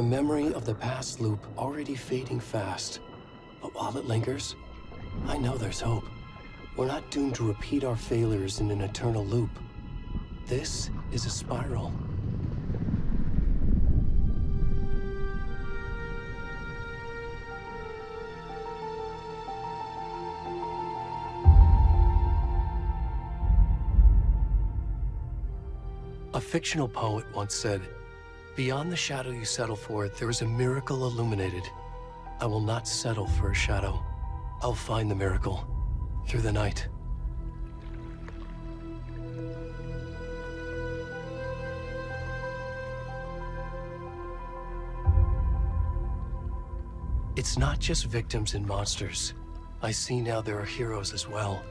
the memory of the past loop already fading fast. But while it lingers, I know there's hope. We're not doomed to repeat our failures in an eternal loop. This is a spiral. A fictional poet once said, "Beyond the shadow you settle for, there is a miracle illuminated. I will not settle for a shadow. I'll find the miracle through the night." It's not just victims and monsters. I see now there are heroes as well.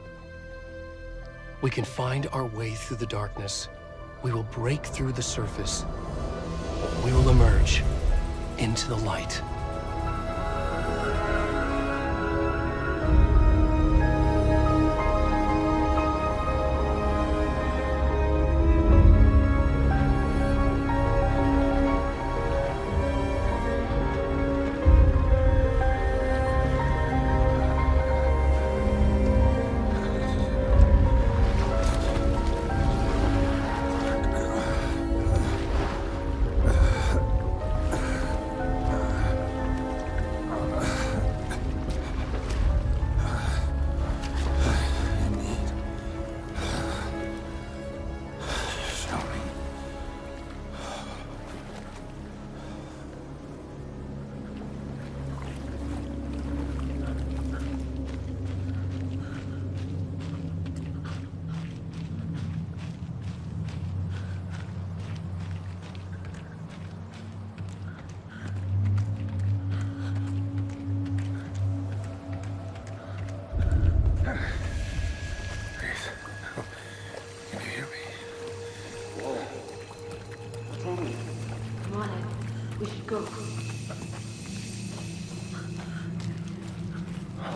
We can find our way through the darkness. We will break through the surface. We will emerge into the light.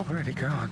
Where'd he gone?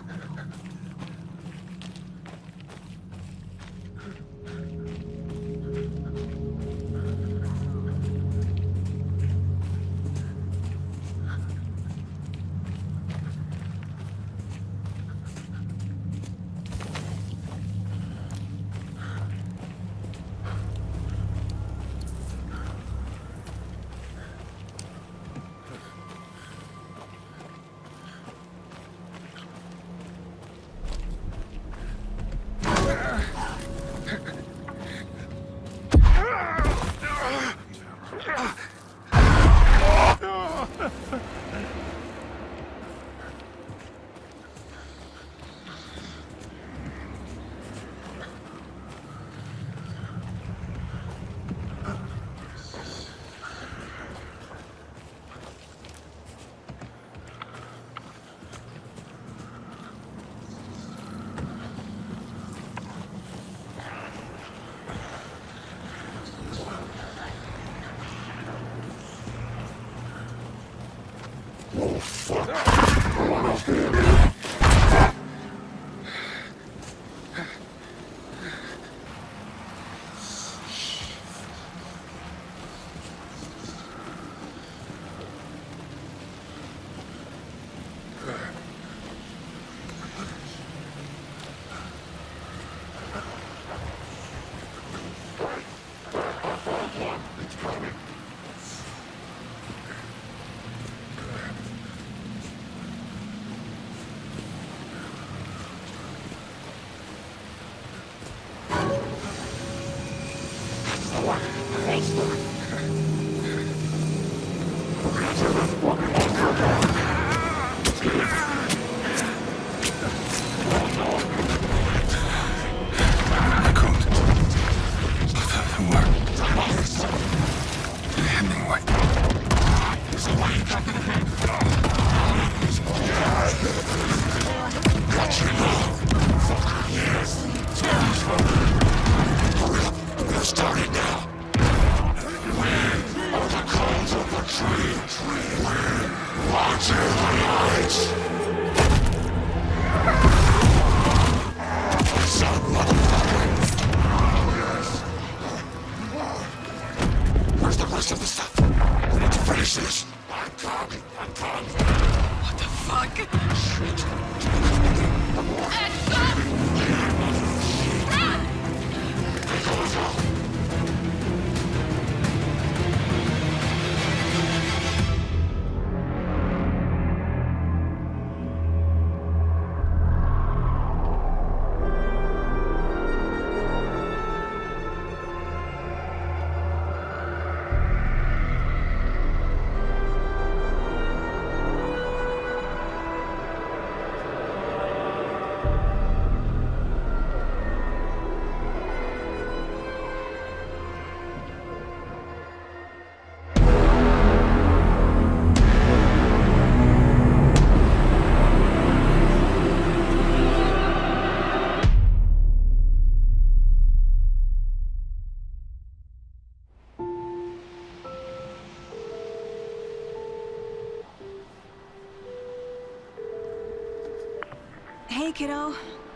kiddo.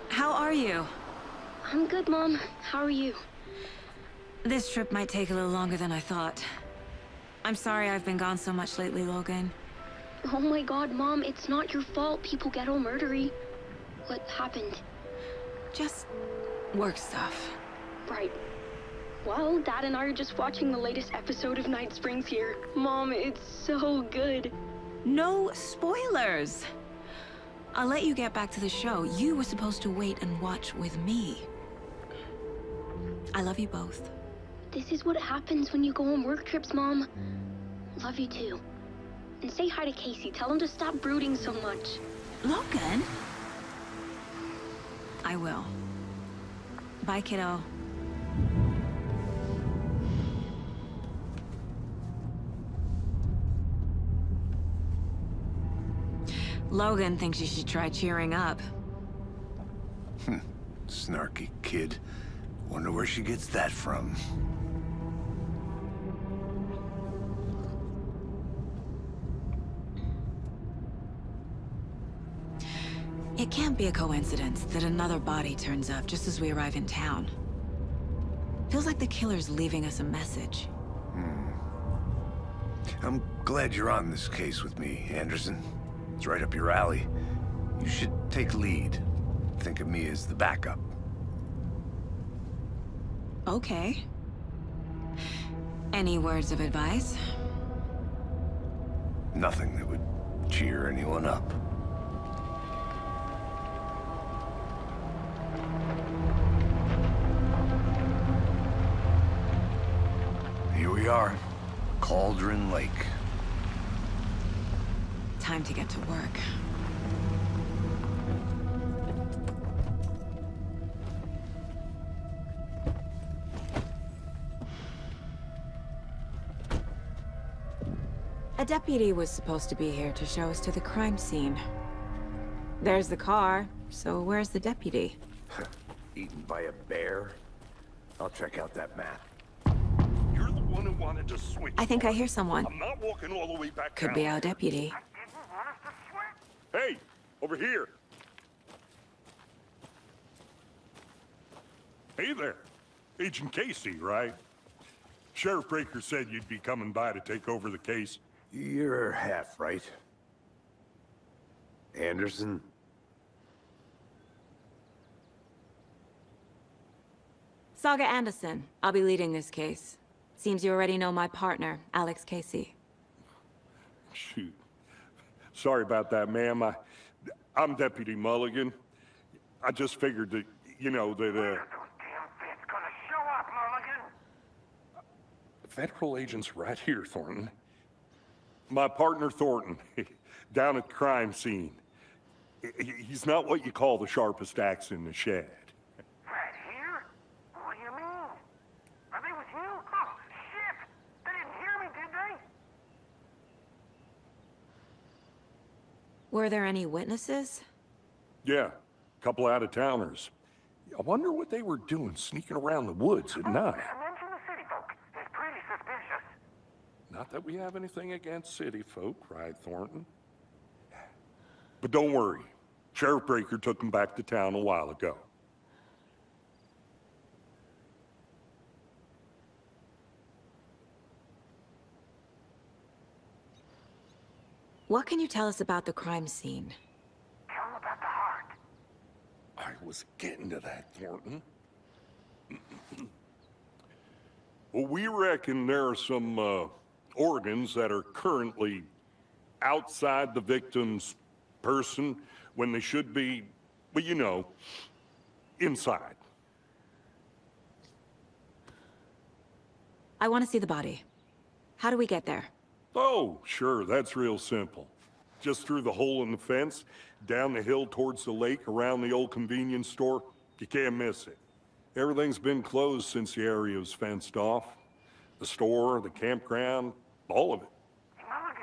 How are you? I'm good, Mom. How are you? This trip might take a little longer than I thought. I'm sorry I've been gone so much lately, Logan. Oh my god, Mom, it's not your fault people get all murdery. What happened? Just work stuff. Right. Well, Dad and I are just watching the latest episode of Night Springs here. Mom, it's so good. No spoilers! I'll let you get back to the show. You were supposed to wait and watch with me. I love you both. This is what happens when you go on work trips, Mom. Love you too. And say hi to Casey. Tell him to stop brooding so much. Logan? I will. Bye, kiddo. Logan thinks you should try cheering up. Snarky kid. Wonder where she gets that from. It can't be a coincidence that another body turns up just as we arrive in town. Feels like the killer's leaving us a message. I'm glad you're on this case with me, Anderson. It's right up your alley. You should take lead. Think of me as the backup. Okay. Any words of advice? Nothing that would cheer anyone up. Here we are. Cauldron Lake. Time to get to work. A deputy was supposed to be here to show us to the crime scene. There's the car, so where's the deputy? Eaten by a bear? I'll check out that map. You're the one who wanted to switch. I think I hear someone. I'm not walking all the way back Could down. be our deputy. Hey, over here. Hey there. Agent Casey, right? Sheriff Breaker said you'd be coming by to take over the case. You're half right. Anderson? Saga Anderson. I'll be leading this case. Seems you already know my partner, Alex Casey. Shoot. Sorry about that, ma'am. I'm Deputy Mulligan. I just figured that, you know, that, Federal agents right here, Thornton. My partner, Thornton, down at the crime scene. He's not what you call the sharpest axe in the shed. Right here? What do you mean? Are they with you? Oh, shit! They didn't hear me, did they? Were there any witnesses? Yeah, a couple out-of-towners. I wonder what they were doing sneaking around the woods at night. Mention the city folk. It's pretty suspicious. Not that we have anything against city folk, right, Thornton? But don't worry. Sheriff Breaker took them back to town a while ago. What can you tell us about the crime scene? Tell them about the heart. I was getting to that, Thornton. Well, we reckon there are some organs that are currently outside the victim's person when they should be, well, you know, inside. I want to see the body. How do we get there? Oh, sure, that's real simple. Just through the hole in the fence, down the hill towards the lake, around the old convenience store. You can't miss it. Everything's been closed since the area was fenced off. The store, the campground, all of it. Mulligan,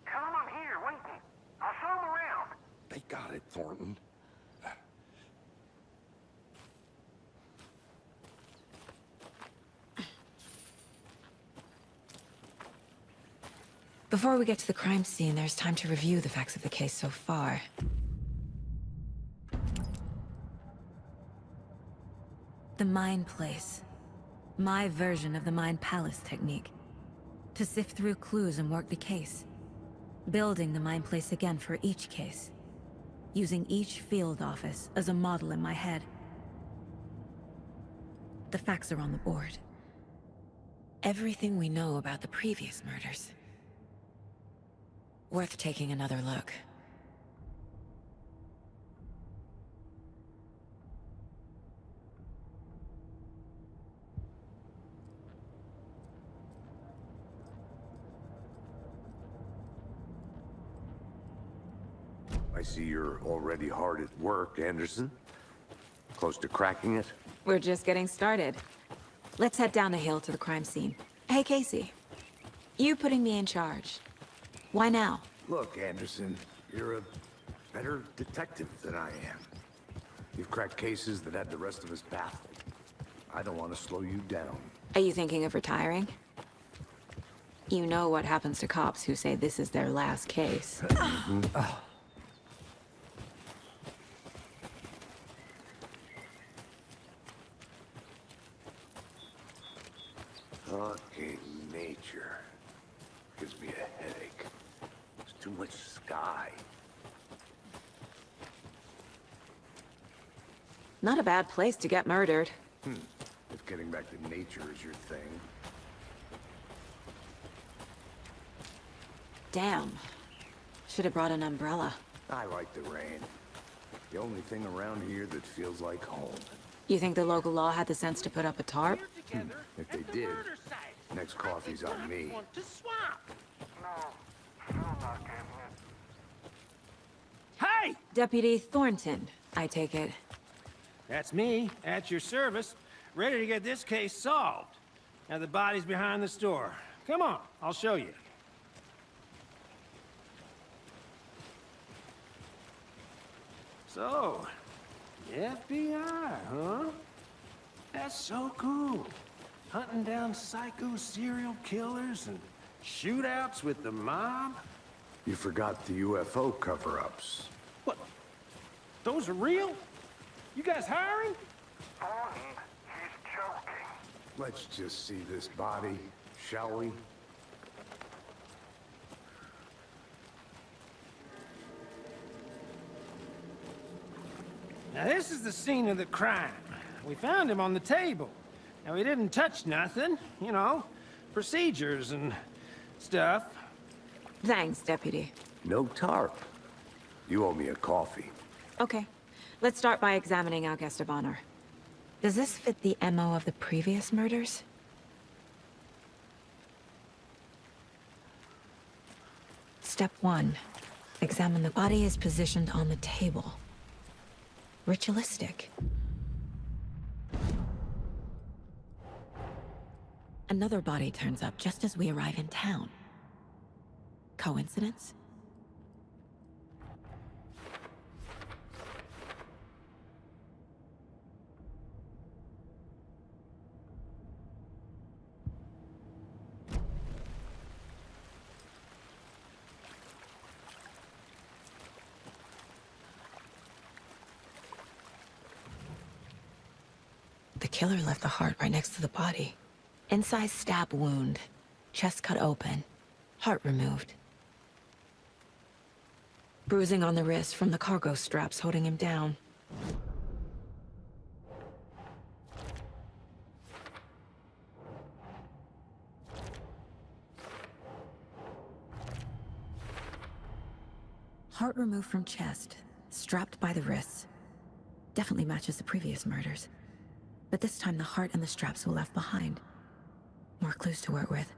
tell them I'm here, waiting. I'll show them around. They got it, Thornton. Before we get to the crime scene, there's time to review the facts of the case so far. The Mind Place. My version of the Mind Palace technique. To sift through clues and work the case. Building the Mind Place again for each case. Using each field office as a model in my head. The facts are on the board. Everything we know about the previous murders. Worth taking another look. I see you're already hard at work, Anderson. Close to cracking it? We're just getting started. Let's head down the hill to the crime scene. Hey, Casey. You putting me in charge. Why now? Look, Anderson, you're a better detective than I am. You've cracked cases that had the rest of us baffled. I don't want to slow you down. Are you thinking of retiring? You know what happens to cops who say this is their last case. Fucking nature. Gives me a headache. There's too much sky. Not a bad place to get murdered. If getting back to nature is your thing. Damn. Should have brought an umbrella. I like the rain. The only thing around here that feels like home. You think the local law had the sense to put up a tarp? If they did, next coffee's on me. To swap. No, still not getting it. Hey! Deputy Thornton, I take it. That's me, at your service, ready to get this case solved. Now the body's behind the store. Come on, I'll show you. So, the FBI, huh? That's so cool. Hunting down psycho serial killers and shootouts with the mob? You forgot the UFO cover-ups. What? Those are real? You guys hiring? Thornton, he's joking. Let's just see this body, shall we? Now this is the scene of the crime. We found him on the table. Now he didn't touch nothing, you know, procedures and stuff. Thanks, Deputy. No tarp. You owe me a coffee. Okay. Let's start by examining our guest of honor. Does this fit the MO of the previous murders? Step 1. Examine the body is positioned on the table. Ritualistic. Another body turns up just as we arrive in town. Coincidence? The killer left the heart right next to the body. Incised stab wound. Chest cut open. Heart removed. Bruising on the wrist from the cargo straps holding him down. Heart removed from chest. Strapped by the wrists. Definitely matches the previous murders. But this time the heart and the straps were left behind. More clues to work with.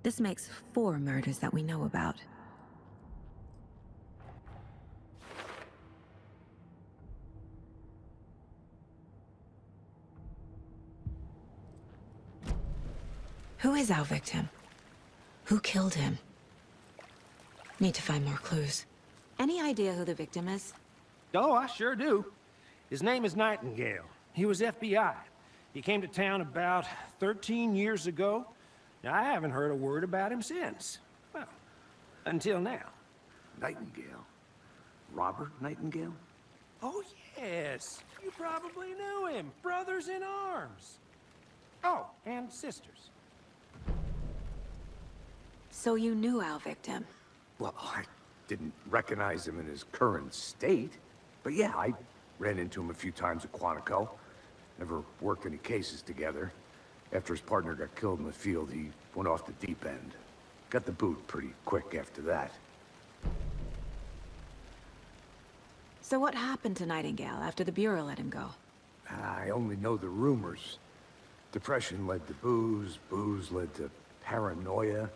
This makes 4 murders that we know about. Who is our victim? Who killed him? Need to find more clues. Any idea who the victim is? Oh, I sure do. His name is Nightingale. He was FBI. He came to town about 13 years ago. Now, I haven't heard a word about him since. Well, until now. Nightingale? Robert Nightingale? Oh, yes. You probably knew him. Brothers in arms. Oh, and sisters. So you knew our victim? Well, I didn't recognize him in his current state. But yeah, I ran into him a few times at Quantico. Never worked any cases together. After his partner got killed in the field, he went off the deep end. Got the boot pretty quick after that. So what happened to Nightingale after the Bureau let him go? I only know the rumors. Depression led to booze, booze led to paranoia.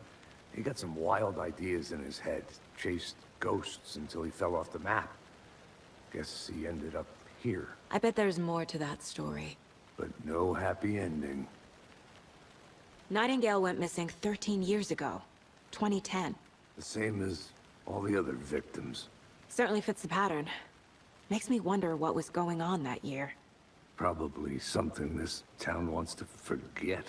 He got some wild ideas in his head, chased ghosts until he fell off the map. Guess he ended up here. I bet there's more to that story. But no happy ending. Nightingale went missing 13 years ago. 2010. The same as all the other victims. Certainly fits the pattern. Makes me wonder what was going on that year. Probably something this town wants to forget.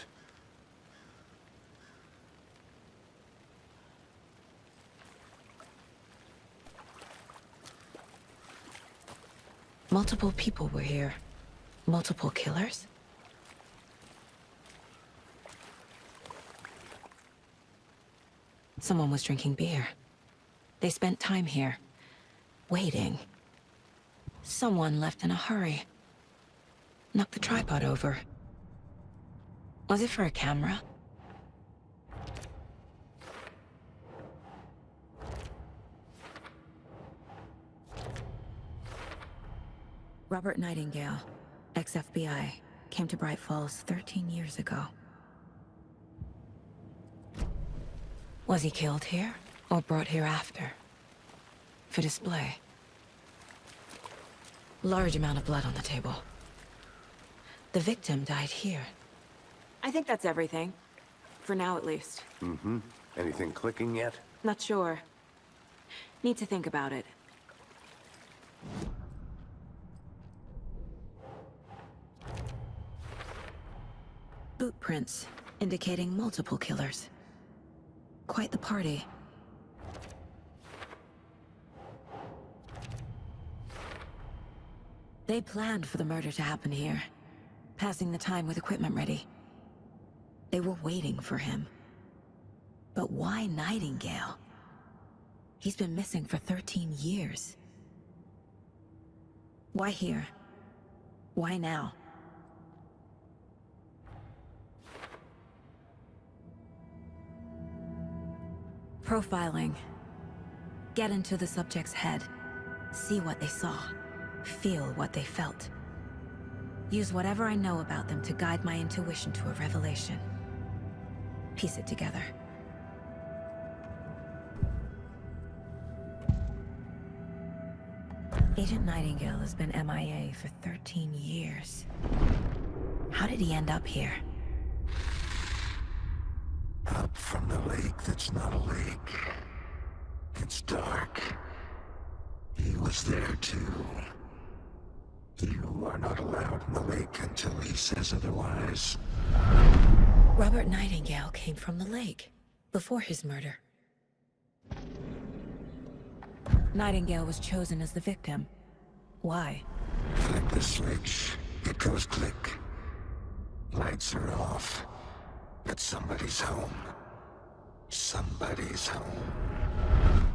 Multiple people were here. Multiple killers? Someone was drinking beer. They spent time here, waiting. Someone left in a hurry. Knocked the tripod over. Was it for a camera? Robert Nightingale, ex-FBI, came to Bright Falls 13 years ago. Was he killed here, or brought here after? For display. Large amount of blood on the table. The victim died here. I think that's everything. For now, at least. Mm-hmm. Anything clicking yet? Not sure. Need to think about it. Boot prints, indicating multiple killers. Quite the party. They planned for the murder to happen here, passing the time with equipment ready. They were waiting for him. But why Nightingale? He's been missing for 13 years. Why here? Why now? Profiling. Get into the subject's head. See what they saw. Feel what they felt. Use whatever I know about them to guide my intuition to a revelation. Piece it together. Agent Nightingale has been MIA for 13 years. How did he end up here? Up from the lake that's not a lake. It's dark. He was there too. You are not allowed in the lake until he says otherwise. Robert Nightingale came from the lake, before his murder. Nightingale was chosen as the victim. Why? Flick the switch, it goes click. Lights are off. But somebody's home. Somebody's home.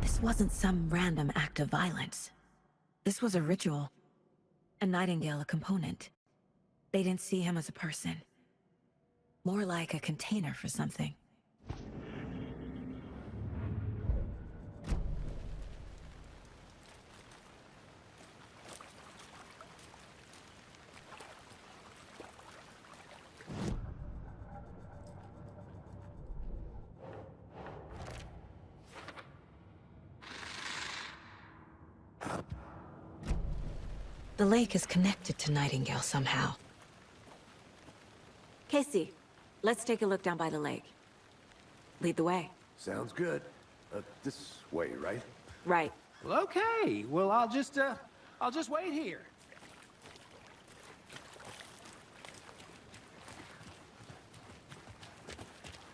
This wasn't some random act of violence. This was a ritual. And Nightingale a component. They didn't see him as a person. More like a container for something. The lake is connected to Nightingale somehow. Casey, let's take a look down by the lake. Lead the way. Sounds good. This way, right? Right. Well, okay. Well, I'll just wait here.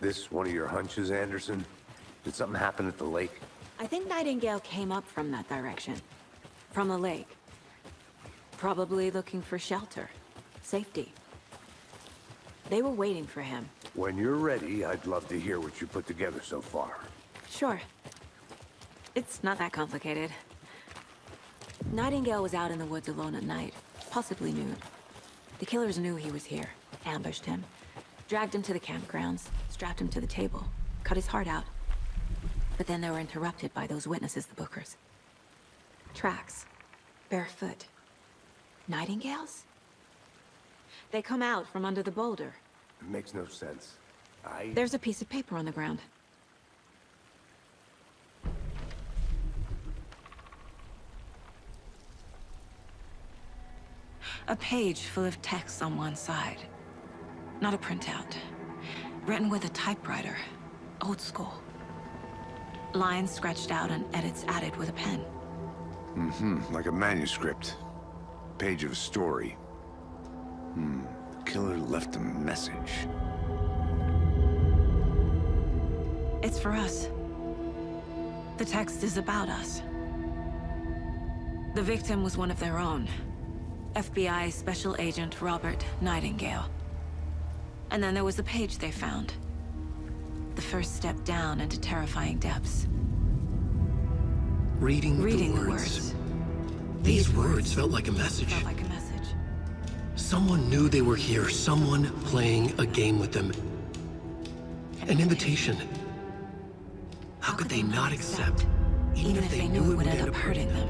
This one of your hunches, Anderson? Did something happen at the lake? I think Nightingale came up from that direction. From the lake. Probably looking for shelter. Safety. They were waiting for him. When you're ready, I'd love to hear what you put together so far. Sure. It's not that complicated. Nightingale was out in the woods alone at night, possibly nude. The killers knew he was here, ambushed him, dragged him to the campgrounds, strapped him to the table, cut his heart out. But then they were interrupted by those witnesses, the Bookers. Tracks. Barefoot. Nightingales? They come out from under the boulder. It makes no sense. There's a piece of paper on the ground. A page full of text on one side. Not a printout. Written with a typewriter. Old school. Lines scratched out and edits added with a pen. Like a manuscript. Page of a story. The killer left a message. It's for us. The text is about us. The victim was one of their own. FBI Special Agent Robert Nightingale. And then there was the page they found. The first step down into terrifying depths. Reading the words. These words felt like a message. Felt like a message. Someone knew they were here, someone playing a game with them. An invitation. How could they not accept, even if they knew it would end up hurting them?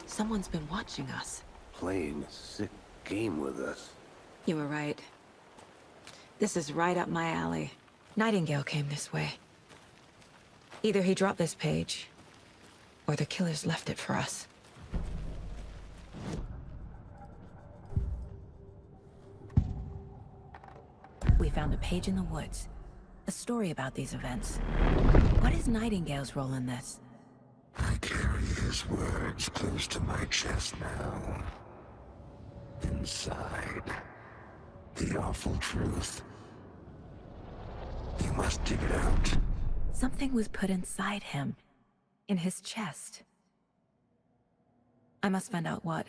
Someone's been watching us. Playing a sick game with us. You were right. This is right up my alley. Nightingale came this way. Either he dropped this page, or the killers left it for us. We found a page in the woods. A story about these events. What is Nightingale's role in this? I carry his words close to my chest now. Inside, the awful truth. You must dig it out. Something was put inside him. In his chest. I must find out what.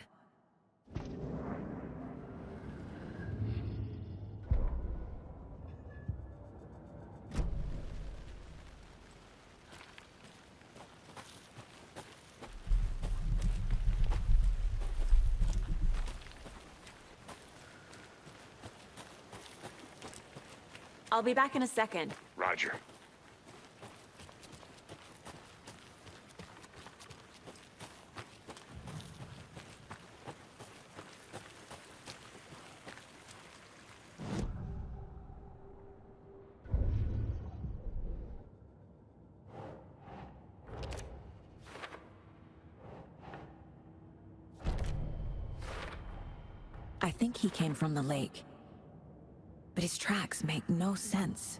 I'll be back in a second. Roger. I think he came from the lake. But his tracks make no sense.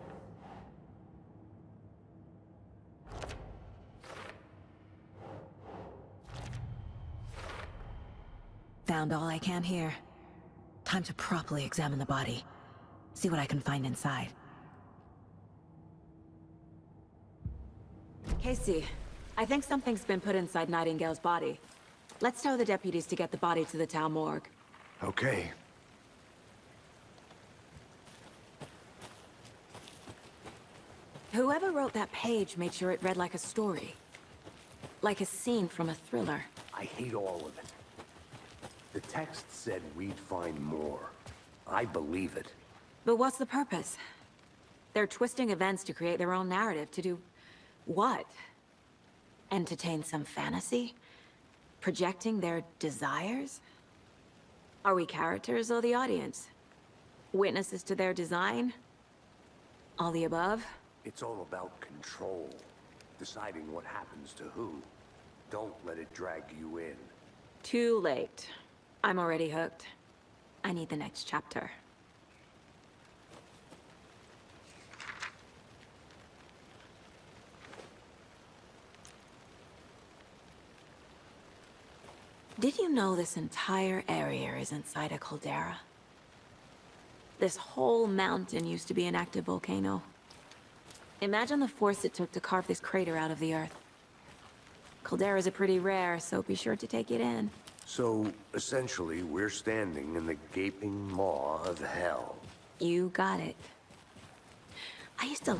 Found all I can here. Time to properly examine the body. See what I can find inside. Casey, I think something's been put inside Nightingale's body. Let's tell the deputies to get the body to the town morgue. Okay. Whoever wrote that page made sure it read like a story. Like a scene from a thriller. I hate all of it. The text said we'd find more. I believe it. But what's the purpose? They're twisting events to create their own narrative. To do what? Entertain some fantasy? Projecting their desires? Are we characters or the audience? Witnesses to their design? All the above? It's all about control. Deciding what happens to who. Don't let it drag you in. Too late. I'm already hooked. I need the next chapter. Did you know this entire area is inside a caldera? This whole mountain used to be an active volcano. Imagine the force it took to carve this crater out of the earth. Calderas are pretty rare, so be sure to take it in. So, essentially, we're standing in the gaping maw of hell. You got it. I used to...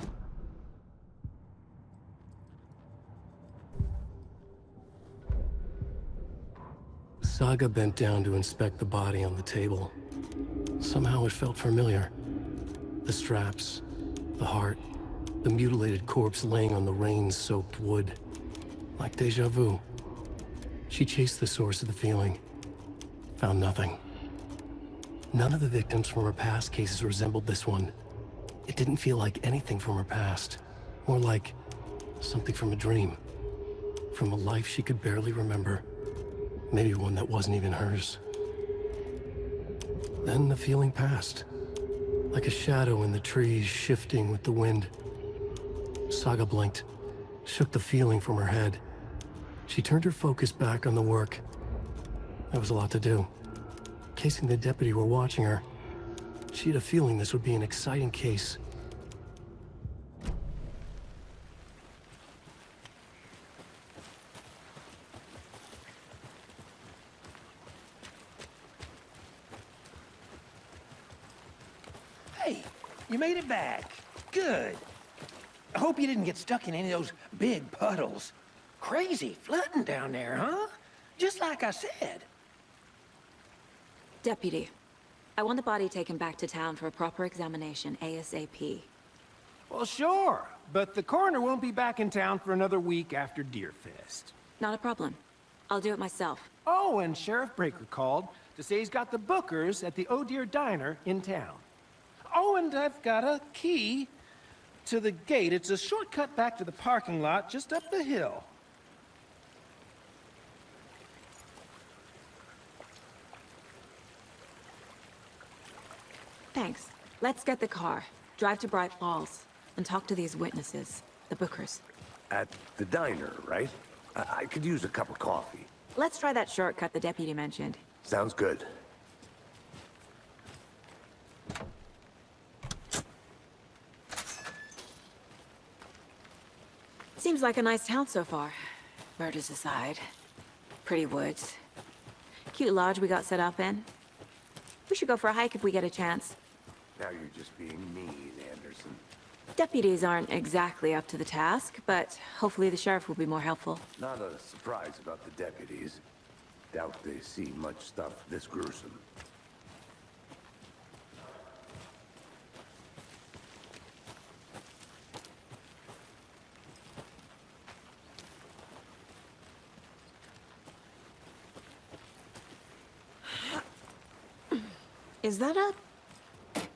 Saga bent down to inspect the body on the table. Somehow it felt familiar. The straps, the heart, the mutilated corpse laying on the rain-soaked wood. Like deja vu. She chased the source of the feeling. Found nothing. None of the victims from her past cases resembled this one. It didn't feel like anything from her past. More like something from a dream. From a life she could barely remember. Maybe one that wasn't even hers. Then the feeling passed. Like a shadow in the trees shifting with the wind. Saga blinked, shook the feeling from her head. She turned her focus back on the work. There was a lot to do. Casey and the deputy were watching her. She had a feeling this would be an exciting case. Hey, you made it back. Good. I hope you didn't get stuck in any of those big puddles. Crazy flooding down there, huh? Just like I said. Deputy, I want the body taken back to town for a proper examination, ASAP. Well, sure. But the coroner won't be back in town for another week after Deerfest. Not a problem. I'll do it myself. Oh, and Sheriff Breaker called to say he's got the bookers at the Oh Dear Diner in town. Oh, and I've got a key to the gate. It's a shortcut back to the parking lot just up the hill. Thanks. Let's get the car, drive to Bright Falls, and talk to these witnesses, the bookers. At the diner, right? I could use a cup of coffee. Let's try that shortcut the deputy mentioned. Sounds good. Seems like a nice town so far. Murders aside. Pretty woods. Cute lodge we got set up in. We should go for a hike if we get a chance. Now you're just being mean, Anderson. Deputies aren't exactly up to the task, but hopefully the sheriff will be more helpful. Not a surprise about the deputies. Doubt they see much stuff this gruesome. Is that a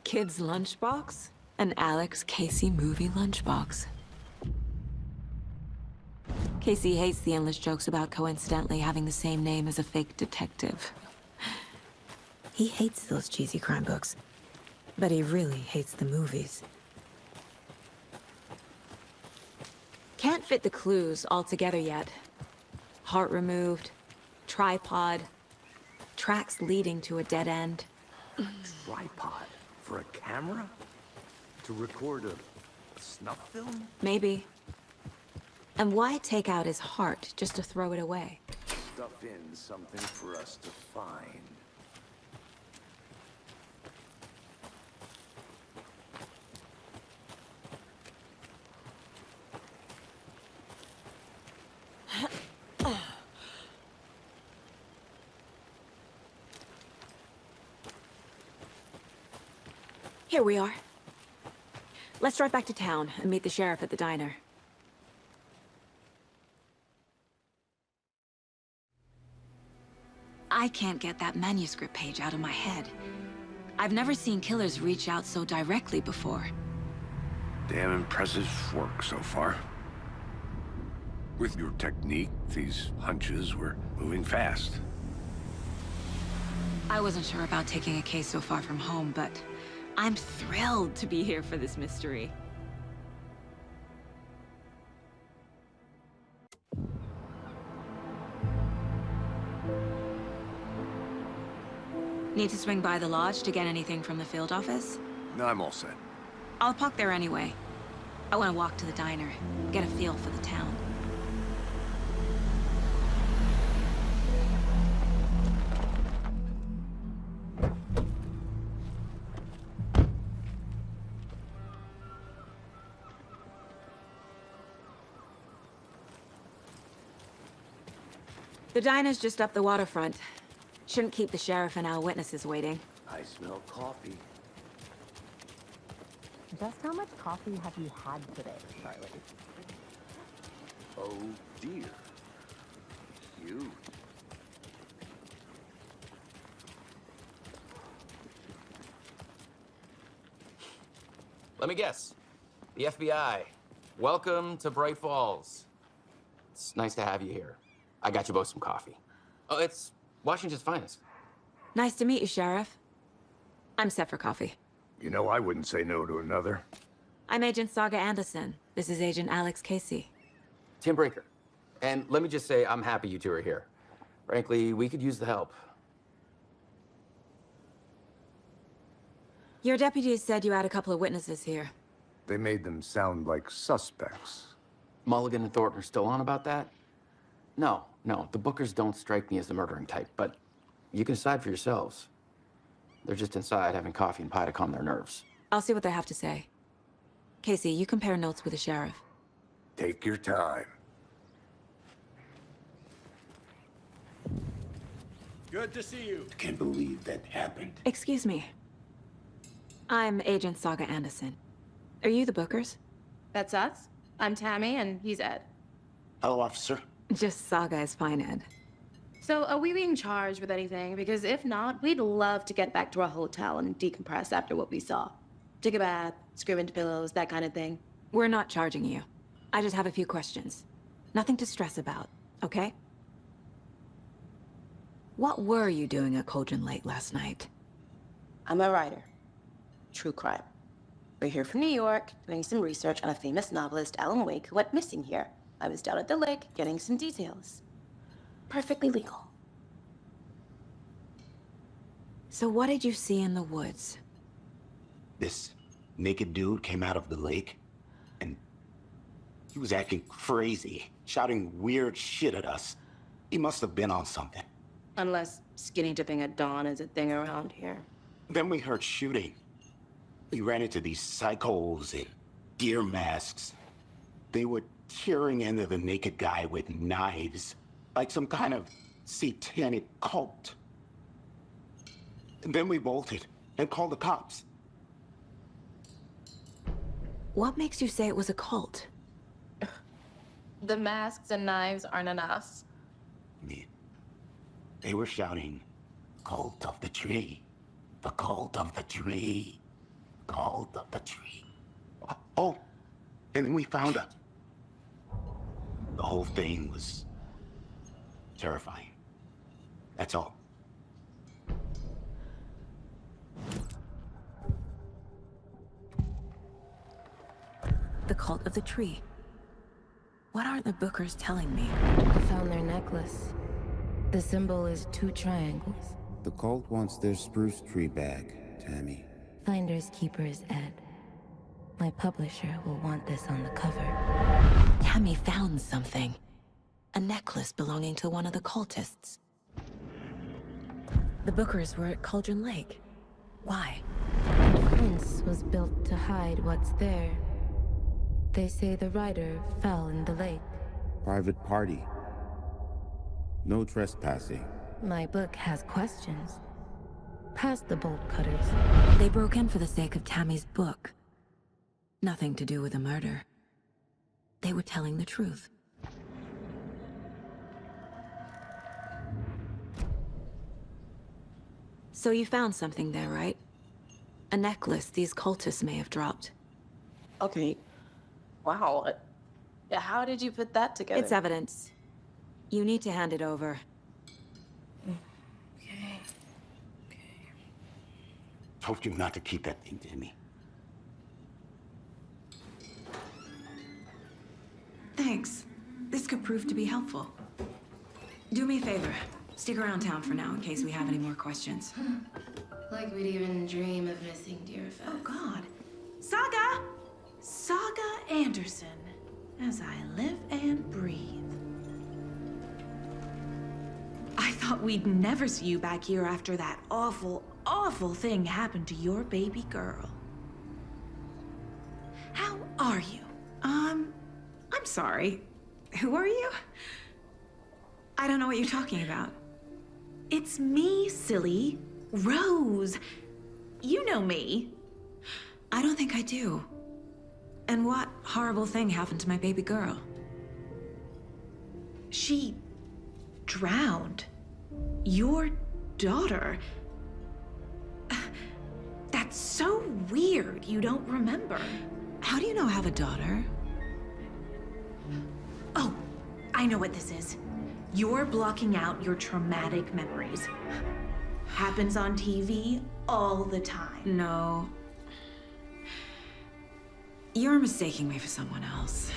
kid's lunchbox? An Alex Casey movie lunchbox. Casey hates the endless jokes about coincidentally having the same name as a fake detective. He hates those cheesy crime books, but he really hates the movies. Can't fit the clues all together yet. Heart removed, tripod, tracks leading to a dead end. Tripod? For a camera? To record a snuff film? Maybe. And why take out his heart just to throw it away? Stuff in something for us to find. Here we are. Let's drive back to town and meet the sheriff at the diner. I can't get that manuscript page out of my head. I've never seen killers reach out so directly before. Damn impressive work so far. With your technique, these hunches were moving fast. I wasn't sure about taking a case so far from home, but I'm thrilled to be here for this mystery. Need to swing by the lodge to get anything from the field office? No, I'm all set. I'll park there anyway. I want to walk to the diner, get a feel for the town. The diner's just up the waterfront. Shouldn't keep the sheriff and our witnesses waiting. I smell coffee. Just how much coffee have you had today, Charlie? Oh dear. You. Let me guess. The FBI. Welcome to Bright Falls. It's nice to have you here. I got you both some coffee. Oh, it's Washington's finest. Nice to meet you, Sheriff. I'm set for coffee. You know, I wouldn't say no to another. I'm Agent Saga Anderson. This is Agent Alex Casey. Tim Breaker. And let me just say, I'm happy you two are here. Frankly, we could use the help. Your deputies said you had a couple of witnesses here. They made them sound like suspects. Mulligan and Thornton are still on about that? No, the Bookers don't strike me as the murdering type, but you can decide for yourselves. They're just inside having coffee and pie to calm their nerves. I'll see what they have to say. Casey, you compare notes with the sheriff. Take your time. Good to see you. Can't believe that happened. Excuse me. I'm Agent Saga Anderson. Are you the Bookers? That's us. I'm Tammy, and he's Ed. Hello, officer. Just Saga is fine, Ed. So, are we being charged with anything? Because if not, we'd love to get back to our hotel and decompress after what we saw. Take a bath, scream into pillows, that kind of thing. We're not charging you. I just have a few questions. Nothing to stress about, okay? What were you doing at Cauldron Lake last night? I'm a writer. True crime. We're here from New York, doing some research on a famous novelist, Alan Wake, who went missing here. I was down at the lake, getting some details. Perfectly legal. So what did you see in the woods? This naked dude came out of the lake, and he was acting crazy, shouting weird shit at us. He must have been on something. Unless skinny dipping at dawn is a thing around here. Then we heard shooting. We ran into these psychos in deer masks. They were tearing into the naked guy with knives, like some kind of satanic cult. And then we bolted and called the cops. What makes you say it was a cult? The masks and knives aren't enough. I mean, they were shouting, "Cult of the tree, the cult of the tree, cult of the tree." Oh, and then we found out. The whole thing was terrifying. That's all. The cult of the tree. What aren't the Bookers telling me? I found their necklace. The symbol is 2 triangles. The cult wants their spruce tree back, Tammy. Finders keepers, Ed. My publisher will want this on the cover. Tammy found something. A necklace belonging to one of the cultists. The Bookers were at Cauldron Lake. Why? The fence was built to hide what's there. They say the rider fell in the lake. Private party. No trespassing. My book has questions. Past the bolt cutters. They broke in for the sake of Tammy's book. Nothing to do with the murder. They were telling the truth. So you found something there, right? A necklace these cultists may have dropped. Okay. Wow. How did you put that together? It's evidence. You need to hand it over. Okay. Told you not to keep that thing to me. Thanks. This could prove to be helpful. Do me a favor. Stick around town for now in case we have any more questions. Like we'd even dream of missing deer fest. Oh, God. Saga! Saga Anderson, as I live and breathe. I thought we'd never see you back here after that awful, awful thing happened to your baby girl. How are you? I'm sorry. Who are you? I don't know what you're talking about. It's me, silly. Rose. You know me. I don't think I do. And what horrible thing happened to my baby girl? She drowned. Your daughter. That's so weird you don't remember. How do you know I have a daughter? Oh, I know what this is. You're blocking out your traumatic memories. Happens on TV all the time. No. You're mistaking me for someone else.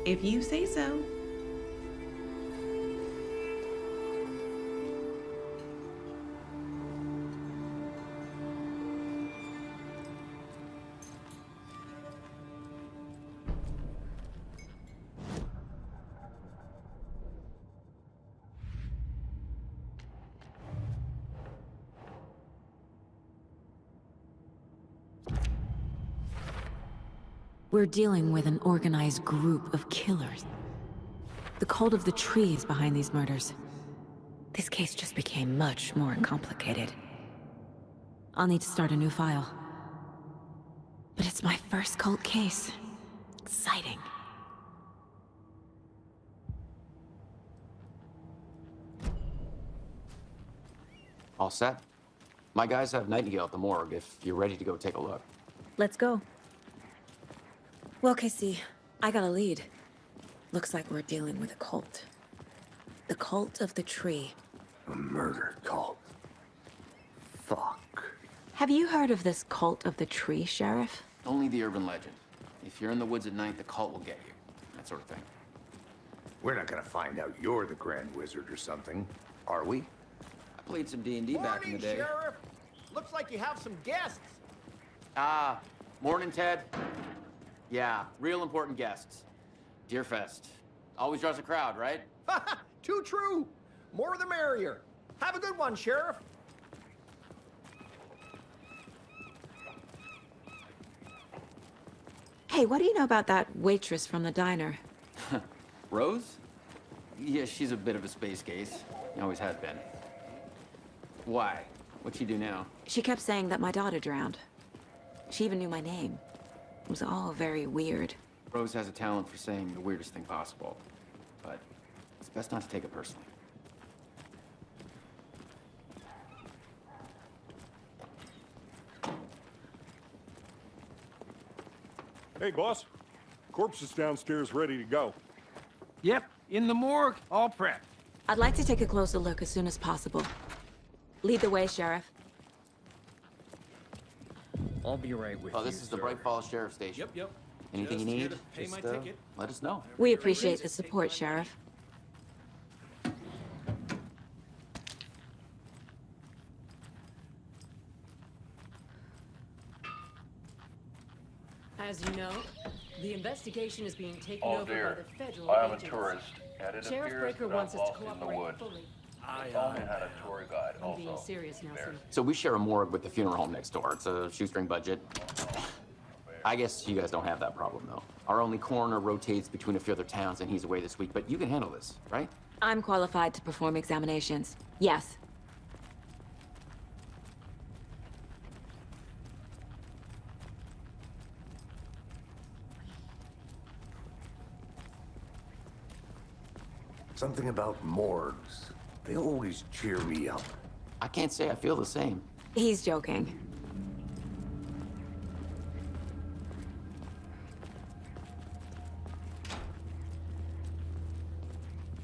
If you say so. We're dealing with an organized group of killers. The cult of the tree is behind these murders. This case just became much more complicated. I'll need to start a new file. But it's my first cult case. Exciting. All set? My guys have Nightingale at the morgue if you're ready to go take a look. Let's go. Well, Casey, I got a lead. Looks like we're dealing with a cult. The cult of the tree. A murder cult. Fuck. Have you heard of this cult of the tree, Sheriff? Only the urban legend. If you're in the woods at night, the cult will get you. That sort of thing. We're not gonna find out you're the Grand Wizard or something, are we? I played some D&D back in the day. Sheriff! Looks like you have some guests. Morning, Ted. Yeah, real important guests. Deerfest. Always draws a crowd, right? Too true. More the merrier. Have a good one, Sheriff. Hey, what do you know about that waitress from the diner? Rose? Yeah, she's a bit of a space case. Always has been. Why? What'd she do now? She kept saying that my daughter drowned. She even knew my name. It was all very weird. Rose has a talent for saying the weirdest thing possible. But it's best not to take it personally. Hey, boss. Corpse is downstairs ready to go. Yep, in the morgue, all prepped. I'd like to take a closer look as soon as possible. Lead the way, Sheriff. I'll be right with you. Oh, this is the Bright Falls Sheriff Station. Yep. Anything Just you here need, to pay just my ticket. let us know. We appreciate the support, Sheriff. As you know, the investigation is being taken Oh over dear, by the federal I am a agents. tourist, and it Sheriff appears Breaker that wants I'm us to lost in the cooperate woods. fully. If only had a tour guide I'm being also. serious now, sir. So we share a morgue with the funeral home next door. It's a shoestring budget. I guess you guys don't have that problem, though. Our only coroner rotates between a few other towns, and he's away this week, but you can handle this, right? I'm qualified to perform examinations. Yes. Something about morgues. They always cheer me up. I can't say I feel the same. He's joking.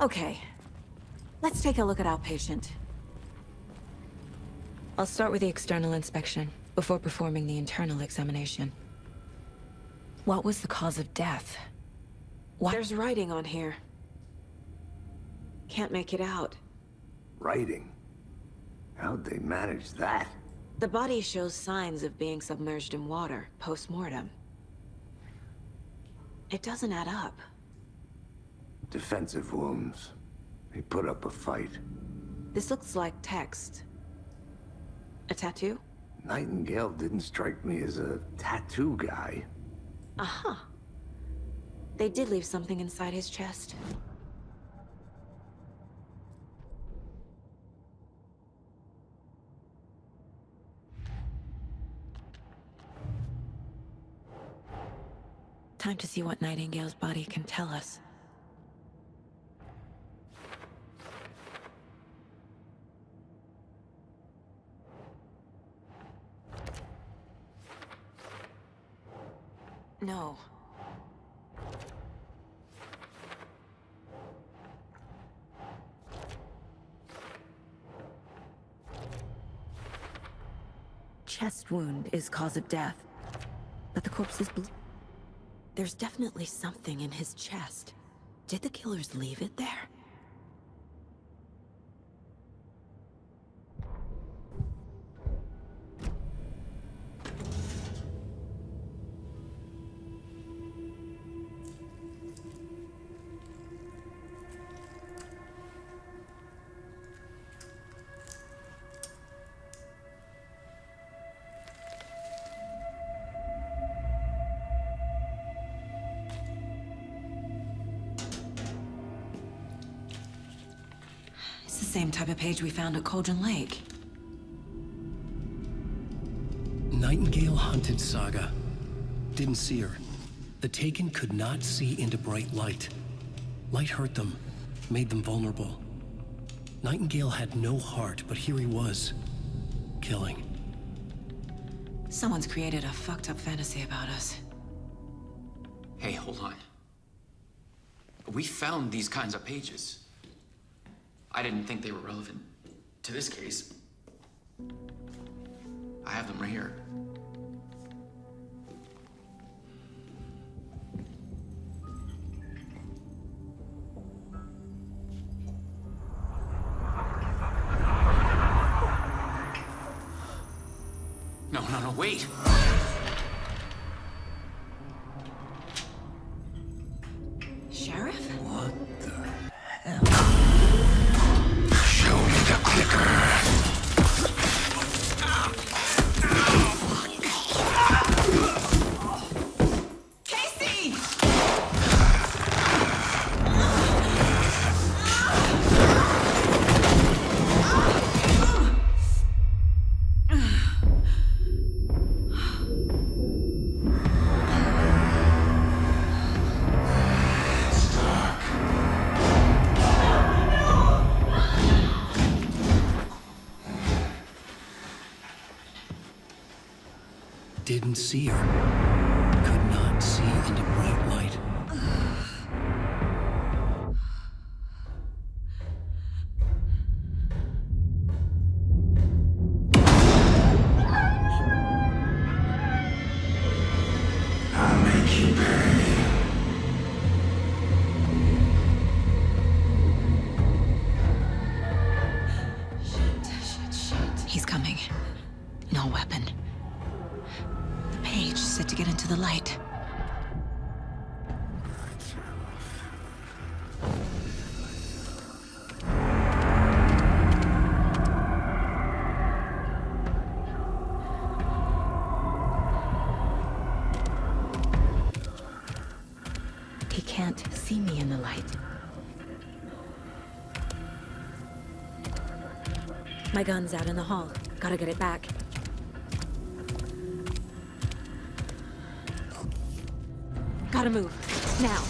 Okay. Let's take a look at our patient. I'll start with the external inspection before performing the internal examination. What was the cause of death? There's writing on here. Can't make it out. Writing? How'd they manage that? The body shows signs of being submerged in water, post-mortem. It doesn't add up. Defensive wounds. He put up a fight. This looks like text. A tattoo? Nightingale didn't strike me as a tattoo guy. Uh-huh. They did leave something inside his chest. Time to see what Nightingale's body can tell us. No. Chest wound is cause of death, but the corpse is There's definitely something in his chest. Did the killers leave it there? It's the same type of page we found at Cauldron Lake. Nightingale hunted Saga. Didn't see her. The Taken could not see into bright light. Light hurt them, made them vulnerable. Nightingale had no heart, but here he was, killing. Someone's created a fucked up fantasy about us. Hey, hold on. We found these kinds of pages. I didn't think they were relevant to this case. I have them right here. No, wait! Sheriff? What the hell? Show me the clicker. Didn't see her. Could not see into bright light. I'll make you pay. Shit. He's coming. No weapon. The page set to get into the light. He can't see me in the light. My gun's out in the hall. Gotta get it back. Gotta move. Now.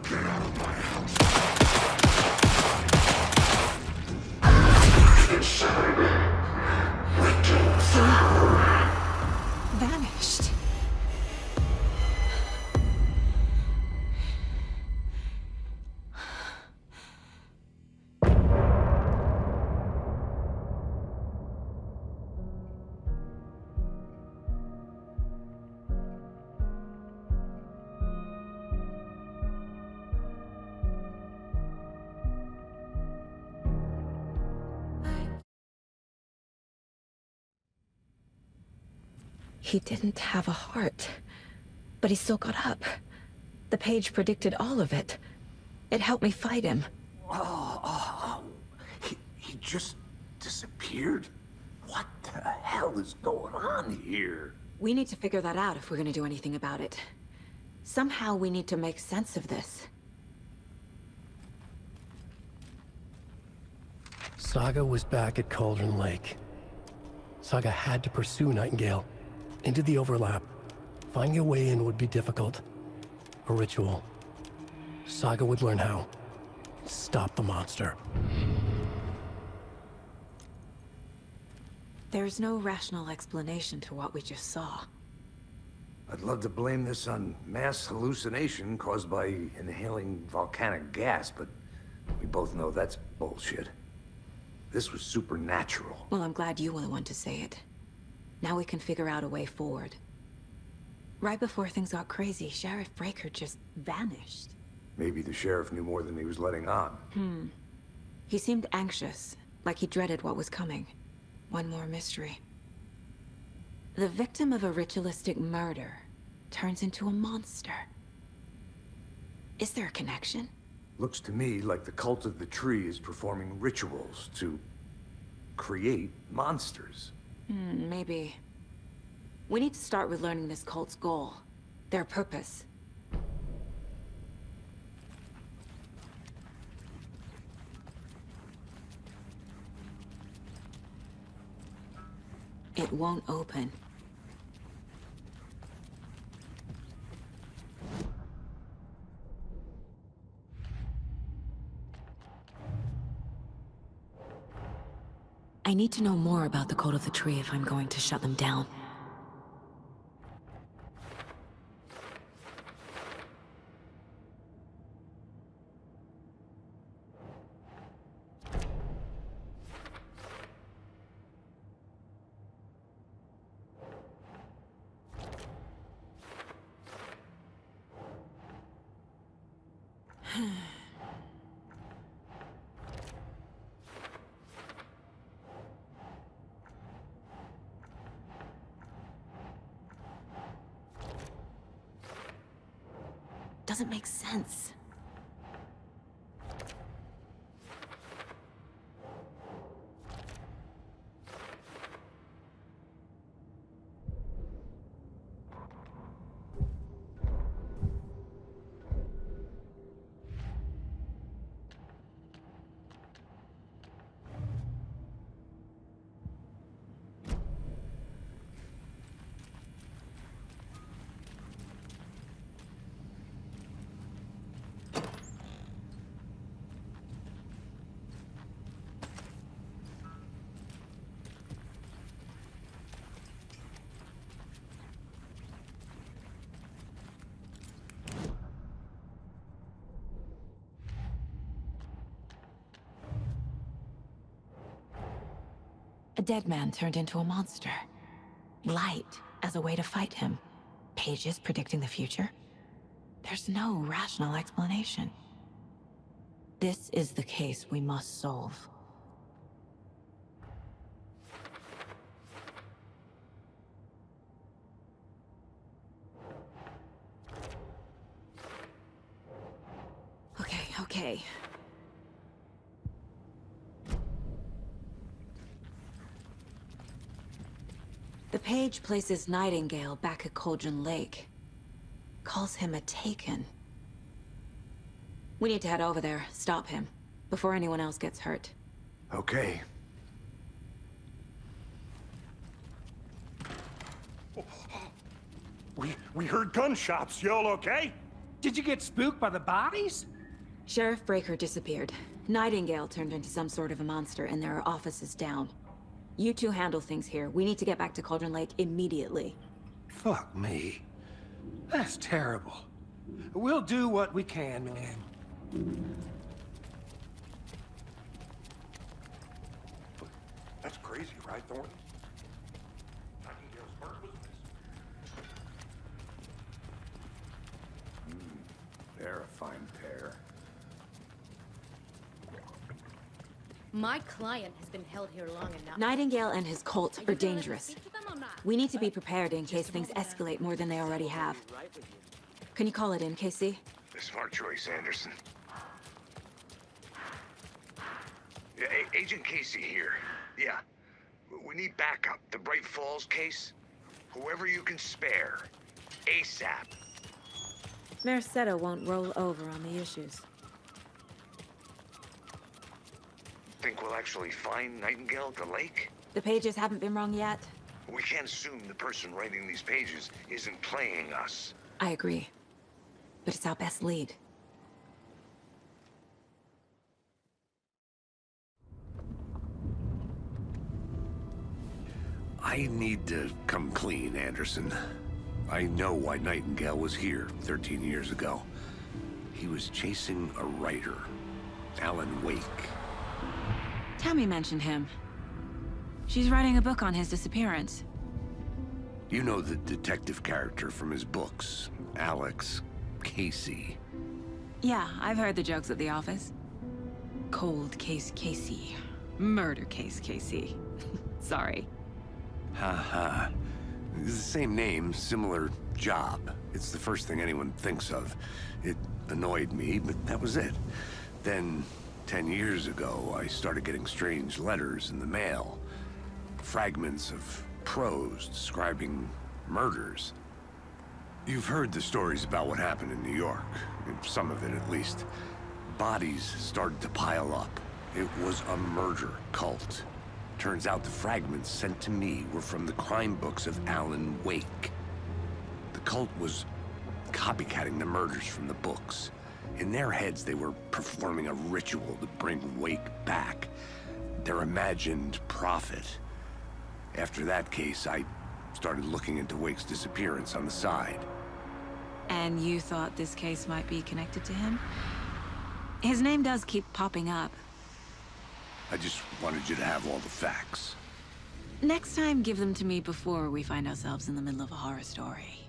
Get out of my house. Vanished. He didn't have a heart, but he still got up. The page predicted all of it. It helped me fight him. He just disappeared? What the hell is going on here? We need to figure that out if we're gonna do anything about it. Somehow we need to make sense of this. Saga was back at Cauldron Lake. Saga had to pursue Nightingale into the overlap. Finding a way in would be difficult. A ritual. Saga would learn how. Stop the monster. There's no rational explanation to what we just saw. I'd love to blame this on mass hallucination caused by inhaling volcanic gas, but we both know that's bullshit. This was supernatural. Well, I'm glad you were the one to say it. Now we can figure out a way forward. Right before things got crazy, Sheriff Breaker just vanished. Maybe the sheriff knew more than he was letting on. He seemed anxious, like he dreaded what was coming. One more mystery. The victim of a ritualistic murder turns into a monster. Is there a connection? Looks to me like the cult of the tree is performing rituals to create monsters. Maybe. We need to start with learning this cult's goal. Their purpose. It won't open. I need to know more about the Cult of the Tree if I'm going to shut them down. Doesn't make sense. A dead man turned into a monster. Light as a way to fight him. Pages predicting the future. There's no rational explanation. This is the case we must solve. Okay. The page places Nightingale back at Cauldron Lake. Calls him a Taken. We need to head over there, stop him, before anyone else gets hurt. Okay. We heard gunshots. Y'all okay? Did you get spooked by the bodies? Sheriff Breaker disappeared. Nightingale turned into some sort of a monster, and there are offices down. You two handle things here. We need to get back to Cauldron Lake immediately. Fuck me. That's terrible. We'll do what we can, man. That's crazy, right, Thornton? Nightingale's murder was this. They're a fine pair. My client has been held here long enough. Nightingale and his cult are dangerous. We need to be prepared in case things escalate more than they already have. Can you call it in, Casey? Smart choice, Anderson. Yeah, Agent Casey here. Yeah. We need backup. The Bright Falls case. Whoever you can spare. ASAP. Merced won't roll over on the issues. Think we'll actually find Nightingale at the lake? The pages haven't been wrong yet. We can't assume the person writing these pages isn't playing us. I agree. But it's our best lead. I need to come clean, Anderson. I know why Nightingale was here 13 years ago. He was chasing a writer, Alan Wake. Tammy mentioned him. She's writing a book on his disappearance. You know the detective character from his books, Alex Casey. Yeah, I've heard the jokes at the office. Cold case Casey. Murder case Casey. Sorry. Haha. It's the same name, similar job. It's the first thing anyone thinks of. It annoyed me, but that was it. Then, 10 years ago, I started getting strange letters in the mail. Fragments of prose describing murders. You've heard the stories about what happened in New York. Some of it, at least. Bodies started to pile up. It was a murder cult. Turns out the fragments sent to me were from the crime books of Alan Wake. The cult was copycatting the murders from the books. In their heads, they were performing a ritual to bring Wake back. Their imagined prophet. After that case, I started looking into Wake's disappearance on the side. And you thought this case might be connected to him? His name does keep popping up. I just wanted you to have all the facts. Next time, give them to me before we find ourselves in the middle of a horror story.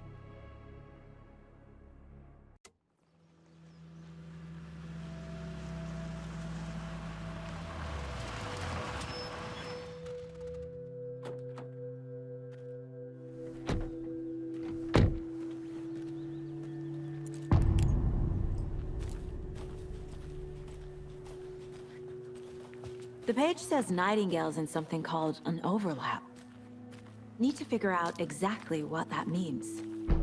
The page says Nightingale's in something called an overlap. Need to figure out exactly what that means.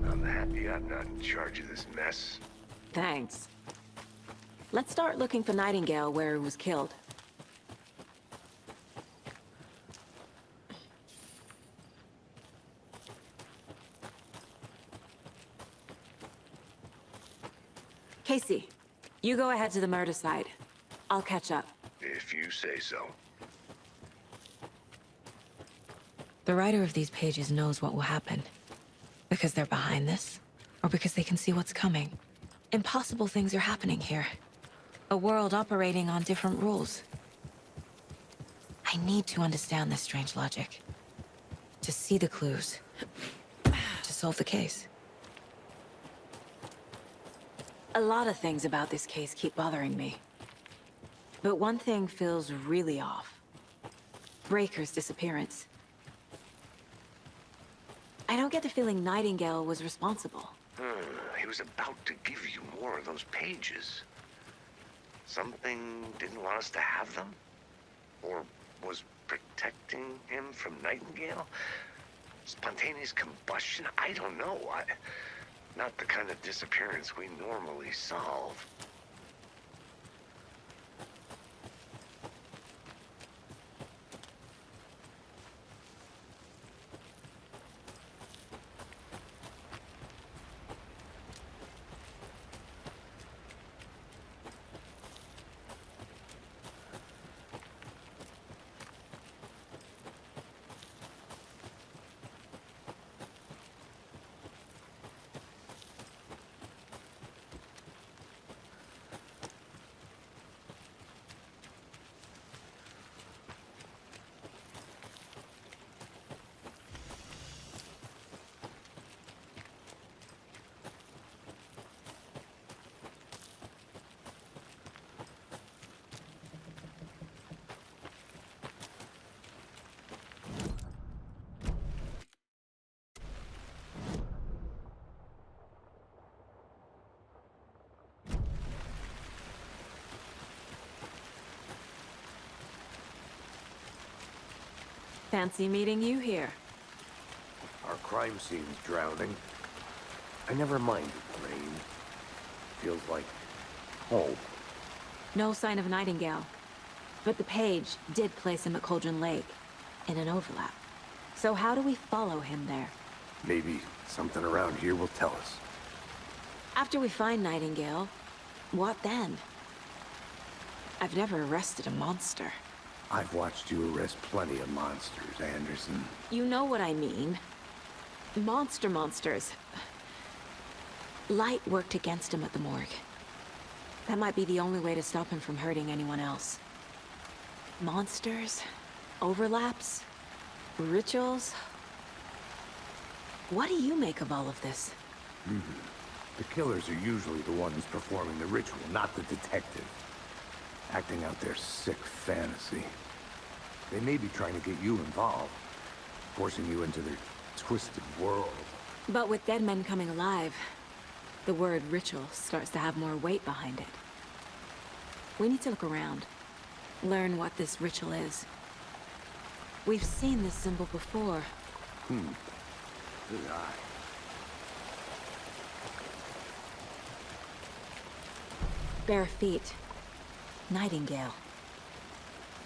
I'm happy I'm not in charge of this mess. Thanks. Let's start looking for Nightingale where he was killed. Casey, you go ahead to the murder site. I'll catch up. If you say so. The writer of these pages knows what will happen. Because they're behind this, or because they can see what's coming. Impossible things are happening here. A world operating on different rules. I need to understand this strange logic. To see the clues. To solve the case. A lot of things about this case keep bothering me. But one thing feels really off. Breaker's disappearance. I don't get the feeling Nightingale was responsible. He was about to give you more of those pages. Something didn't want us to have them? Or was protecting him from Nightingale? Spontaneous combustion? I don't know. Not the kind of disappearance we normally solve. Fancy meeting you here. Our crime scene's drowning. I never minded the rain. Feels like home. No sign of Nightingale. But the page did place him at Cauldron Lake, in an overlap. So how do we follow him there? Maybe something around here will tell us. After we find Nightingale, what then? I've never arrested a monster. I've watched you arrest plenty of monsters, Anderson. You know what I mean. Monsters. Light worked against him at the morgue. That might be the only way to stop him from hurting anyone else. Monsters? Overlaps? Rituals? What do you make of all of this? The killers are usually the ones performing the ritual, not the detective. Acting out their sick fantasy. They may be trying to get you involved, forcing you into their twisted world. But with dead men coming alive, the word ritual starts to have more weight behind it. We need to look around, learn what this ritual is. We've seen this symbol before. Good eye. Bare feet. Nightingale.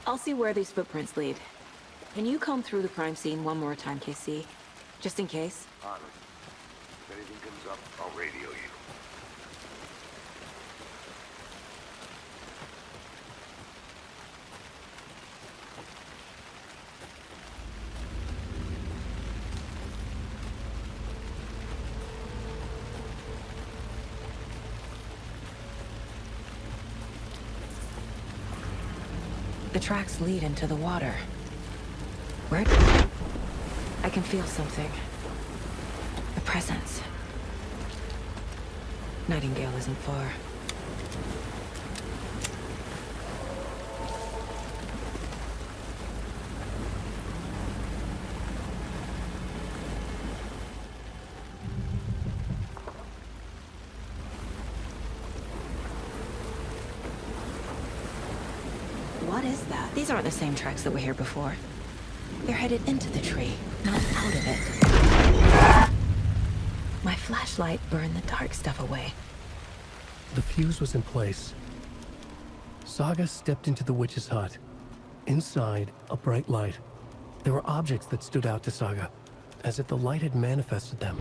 I'll see where these footprints lead. Can you comb through the crime scene one more time, KC? Just in case? Honored. If anything comes up, I'll radio you. The tracks lead into the water. Where? I can feel something. A presence. Nightingale isn't far. What is that? These aren't the same tracks that were here before. They're headed into the tree, not out of it. My flashlight burned the dark stuff away. The fuse was in place. Saga stepped into the witch's hut. Inside, a bright light. There were objects that stood out to Saga, as if the light had manifested them.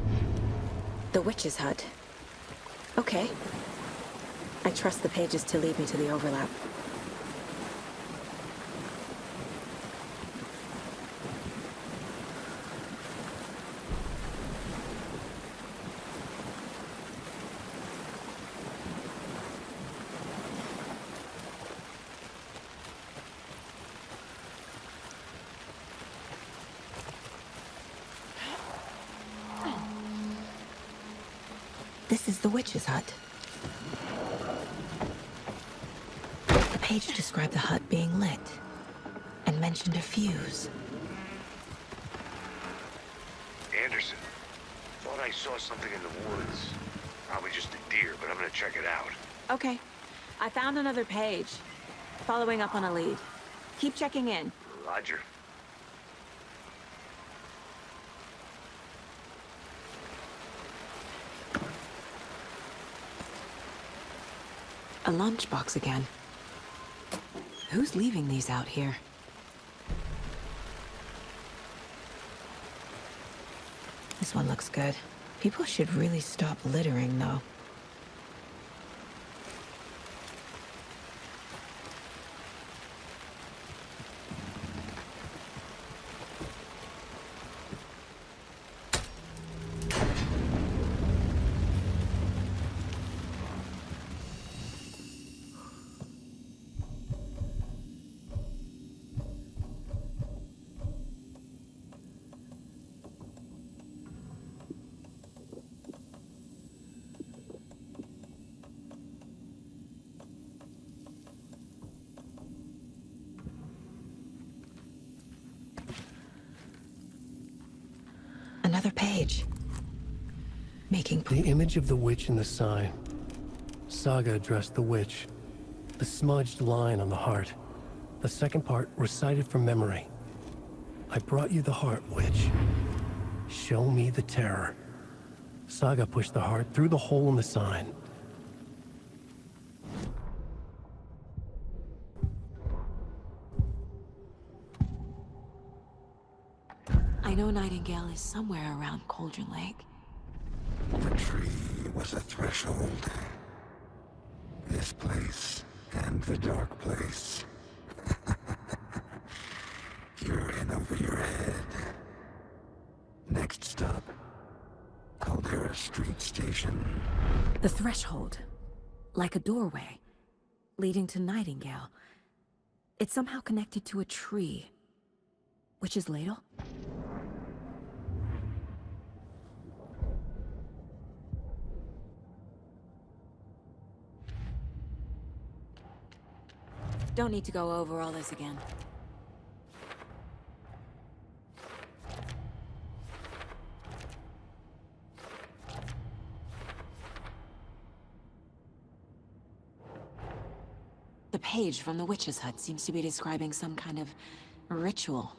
The witch's hut. Okay. I trust the pages to lead me to the overlap. This is the witch's hut. The page described the hut being lit, and mentioned a fuse. Anderson, thought I saw something in the woods. Probably just a deer, but I'm gonna check it out. Okay. I found another page. Following up on a lead. Keep checking in. Roger. A lunchbox again. Who's leaving these out here? This one looks good. People should really stop littering, though. Another page. Making... The image of the witch in the sign. Saga addressed the witch. The smudged line on the heart. The second part recited from memory. I brought you the heart, witch. Show me the terror. Saga pushed the heart through the hole in the sign. I know Nightingale is somewhere around Cauldron Lake. The tree was a threshold. This place and the dark place. You're in over your head. Next stop, Caldera Street Station. The threshold. Like a doorway. Leading to Nightingale. It's somehow connected to a tree. Witch's ladle? Don't need to go over all this again. The page from the witch's hut seems to be describing some kind of ritual.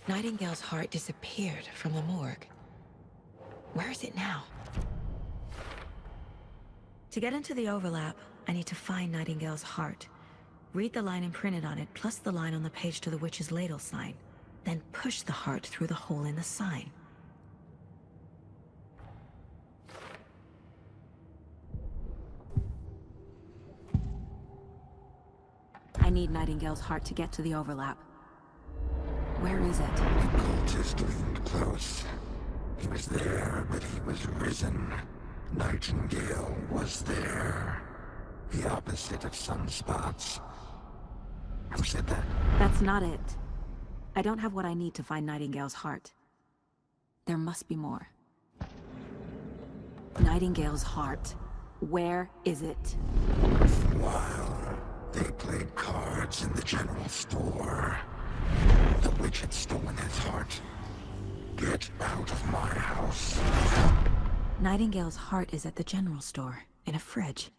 Nightingale's heart disappeared from the morgue. Where is it now? To get into the overlap, I need to find Nightingale's heart. Read the line imprinted on it, plus the line on the page to the witch's ladle sign. Then push the heart through the hole in the sign. I need Nightingale's heart to get to the overlap. Where is it? The cultist leaned close. He was there, but he was risen. Nightingale was there. The opposite of sunspots. Who said that? That's not it. I don't have what I need to find Nightingale's heart. There must be more. Nightingale's heart. Where is it? While they played cards in the general store, the witch had stolen his heart. Get out of my house. Nightingale's heart is at the general store, in a fridge.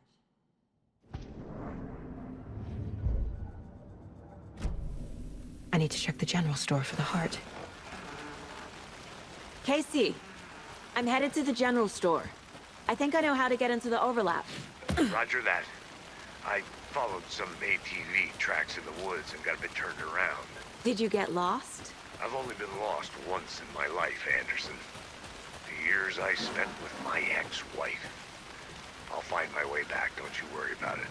I need to check the general store for the heart. Casey, I'm headed to the general store. I think I know how to get into the overlap. Roger that. I followed some ATV tracks in the woods and got a bit turned around. Did you get lost? I've only been lost once in my life, Anderson. The years I spent with my ex-wife. I'll find my way back, don't you worry about it.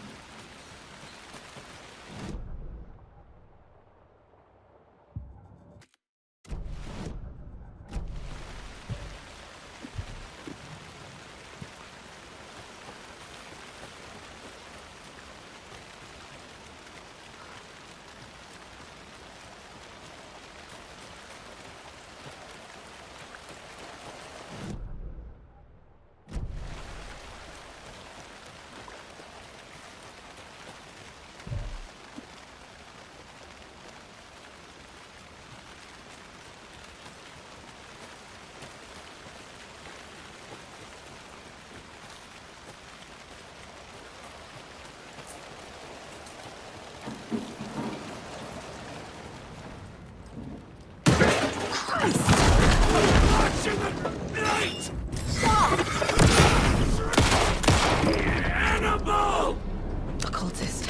Animal! A cultist.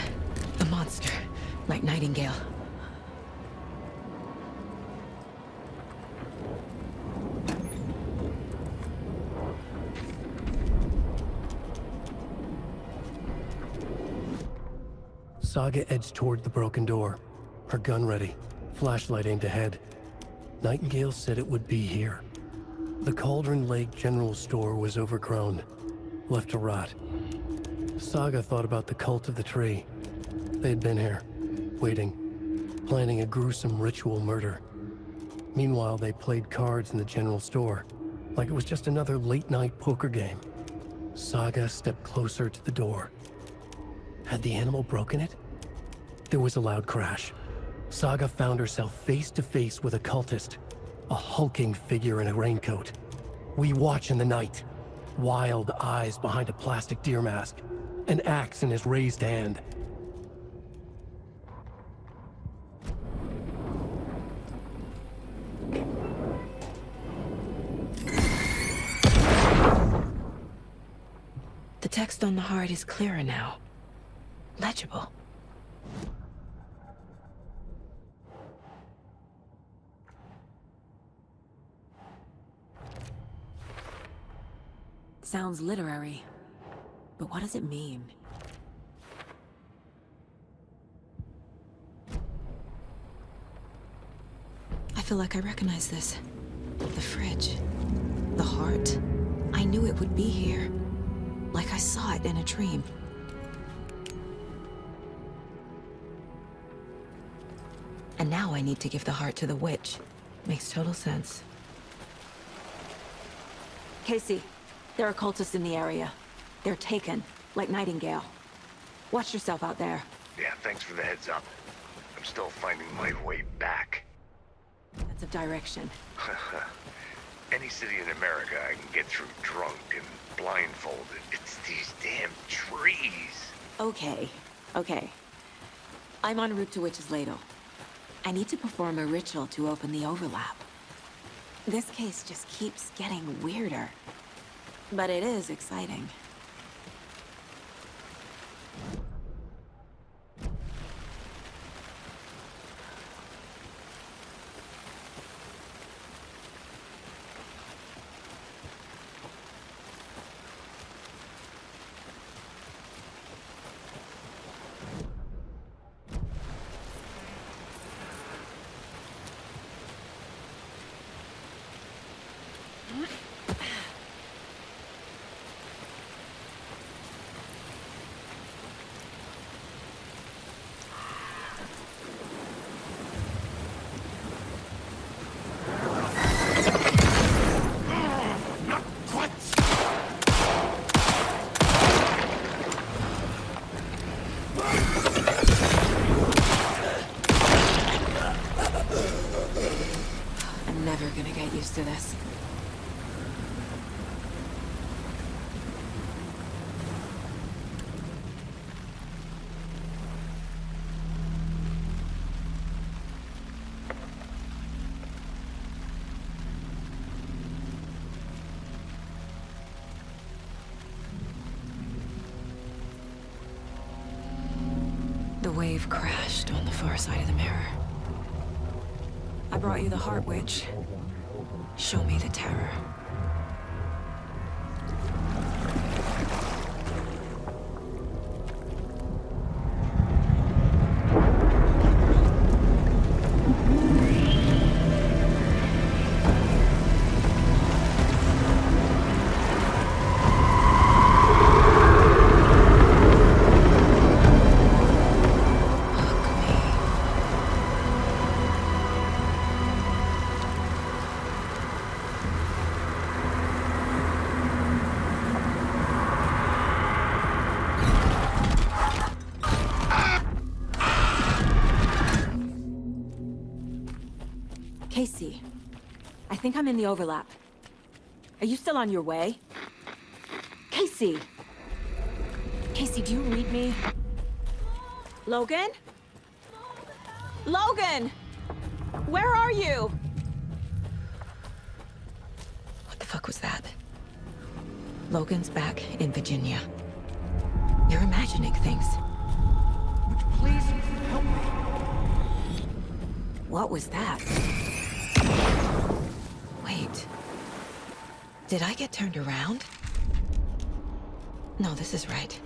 A monster. Like Nightingale. Saga edged toward the broken door, her gun ready, flashlight aimed ahead. Nightingale said it would be here. The Cauldron Lake General Store was overgrown, left to rot. Saga thought about the cult of the tree. They had been here, waiting, planning a gruesome ritual murder. Meanwhile, they played cards in the general store, like it was just another late-night poker game. Saga stepped closer to the door. Had the animal broken it? There was a loud crash. Saga found herself face to face with a cultist, a hulking figure in a raincoat. We watch in the night. wild eyes behind a plastic deer mask, an axe in his raised hand. The text on the heart is clearer now. Legible. Sounds literary, but what does it mean? I feel like I recognize this. The fridge. The heart. I knew it would be here. Like I saw it in a dream. And now I need to give the heart to the witch. Makes total sense. Casey, there are cultists in the area. They're taken, like Nightingale. Watch yourself out there. Yeah, thanks for the heads up. I'm still finding my way back. Sense of direction. Any city in America I can get through drunk and blindfolded. It's these damn trees. Okay. I'm en route to Witch's Ladle. I need to perform a ritual to open the overlap. This case just keeps getting weirder. But it is exciting. To this. The wave crashed on the far side of the mirror. I brought you the Heart Witch. Show me the terror. Casey, I think I'm in the overlap. Are you still on your way? Casey! Casey, do you read me? Logan? Logan! Where are you? What the fuck was that? Logan's back in Virginia. You're imagining things. Would you please help me? What was that? Wait. Did I get turned around? No, this is right.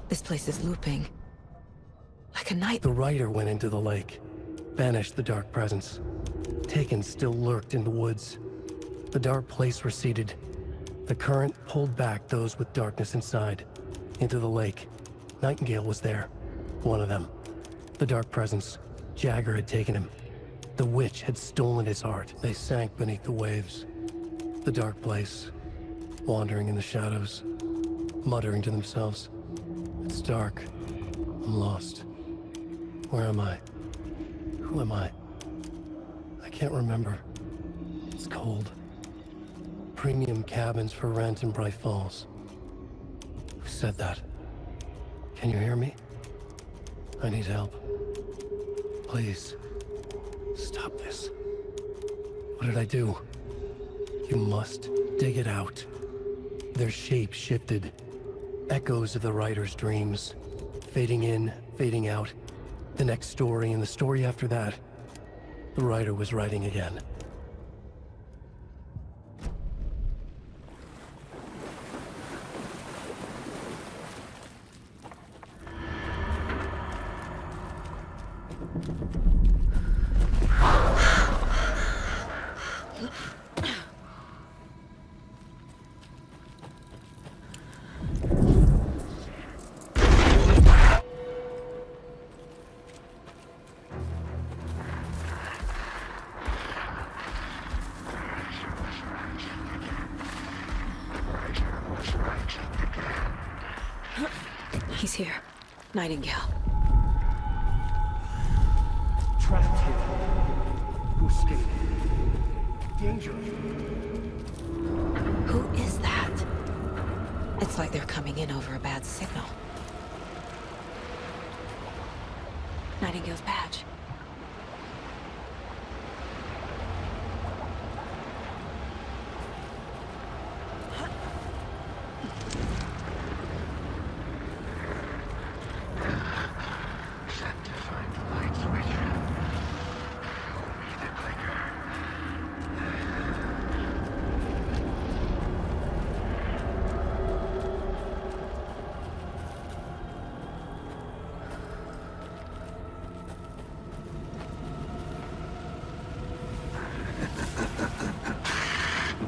This place is looping. Like a night. The rider went into the lake, banished the dark presence. Taken still lurked in the woods. The dark place receded. The current pulled back those with darkness inside, into the lake. Nightingale was there, one of them. The dark presence. Jagger had taken him. The witch had stolen his heart. They sank beneath the waves. The dark place, wandering in the shadows, muttering to themselves. It's dark. I'm lost. Where am I? Who am I? I can't remember. It's cold. premium cabins for rent in Bright Falls. Who said that? Can you hear me? I need help. Please. Stop this. What did I do? You must dig it out. Their shape shifted. Echoes of the writer's dreams. Fading in, fading out. The next story, and the story after that. The writer was writing again. He's here. Nightingale. Trapped here. Who escaped? Danger. Who is that? It's like they're coming in over a bad signal. Nightingale's badge.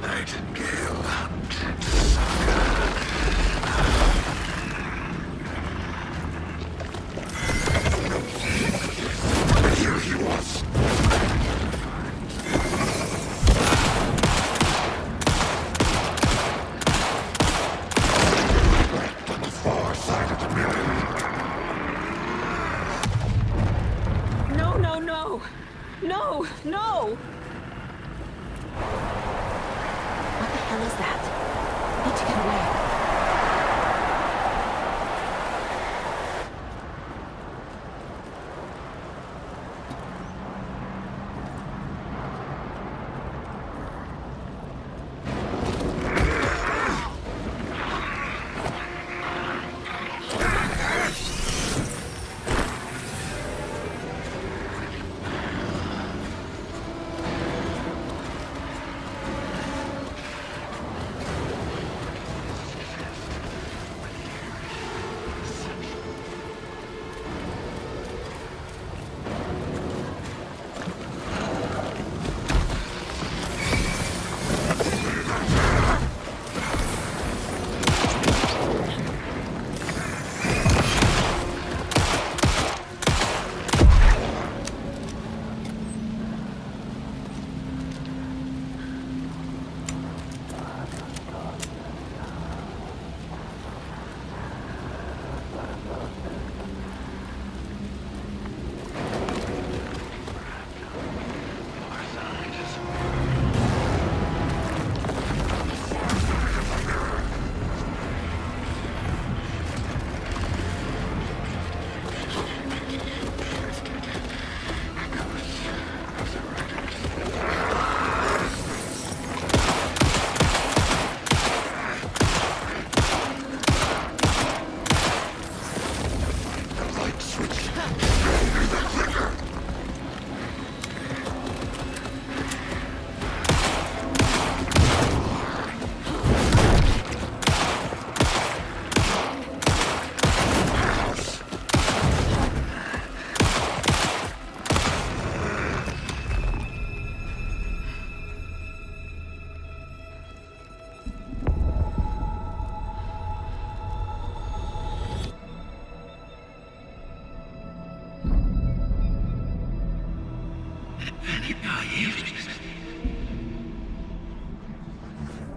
Nightingale. Here he was. On the far side of the mirror. No, no, no! No, no! What the hell is that? I need to get away.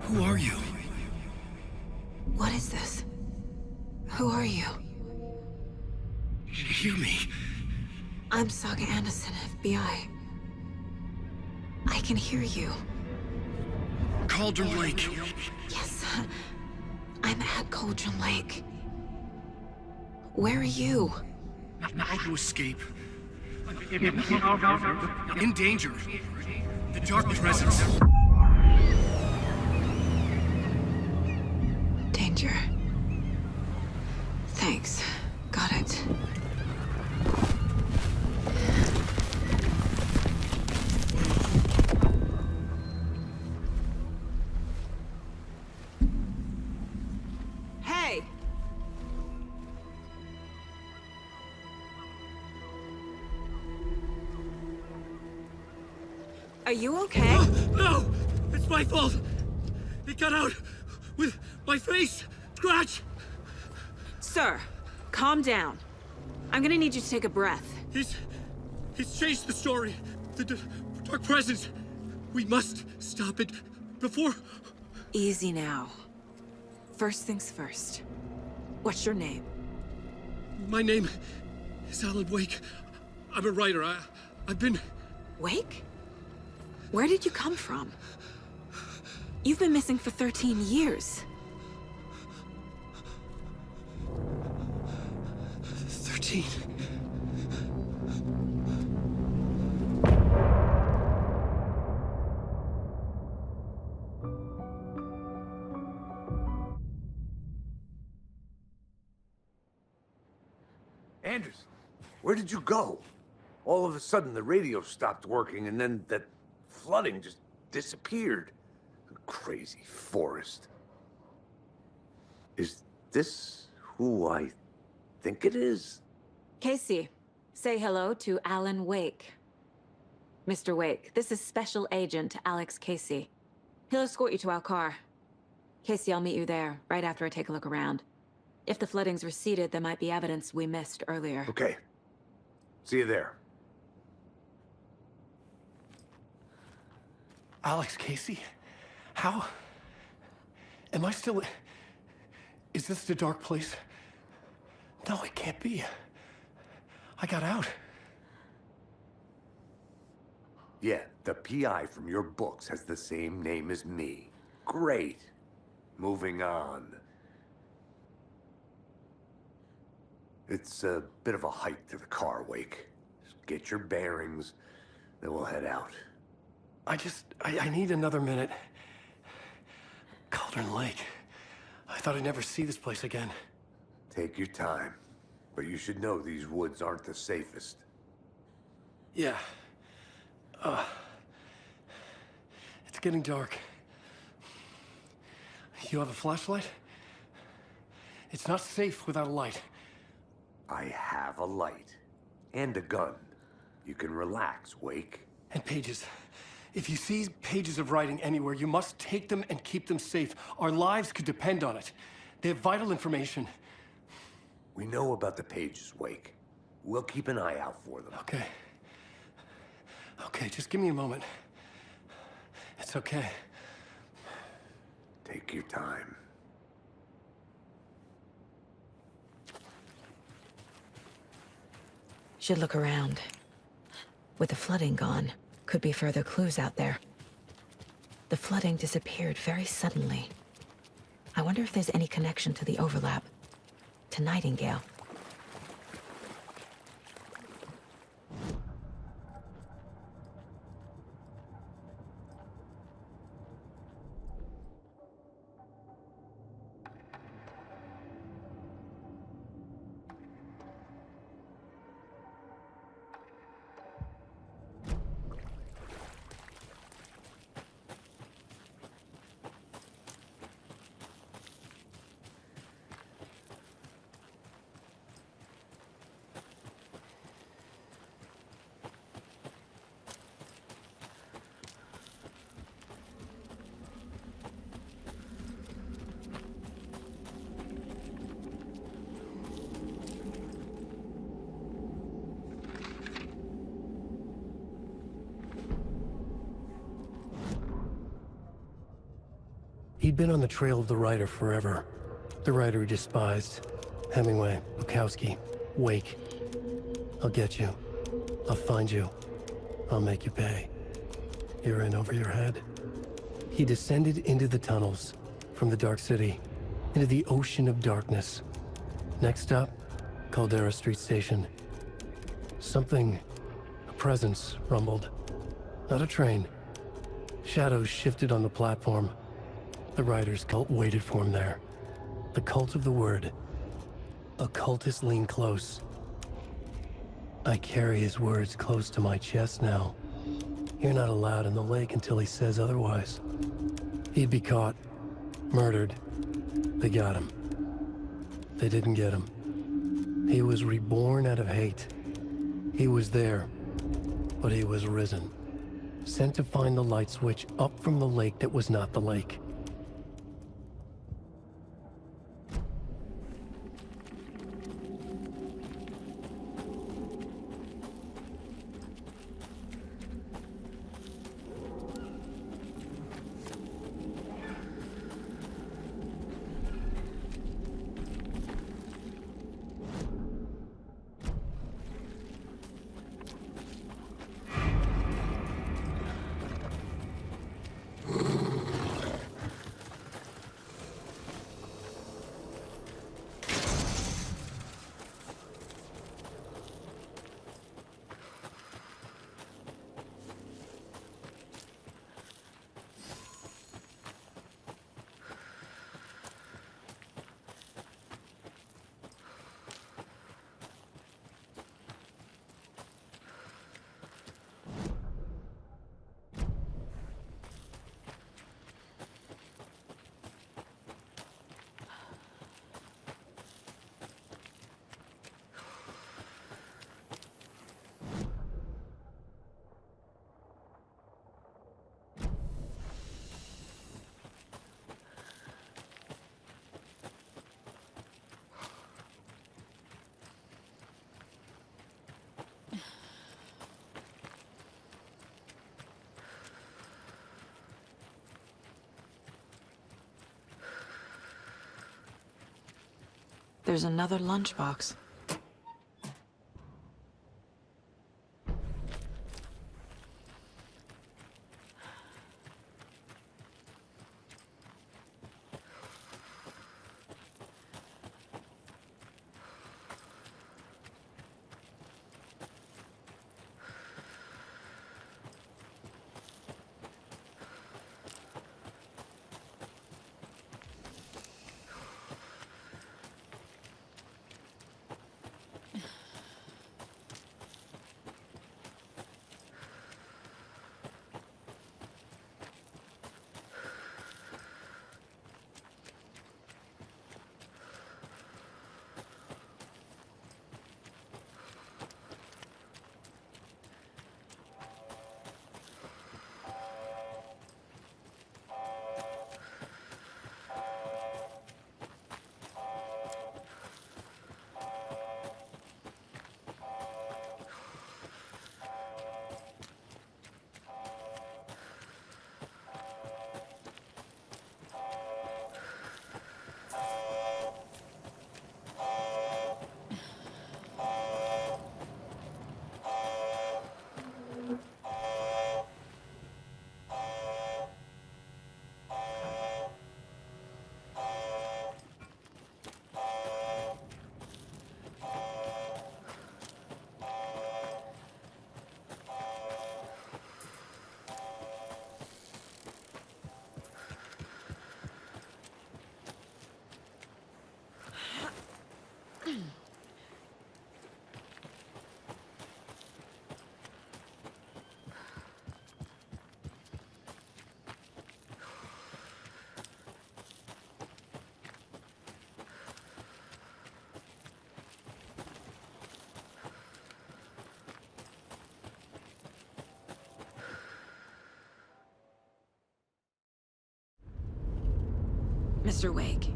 Who are you? What is this? Who are you? Hear me. I'm Saga Anderson, FBI. I can hear you. Cauldron Lake. Yes, I'm at Cauldron Lake. Where are you? How to escape. In danger. The Dark Presence. Danger. Thanks. Got it. Hey! Are you okay? No! It's my fault! It got out with my face! Scratch! Sir, calm down. I'm gonna need you to take a breath. He's changed the story. The Dark Presence. We must stop it before... Easy now. First things first. What's your name? My name is Alan Wake. I'm a writer. I've been... Wake? Where did you come from? You've been missing for 13 years. 13. Anderson, where did you go? All of a sudden, the radio stopped working, and then that flooding just disappeared. Crazy forest. Is this who I think it is? Casey, say hello to Alan Wake. Mr. Wake, this is Special Agent Alex Casey. He'll escort you to our car. Casey, I'll meet you there, right after I take a look around. If the flooding's receded, there might be evidence we missed earlier. Okay. See you there. Alex Casey? How? Am I still... Is this the dark place? No, it can't be. I got out. Yeah, the PI from your books has the same name as me. Great. Moving on. It's a bit of a hike to the car, Wake. Just get your bearings, then we'll head out. I need another minute. Cauldron Lake. I thought I'd never see this place again. Take your time. But you should know these woods aren't the safest. Yeah. It's getting dark. You have a flashlight? It's not safe without a light. I have a light. And a gun. You can relax, Wake. And pages. If you see pages of writing anywhere, you must take them and keep them safe. Our lives could depend on it. They have vital information. We know about the pages, Wake. We'll keep an eye out for them. Okay. Okay, just give me a moment. It's okay. Take your time. Should look around. With the flooding gone, could be further clues out there. The flooding disappeared very suddenly. I wonder if there's any connection to the overlap. To Nightingale. He'd been on the trail of the writer forever. The writer he despised. Hemingway, Bukowski, Wake. I'll get you. I'll find you. I'll make you pay. You're in over your head. He descended into the tunnels, from the Dark City, into the ocean of darkness. Next up, Caldera Street Station. Something, a presence, rumbled. Not a train. Shadows shifted on the platform. The Rider's cult waited for him there. The cult of the word. A cultist leaned close. I carry his words close to my chest now. You're not allowed in the lake until he says otherwise. He'd be caught, murdered. They got him. They didn't get him. He was reborn out of hate. He was there, but he was risen. Sent to find the light switch up from the lake that was not the lake. There's another lunchbox. Mr. Wake,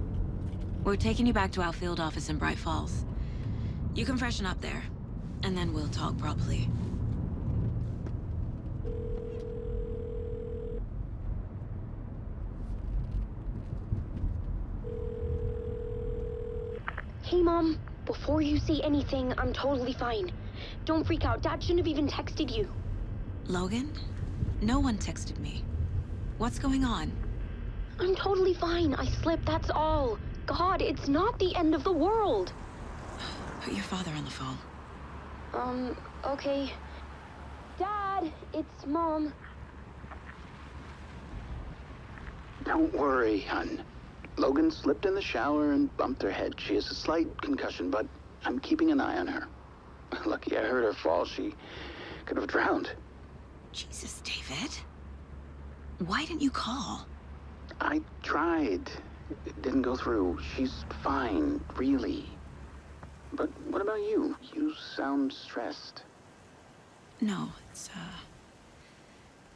we're taking you back to our field office in Bright Falls. You can freshen up there, and then we'll talk properly. Hey, Mom. Before you say anything, I'm totally fine. Don't freak out. Dad shouldn't have even texted you. Logan? No one texted me. What's going on? I'm totally fine. I slipped, that's all. God, it's not the end of the world. Put your father on the phone. Okay. Dad, it's Mom. Don't worry, hon. Logan slipped in the shower and bumped her head. She has a slight concussion, but I'm keeping an eye on her. Lucky I heard her fall. She could have drowned. Jesus, David. Why didn't you call? I tried. It didn't go through. She's fine, really. But what about you? You sound stressed. No, it's,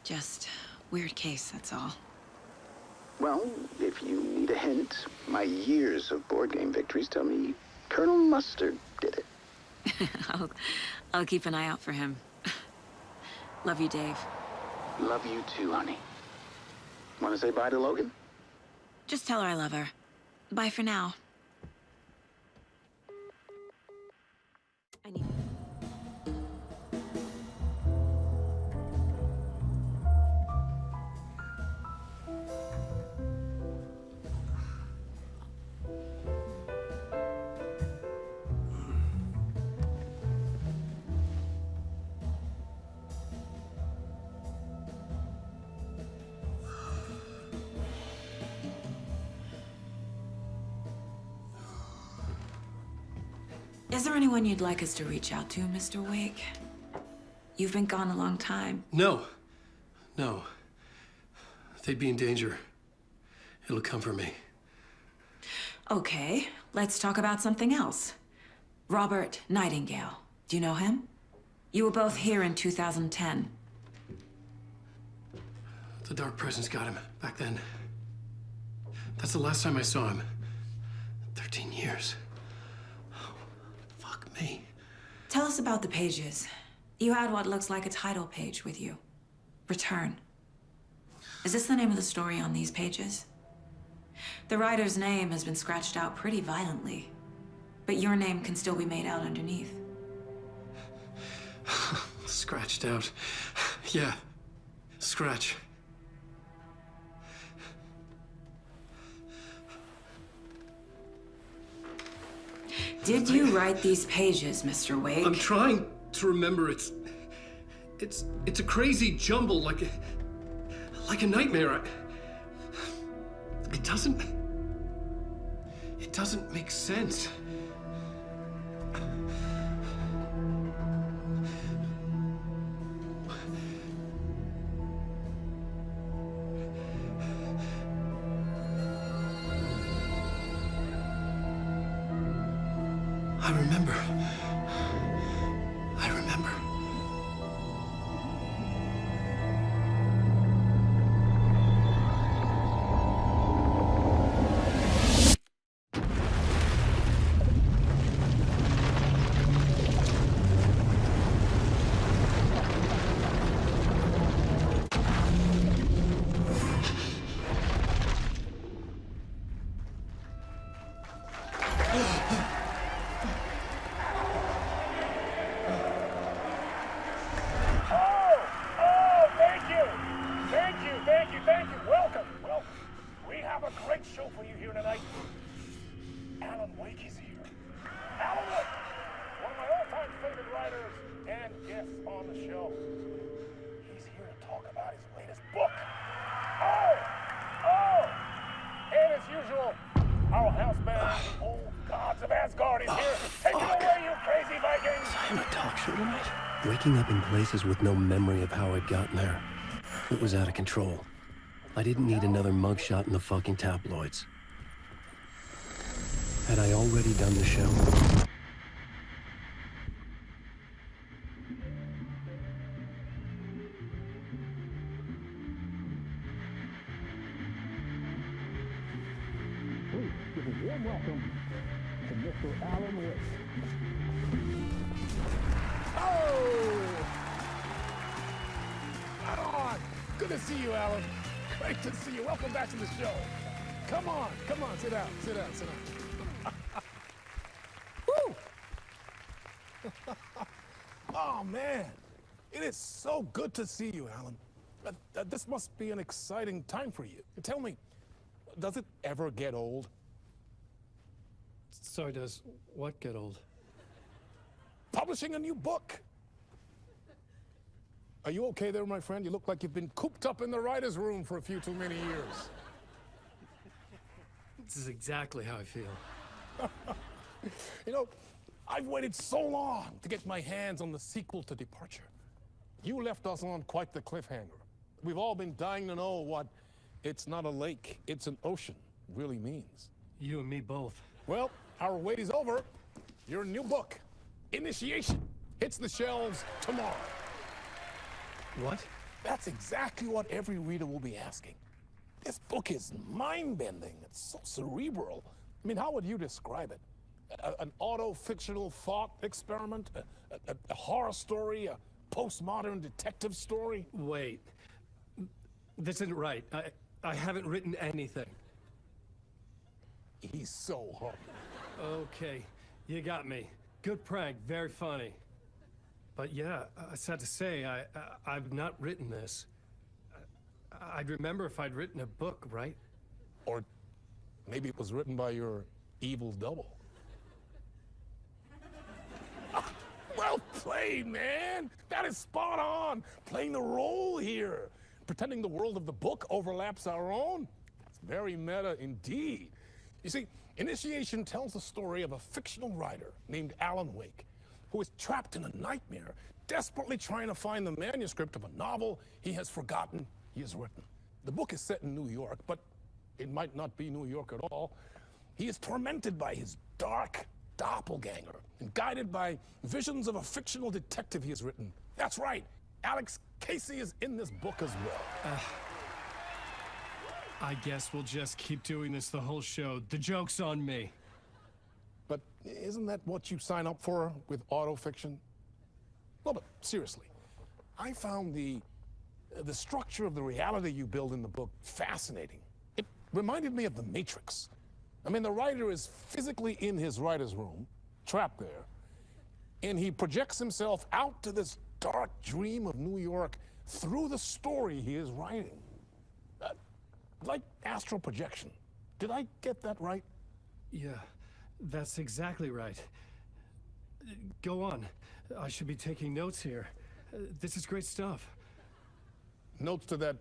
just weird case, that's all. Well, if you need a hint, my years of board game victories tell me Colonel Mustard did it. I'll keep an eye out for him. Love you, Dave. Love you too, honey. Want to say bye to Logan? Just tell her I love her. Bye for now. Is there anyone you'd like us to reach out to, Mr. Wake? You've been gone a long time. No. They'd be in danger. It'll come for me. Okay, let's talk about something else. Robert Nightingale. Do you know him? You were both here in 2010. The Dark Presence got him back then. That's the last time I saw him. 13 years. Fuck me. Tell us about the pages. You had what looks like a title page with you. Return. Is this the name of the story on these pages? The writer's name has been scratched out pretty violently, but your name can still be made out underneath. Scratched out. Yeah. Scratch. Did you write these pages, Mr. Wake? I'm trying to remember. It's a crazy jumble, like a nightmare. It doesn't make sense. I remember. Waking up in places with no memory of how I'd gotten there. It was out of control. I didn't need another mugshot in the fucking tabloids. Had I already done the show? Please give a warm welcome to Mr. Alan Wake. Oh! Right on! Good to see you, Alan. Great to see you. Welcome back to the show. Come on, sit down. Woo! Oh, man. It is so good to see you, Alan. This must be an exciting time for you. Tell me, does it ever get old? Sorry, does what get old? Publishing a new book. Are you okay there, my friend? You look like you've been cooped up in the writer's room for a few too many years. This is exactly how I feel. You know, I've waited so long to get my hands on the sequel to Departure. You left us on quite the cliffhanger. We've all been dying to know what "it's not a lake, it's an ocean" really means. You and me both. Well, our wait is over. Your new book, Initiation, hits the shelves tomorrow. What? That's exactly what every reader will be asking. This book is mind-bending. It's so cerebral. I mean, how would you describe it? An auto-fictional thought experiment? A horror story? A postmodern detective story? Wait. This isn't right. I haven't written anything. He's so humble. Okay, you got me. Good prank, very funny. But yeah, sad to say, I've not written this. I'd remember if I'd written a book, right? Or maybe it was written by your evil double. Well played, man! That is spot on! Playing the role here. Pretending the world of the book overlaps our own. It's very meta indeed. You see, Initiation tells the story of a fictional writer named Alan Wake, who is trapped in a nightmare, desperately trying to find the manuscript of a novel he has forgotten he has written. The book is set in New York, but it might not be New York at all. He is tormented by his dark doppelganger and guided by visions of a fictional detective he has written. That's right, Alex Casey is in this book as well. I guess we'll just keep doing this the whole show. The joke's on me. But isn't that what you sign up for with autofiction? No, but seriously, I found the structure of the reality you build in the book fascinating. It reminded me of The Matrix. I mean, the writer is physically in his writer's room, trapped there, and he projects himself out to this dark dream of New York through the story he is writing. Like astral projection. Did I get that right? Yeah, that's exactly right. Go on. I should be taking notes here. This is great stuff. Notes to that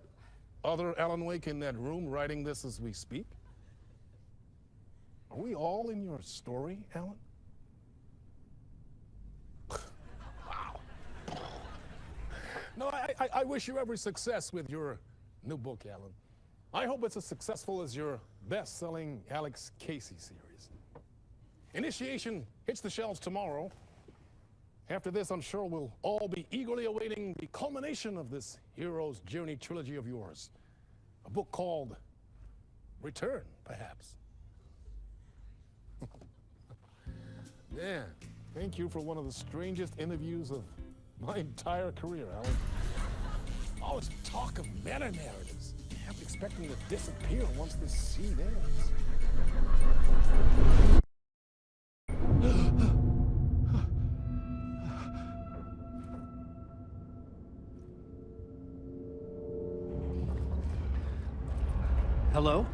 other Alan Wake in that room writing this as we speak? Are we all in your story, Alan? Wow. No, I wish you every success with your new book, Alan. I hope it's as successful as your best-selling Alex Casey series. Initiation hits the shelves tomorrow. After this, I'm sure we'll all be eagerly awaiting the culmination of this hero's journey trilogy of yours. A book called Return, perhaps. Yeah, thank you for one of the strangest interviews of my entire career, Alan. All this talk of meta-narratives. I'm expecting to disappear once this scene ends. Hello?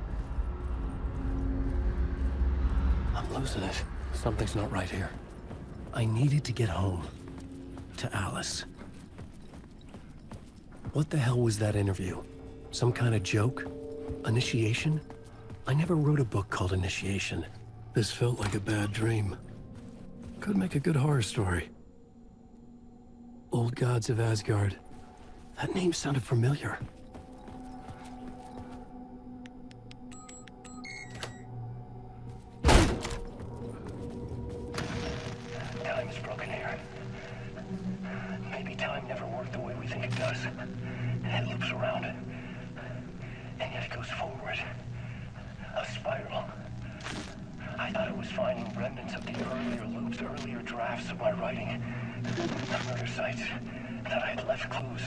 I'm losing it. Something's not right here. I needed to get home. To Alice. What the hell was that interview? Some kind of joke? Initiation? I never wrote a book called Initiation. This felt like a bad dream. Could make a good horror story. Old Gods of Asgard. That name sounded familiar. Time is broken here. Maybe time never worked the way we think it does. It loops around, and yet it goes forward. A spiral. I thought I was finding remnants of the earlier loops, earlier drafts of my writing. The murder sites, that I had left clues,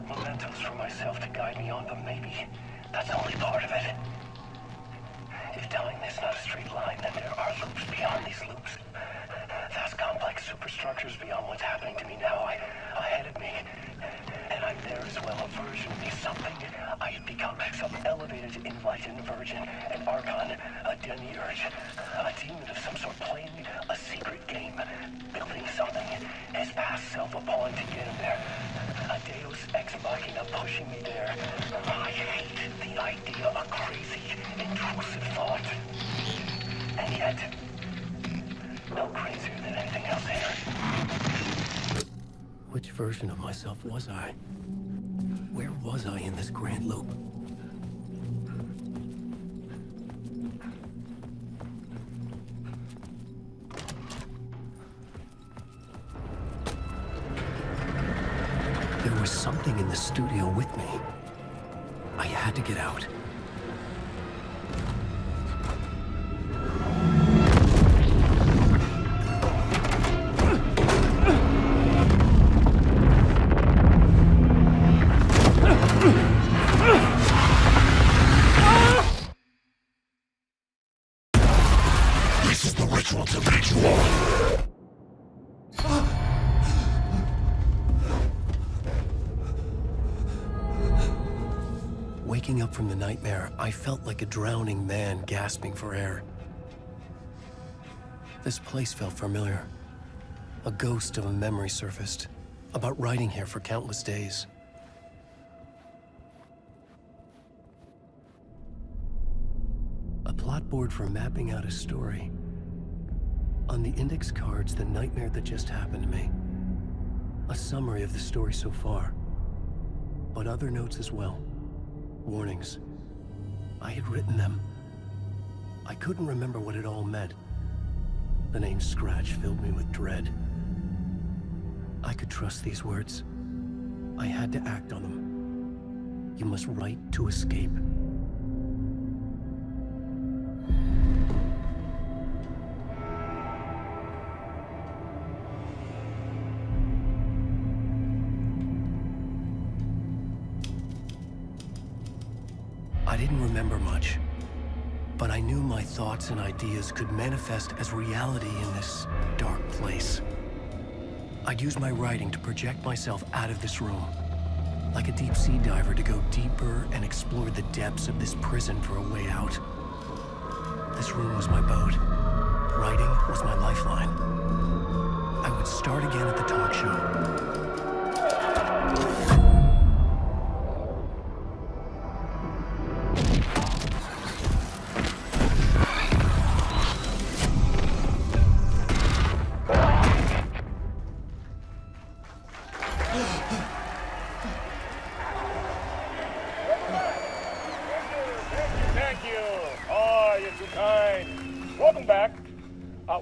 mementos for myself to guide me on, but maybe that's only part of it. If time is not a straight line, then there are loops beyond these loops. Vast complex superstructures beyond what's happening to me now, ahead of me. And I'm there as well, a version of me, version of myself was I? Where was I in this grand loop? There was something in the studio with me. I had to get out. This is the ritual to ritual. Waking up from the nightmare, I felt like a drowning man gasping for air. This place felt familiar. A ghost of a memory surfaced, about riding here for countless days. A plot board for mapping out a story. On the index cards, the nightmare that just happened to me. A summary of the story so far, but other notes as well. Warnings. I had written them. I couldn't remember what it all meant. The name Scratch filled me with dread. I could trust these words. I had to act on them. You must write to escape. I didn't remember much, but I knew my thoughts and ideas could manifest as reality in this dark place. I'd use my writing to project myself out of this room, like a deep sea diver to go deeper and explore the depths of this prison for a way out. This room was my boat. Writing was my lifeline. I would start again at the talk show.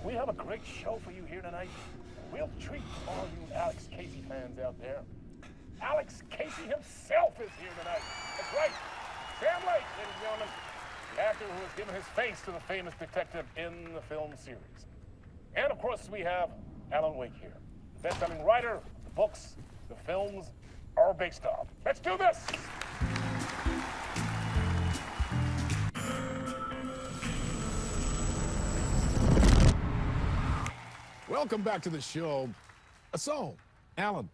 We have a great show for you here tonight. We'll treat all you Alex Casey fans out there. Alex Casey himself is here tonight. That's right. Sam Lake, ladies and gentlemen. The actor who has given his face to the famous detective in the film series. And of course, we have Alan Wake here. The best-selling writer, the books, the films are based on. Let's do this! Welcome back to the show. So, Alan,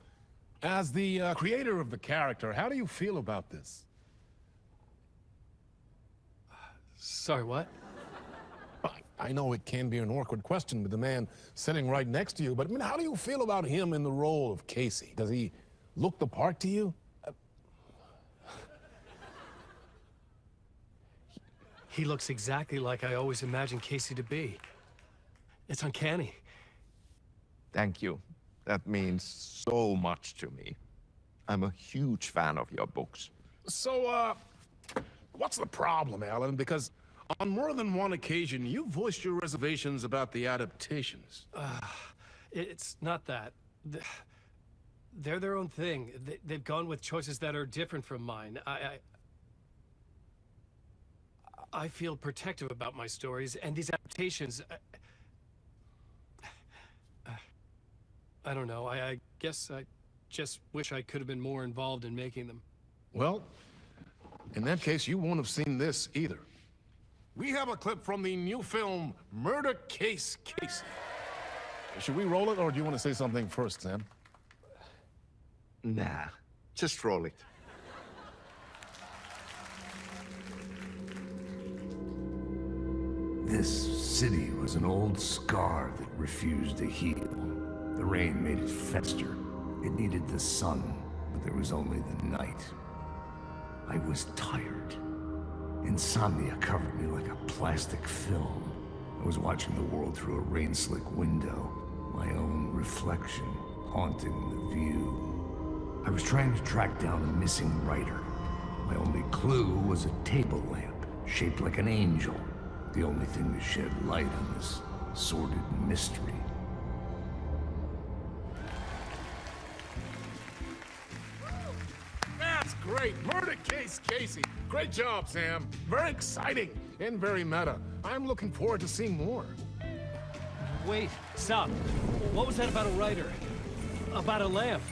as the creator of the character, how do you feel about this? Sorry, what? I know it can be an awkward question with the man sitting right next to you, but I mean, how do you feel about him in the role of Casey? Does he look the part to you? He looks exactly like I always imagined Casey to be. It's uncanny. Thank you. That means so much to me. I'm a huge fan of your books. So, what's the problem, Alan? Because on more than one occasion, you voiced your reservations about the adaptations. It's not that. They're their own thing. They've gone with choices that are different from mine. I feel protective about my stories, and these adaptations... I don't know. I guess I just wish I could have been more involved in making them. Well, in that case, you won't have seen this either. We have a clip from the new film, Murder Case Casey. Should we roll it, or do you want to say something first, Sam? Nah, just roll it. This city was an old scar that refused to heal. The rain made it fester. It needed the sun, but there was only the night. I was tired. Insomnia covered me like a plastic film. I was watching the world through a rain-slick window, my own reflection haunting the view. I was trying to track down a missing writer. My only clue was a table lamp, shaped like an angel. The only thing that shed light on this sordid mystery. That's great! Murder case, Casey! Great job, Sam! Very exciting and very meta. I'm looking forward to seeing more. Wait, stop. What was that about a writer? About a lamp?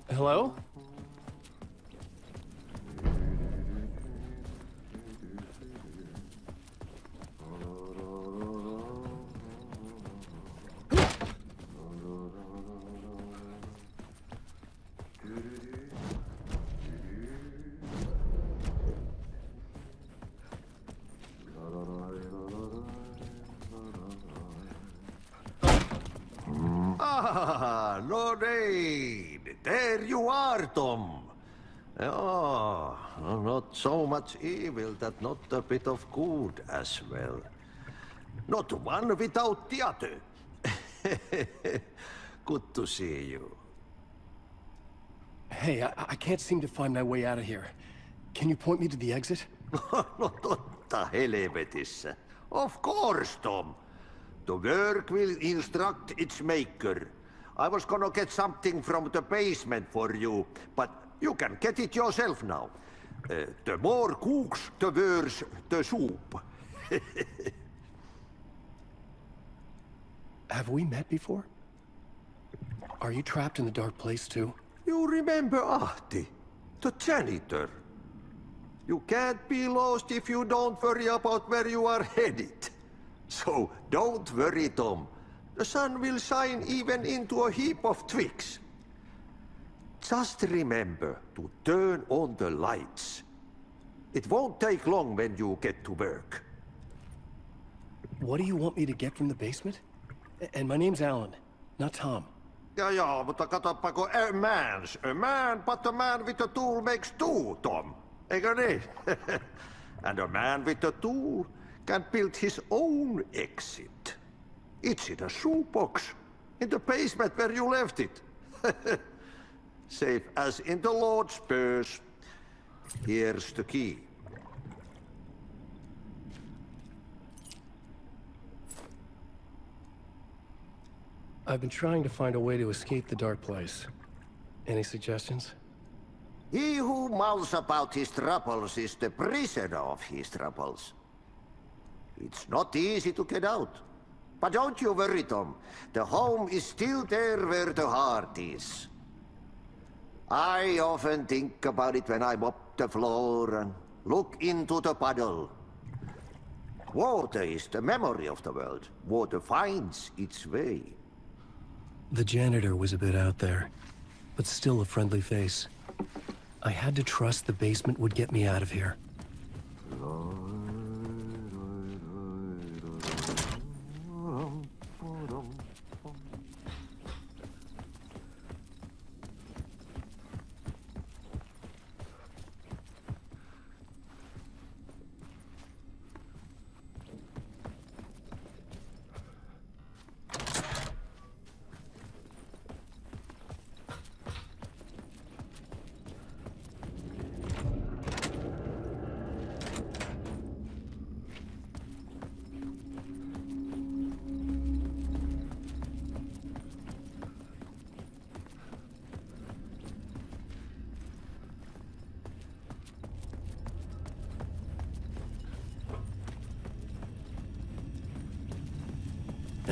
Hello? Ah, Lorraine! There you are, Tom. Oh, not so much evil that not a bit of good as well. Not one without the other. Good to see you. Hey, I can't seem to find my way out of here. Can you point me to the exit? No totta helvetissä. Of course, Tom. The work will instruct its maker. I was gonna get something from the basement for you, but you can get it yourself now. The more cooks, the worse the soup. Have we met before? Are you trapped in the dark place too? You remember Ahti, the janitor. You can't be lost if you don't worry about where you are headed. So don't worry, Tom. The sun will shine even into a heap of twigs. Just remember to turn on the lights. It won't take long when you get to work. What do you want me to get from the basement? And my name's Alan, not Tom. Ja, mutta katsoppa, a man, but a man with a tool makes two, Tom. Eikö niin? And a man with a tool can build his own exit. It's in a shoebox, in the basement where you left it. Safe as in the Lord's purse. Here's the key. I've been trying to find a way to escape the dark place. Any suggestions? He who mouths about his troubles is the prisoner of his troubles. It's not easy to get out. But don't you worry, Tom. The home is still there where the heart is. I often think about it when I mop the floor and look into the puddle. Water is the memory of the world. Water finds its way. The janitor was a bit out there, but still a friendly face. I had to trust the basement would get me out of here.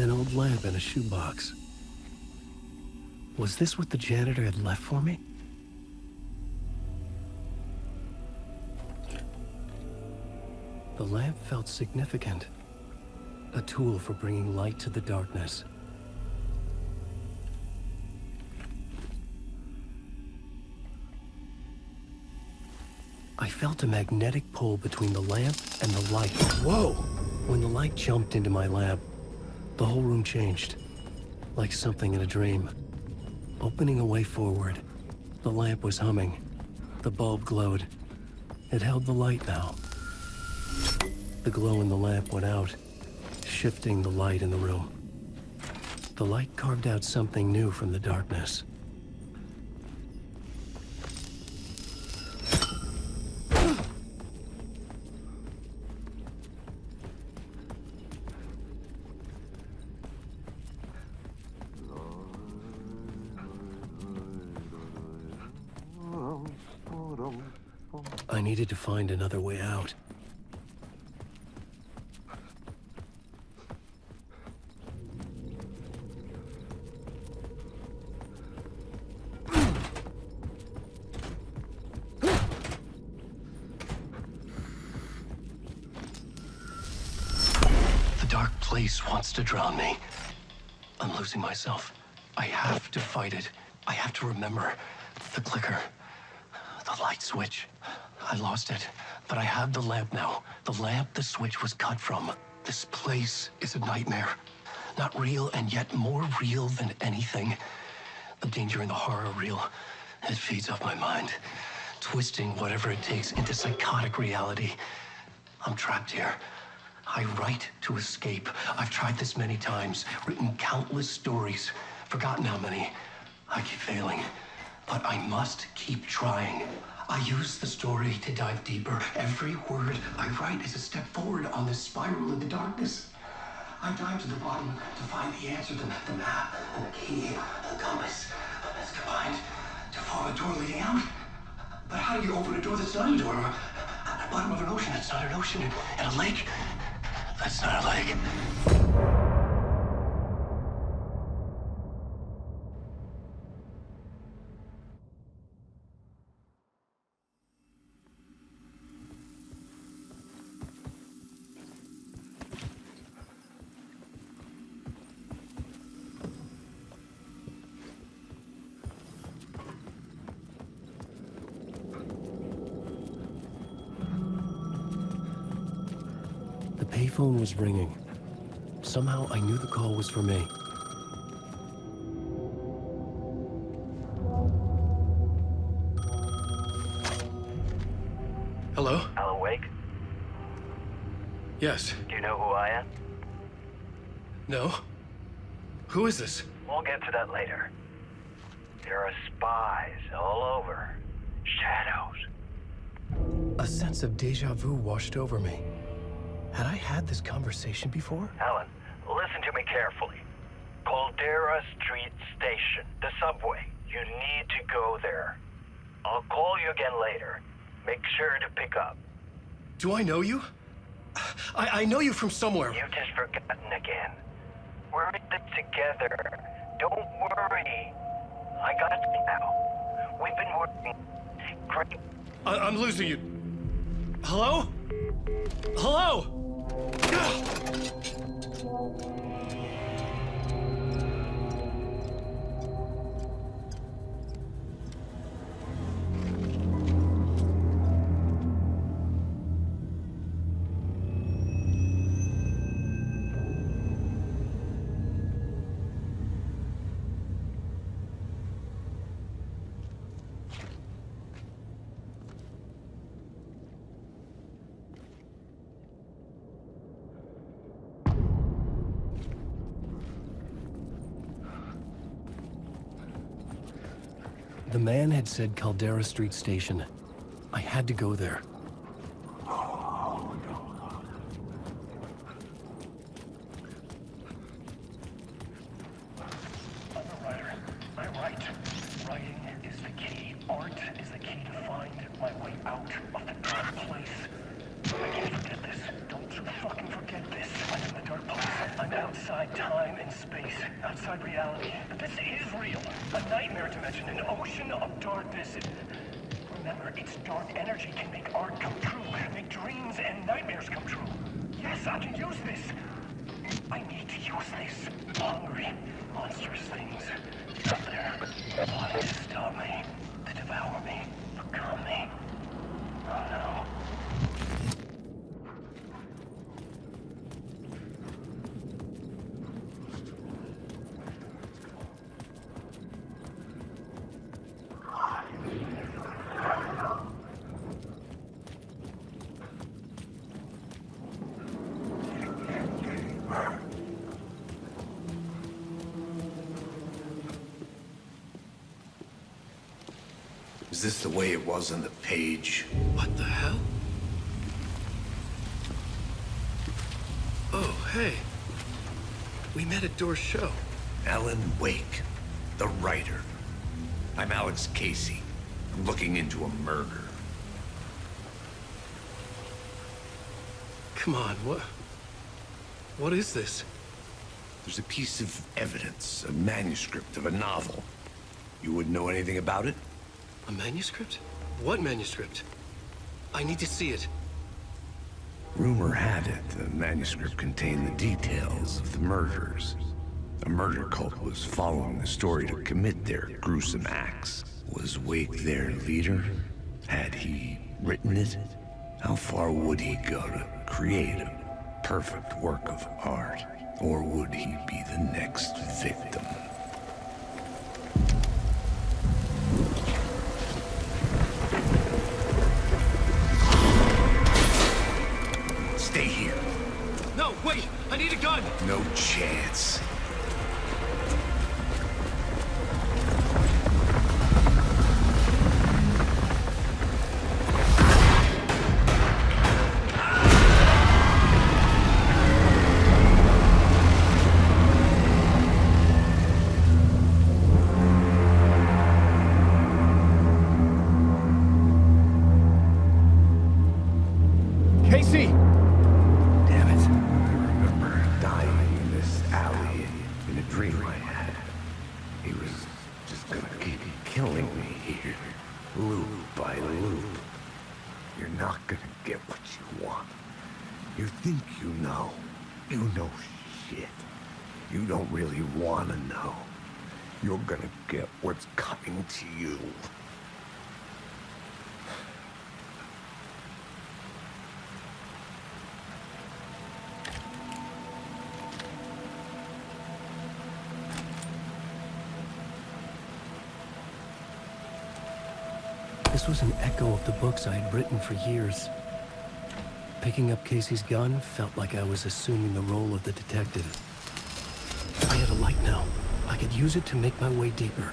An old lamp in a shoebox. Was this what the janitor had left for me? The lamp felt significant. A tool for bringing light to the darkness. I felt a magnetic pull between the lamp and the light. Whoa! When the light jumped into my lamp, the whole room changed. Like something in a dream. Opening a way forward, the lamp was humming. The bulb glowed. It held the light now. The glow in the lamp went out, shifting the light in the room. The light carved out something new from the darkness. I needed to find another way out. The dark place wants to drown me. I'm losing myself. I have to fight it. I have to remember the clicker, the light switch. I lost it, but I have the lamp now. The lamp the switch was cut from. This place is a nightmare. Not real, and yet more real than anything. The danger and the horror are real. It feeds off my mind, twisting whatever it takes into psychotic reality. I'm trapped here. I write to escape. I've tried this many times, written countless stories, forgotten how many. I keep failing, but I must keep trying. I use the story to dive deeper. Every word I write is a step forward on this spiral in the darkness. I dive to the bottom to find the answer, the map, and the key, and the compass. It's combined to form a door leading out. But how do you open a door that's not a door? At the bottom of an ocean that's not an ocean, and a lake that's not a lake. The payphone was ringing. Somehow I knew the call was for me. Hello? Alan Wake? Yes. Do you know who I am? No? Who is this? We'll get to that later. There are spies all over. Shadows. A sense of deja vu washed over me. Had I had this conversation before? Alan, listen to me carefully. Caldera Street Station, the subway. You need to go there. I'll call you again later. Make sure to pick up. Do I know you? I know you from somewhere. You've just forgotten again. We're in this together. Don't worry. I got you now. We've been working great. I'm losing you. Hello? Hello? The man had said Caldera Street Station. I had to go there. Writing is the key. Art is the key to find my way out of the dark place. I can't forget this. Don't you fucking forget this. I'm in the dark place. I'm outside. outside time and space, outside reality. But this is real. A nightmare dimension, an ocean of darkness. Remember, its dark energy can make art come true, make dreams and nightmares come true. Yes, I can use this. I need to use this. Hungry, monstrous things out there, plotting to stop me, to devour me, become me. Oh no. Is this the way it was on the page? What the hell? Oh, hey. We met at Door's show. Alan Wake, the writer. I'm Alex Casey. I'm looking into a murder. Come on, what is this? There's a piece of evidence, a manuscript of a novel. You wouldn't know anything about it? A manuscript? What manuscript? I need to see it. Rumor had it the manuscript contained the details of the murders. A murder cult was following the story to commit their gruesome acts. Was Wake their leader? Had he written it? How far would he go to create a perfect work of art? Or would he be the next victim? Stay here. No, wait! I need a gun! No chance. Casey! Damn it. I remember dying in this alley in a dream I had. He was just gonna keep killing me here, loop by loop. You're not gonna get what you want. You think you know. You know shit. You don't really wanna know. You're gonna get what's coming to you. This was an echo of the books I had written for years. Picking up Casey's gun felt like I was assuming the role of the detective. I had a light now. I could use it to make my way deeper.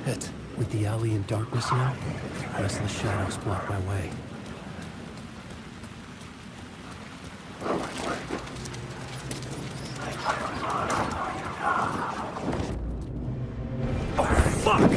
Shit. With the alley in darkness now, restless shadows block my way. Oh, fuck!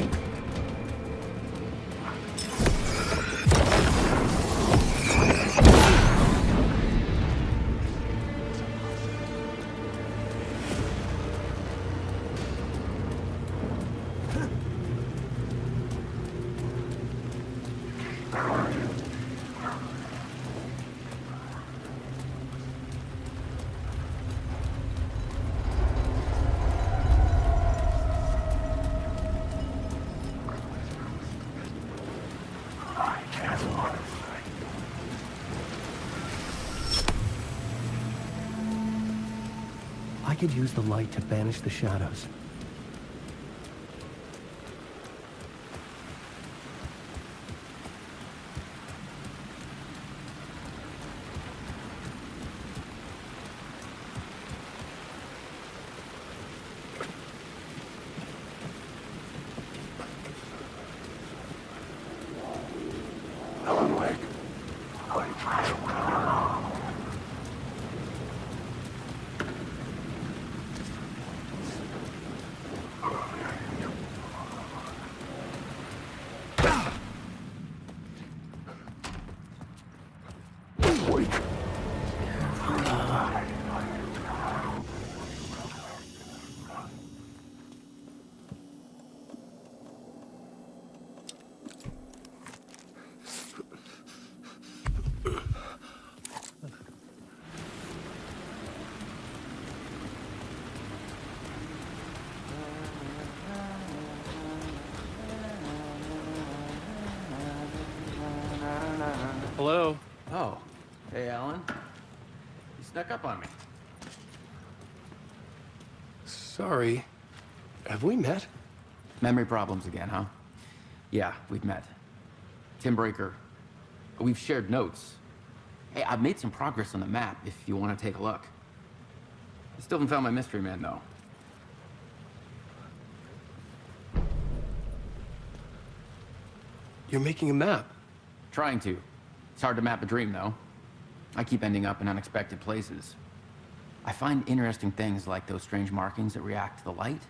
I could use the light to banish the shadows. Hello? Oh. Hey, Alan. You snuck up on me. Sorry. Have we met? Memory problems again, huh? Yeah, we've met. Tim Breaker. We've shared notes. Hey, I've made some progress on the map if you want to take a look. I still haven't found my mystery man, though. You're making a map? Trying to. It's hard to map a dream, though. I keep ending up in unexpected places. I find interesting things like those strange markings that react to the light,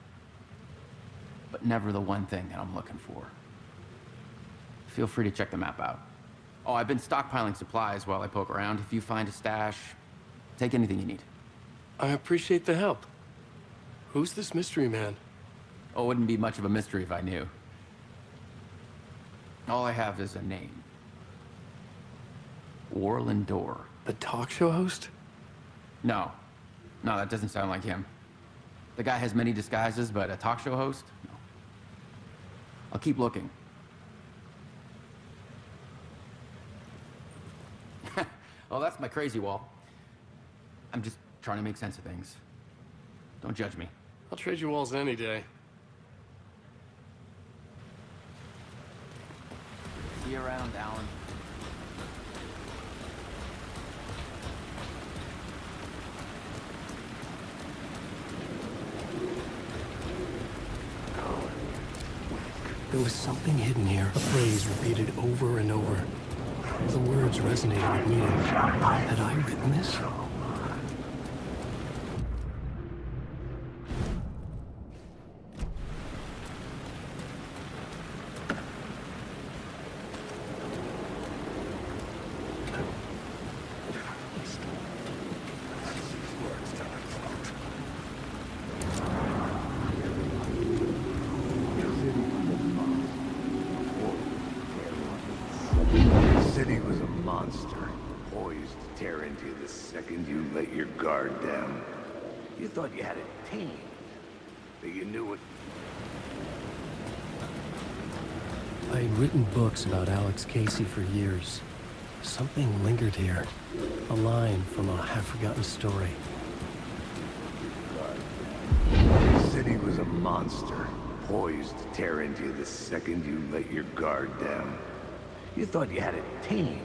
but never the one thing that I'm looking for. Feel free to check the map out. Oh, I've been stockpiling supplies while I poke around. If you find a stash, take anything you need. I appreciate the help. Who's this mystery man? Oh, it wouldn't be much of a mystery if I knew. All I have is a name. Warland Door. The talk show host? No. No, that doesn't sound like him. The guy has many disguises, but a talk show host? No. I'll keep looking. Oh, that's my crazy wall. I'm just trying to make sense of things. Don't judge me. I'll trade you walls any day. See you around, Alan. There was something hidden here, a phrase repeated over and over. The words resonated with meaning. Had I written this? Thought you had it tamed, that you knew it. I had written books about Alex Casey for years. Something lingered here. A line from a half-forgotten story. The city was a monster, poised to tear into you the second you let your guard down. You thought you had it tamed,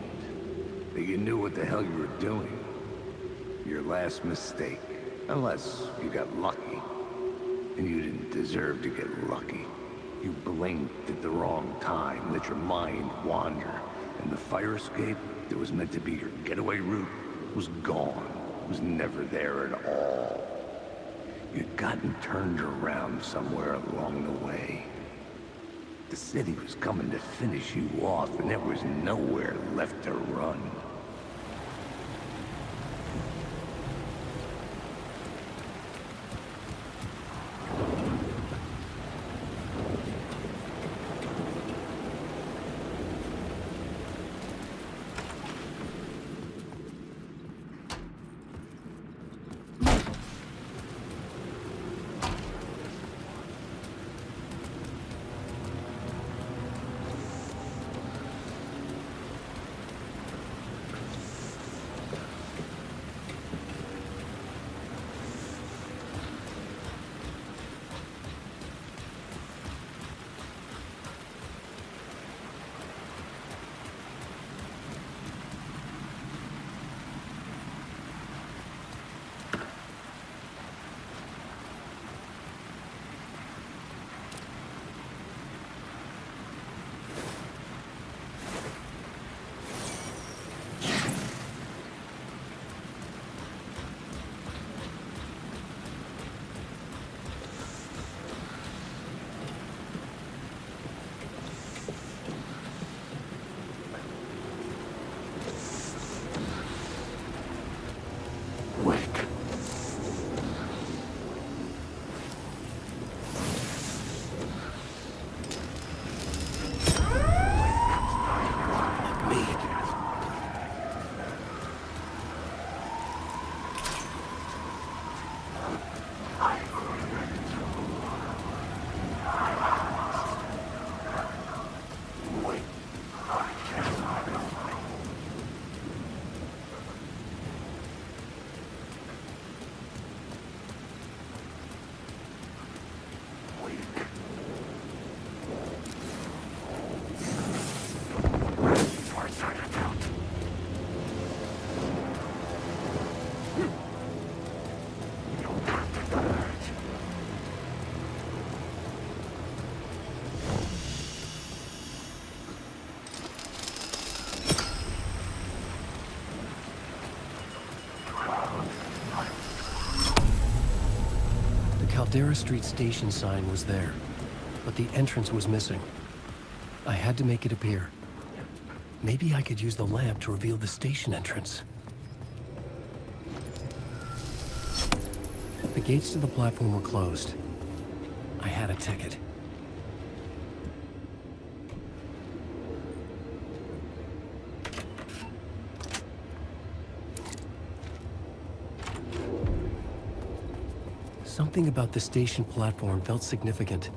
that you knew what the hell you were doing. Your last mistake. Unless you got lucky. And you didn't deserve to get lucky. You blinked at the wrong time, let your mind wander. And the fire escape that was meant to be your getaway route was gone. Was never there at all. You'd gotten turned around somewhere along the way. The city was coming to finish you off, and there was nowhere left to run. Caldera Street station sign was there, but the entrance was missing. I had to make it appear. Maybe I could use the lamp to reveal the station entrance. The gates to the platform were closed. I had a ticket. Something about the station platform felt significant.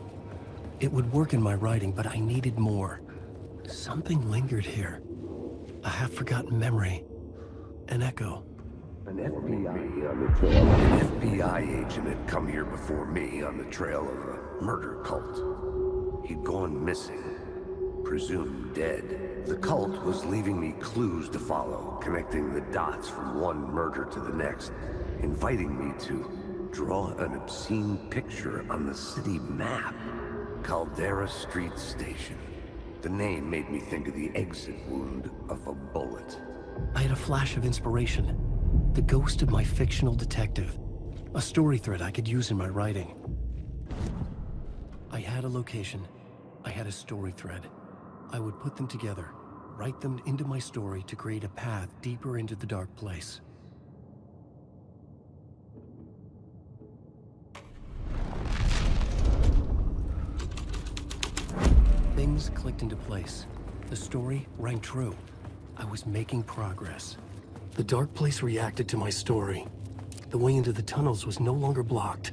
It would work in my writing, but I needed more. Something lingered here. A half-forgotten memory. An echo. An FBI agent had come here before me on the trail of a murder cult. He'd gone missing, presumed dead. The cult was leaving me clues to follow, connecting the dots from one murder to the next, inviting me to draw an obscene picture on the city map. Caldera Street Station. The name made me think of the exit wound of a bullet. I had a flash of inspiration. The ghost of my fictional detective. A story thread I could use in my writing. I had a location. I had a story thread. I would put them together, write them into my story to create a path deeper into the dark place. Things clicked into place. The story rang true. I was making progress. The dark place reacted to my story. The way into the tunnels was no longer blocked.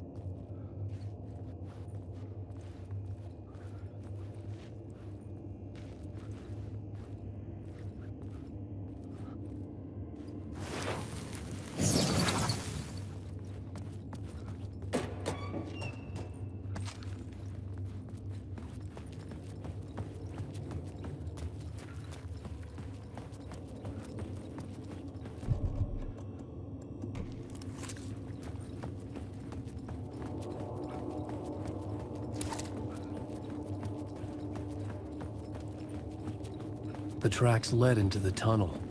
The tracks led into the tunnel.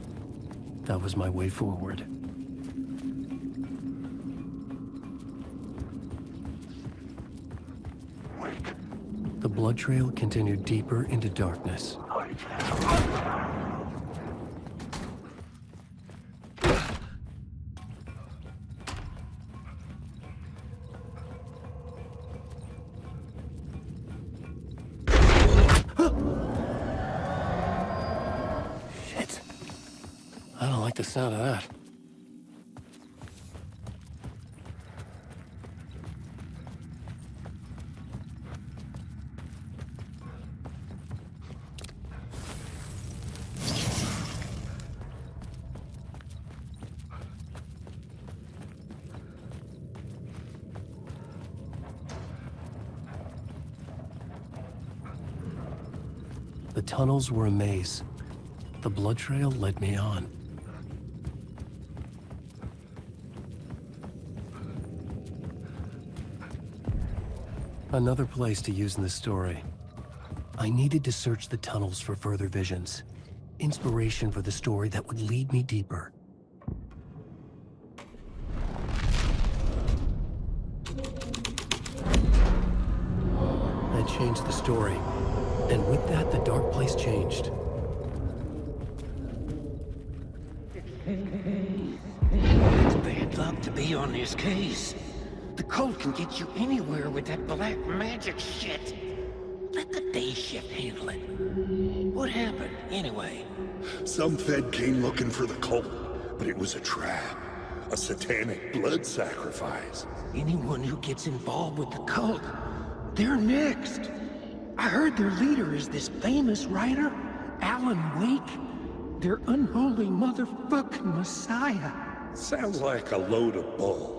That was my way forward. The blood trail continued deeper into darkness. The sound of that. The tunnels were a maze. The blood trail led me on. Another place to use in the story. I needed to search the tunnels for further visions. Inspiration for the story that would lead me deeper. That changed the story. And with that, the dark place changed. It's bad luck to be on this case. The cult can get you anywhere with that black magic shit. Let the day shift handle it. What happened, anyway? Some Fed came looking for the cult, but it was a trap. A satanic blood sacrifice. Anyone who gets involved with the cult, they're next. I heard their leader is this famous writer, Alan Wake. Their unholy motherfucking messiah. Sounds like a load of bull.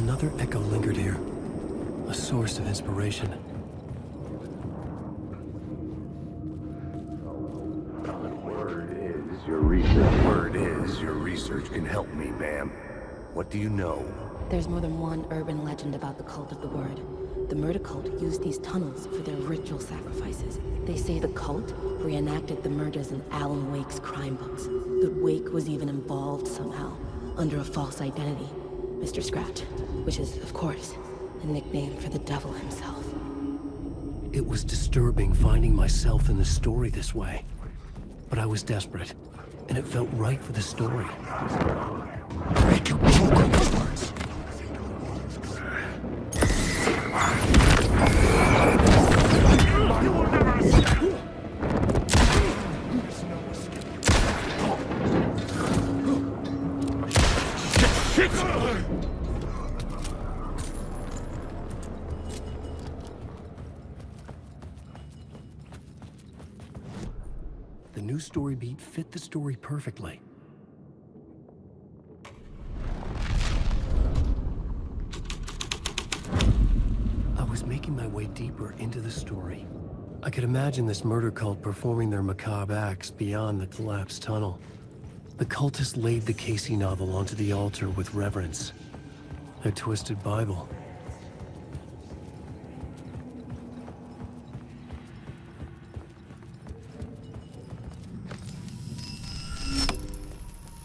Another echo lingered here. A source of inspiration. Word is your research can help me, ma'am. What do you know? There's more than one urban legend about the Cult of the Word. The murder cult used these tunnels for their ritual sacrifices. They say the cult reenacted the murders in Alan Wake's crime books. That Wake was even involved somehow, under a false identity. Mr. Scratch, which is, of course, a nickname for the devil himself. It was disturbing finding myself in the story this way. But I was desperate, and it felt right for the story. The new story beat fit the story perfectly. I was making my way deeper into the story. I could imagine this murder cult performing their macabre acts beyond the collapsed tunnel. The cultists laid the Casey novel onto the altar with reverence. Their twisted Bible.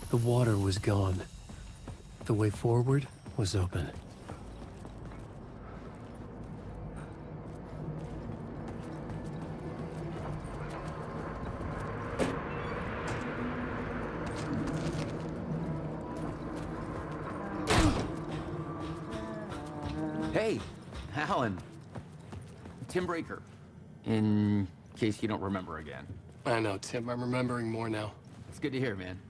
The water was gone. The way forward was open. Hey, Alan. Tim Breaker. In case you don't remember again. I know, Tim. I'm remembering more now. It's good to hear, man.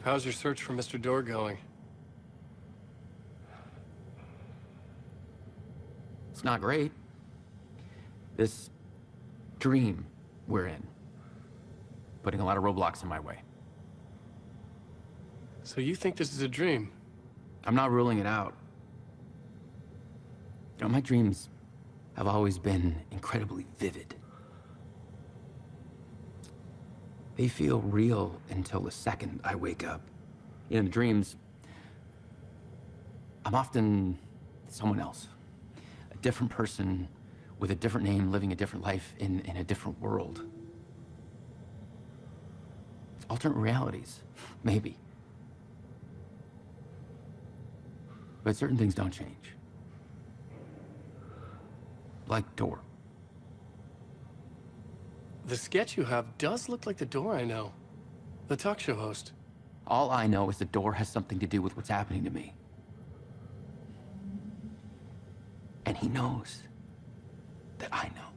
How's your search for Mr. Door going? It's not great. This dream we're in, putting a lot of roadblocks in my way. So you think this is a dream? I'm not ruling it out. You know, my dreams have always been incredibly vivid. They feel real until the second I wake up. In dreams, I'm often someone else. A different person with a different name, living a different life in a different world. Alternate realities, maybe. But certain things don't change. Like Door. The sketch you have does look like the Door I know. The talk show host. All I know is the Door has something to do with what's happening to me. And he knows that I know.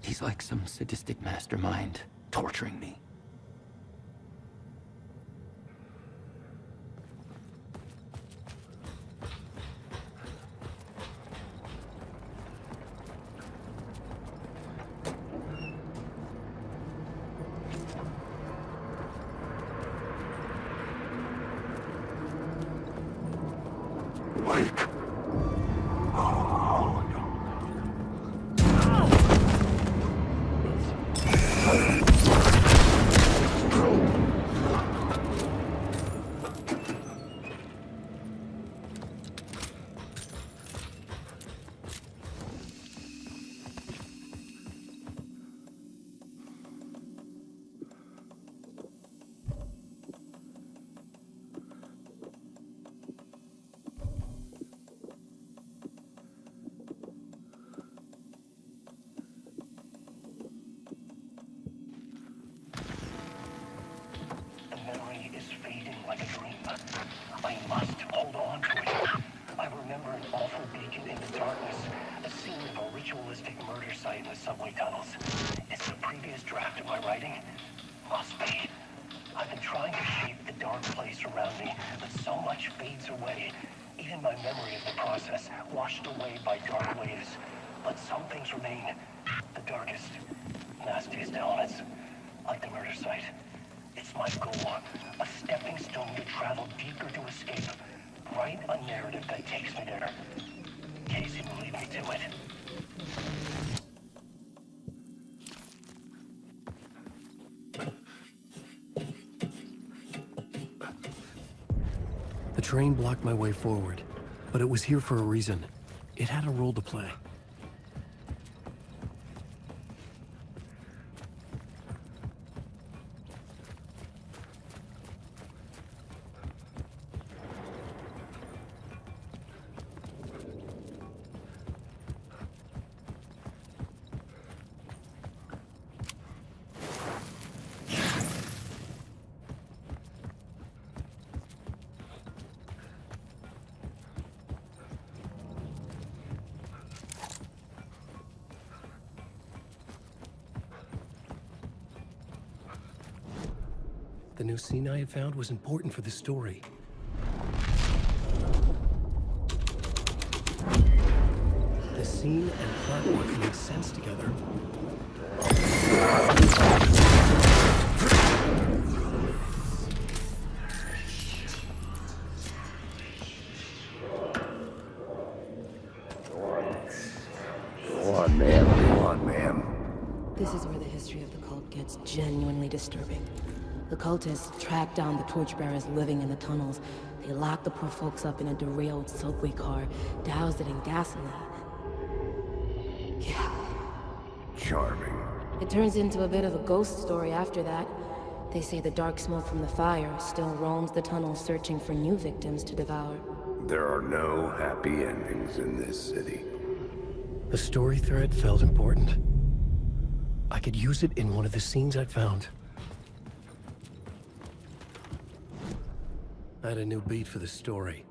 He's like some sadistic mastermind torturing me. Must be. I've been trying to shape the dark place around me, but so much fades away. Even my memory of the process, washed away by dark waves. But some things remain. The darkest, nastiest elements, like the murder site. It's my goal, a stepping stone to travel deeper to escape. Write a narrative that takes me there. Casey will lead me to it. The train blocked my way forward, but it was here for a reason. It had a role to play. The new scene I had found was important for the story. The scene and plot work made sense together. Go on, ma'am. Go on, ma'am. This is where the history of the cult gets genuinely disturbing. The cultists tracked down the torchbearers living in the tunnels. They locked the poor folks up in a derailed subway car, doused it in gasoline. Yeah. Charming. It turns into a bit of a ghost story after that. They say the dark smoke from the fire still roams the tunnels searching for new victims to devour. There are no happy endings in this city. The story thread felt important. I could use it in one of the scenes I'd found. I had a new beat for the story.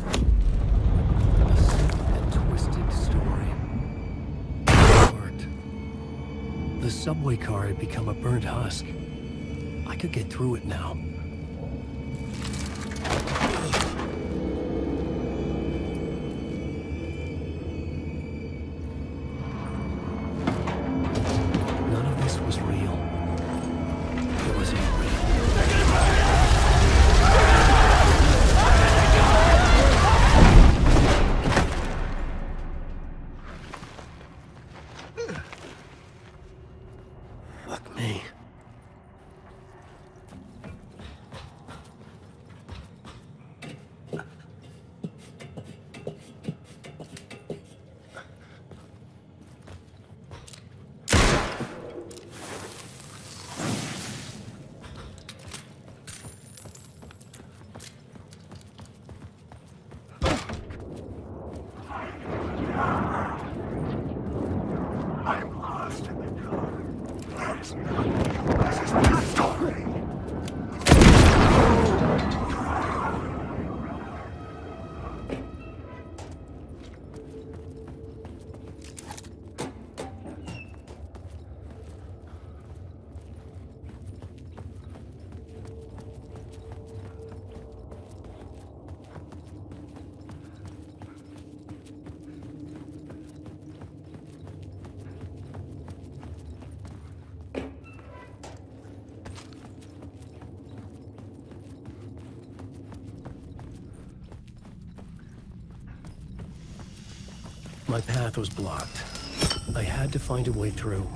A sick and twisted story. It worked. The subway car had become a burnt husk. I could get through it now. None of this was real. It wasn't real. Fuck me. I'm lost in the dark. This is my story. My path was blocked. I had to find a way through.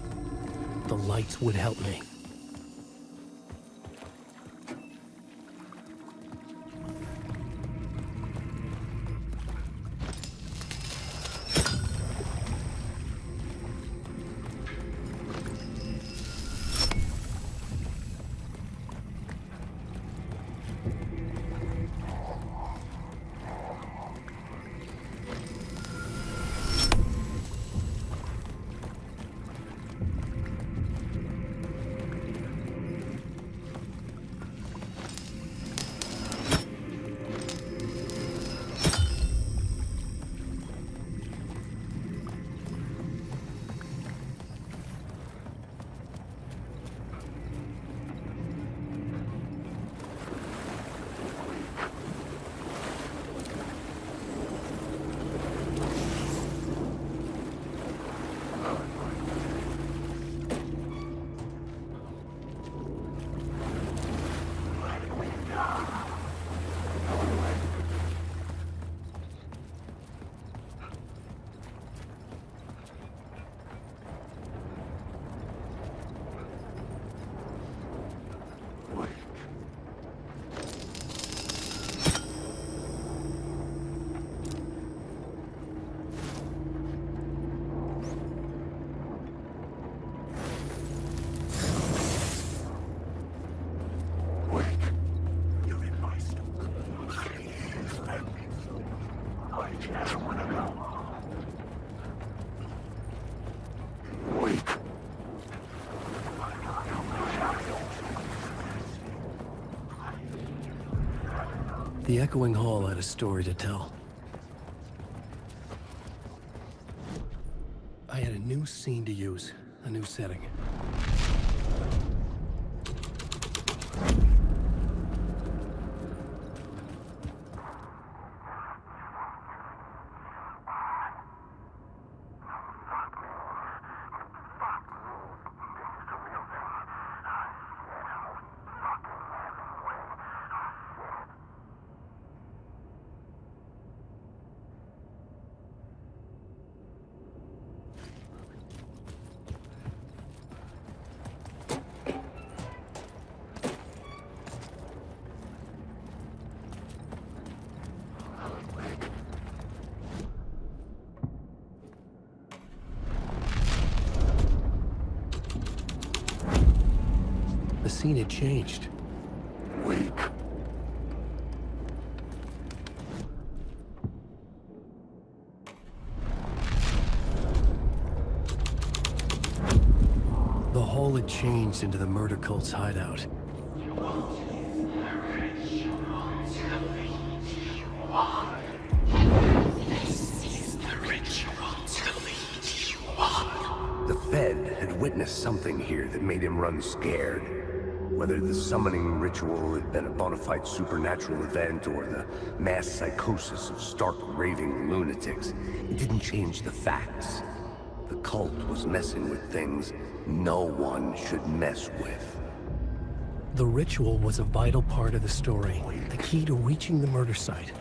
The lights would help me. I just wanna go. Wait. The echoing hall had a story to tell. I had a new scene to use, a new setting. The scene had changed. Wait. The hall had changed into the murder cult's hideout. The Fed had witnessed something here that made him run scared. Whether the summoning ritual had been a bona fide supernatural event or the mass psychosis of stark raving lunatics, it didn't change the facts. The cult was messing with things no one should mess with. The ritual was a vital part of the story, the key to reaching the murder site.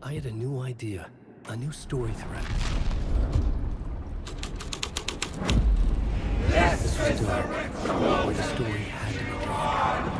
I had a new idea, a new story thread. Yes, This was still where the story had to be drawn.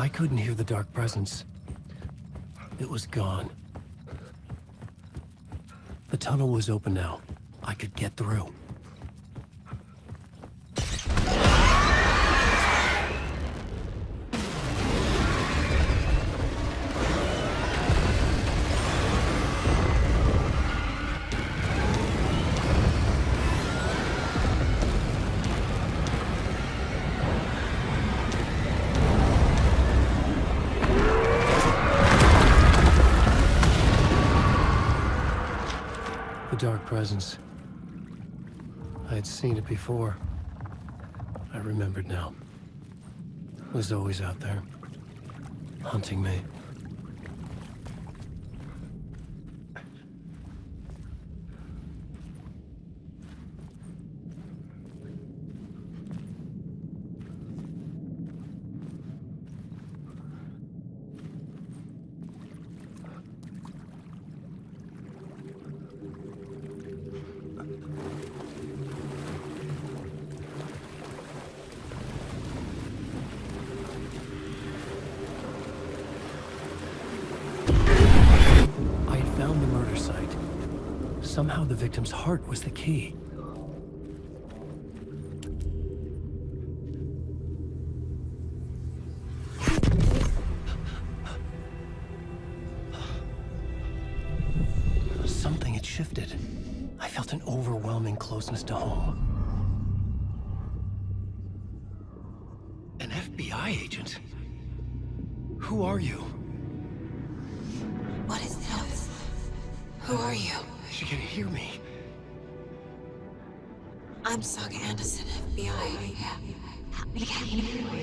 I couldn't hear the dark presence. It was gone. The tunnel was open now. I could get through. The dark presence. I had seen it before. I remembered now. It was always out there, hunting me. Somehow the victim's heart was the key. Something had shifted. I felt an overwhelming closeness to home. An FBI agent? Who are you? What is this? Who are you? She can hear me. I'm Saga Anderson, FBI.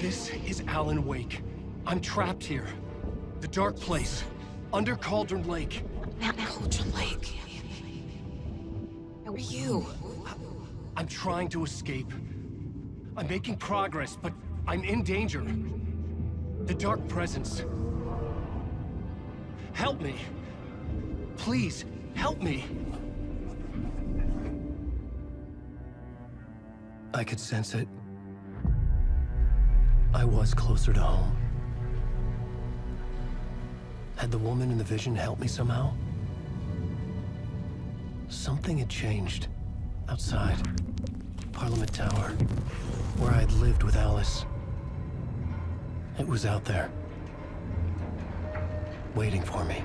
This is Alan Wake. I'm trapped here. The dark place. Under Cauldron Lake. Cauldron Lake. Who are you? I'm trying to escape. I'm making progress, but I'm in danger. The dark presence. Help me. Please, help me. I could sense it. I was closer to home. Had the woman in the vision helped me somehow? Something had changed. Outside. Parliament Tower. Where I'd lived with Alice. It was out there. Waiting for me.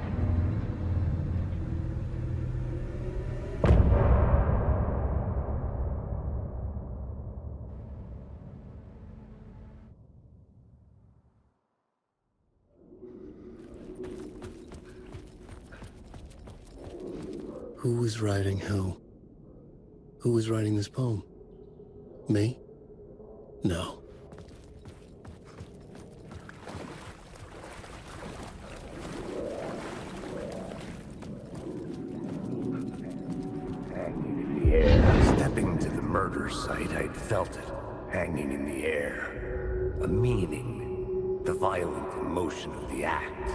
Who was writing who? Who was writing this poem? Me? No. Hanging in the air. Stepping to the murder site, I'd felt it. Hanging in the air. A meaning. The violent emotion of the act.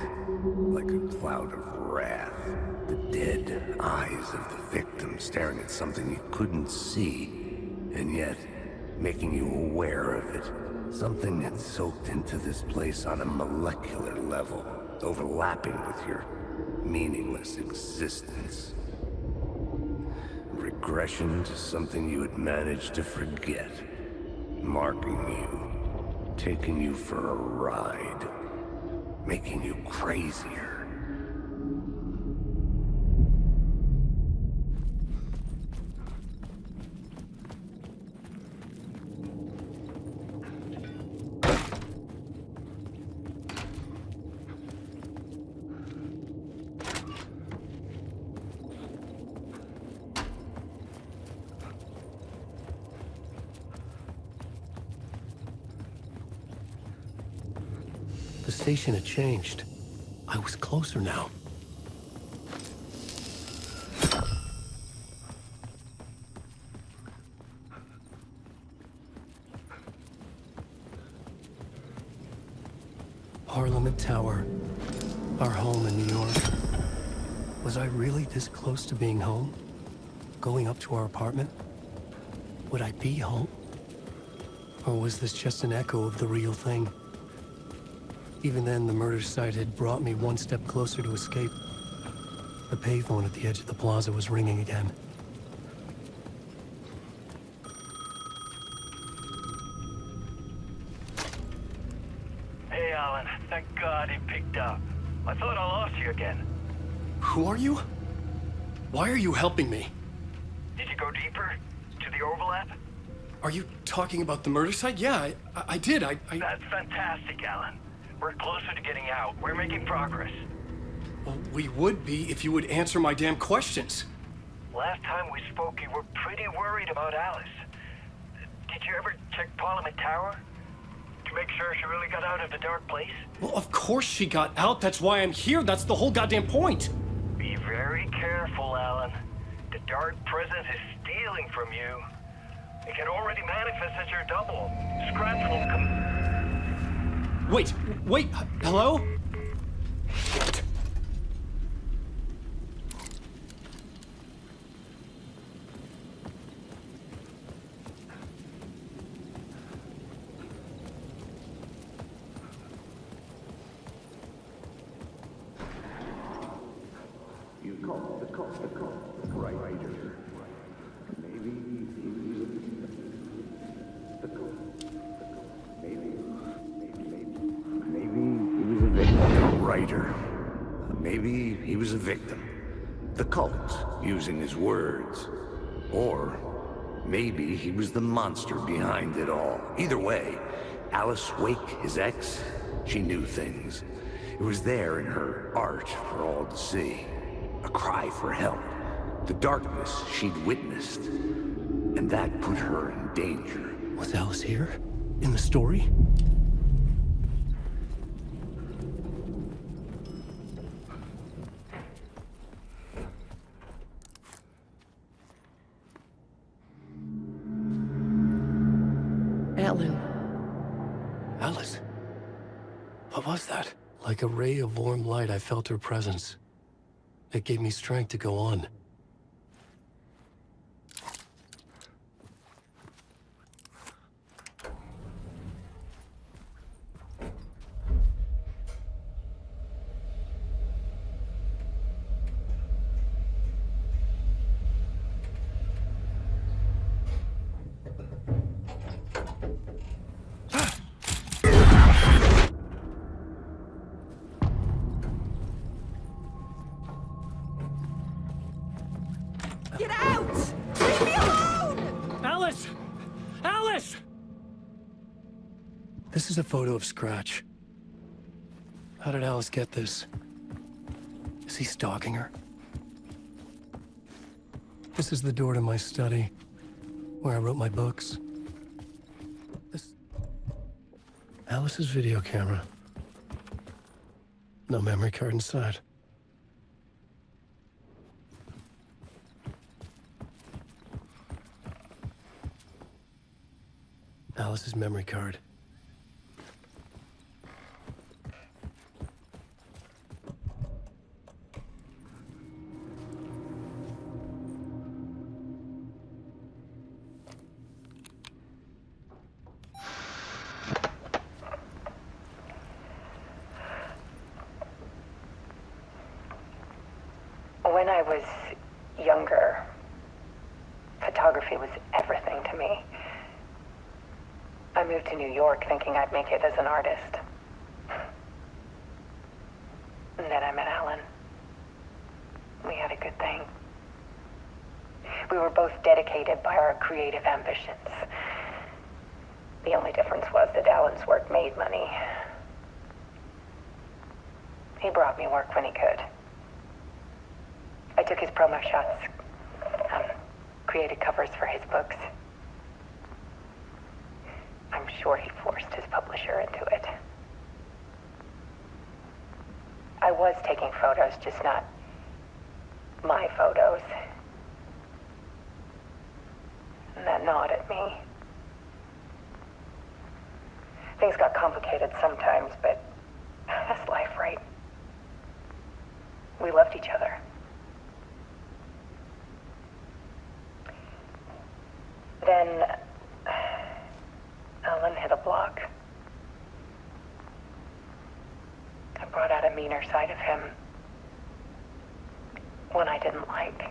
Like a cloud of wrath. The dead eyes of the victim staring at something you couldn't see, and yet making you aware of it. Something had soaked into this place on a molecular level, overlapping with your meaningless existence. Regression to something you had managed to forget. Marking you, taking you for a ride, making you crazier. The station had changed. I was closer now. Parliament Tower. Our home in New York. Was I really this close to being home? Going up to our apartment? Would I be home? Or was this just an echo of the real thing? Even then, the murder site had brought me one step closer to escape. The payphone at the edge of the plaza was ringing again. Hey, Alan. Thank God he picked up. I thought I lost you again. Who are you? Why are you helping me? Did you go deeper? To the overlap? Are you talking about the murder site? Yeah, I did. That's fantastic, Alan. We're closer to getting out. We're making progress. Well, we would be if you would answer my damn questions. Last time we spoke, you were pretty worried about Alice. Did you ever check Parliament Tower? To make sure she really got out of the dark place? Well, of course she got out. That's why I'm here. That's the whole goddamn point. Be very careful, Alan. The dark presence is stealing from you. It can already manifest as your double. Scraps will come... Wait, hello? Shit. The writer. Maybe he was a victim. Writer. Maybe he was a victim. The cult, using his words. Or maybe he was the monster behind it all. Either way, Alice Wake, his ex, she knew things. It was there in her art for all to see. A cry for help. The darkness she'd witnessed. And that put her in danger. Was Alice here? In the story? Alan. Alice? What was that? Like a ray of warm light, I felt her presence. It gave me strength to go on. Get out! Leave me alone! Alice! Alice! This is a photo of Scratch. How did Alice get this? Is he stalking her? This is the door to my study, where I wrote my books. This... Alice's video camera. No memory card inside. Alice's memory card. When I was younger, photography was everything to me. I moved to New York thinking I'd make it as an artist. And then I met Alan. We had a good thing. We were both dedicated by our creative ambitions. The only difference was that Alan's work made money. He brought me work when he could. I took his promo shots, created covers for his books. I'm sure he forced his publisher into it. I was taking photos, just not my photos. And that gnawed at me. Things got complicated sometimes, but that's life, right? We loved each other. Then Alan hit a block. a meaner side of him. One I didn't like.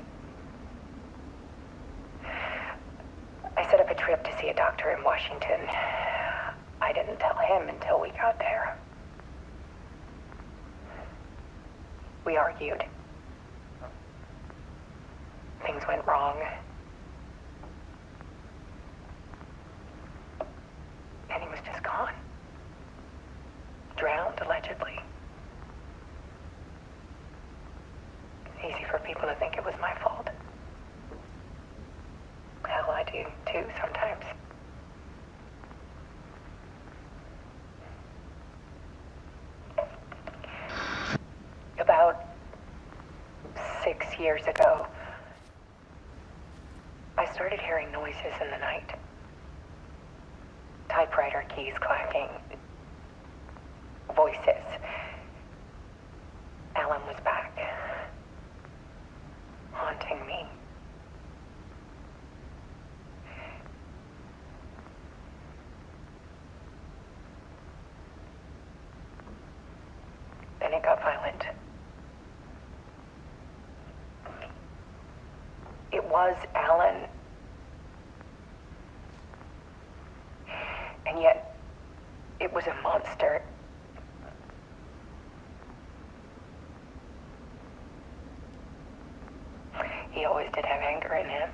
I set up a trip to see a doctor in Washington. I didn't tell him until we got there. We argued. Things went wrong. And he was just gone. Drowned, allegedly. Easy for people to think it was my fault. Hell, I do too sometimes. About 6 years ago, I started hearing noises in the night. Typewriter keys clacking. Voices. Alan was back. Haunting me. Then it got violent. It was Alan. And yet, it was a monster. He always did have anger in him.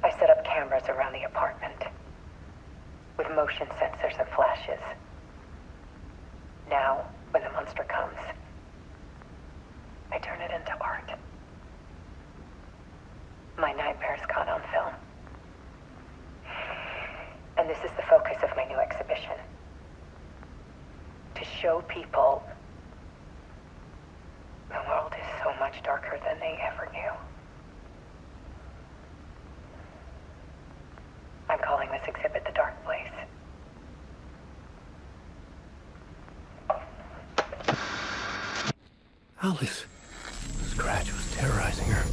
I set up cameras around the apartment with motion sensors and flashes. Now, when the monster comes, I turn it into art. My nightmares caught on film. And this is the focus of my new exhibition. To show people the world is so much darker than they ever knew. I'm calling this exhibit The Dark Place. Alice. Scratch was terrorizing her.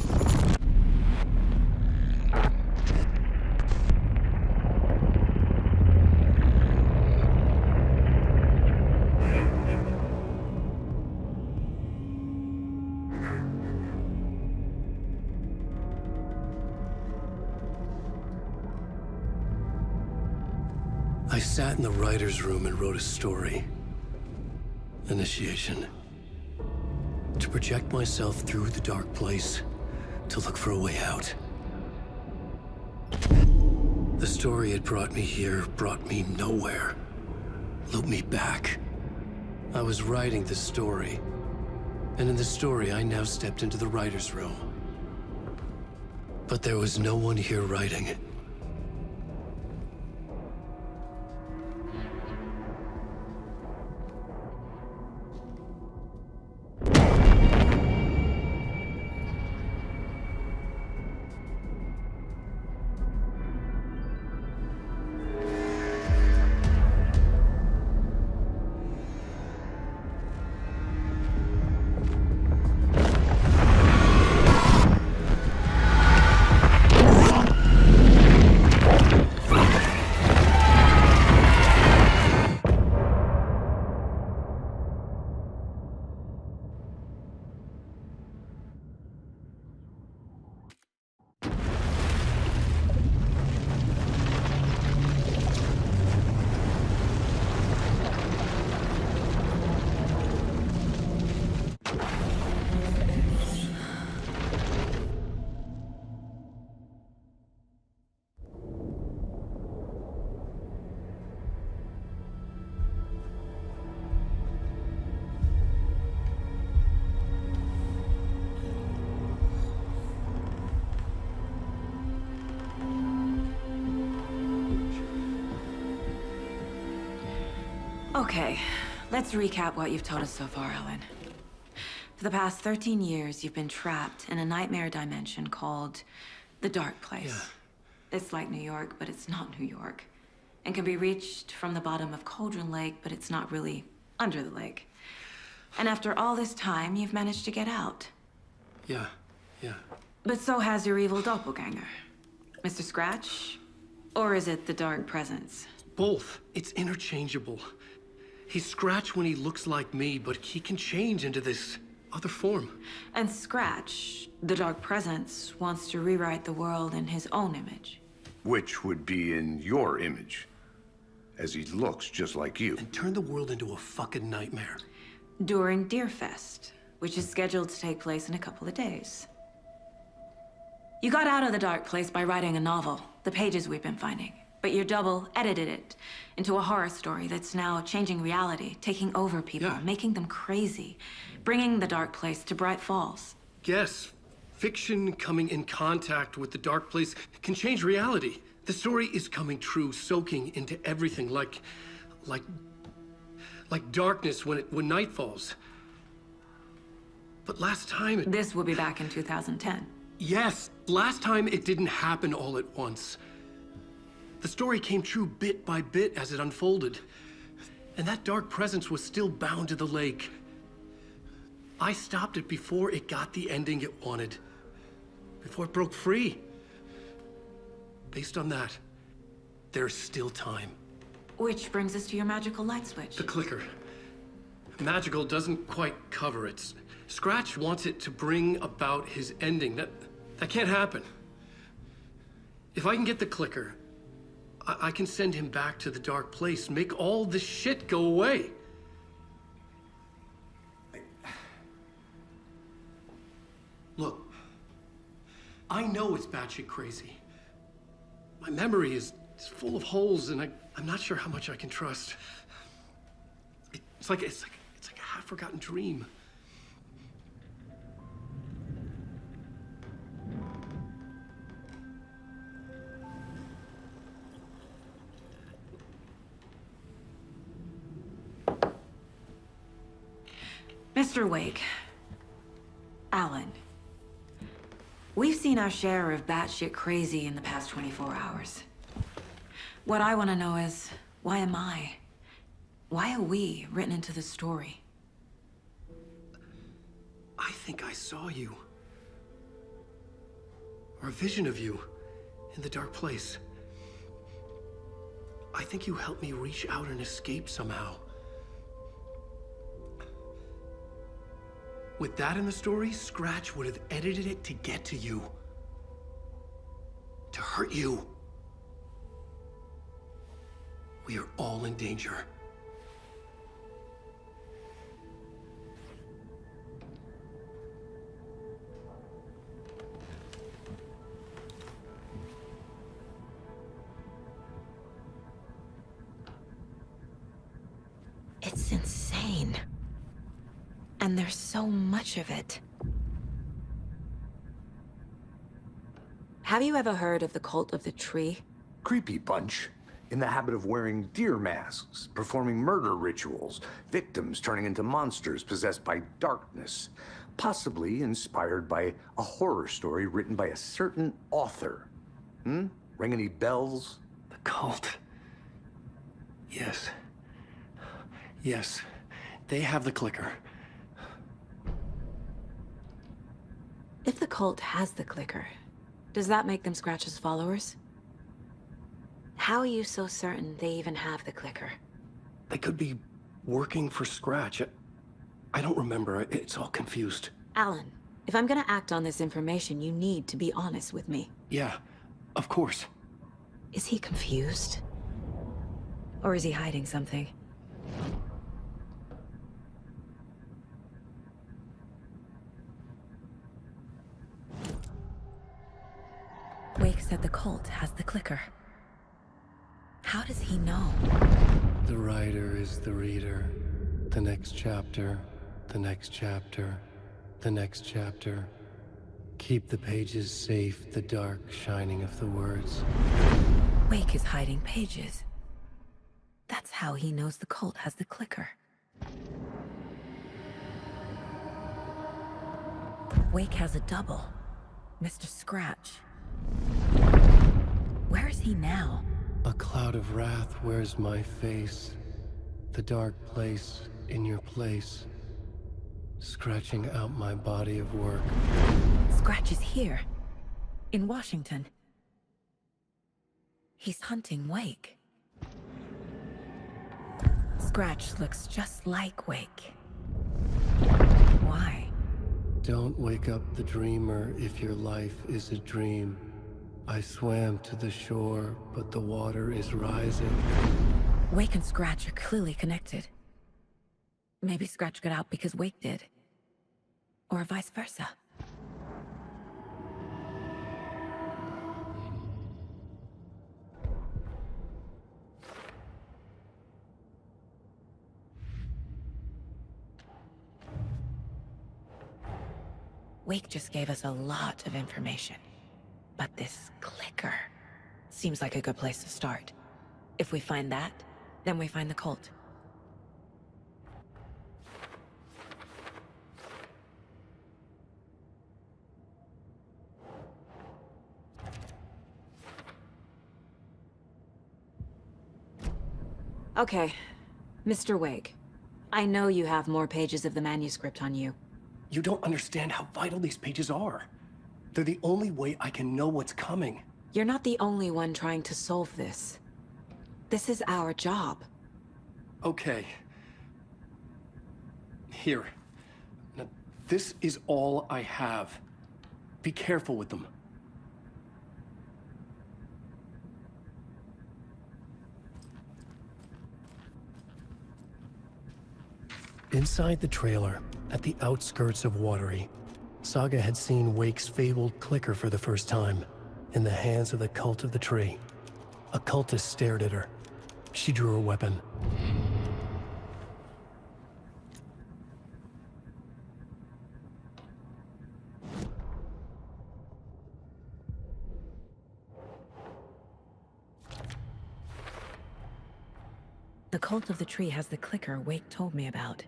I sat in the writer's room and wrote a story. Initiation. To project myself through the dark place, to look for a way out. The story had brought me here, brought me nowhere. Looped me back. I was writing the story. And in the story, I now stepped into the writer's room. But there was no one here writing. Okay, let's recap what you've told us so far, Alan. For the past 13 years, you've been trapped in a nightmare dimension called the Dark Place. Yeah. It's like New York, but it's not New York. And can be reached from the bottom of Cauldron Lake, but it's not really under the lake. And after all this time, you've managed to get out. Yeah. But so has your evil doppelganger. Mr. Scratch, Or is it the dark presence? Both. It's interchangeable. He's Scratch when he looks like me, but he can change into this other form. And Scratch, the dark presence, wants to rewrite the world in his own image. Which would be in your image, as he looks just like you. And turn the world into a fucking nightmare. During Deerfest, which is scheduled to take place in a couple of days. You got out of the dark place by writing a novel, the pages we've been finding. But your double edited it into a horror story that's now changing reality, taking over people, making them crazy, bringing the dark place to Bright Falls. Yes, fiction coming in contact with the dark place can change reality. The story is coming true, soaking into everything like darkness when night falls. But last time This will be back in 2010. Yes, last time it didn't happen all at once. The story came true bit by bit as it unfolded. And that dark presence was still bound to the lake. I stopped it before it got the ending it wanted. Before it broke free. Based on that, there's still time. Which brings us to your magical light switch. The clicker. Magical doesn't quite cover it. Scratch wants it to bring about his ending. That can't happen. If I can get the clicker, I can send him back to the dark place, make all this shit go away. Look, I know it's batshit crazy. My memory is full of holes, and I'm not sure how much I can trust. It's like a half-forgotten dream. Mr. Wake, Alan, we've seen our share of batshit crazy in the past 24 hours. What I want to know is, why am I? Why are we written into the story? I think I saw you. Or a vision of you in the dark place. I think you helped me reach out and escape somehow. With that in the story, Scratch would have edited it to get to you. To hurt you. We are all in danger. It's insane. And there's so much of it. Have you ever heard of the cult of the tree? Creepy bunch. In the habit of wearing deer masks, performing murder rituals, victims turning into monsters possessed by darkness, possibly inspired by a horror story written by a certain author. Ring any bells? The cult. Yes. Yes. They have the clicker. If the cult has the clicker, does that make them Scratch's followers? How are you so certain they even have the clicker? They could be working for Scratch. I don't remember. It's all confused. Alan, if I'm gonna act on this information, you need to be honest with me. Yeah, of course. Is he confused? Or is he hiding something? Wake said the cult has the clicker. How does he know? The writer is the reader. The next chapter, the next chapter, the next chapter. Keep the pages safe, the dark shining of the words. Wake is hiding pages. That's how he knows the cult has the clicker. Wake has a double. Mr. Scratch. Where is he now? A cloud of wrath wears my face. The dark place in your place. Scratching out my body of work. Scratch is here. In Washington. He's hunting Wake. Scratch looks just like Wake. Why? Don't wake up the dreamer if your life is a dream. I swam to the shore, but the water is rising. Wake and Scratch are clearly connected. Maybe Scratch got out because Wake did. Or vice versa. Wake just gave us a lot of information. But this clicker seems like a good place to start. If we find that, then we find the cult. Okay, Mr. Wake. I know you have more pages of the manuscript on you. You don't understand how vital these pages are. They're the only way I can know what's coming. You're not the only one trying to solve this. This is our job. Okay. Here. Now, this is all I have. Be careful with them. Inside the trailer, at the outskirts of Watery, Saga had seen Wake's fabled clicker for the first time, in the hands of the Cult of the Tree. A cultist stared at her. She drew her weapon. The Cult of the Tree has the clicker Wake told me about.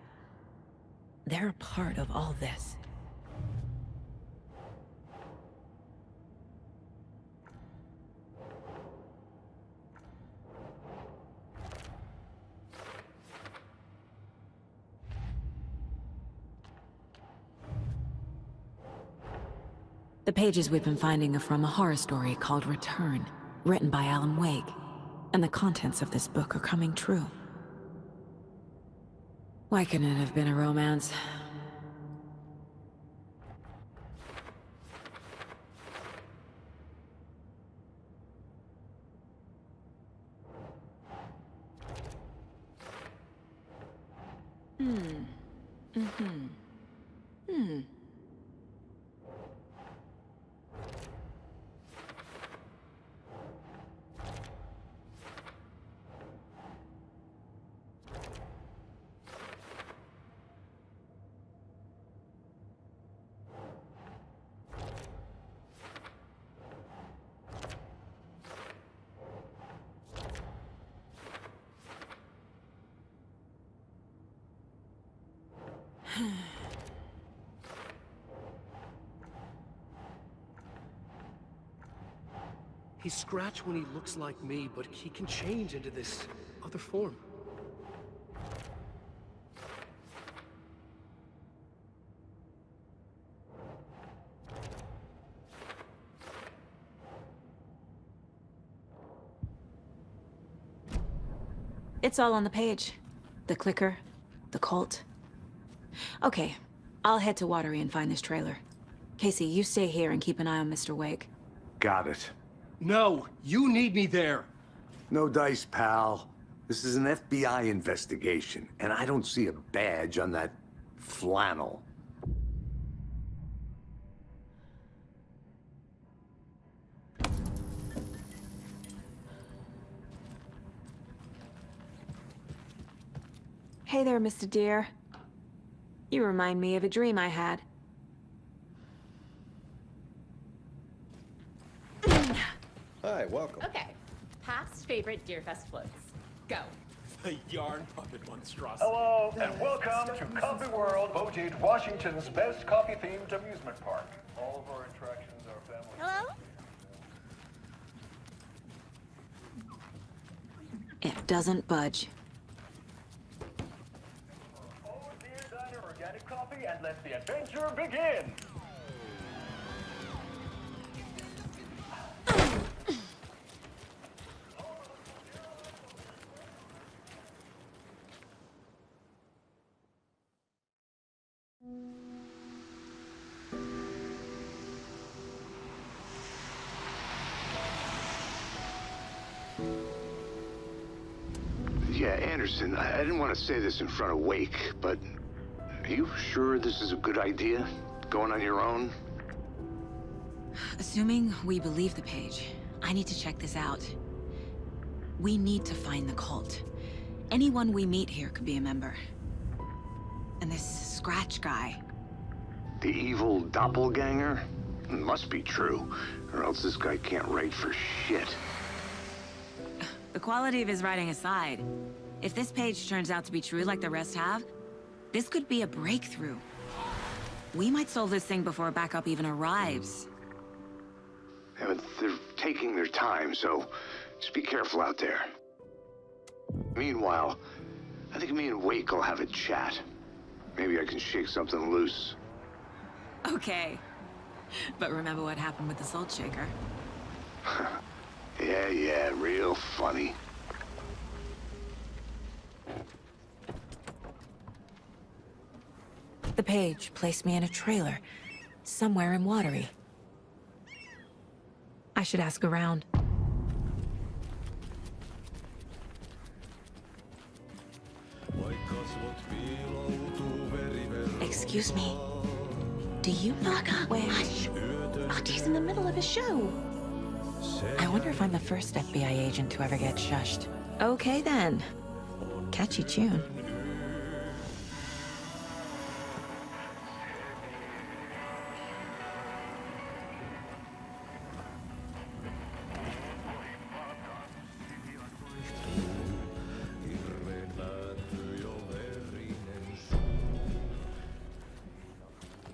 They're a part of all this. The pages we've been finding are from a horror story called Return, written by Alan Wake, and the contents of this book are coming true. Why couldn't it have been a romance? He's Scratch when he looks like me, but he can change into this other form. It's all on the page. The clicker, the cult. Okay, I'll head to Watery and find this trailer. Casey, you stay here and keep an eye on Mr. Wake. Got it. No, you need me there. No dice, pal. This is an FBI investigation, and I don't see a badge on that flannel. Hey there, Mr. Deer. You remind me of a dream I had. Hi, welcome. Okay. Past favorite Deerfest floats. Go. The yarn puppet monstrosity. Hello, and welcome to Coffee World, voted Washington's best coffee-themed amusement park. All of our attractions are family. Hello? It doesn't budge. Forward beer, diner, organic coffee, and let the adventure begin. Anderson, I didn't want to say this in front of Wake, but are you sure this is a good idea? Going on your own? Assuming we believe the page, I need to check this out. We need to find the cult. Anyone we meet here could be a member. And this Scratch guy. The evil doppelganger? Must be true, or else this guy can't write for shit. The quality of his writing aside, if this page turns out to be true like the rest have, this could be a breakthrough. We might solve this thing before backup even arrives. Yeah, but they're taking their time, so just be careful out there. Meanwhile, I think me and Wake will have a chat. Maybe I can shake something loose. Okay. But remember what happened with the salt shaker? Yeah, real funny. The page placed me in a trailer, somewhere in Watery. I should ask around. Excuse me. Do you know where... Hush! Artie's in the middle of a show. I wonder if I'm the first FBI agent to ever get shushed. Okay then. Catchy tune.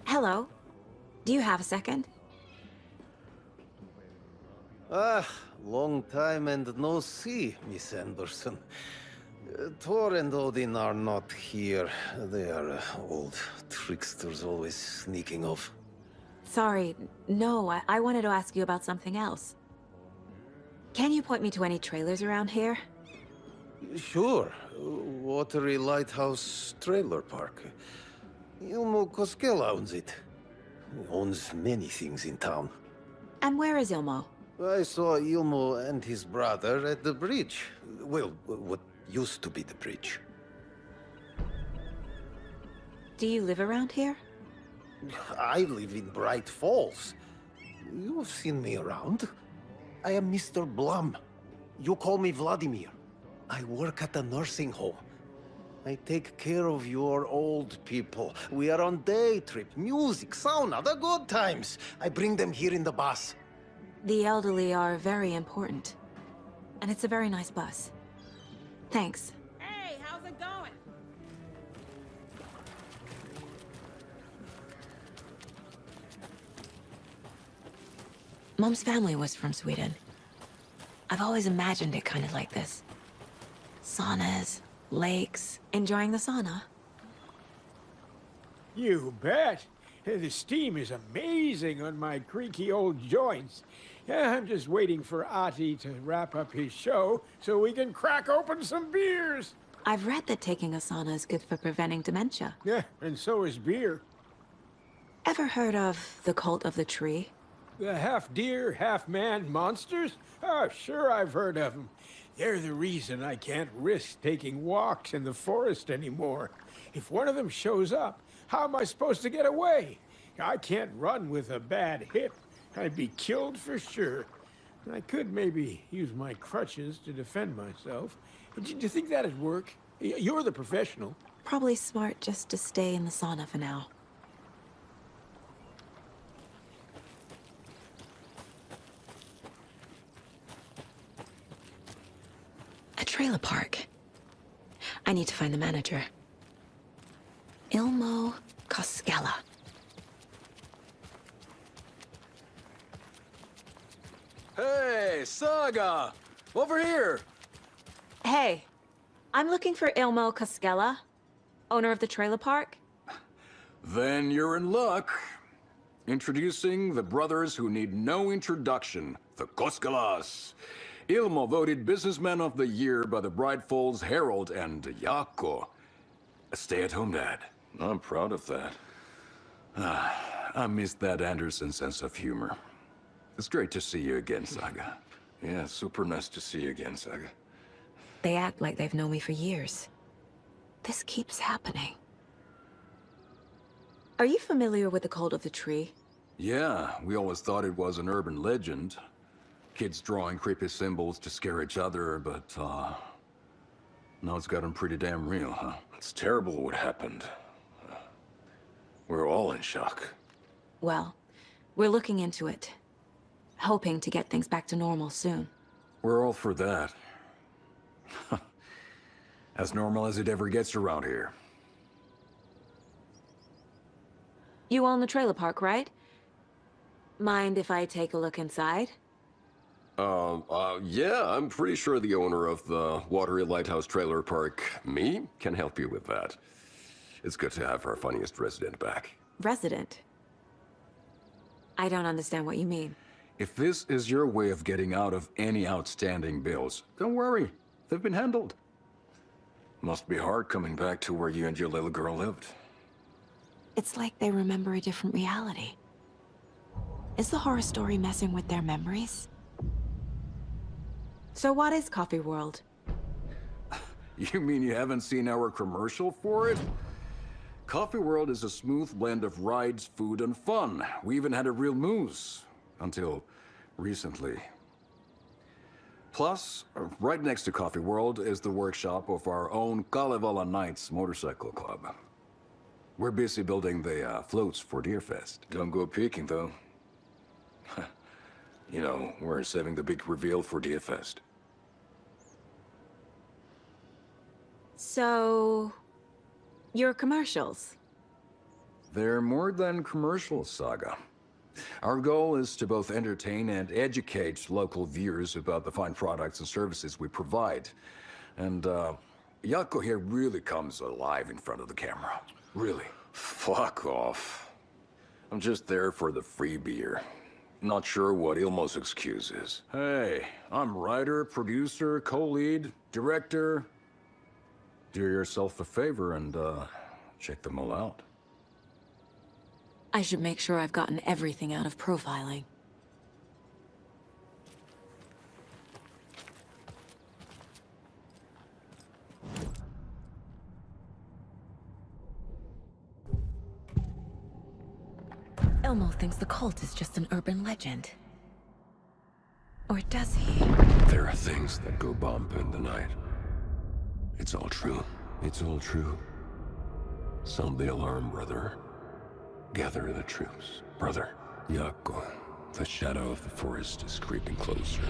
Hello. Do you have a second? Ah, long time and no see, Miss Anderson. Thor and Odin are not here. They are old tricksters always sneaking off. Sorry, no, I wanted to ask you about something else. Can you point me to any trailers around here? Sure. Watery Lighthouse Trailer Park. Ilmo Koskela owns it. He owns many things in town. And where is Ilmo? I saw Ilmo and his brother at the bridge. Well, what used to be the bridge. Do you live around here? I live in Bright Falls. You've seen me around. I am Mr. Blum. You call me Vladimir. I work at a nursing home. I take care of your old people. We are on day trip, music, sauna, the good times. I bring them here in the bus. The elderly are very important. And it's a very nice bus. Thanks. Hey, how's it going? Mom's family was from Sweden. I've always imagined it kind of like this. Saunas, lakes, enjoying the sauna. You bet. The steam is amazing on my creaky old joints. I'm just waiting for Ati to wrap up his show so we can crack open some beers. I've read that taking a sauna is good for preventing dementia. Yeah, and so is beer. Ever heard of the Cult of the Tree? The half-deer, half-man monsters? Oh, sure I've heard of them. They're the reason I can't risk taking walks in the forest anymore. If one of them shows up, how am I supposed to get away? I can't run with a bad hip. I'd be killed for sure. I could maybe use my crutches to defend myself. Do you think that'd work? You're the professional. Probably smart just to stay in the sauna for now. A trailer park. I need to find the manager. Ilmo Koskela. Hey, Saga! Over here! Hey, I'm looking for Ilmo Koskela, owner of the trailer park. Then you're in luck. Introducing the brothers who need no introduction, the Koskelas. Ilmo voted Businessman of the Year by the Bright Falls Herald, and Jaakko, a stay-at-home dad. I'm proud of that. I missed that Anderson sense of humor. It's great to see you again, Saga. Yeah, super nice to see you again, Saga. They act like they've known me for years. This keeps happening. Are you familiar with the cult of the tree? Yeah, we always thought it was an urban legend. Kids drawing creepy symbols to scare each other, but, now it's gotten pretty damn real, huh? It's terrible what happened. We're all in shock. Well, we're looking into it. Hoping to get things back to normal soon. We're all for that. As normal as it ever gets around here. You own the trailer park, right? Mind if I take a look inside? Yeah, I'm pretty sure the owner of the Watery Lighthouse Trailer Park, me, can help you with that. It's good to have our funniest resident back. Resident? I don't understand what you mean. If this is your way of getting out of any outstanding bills, don't worry. They've been handled. Must be hard coming back to where you and your little girl lived. It's like they remember a different reality. Is the horror story messing with their memories? So what is Coffee World? You mean you haven't seen our commercial for it? Coffee World is a smooth blend of rides, food, and fun. We even had a real moose. Until recently. Plus, right next to Coffee World is the workshop of our own Kalevala Knights motorcycle club. We're busy building the floats for Deerfest. Don't go peeking, though. You know, we're saving the big reveal for Deerfest. So... your commercials? They're more than commercials, Saga. Our goal is to both entertain and educate local viewers about the fine products and services we provide. And, Yako here really comes alive in front of the camera. Really. Fuck off. I'm just there for the free beer. Not sure what Ilmo's excuse is. Hey, I'm writer, producer, co-lead, director. Do yourself a favor and, check them all out. I should make sure I've gotten everything out of profiling. Elmo thinks the cult is just an urban legend. Or does he? There are things that go bump in the night. It's all true. It's all true. Sound the alarm, brother. Gather the troops. Brother, Yako, the shadow of the forest is creeping closer.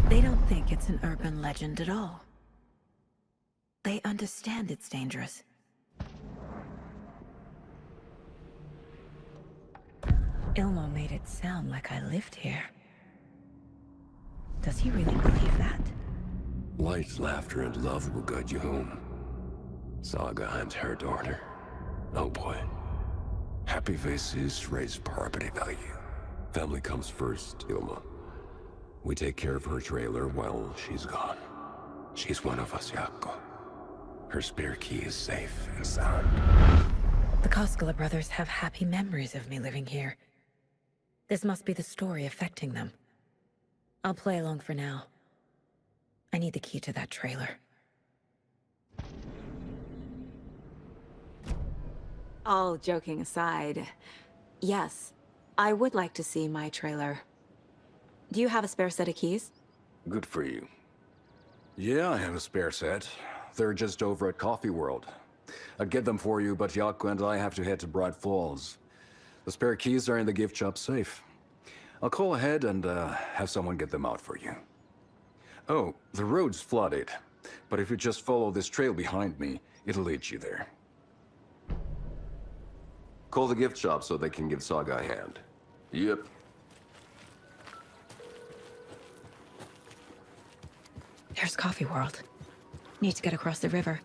They don't think it's an urban legend at all. They understand it's dangerous. Ilmo made it sound like I lived here. Does he really believe that? Light, laughter, and love will guide you home. Saga and her daughter. Oh boy. Happy faces raise property value. Family comes first, Ilma. We take care of her trailer while she's gone. She's one of us, Yako. Her spare key is safe and sound. The Koskela brothers have happy memories of me living here. This must be the story affecting them. I'll play along for now. I need the key to that trailer. All joking aside, yes, I would like to see my trailer. Do you have a spare set of keys? Good for you. Yeah, I have a spare set. They're just over at Coffee World. I'd get them for you, but Yako and I have to head to Bright Falls. The spare keys are in the gift shop safe. I'll call ahead and have someone get them out for you. Oh, the road's flooded, but if you just follow this trail behind me, it'll lead you there. Call the gift shop so they can give Saga a hand. Yep. There's Coffee World. Need to get across the river.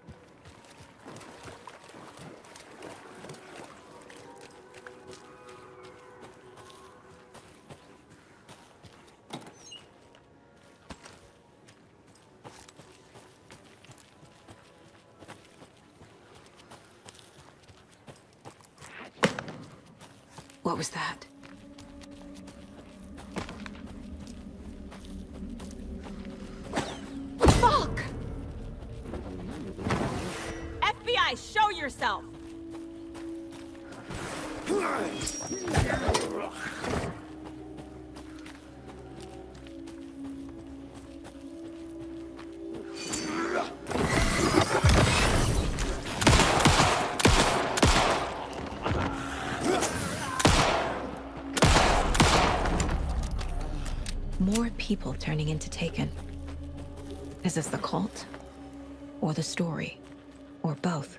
What was that? Fuck! yourself. More people turning into Taken. Is this the cult? Or the story? Or both?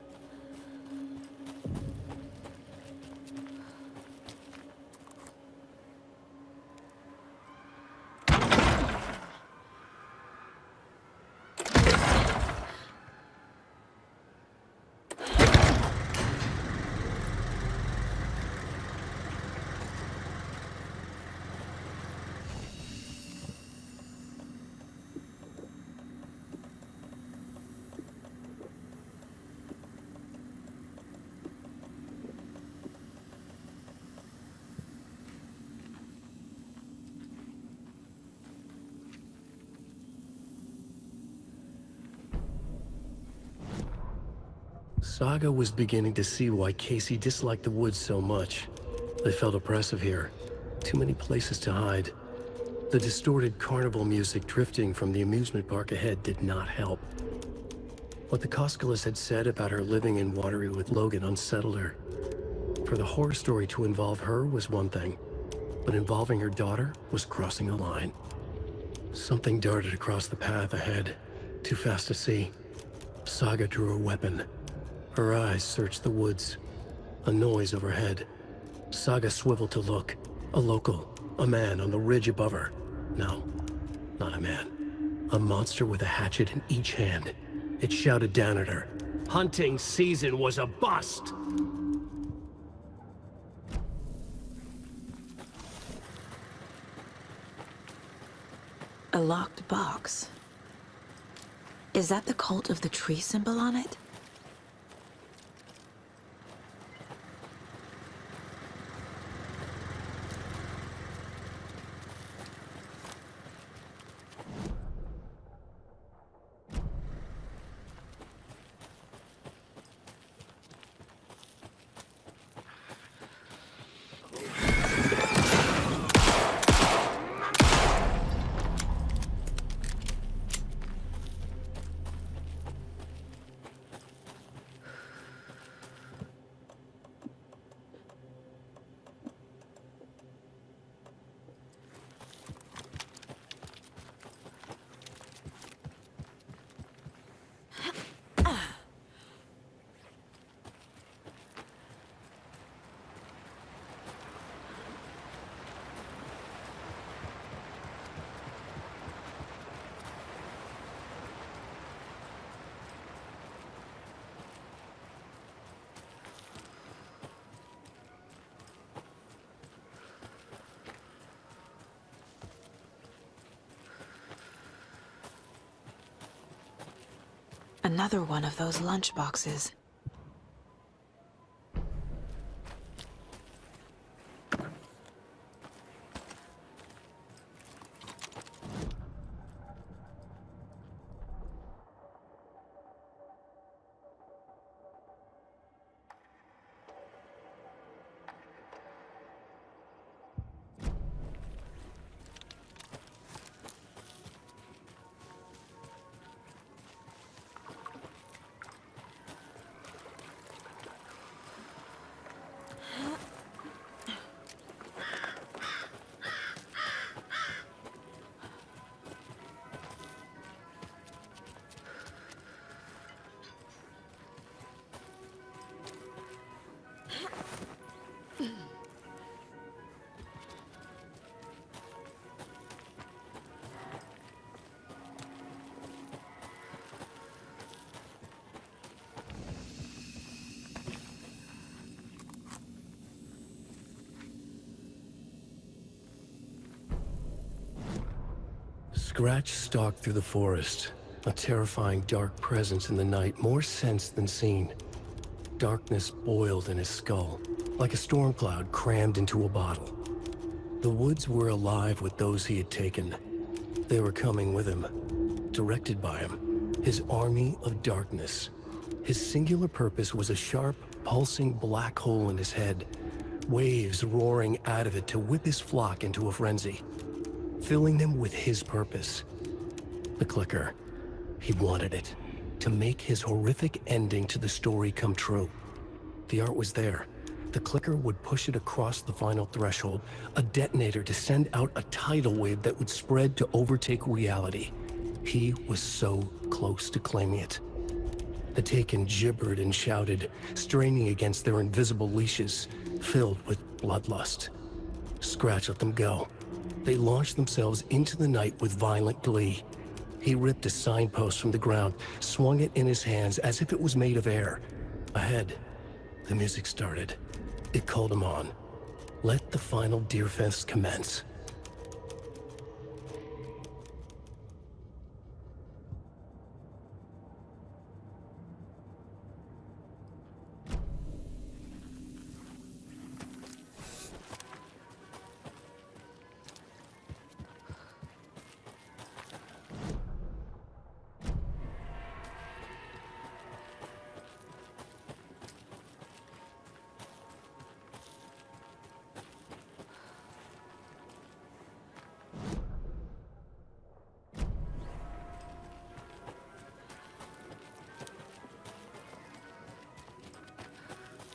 Saga was beginning to see why Casey disliked the woods so much. They felt oppressive here. Too many places to hide. The distorted carnival music drifting from the amusement park ahead did not help. What the Koskalas had said about her living in Watery with Logan unsettled her. For the horror story to involve her was one thing, but involving her daughter was crossing a line. Something darted across the path ahead, too fast to see. Saga drew her weapon. Her eyes searched the woods. A noise overhead. Saga swiveled to look. A local. A man on the ridge above her. No, not a man. A monster with a hatchet in each hand. It shouted down at her. Hunting season was a bust! A locked box. Is that the cult of the tree symbol on it? Another one of those lunch boxes. Scratch stalked through the forest, a terrifying dark presence in the night, more sensed than seen. Darkness boiled in his skull, like a storm cloud crammed into a bottle. The woods were alive with those he had taken. They were coming with him, directed by him, his army of darkness, His singular purpose was a sharp, pulsing black hole in his head, waves roaring out of it to whip his flock into a frenzy, filling them with his purpose. The clicker. He wanted it, to make his horrific ending to the story come true. The art was there. The clicker would push it across the final threshold, a detonator to send out a tidal wave that would spread to overtake reality. He was so close to claiming it. The Taken gibbered and shouted, straining against their invisible leashes, filled with bloodlust. Scratch let them go. They launched themselves into the night with violent glee. He ripped a signpost from the ground, swung it in his hands as if it was made of air. Ahead, the music started. It called him on. Let the final Deerfest commence.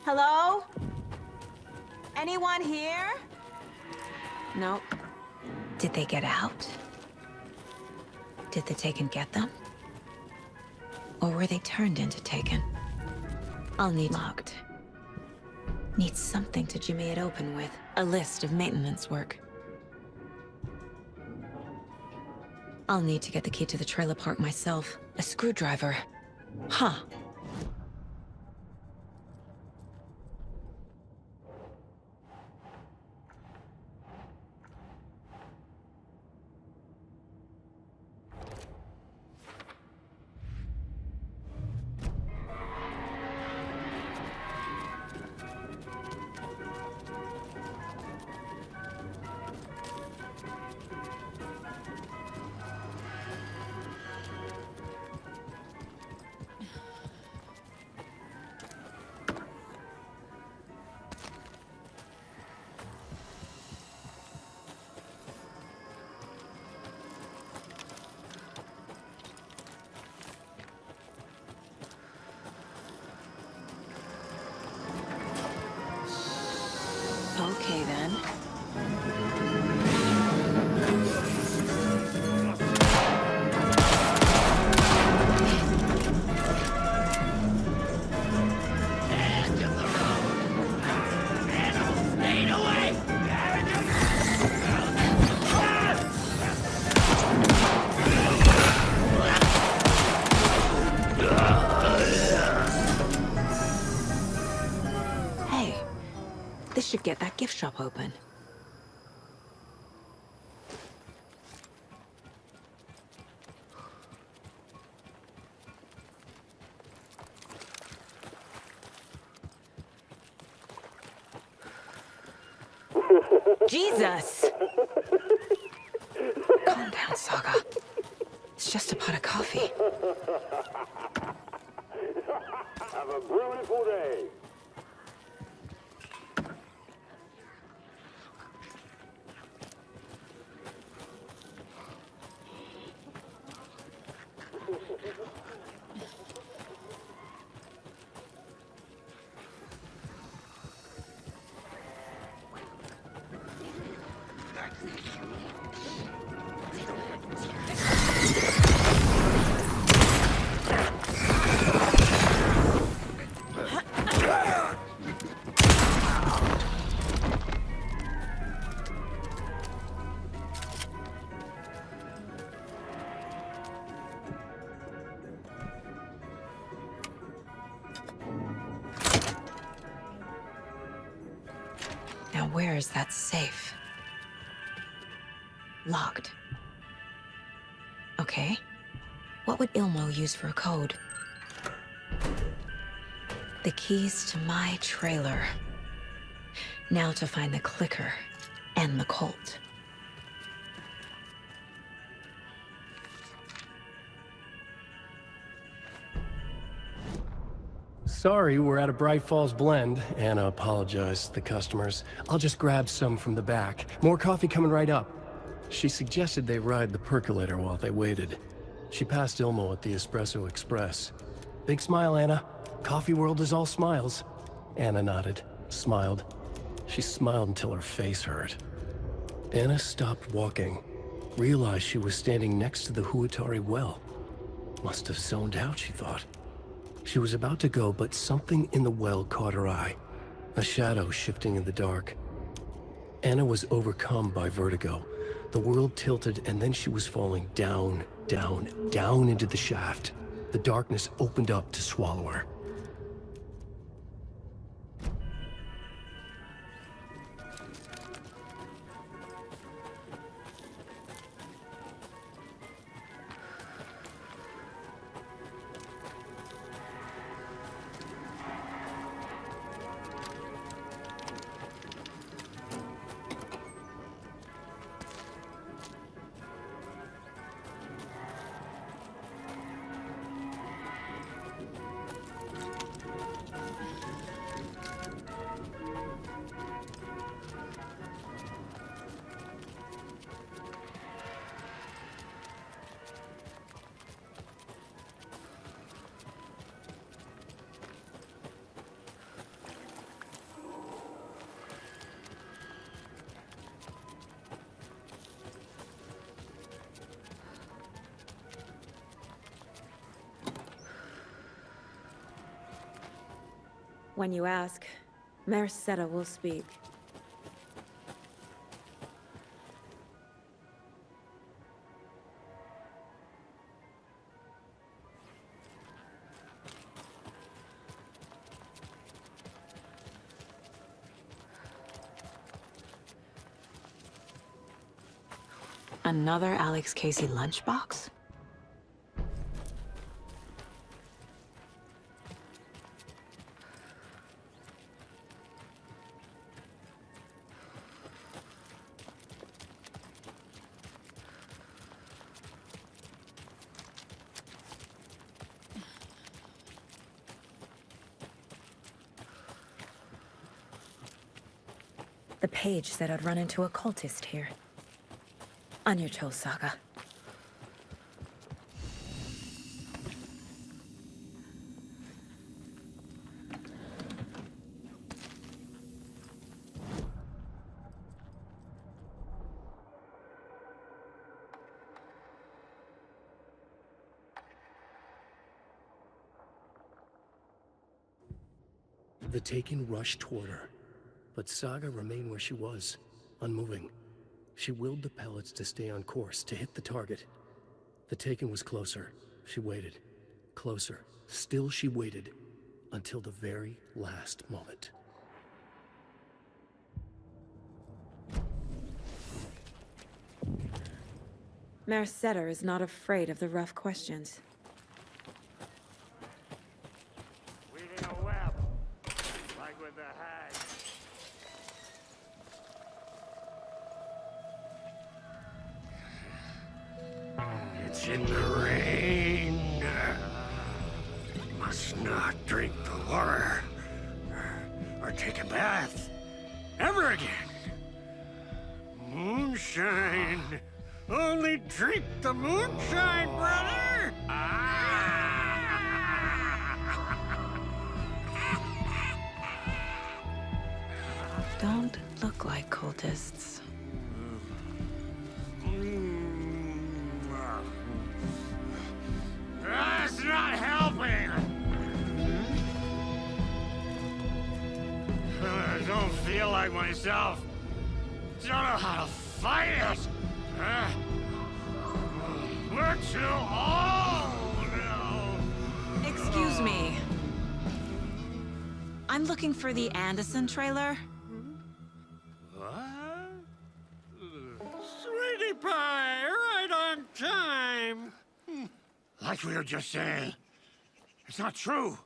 Hello? Anyone here? Nope. Did they get out? Did the Taken get them? Or were they turned into Taken? I'll need locked. Need something to jimmy it open with. A list of maintenance work. I'll need to get the key to the trailer park myself. A screwdriver. Huh. Okay, then. This should get that gift shop open. Jesus! Calm down, Saga. It's just a pot of coffee. Have a beautiful day. Now where is that safe? Locked. Okay. What would Ilmo use for a code? The keys to my trailer. Now to find the clicker and the cult. Sorry, we're at a Bright Falls blend. Anna apologized to the customers. I'll just grab some from the back. More coffee coming right up. She suggested they ride the percolator while they waited. She passed Ilmo at the Espresso Express. Big smile, Anna. Coffee world is all smiles. Anna nodded, smiled. She smiled until her face hurt. Anna stopped walking, realized she was standing next to the Huatari well. Must have zoned out, she thought. She was about to go, but something in the well caught her eye. A shadow shifting in the dark. Anna was overcome by vertigo. The world tilted, and then she was falling down, down, down into the shaft. The darkness opened up to swallow her. When you ask, Merceda will speak. Another Alex Casey lunchbox? The page said I'd run into a cultist here. On your toes, Saga. The Taken rushed toward her, but Saga remained where she was, unmoving. She willed the pellets to stay on course, to hit the target. The Taken was closer. She waited. Closer. Still she waited, until the very last moment. Merceda is not afraid of the rough questions. Weaving a web, like with the hag. It's in the rain. Must not drink the water. Or take a bath. Ever again. Moonshine. Only drink the moonshine, brother! Don't look like cultists. That's not helping! I don't feel like myself. Don't know how to fight it! We're too old now! Excuse me. I'm looking for the Anderson trailer. What? Sweetie pie, right on time! Like we were just saying, it's not true.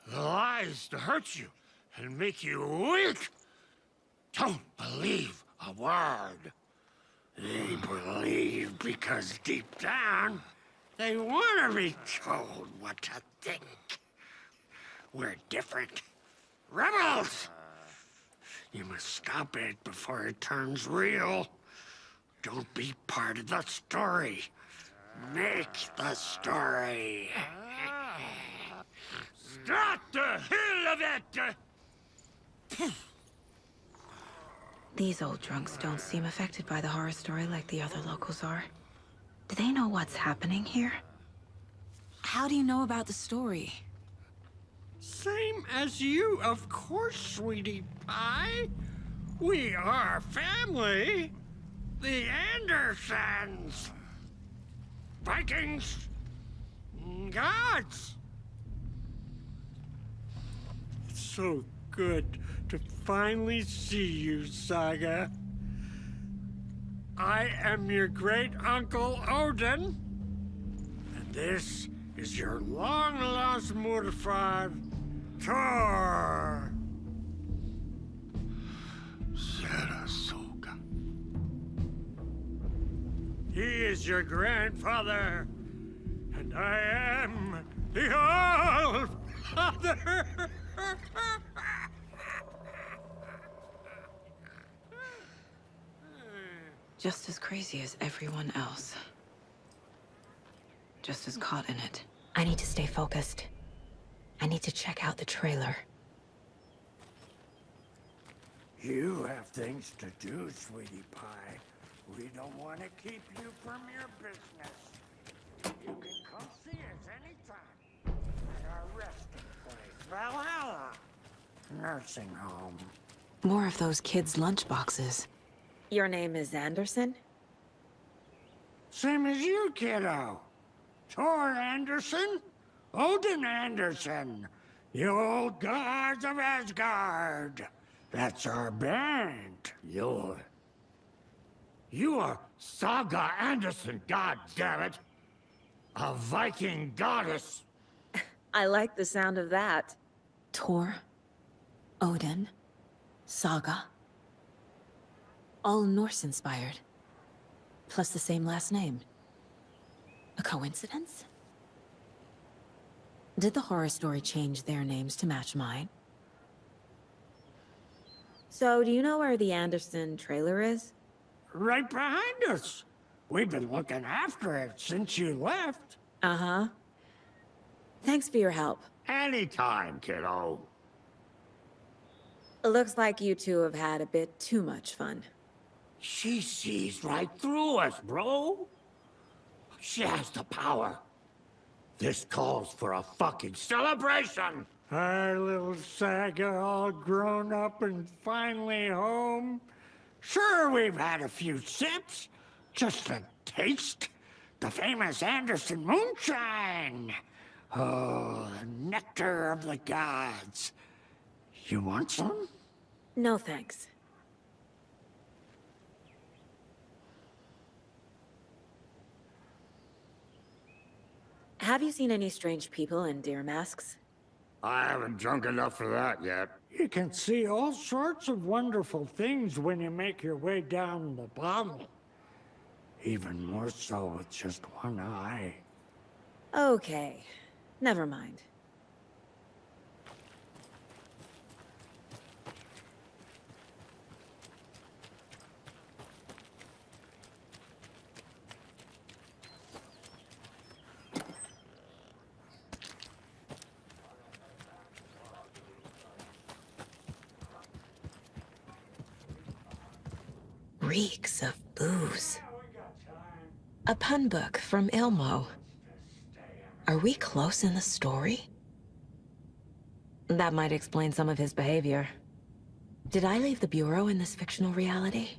The lies to hurt you and make you weak. Don't believe a word. They believe because deep down, they want to be told what to think. We're different. Rebels! You must stop it before it turns real. Don't be part of the story. Make the story. Start the hell of it! These old drunks don't seem affected by the horror story like the other locals are. Do they know what's happening here? How do you know about the story? Same as you, of course, sweetie pie. We are family. The Andersons. Vikings. Gods. It's so good to finally see you, Saga. I am your great-uncle Odin. And this is your long-lost Murfad, Thor. Sarasota. He is your grandfather, and I am the All-Father. Just as crazy as everyone else. Just as caught in it. I need to stay focused. I need to check out the trailer. You have things to do, sweetie pie. We don't want to keep you from your business. You can come see us anytime at our resting place, Valhalla Nursing Home. More of those kids' lunchboxes. Your name is Anderson? Same as you, kiddo. Thor Anderson, Odin Anderson, the old gods of Asgard. That's our band. You are Saga Anderson, goddammit. A Viking goddess. I like the sound of that. Thor, Odin, Saga. All Norse-inspired. Plus the same last name. A coincidence? Did the horror story change their names to match mine? So, do you know where the Anderson trailer is? Right behind us. We've been looking after it since you left. Uh-huh. Thanks for your help. Anytime, kiddo. It looks like you two have had a bit too much fun. She sees right through us, bro. She has the power. This calls for a fucking celebration. Our little Saga all grown up and finally home. Sure, we've had a few sips. Just a taste. The famous Anderson moonshine. Oh, the nectar of the gods. You want some? No, thanks. Have you seen any strange people in deer masks? I haven't drunk enough for that yet. You can see all sorts of wonderful things when you make your way down the bottle. Even more so with just one eye. Okay. Never mind. Reeks of booze. A pun book from Ilmo. Are we close in the story? That might explain some of his behavior. Did I leave the Bureau in this fictional reality?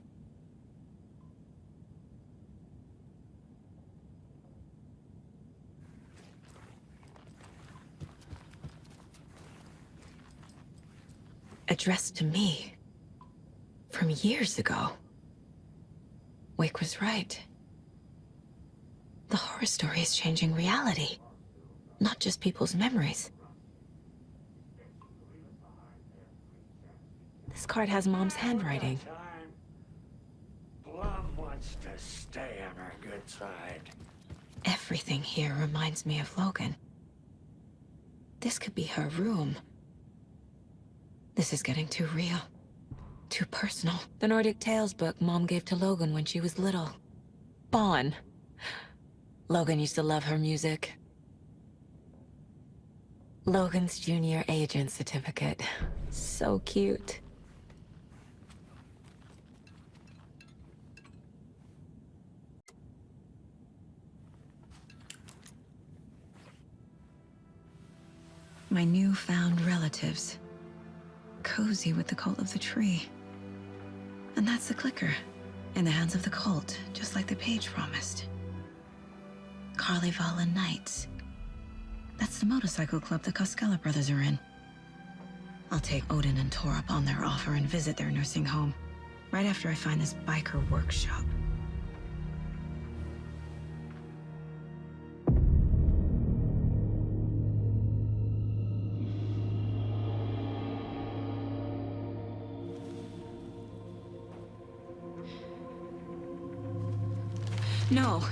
Addressed to me. From years ago. Wake was right. The horror story is changing reality, not just people's memories. This card has Mom's handwriting. Blum wants to stay on our good side. Everything here reminds me of Logan. This could be her room. This is getting too real. Too personal. The Nordic Tales book Mom gave to Logan when she was little. Bon. Logan used to love her music. Logan's junior agent certificate. So cute. My newfound relatives. Cozy with the cult of the tree. And that's the clicker. In the hands of the cult, just like the page promised. Carnival and Knights. That's the motorcycle club the Koskela brothers are in. I'll take Odin and Tor up on their offer and visit their nursing home. Right after I find this biker workshop. No.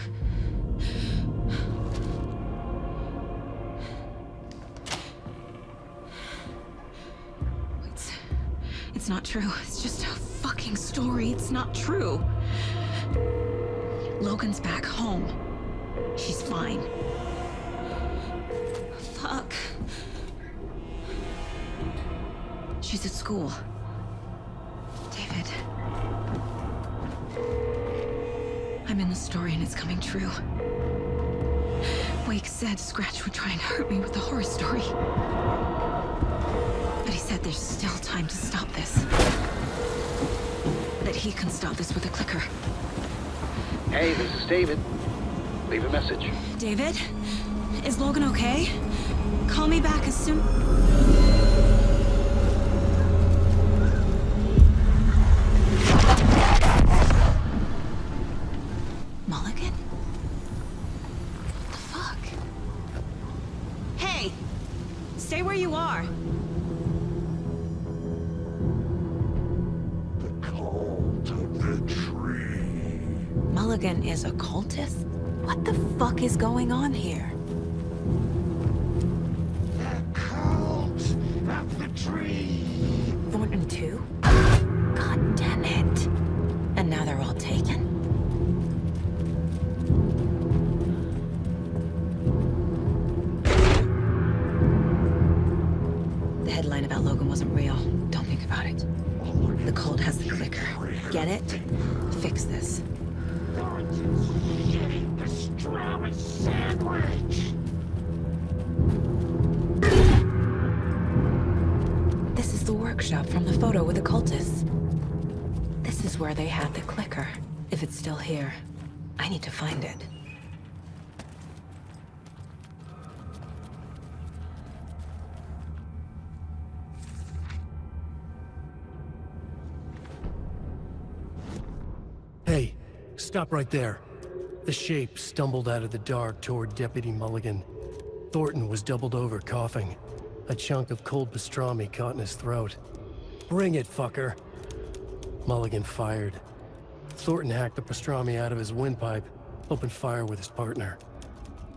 It's not true. It's just a fucking story. It's not true. Logan's back home. She's fine. Fuck. She's at school. David. I'm in the story and it's coming true. Wake said Scratch would try and hurt me with the horror story. But he said there's still time to stop this. That he can stop this with a clicker. Hey, this is David. Leave a message. David? Is Logan okay? Call me back as soon... Mulligan? What the fuck? Hey! Stay where you are! Mulligan is a cultist? What the fuck is going on here? The cult of the tree. Thornton too? God damn it. And now they're all taken? The headline about Logan wasn't real. Don't think about it. The cult has the clicker. Get it? Fix this. Shitting the strawberry sandwich. This is the workshop from the photo with the cultists. This is where they had the clicker. If it's still here, I need to find it. Hey, stop right there. The shape stumbled out of the dark toward Deputy Mulligan. Thornton was doubled over, coughing. A chunk of cold pastrami caught in his throat. Bring it, fucker! Mulligan fired. Thornton hacked the pastrami out of his windpipe, opened fire with his partner.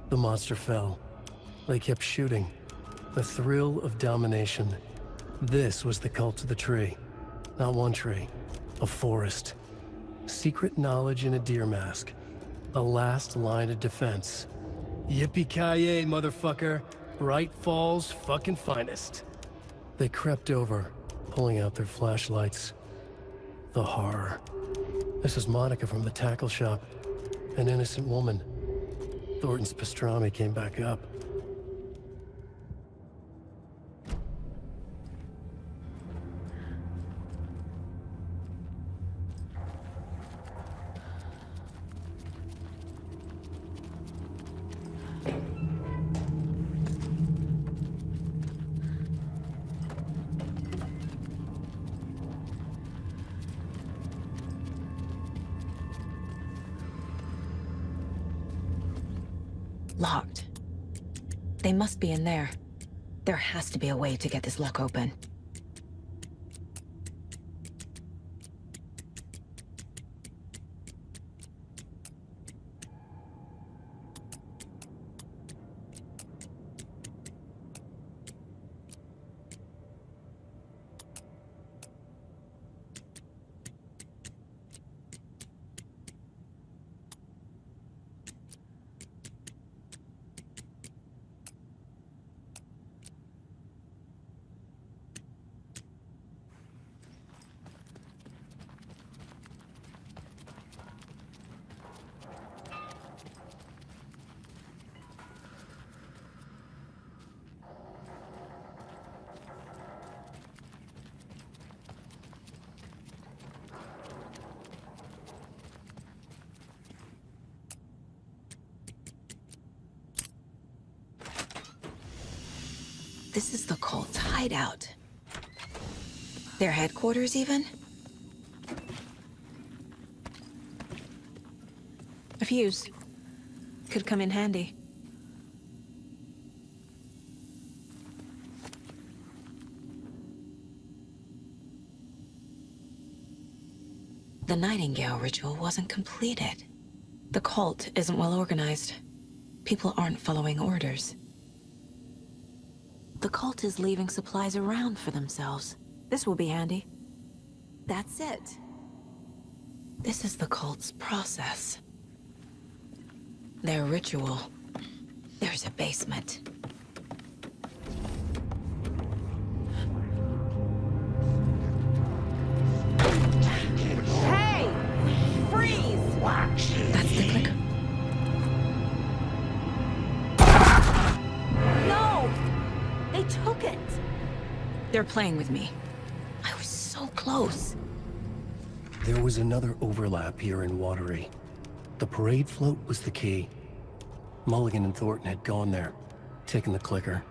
The monster fell. They kept shooting. The thrill of domination. This was the cult of the tree. Not one tree. A forest. Secret knowledge in a deer mask. The last line of defense. Yippee-ki-yay, motherfucker. Bright Falls' fucking finest. They crept over, pulling out their flashlights. The horror. This is Monica from the tackle shop. An innocent woman. Thornton's pastrami came back up. Locked. They must be in there. There has to be a way to get this lock open. This is the cult's hideout. Their headquarters, even? A fuse. Could come in handy. The Nightingale ritual wasn't completed. The cult isn't well organized. People aren't following orders. The cult is leaving supplies around for themselves. This will be handy. That's it. This is the cult's process. Their ritual. There's a basement. Hey! Freeze! That's the clicker. No! They took it! They're playing with me. I was so close. There was another overlap here in Watery. The parade float was the key. Mulligan and Thornton had gone there, taken the clicker,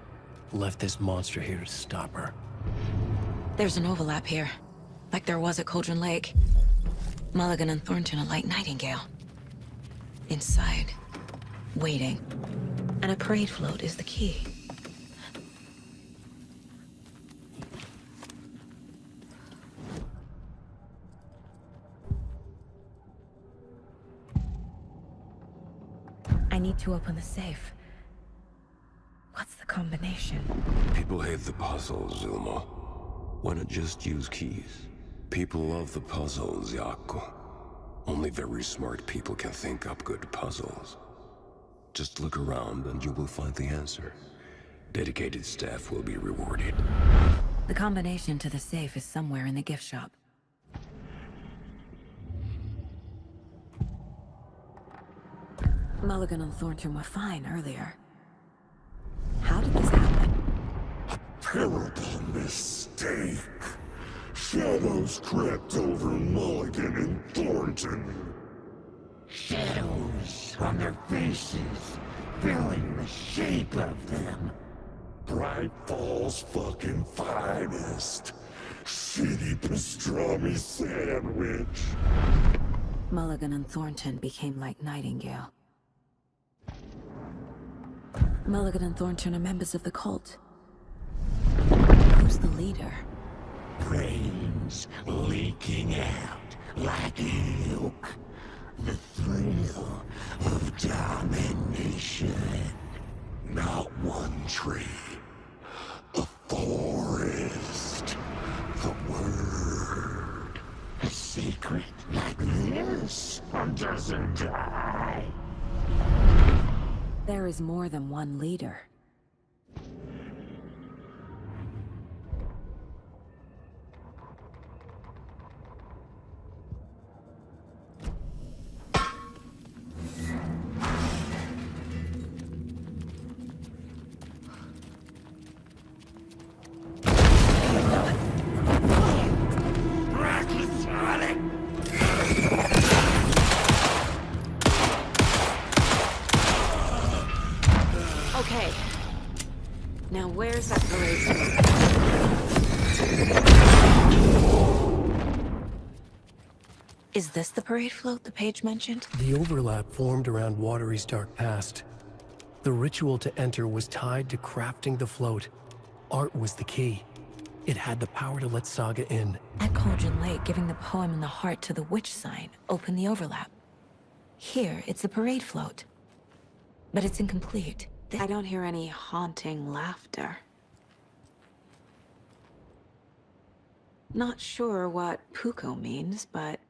left this monster here to stop her. There's an overlap here, like there was at Cauldron Lake. Mulligan and Thornton are like Nightingale. Inside, waiting. And a parade float is the key. I need to open the safe. What's the combination? People hate the puzzles, Ilmo. Why not just use keys? People love the puzzles, Jaakko. Only very smart people can think up good puzzles. Just look around and you will find the answer. Dedicated staff will be rewarded. The combination to the safe is somewhere in the gift shop. Mulligan and Thornton were fine earlier. How did this happen? Terrible mistake. Shadows crept over Mulligan and Thornton. Shadows on their faces, filling the shape of them. Bright Falls fucking finest. Shitty pastrami sandwich. Mulligan and Thornton became like Nightingale. Mulligan and Thornton are members of the cult. Who's the leader? Brains leaking out like milk. The thrill of domination. Not one tree. A forest. The word. A secret like this doesn't die. There is more than one leader. Okay. Now where's that parade float? Is this the parade float the page mentioned? The overlap formed around Watery's dark past. The ritual to enter was tied to crafting the float. Art was the key. It had the power to let Saga in. At Cauldron Lake, giving the poem and the heart to the witch sign opened the overlap. Here, it's the parade float. But it's incomplete. I don't hear any haunting laughter. Not sure what Puko means, but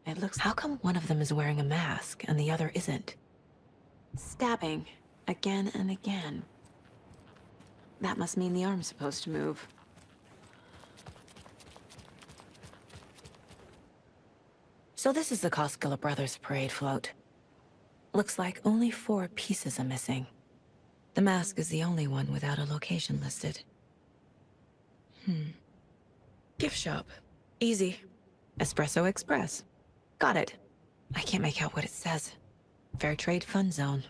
it looks... How come one of them is wearing a mask and the other isn't? Stabbing, again and again. That must mean the arm's supposed to move. So this is the Koskela Brothers parade float. Looks like only 4 pieces are missing. The mask is the only one without a location listed. Gift shop. Easy. Espresso Express. Got it. I can't make out what it says. Fair Trade Fund Zone.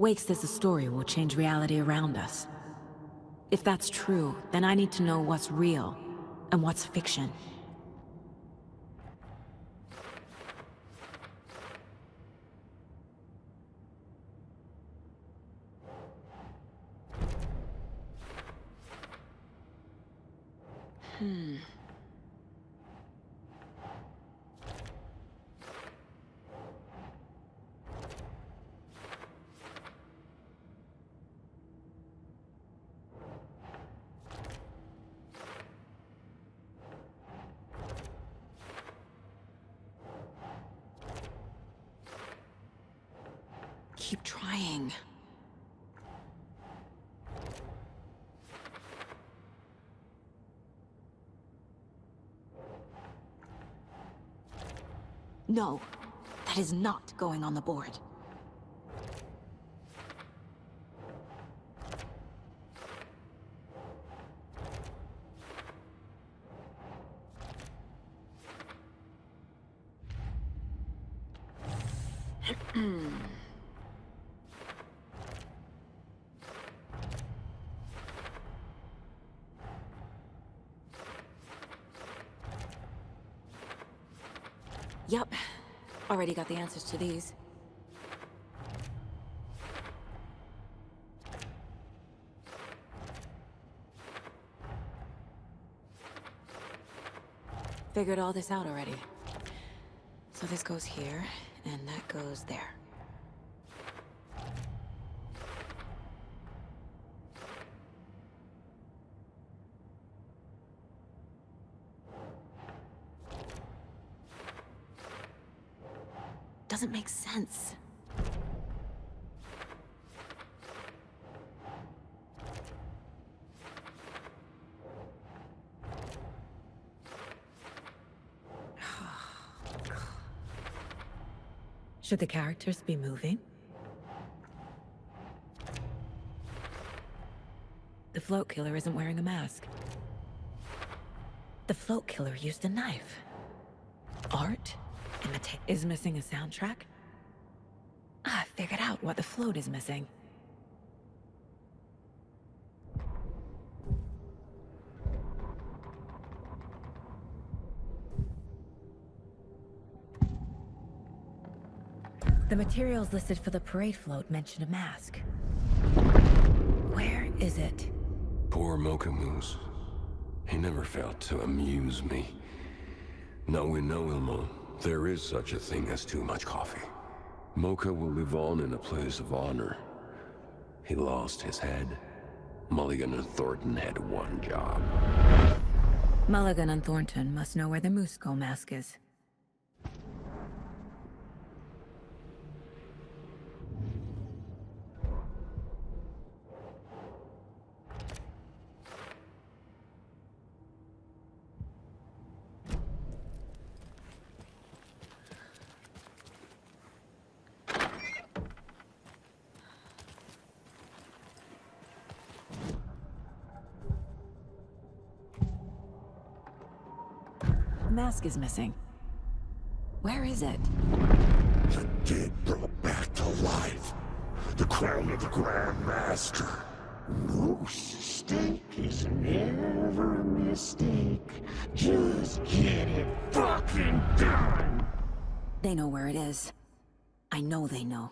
Wake says the story will change reality around us. If that's true, then I need to know what's real and what's fiction. Keep trying. No, that is not going on the board. Yep. Already got the answers to these. Figured all this out already. So this goes here, and that goes there. Doesn't make sense. Should the characters be moving? The float killer isn't wearing a mask. The float killer used a knife. Art? Is missing a soundtrack? I figured out what the float is missing. The materials listed for the parade float mentioned a mask. Where is it? Poor Mocha Moose. He never failed to amuse me. Now we know, Ilmo. There is such a thing as too much coffee. Mocha will live on in a place of honor. He lost his head. Mulligan and Thornton had one job. Mulligan and Thornton must know where the Moose Skull mask is. The mask is missing. Where is it? The dead brought back to life. The crown of the Grand Master. Moose steak is never a mistake. Just get it fucking done. They know where it is. I know they know.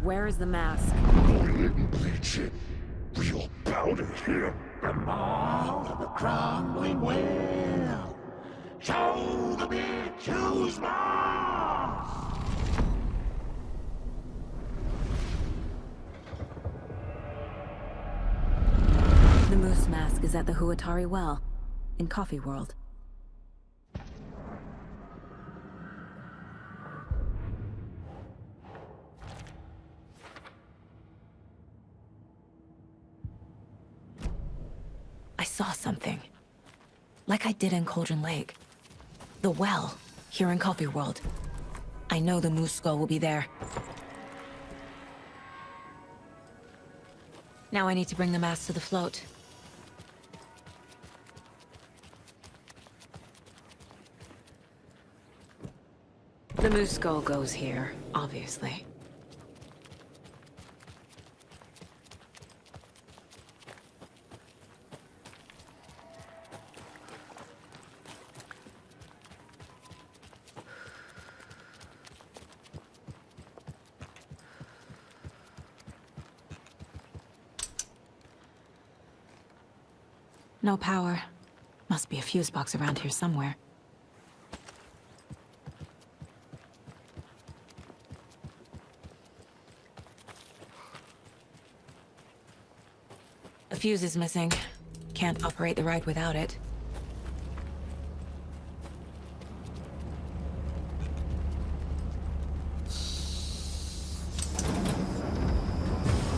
Where is the mask? Go and bleach it. Real powder here. The maw of the crumbling well. Show the bitch who's boss. The moose mask is at the Huatari Well, in Coffee World. I saw something. Like I did in Cauldron Lake. The well, here in Coffee World. I know the Moose Skull will be there. Now I need to bring the mask to the float. The moose skull goes here, obviously. No power. Must be a fuse box around here somewhere. A fuse is missing. Can't operate the ride without it.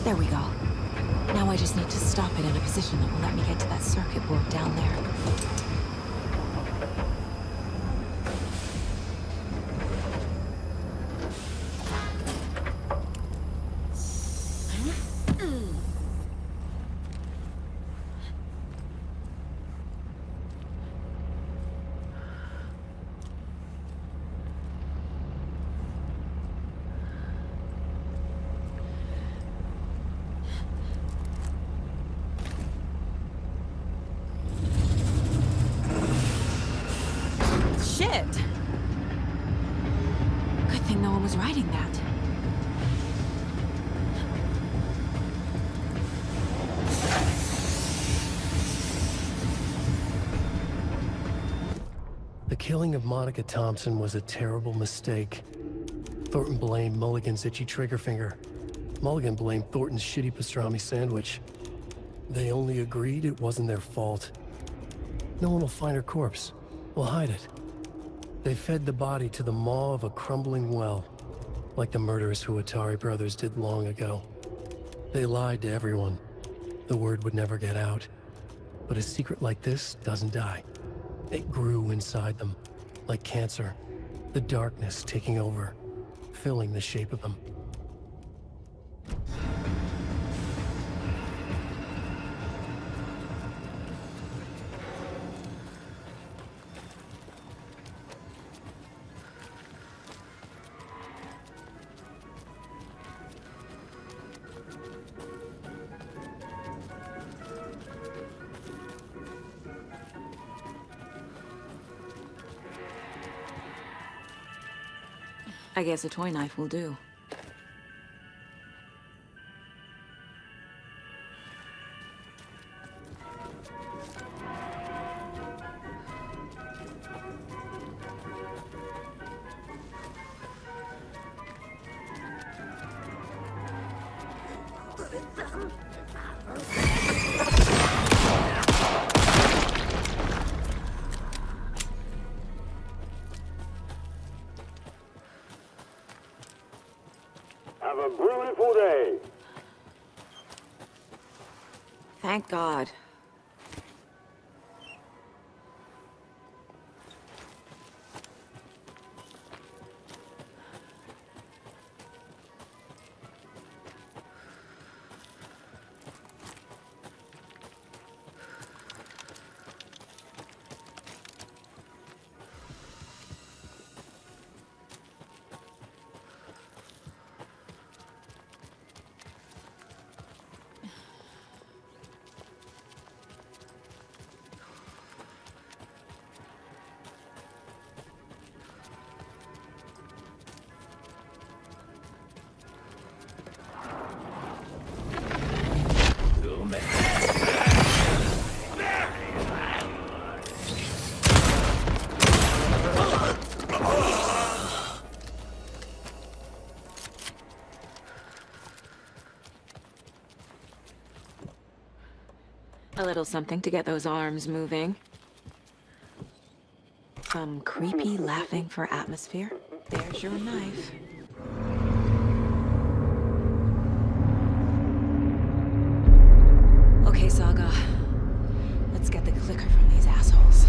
There we go. Now I just need to stop it in a position that will let me get to that circuit board down there. Shit! Good thing no one was riding that. The killing of Monica Thompson was a terrible mistake. Thornton blamed Mulligan's itchy trigger finger. Mulligan blamed Thornton's shitty pastrami sandwich. They only agreed it wasn't their fault. No one will find her corpse. We'll hide it. They fed the body to the maw of a crumbling well, like the murderous Huatari brothers did long ago. They lied to everyone. The word would never get out. But a secret like this doesn't die. It grew inside them, like cancer. The darkness taking over, filling the shape of them. I guess a toy knife will do. Have a beautiful day. Thank God. A little something to get those arms moving. Some creepy laughing for atmosphere. There's your knife. Okay, Saga. Let's get the clicker from these assholes.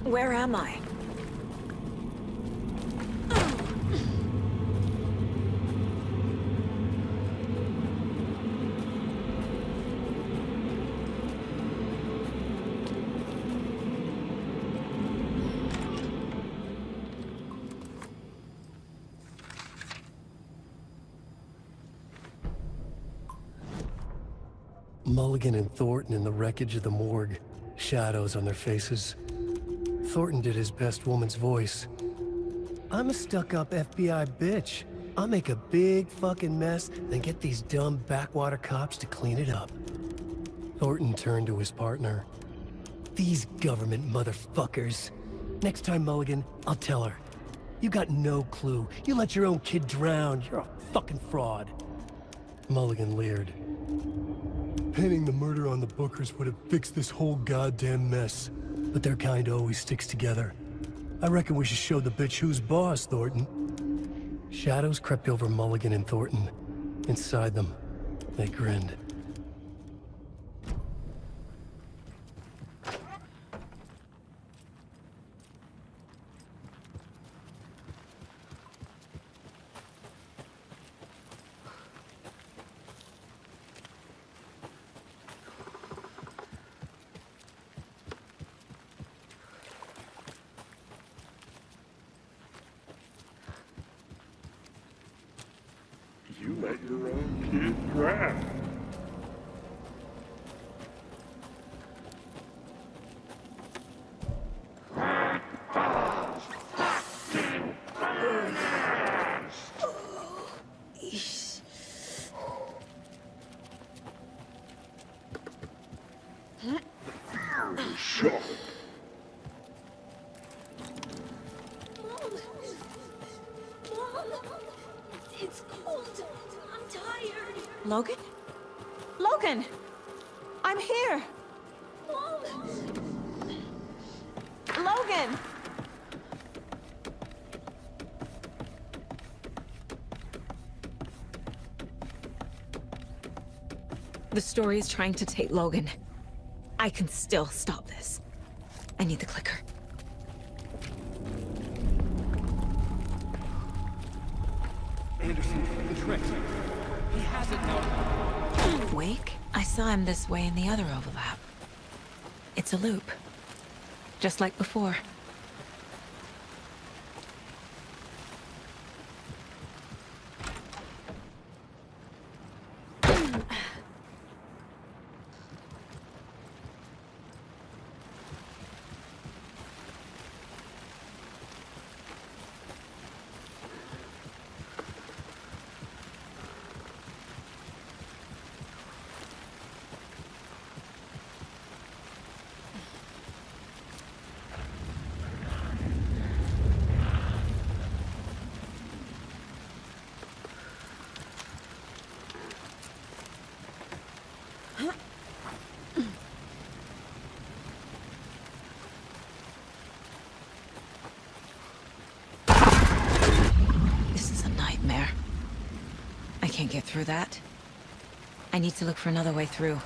Where am I? Mulligan and Thornton in the wreckage of the morgue. Shadows on their faces. Thornton did his best woman's voice. I'm a stuck-up FBI bitch. I'll make a big fucking mess, then get these dumb backwater cops to clean it up. Thornton turned to his partner. These government motherfuckers. Next time, Mulligan, I'll tell her. You got no clue. You let your own kid drown. You're a fucking fraud. Mulligan leered. Pinning the murder on the Bookers would have fixed this whole goddamn mess. But their kind always sticks together. I reckon we should show the bitch who's boss, Thornton. Shadows crept over Mulligan and Thornton. Inside them, they grinned. You let your own kid drown. Logan? Logan! I'm here! Logan! The story is trying to take Logan. I can still stop this. I need the clicker. Anderson, the trick. He has it now. Wake? I saw him this way in the other overlap. It's a loop. Just like before. Can't get through that. I need to look for another way through.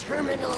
terminal.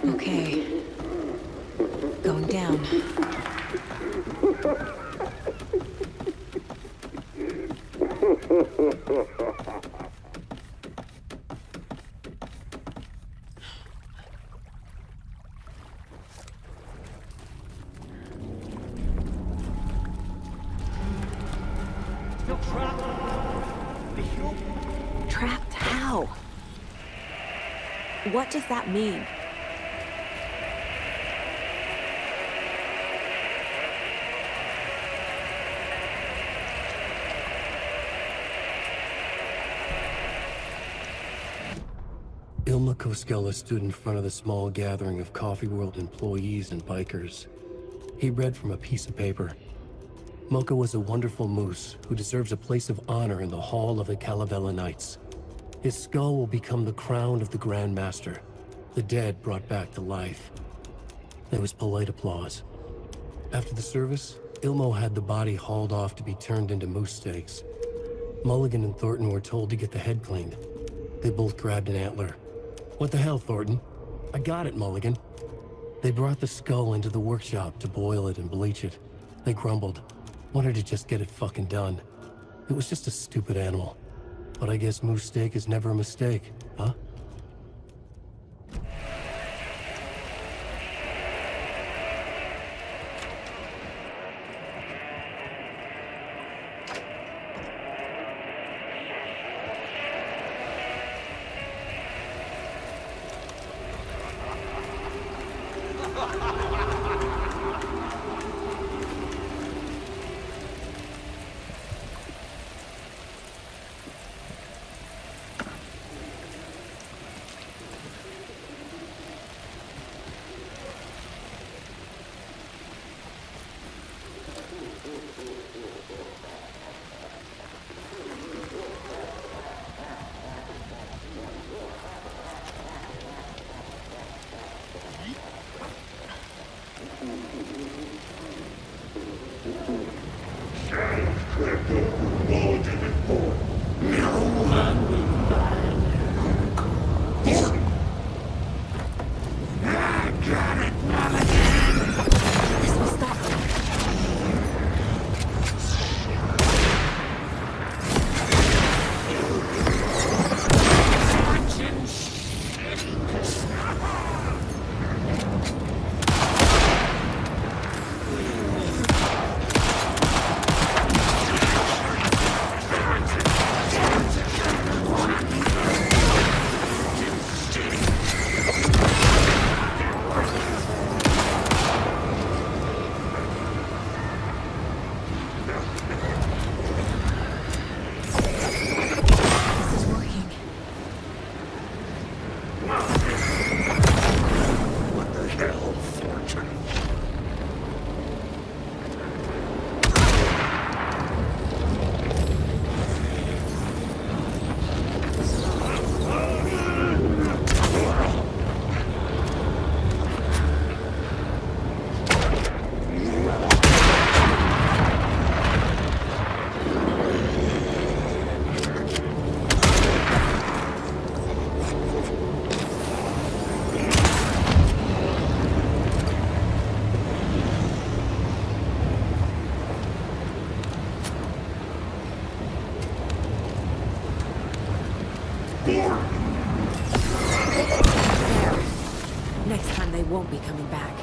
Okay. Going down. Trapped how? What does that mean? Ilma Koskela stood in front of the small gathering of Coffee World employees and bikers. He read from a piece of paper. Mocha was a wonderful moose who deserves a place of honor in the Hall of the Calavella Knights. His skull will become the crown of the Grand Master, the dead brought back to life. There was polite applause. After the service, Ilmo had the body hauled off to be turned into moose steaks. Mulligan and Thornton were told to get the head cleaned. They both grabbed an antler. What the hell, Thornton? I got it, Mulligan. They brought the skull into the workshop to boil it and bleach it. They grumbled. Wanted to just get it fucking done. It was just a stupid animal. But I guess moose steak is never a mistake, huh? There. Next time they won't be coming back.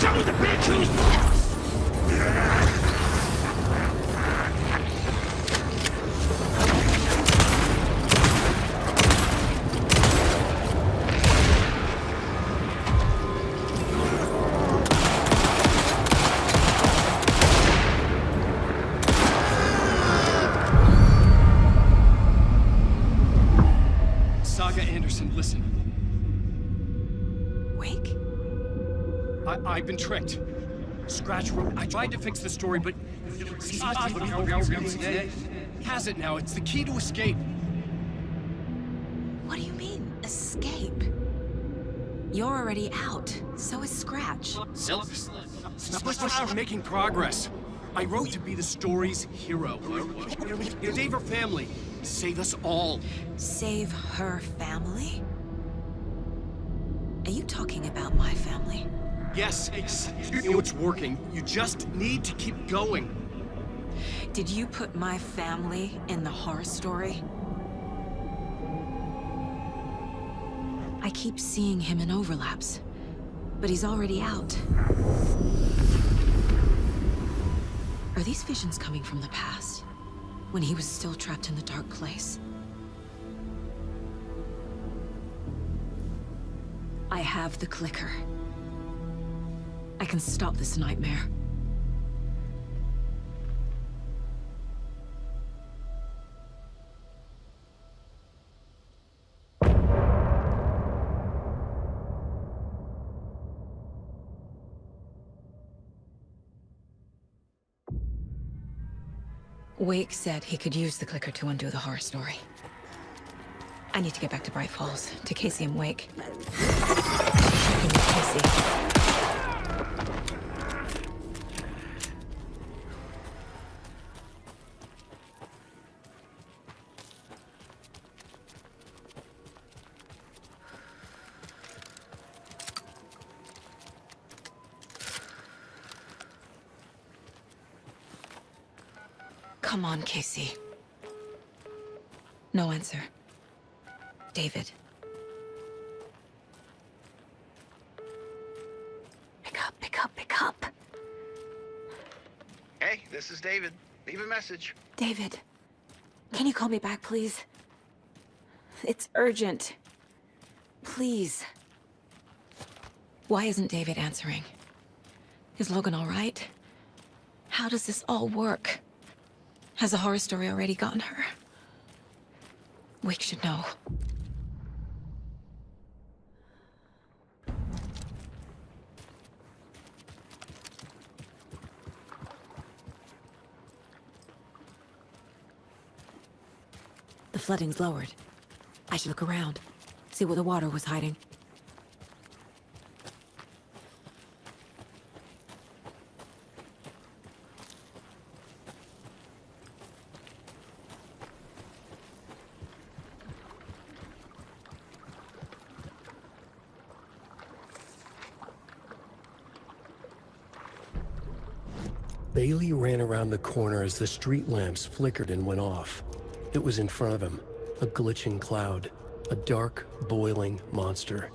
Show the bitch who's boss! Saga Anderson, listen. Wake? I've been tricked. Scratch wrote. I tried to fix the story, but he has it now. It's the key to escape. What do you mean, escape? You're already out. So is Scratch. We're making progress. I wrote to be the story's hero. Save her family. Save us all. Save her family? Are you talking about my family? Yes, you know it's working. You just need to keep going. Did you put my family in the horror story? I keep seeing him in overlaps, but he's already out. Are these visions coming from the past, when he was still trapped in the dark place? I have the clicker. I can stop this nightmare. Wake said he could use the clicker to undo the horror story. I need to get back to Bright Falls, to Casey and Wake. Checking with Casey. Come on, Casey. No answer. David. Pick up, pick up, pick up. Hey, this is David. Leave a message. David, can you call me back, please? It's urgent. Please. Why isn't David answering? Is Logan all right? How does this all work? Has the horror story already gotten her? Wake should know. The flooding's lowered. I should look around, see what the water was hiding. Bailey ran around the corner as the street lamps flickered and went off. It was in front of him, a glitching cloud, a dark, boiling monster.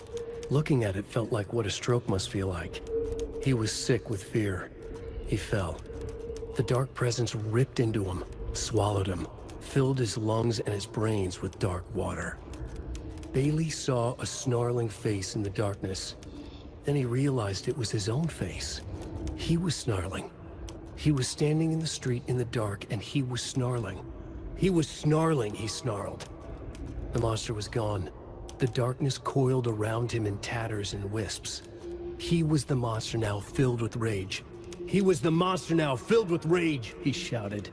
Looking at it felt like what a stroke must feel like. He was sick with fear. He fell. The dark presence ripped into him, swallowed him, filled his lungs and his brains with dark water. Bailey saw a snarling face in the darkness. Then he realized it was his own face. He was snarling. He was standing in the street in the dark, and he was snarling. He was snarling, he snarled. The monster was gone. The darkness coiled around him in tatters and wisps. He was the monster now filled with rage. He was the monster now filled with rage, he shouted.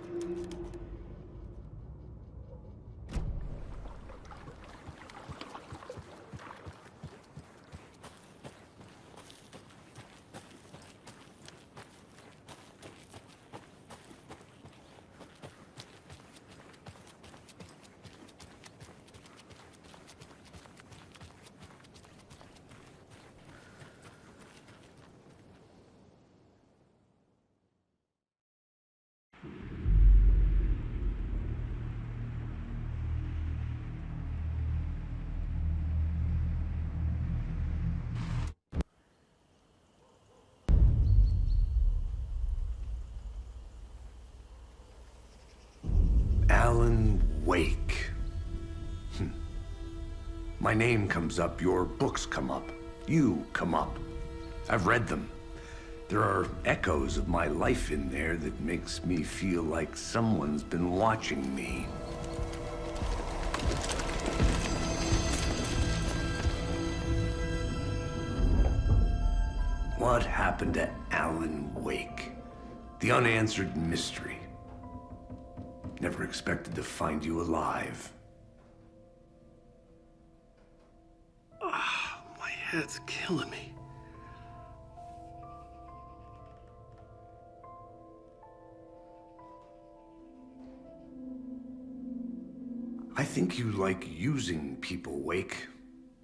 Alan Wake. My name comes up, your books come up, you come up. I've read them. There are echoes of my life in there that makes me feel like someone's been watching me. What happened to Alan Wake? The unanswered mystery. Never expected to find you alive. My head's killing me. I think you like using people, Wake.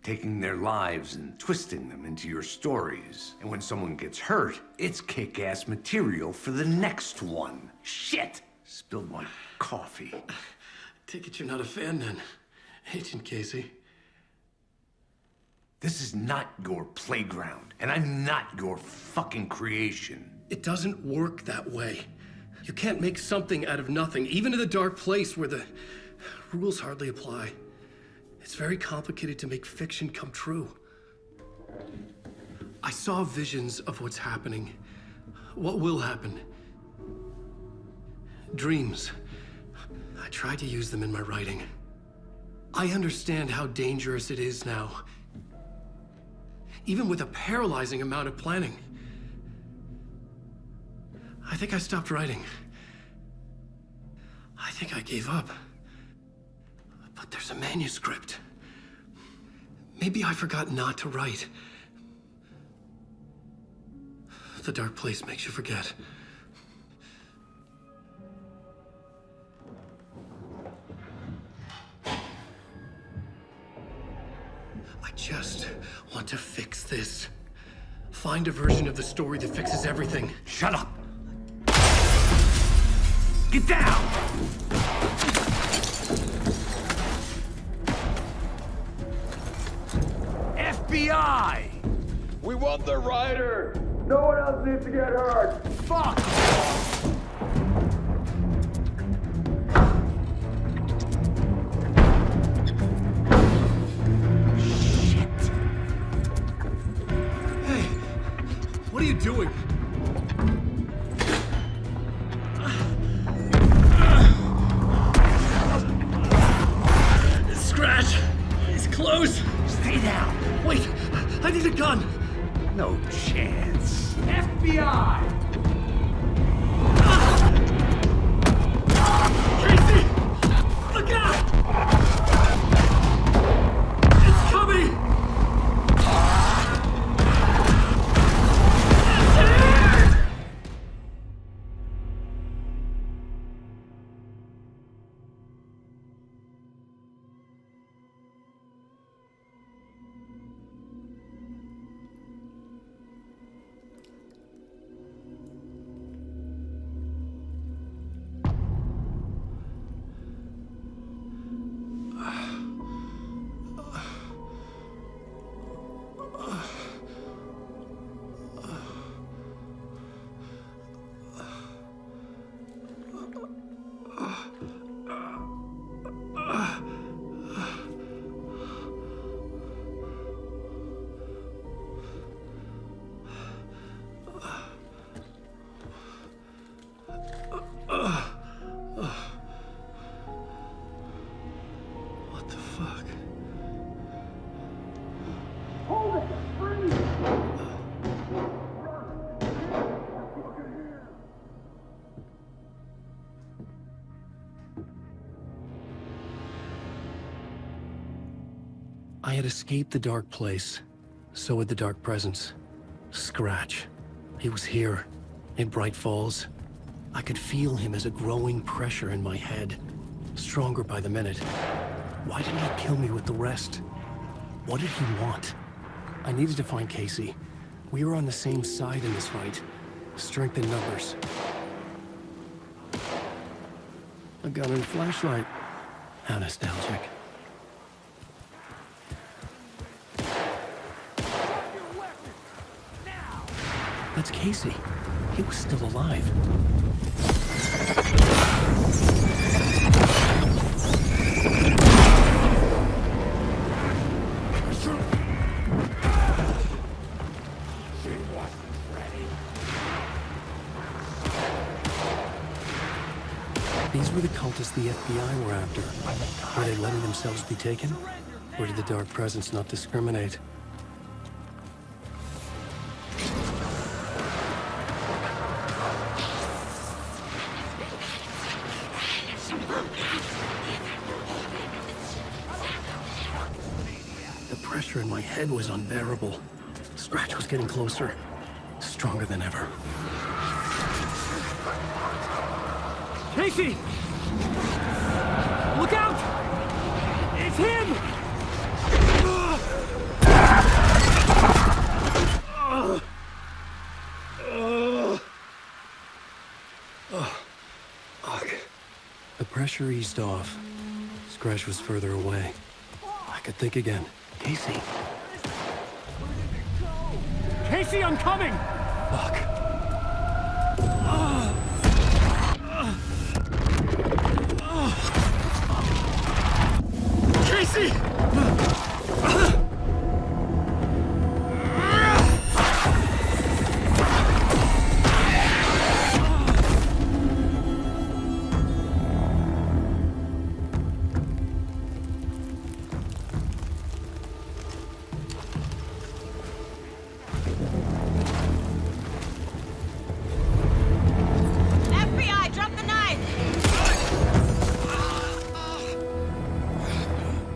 Taking their lives and twisting them into your stories. And when someone gets hurt, it's kick-ass material for the next one. Shit! Spilled my coffee. Take it you're not a fan then, Agent Casey. This is not your playground, and I'm not your fucking creation. It doesn't work that way. You can't make something out of nothing, even in the dark place where the rules hardly apply. It's very complicated to make fiction come true. I saw visions of what's happening, what will happen. Dreams. I tried to use them in my writing. I understand how dangerous it is now. Even with a paralyzing amount of planning. I think I stopped writing. I think I gave up. But there's a manuscript. Maybe I forgot not to write. The dark place makes you forget. I just want to fix this. Find a version of the story that fixes everything. Shut up! Get down! FBI! We want the writer! No one else needs to get hurt! Fuck! Shit! Hey, what are you doing? Scratch! He's close! Stay down! Wait! I need a gun! No chance. FBI! Casey! Look out! It's coming! It's here! What the fuck? Hold it! Freeze! I had escaped the dark place. So had the dark presence. Scratch. He was here, in Bright Falls. I could feel him as a growing pressure in my head. Stronger by the minute. Why didn't he kill me with the rest? What did he want? I needed to find Casey. We were on the same side in this fight. Strength in numbers. A gun and a flashlight. How nostalgic. That's Casey. He was still alive. These were the cultists the FBI were after. Were they letting themselves be taken? Or did the Dark Presence not discriminate? The pressure in my head was unbearable. Scratch was getting closer, stronger than ever. Casey! Look out! It's him! The pressure eased off. Scratch was further away. I could think again. Casey. Casey, I'm coming! Fuck. Casey! FBI, drop the knife!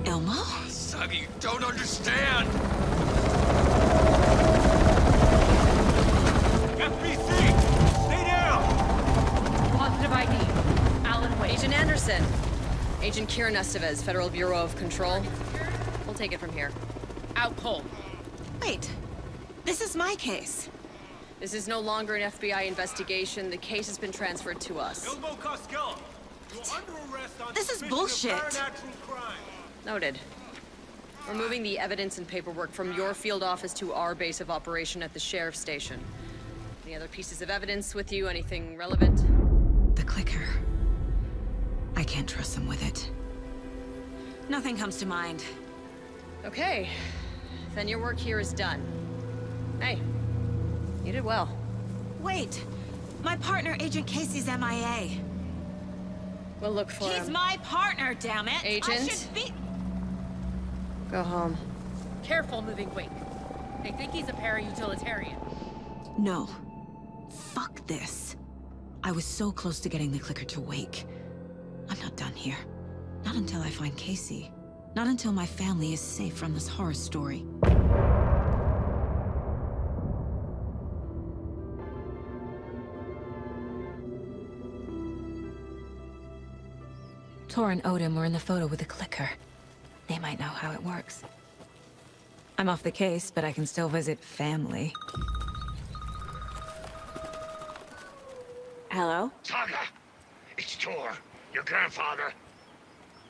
Elmo? Suggy, you don't understand! FBC! Stay down! Positive ID. Alan Wake. Agent Anderson. Agent Kira Estevez, Federal Bureau of Control. We'll take it from here. Out cold. Wait. This is my case. This is no longer an FBI investigation. The case has been transferred to us. Elmo Costello, you're under arrest on This is suspicion of bullshit. paranatural crime. Noted. We're moving the evidence and paperwork from your field office to our base of operation at the sheriff's station. Any other pieces of evidence with you? Anything relevant? The clicker. I can't trust them with it. Nothing comes to mind. Okay. Then your work here is done. Hey, you did well. Wait. My partner, Agent Casey's MIA. We'll look for He's him. my partner, damn it! I Agent? should be... Go home. Careful moving Wake. They think he's a para-utilitarian. No. Fuck this. I was so close to getting the clicker to wake. I'm not done here. Not until I find Casey. Not until my family is safe from this horror story. Tor and Odin were in the photo with the clicker. They might know how it works. I'm off the case, but I can still visit family. Hello? Saga, it's Tor, your grandfather.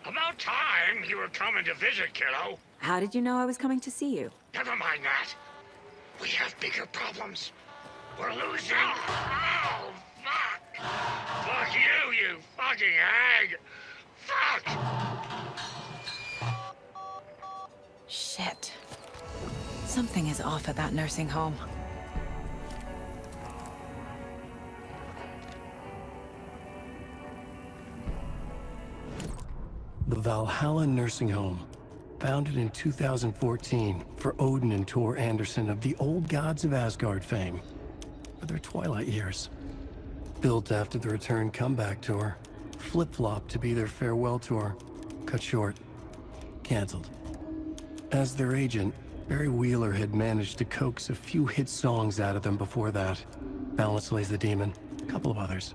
About time you were coming to visit, kiddo. How did you know I was coming to see you? Never mind that. We have bigger problems. We're losing. Oh, fuck. Fuck you, you fucking hag. Fuck. Shit. Something is off at that nursing home. The Valhalla Nursing Home. Founded in 2014 for Odin and Tor Anderson of the Old Gods of Asgard fame. For their twilight years. Built after the return comeback tour. Flip-flopped to be their farewell tour. Cut short. Cancelled. As their agent, Barry Wheeler had managed to coax a few hit songs out of them before that. Balance Lays the Demon, a couple of others.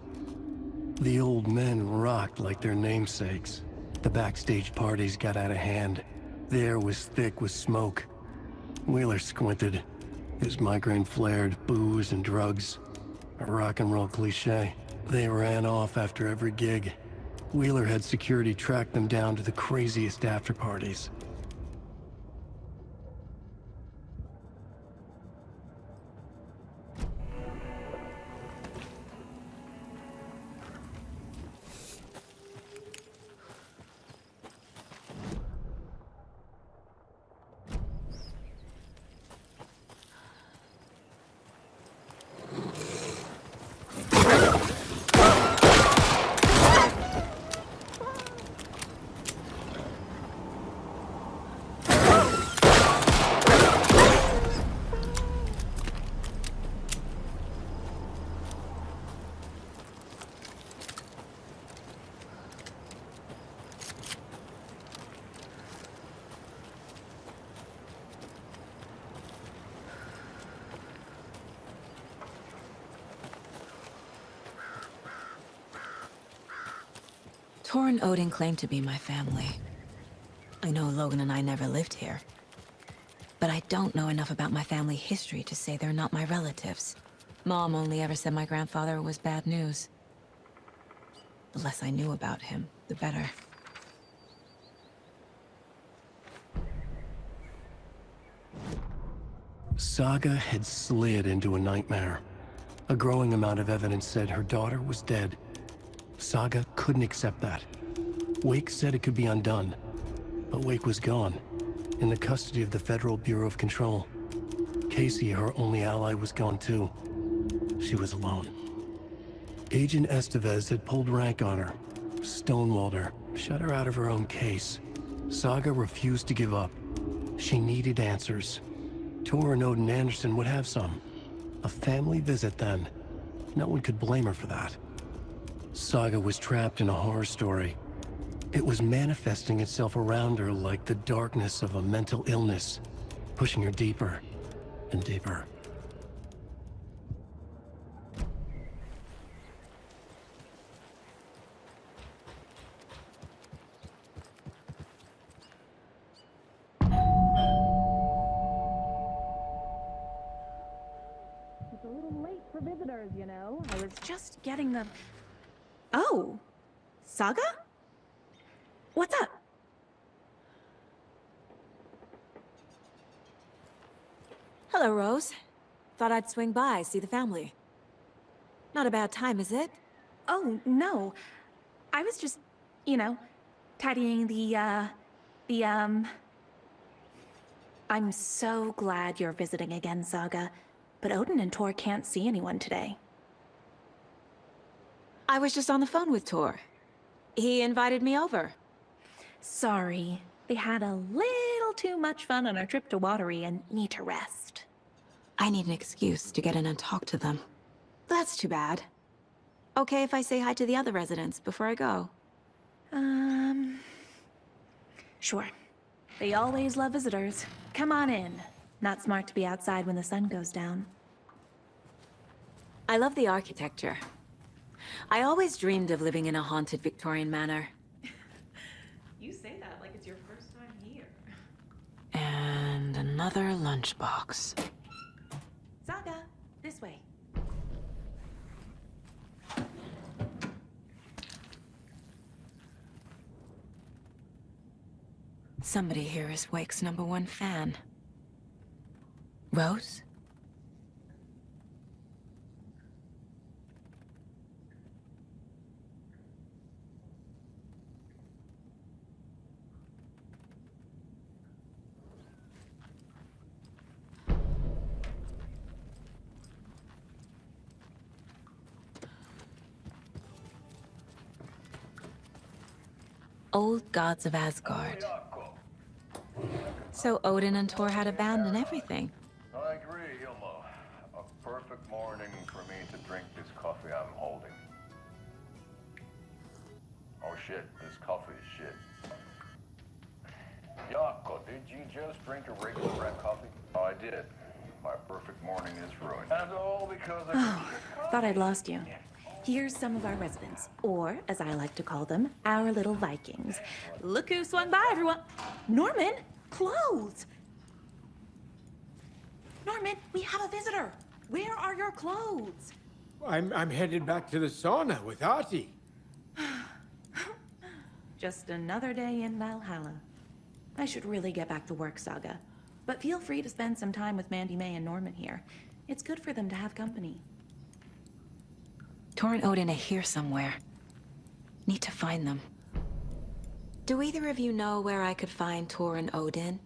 The old men rocked like their namesakes. The backstage parties got out of hand. The air was thick with smoke. Wheeler squinted. His migraine flared, booze and drugs. A rock and roll cliche. They ran off after every gig. Wheeler had security track them down to the craziest after parties. Tor and Odin claim to be my family. I know Logan and I never lived here. But I don't know enough about my family history to say they're not my relatives. Mom only ever said my grandfather was bad news. The less I knew about him, the better. Saga had slid into a nightmare. A growing amount of evidence said her daughter was dead. Saga couldn't accept that. Wake said it could be undone. But Wake was gone, in the custody of the Federal Bureau of Control. Casey, her only ally, was gone too. She was alone. Agent Estevez had pulled rank on her, stonewalled her, shut her out of her own case. Saga refused to give up. She needed answers. Tor and Odin Anderson would have some. A family visit then. No one could blame her for that. Saga was trapped in a horror story. It was manifesting itself around her like the darkness of a mental illness, pushing her deeper and deeper. It's a little late for visitors, you know. I was just getting the... Oh! Saga? What's up? Hello, Rose. Thought I'd swing by, see the family. Not a bad time, is it? Oh, no. I was just, you know, tidying I'm so glad you're visiting again, Saga. But Odin and Tor can't see anyone today. I was just on the phone with Tor. He invited me over. Sorry. They had a little too much fun on our trip to Watery and need to rest. I need an excuse to get in and talk to them. That's too bad. Okay if I say hi to the other residents before I go? Sure. They always love visitors. Come on in. Not smart to be outside when the sun goes down. I love the architecture. I always dreamed of living in a haunted Victorian manor. You say that like it's your first time here. And another lunchbox. Saga, this way. Somebody here is Wake's #1 fan. Rose? Old gods of Asgard. So Odin and Tor had a band and everything. I agree, Ilmo. A perfect morning for me to drink this coffee I'm holding. Oh shit, this coffee is shit. Yako, did you just drink a regular black coffee? Oh, I did. My perfect morning is ruined. And all because I... Thought I'd lost you. Here's some of our residents, or, as I like to call them, our little Vikings. Look who swung by, everyone! Norman! Clothes! Norman, we have a visitor! Where are your clothes? I'm headed back to the sauna with Artie. Just another day in Valhalla. I should really get back to work, Saga. But feel free to spend some time with Mandy May and Norman here. It's good for them to have company. Tor and Odin are here somewhere. Need to find them. Do either of you know where I could find Tor and Odin?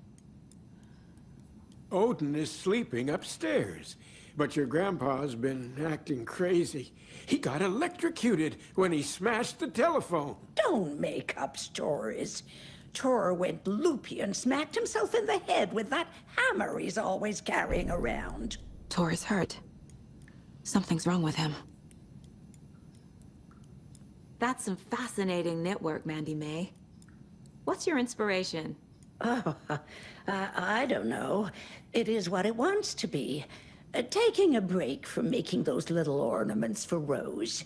Odin is sleeping upstairs, but your grandpa's been acting crazy. He got electrocuted when he smashed the telephone. Don't make up stories. Tor went loopy and smacked himself in the head with that hammer he's always carrying around. Tor is hurt. Something's wrong with him. That's some fascinating knitwork, Mandy May. What's your inspiration? Oh, I don't know. It is what it wants to be. Taking a break from making those little ornaments for Rose.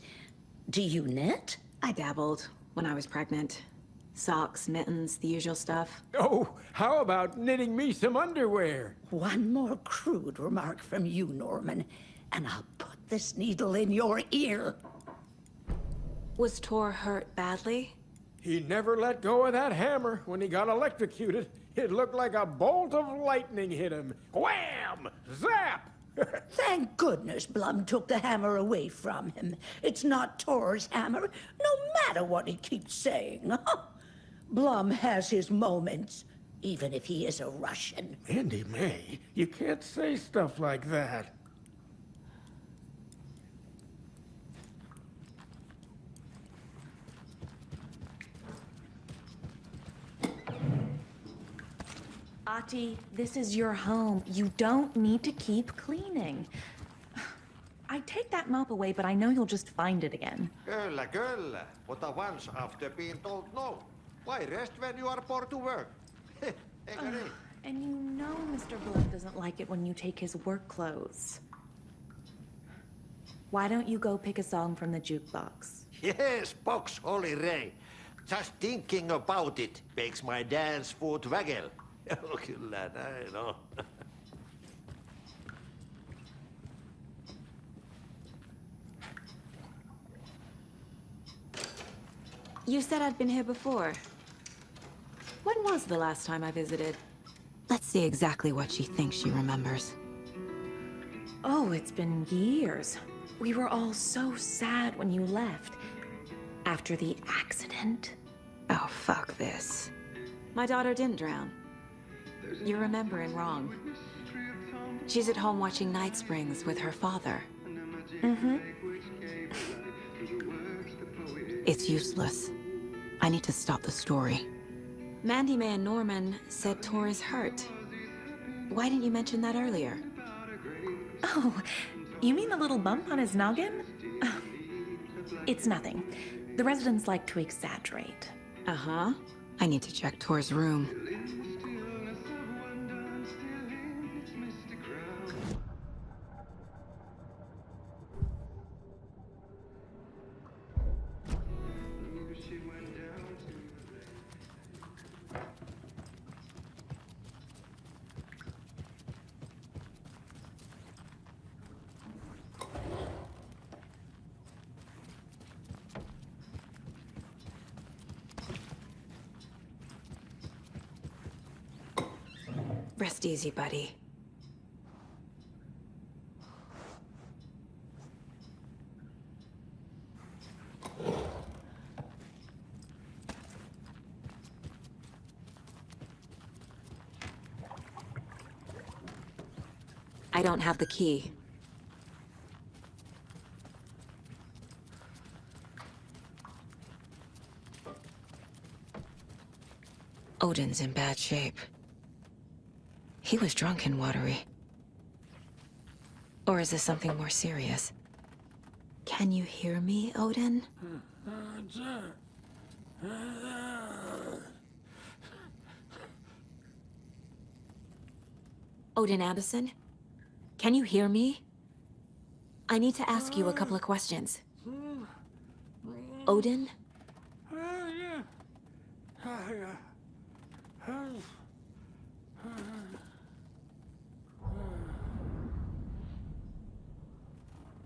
Do you knit? I dabbled when I was pregnant. Socks, mittens, the usual stuff. Oh, how about knitting me some underwear? One more crude remark from you, Norman, and I'll put this needle in your ear. Was Tor hurt badly? He never let go of that hammer when he got electrocuted. It looked like a bolt of lightning hit him. Wham! Zap! Thank goodness Blum took the hammer away from him. It's not Tor's hammer, no matter what he keeps saying. Blum has his moments, even if he is a Russian. Andy May, you can't say stuff like that. Ati, this is your home. You don't need to keep cleaning. I take that mop away, but I know you'll just find it again. Girl, what a once after being told no. Why rest when you are poor to work? And you know Mr. Blum doesn't like it when you take his work clothes. Why don't you go pick a song from the jukebox? Yes, box Holy Ray. Just thinking about it makes my dance foot waggle. Oh, kyllä, näin on. You said I'd been here before. When was the last time I visited? Let's see exactly what she thinks she remembers. Oh, it's been years. We were all so sad when you left. After the accident. Oh, fuck this. My daughter didn't drown. You're remembering wrong. She's at home watching Night Springs with her father. Mm-hmm. It's useless. I need to stop the story. Mandy May and Norman said Tor is hurt. Why didn't you mention that earlier? Oh, you mean the little bump on his noggin? It's nothing. The residents like to exaggerate. Uh-huh. I need to check Tor's room. Rest easy, buddy. I don't have the key. Odin's in bad shape. He was drunk in Watery. Or is this something more serious? Can you hear me, Odin? Odin Anderson? Can you hear me? I need to ask you a couple of questions. Odin?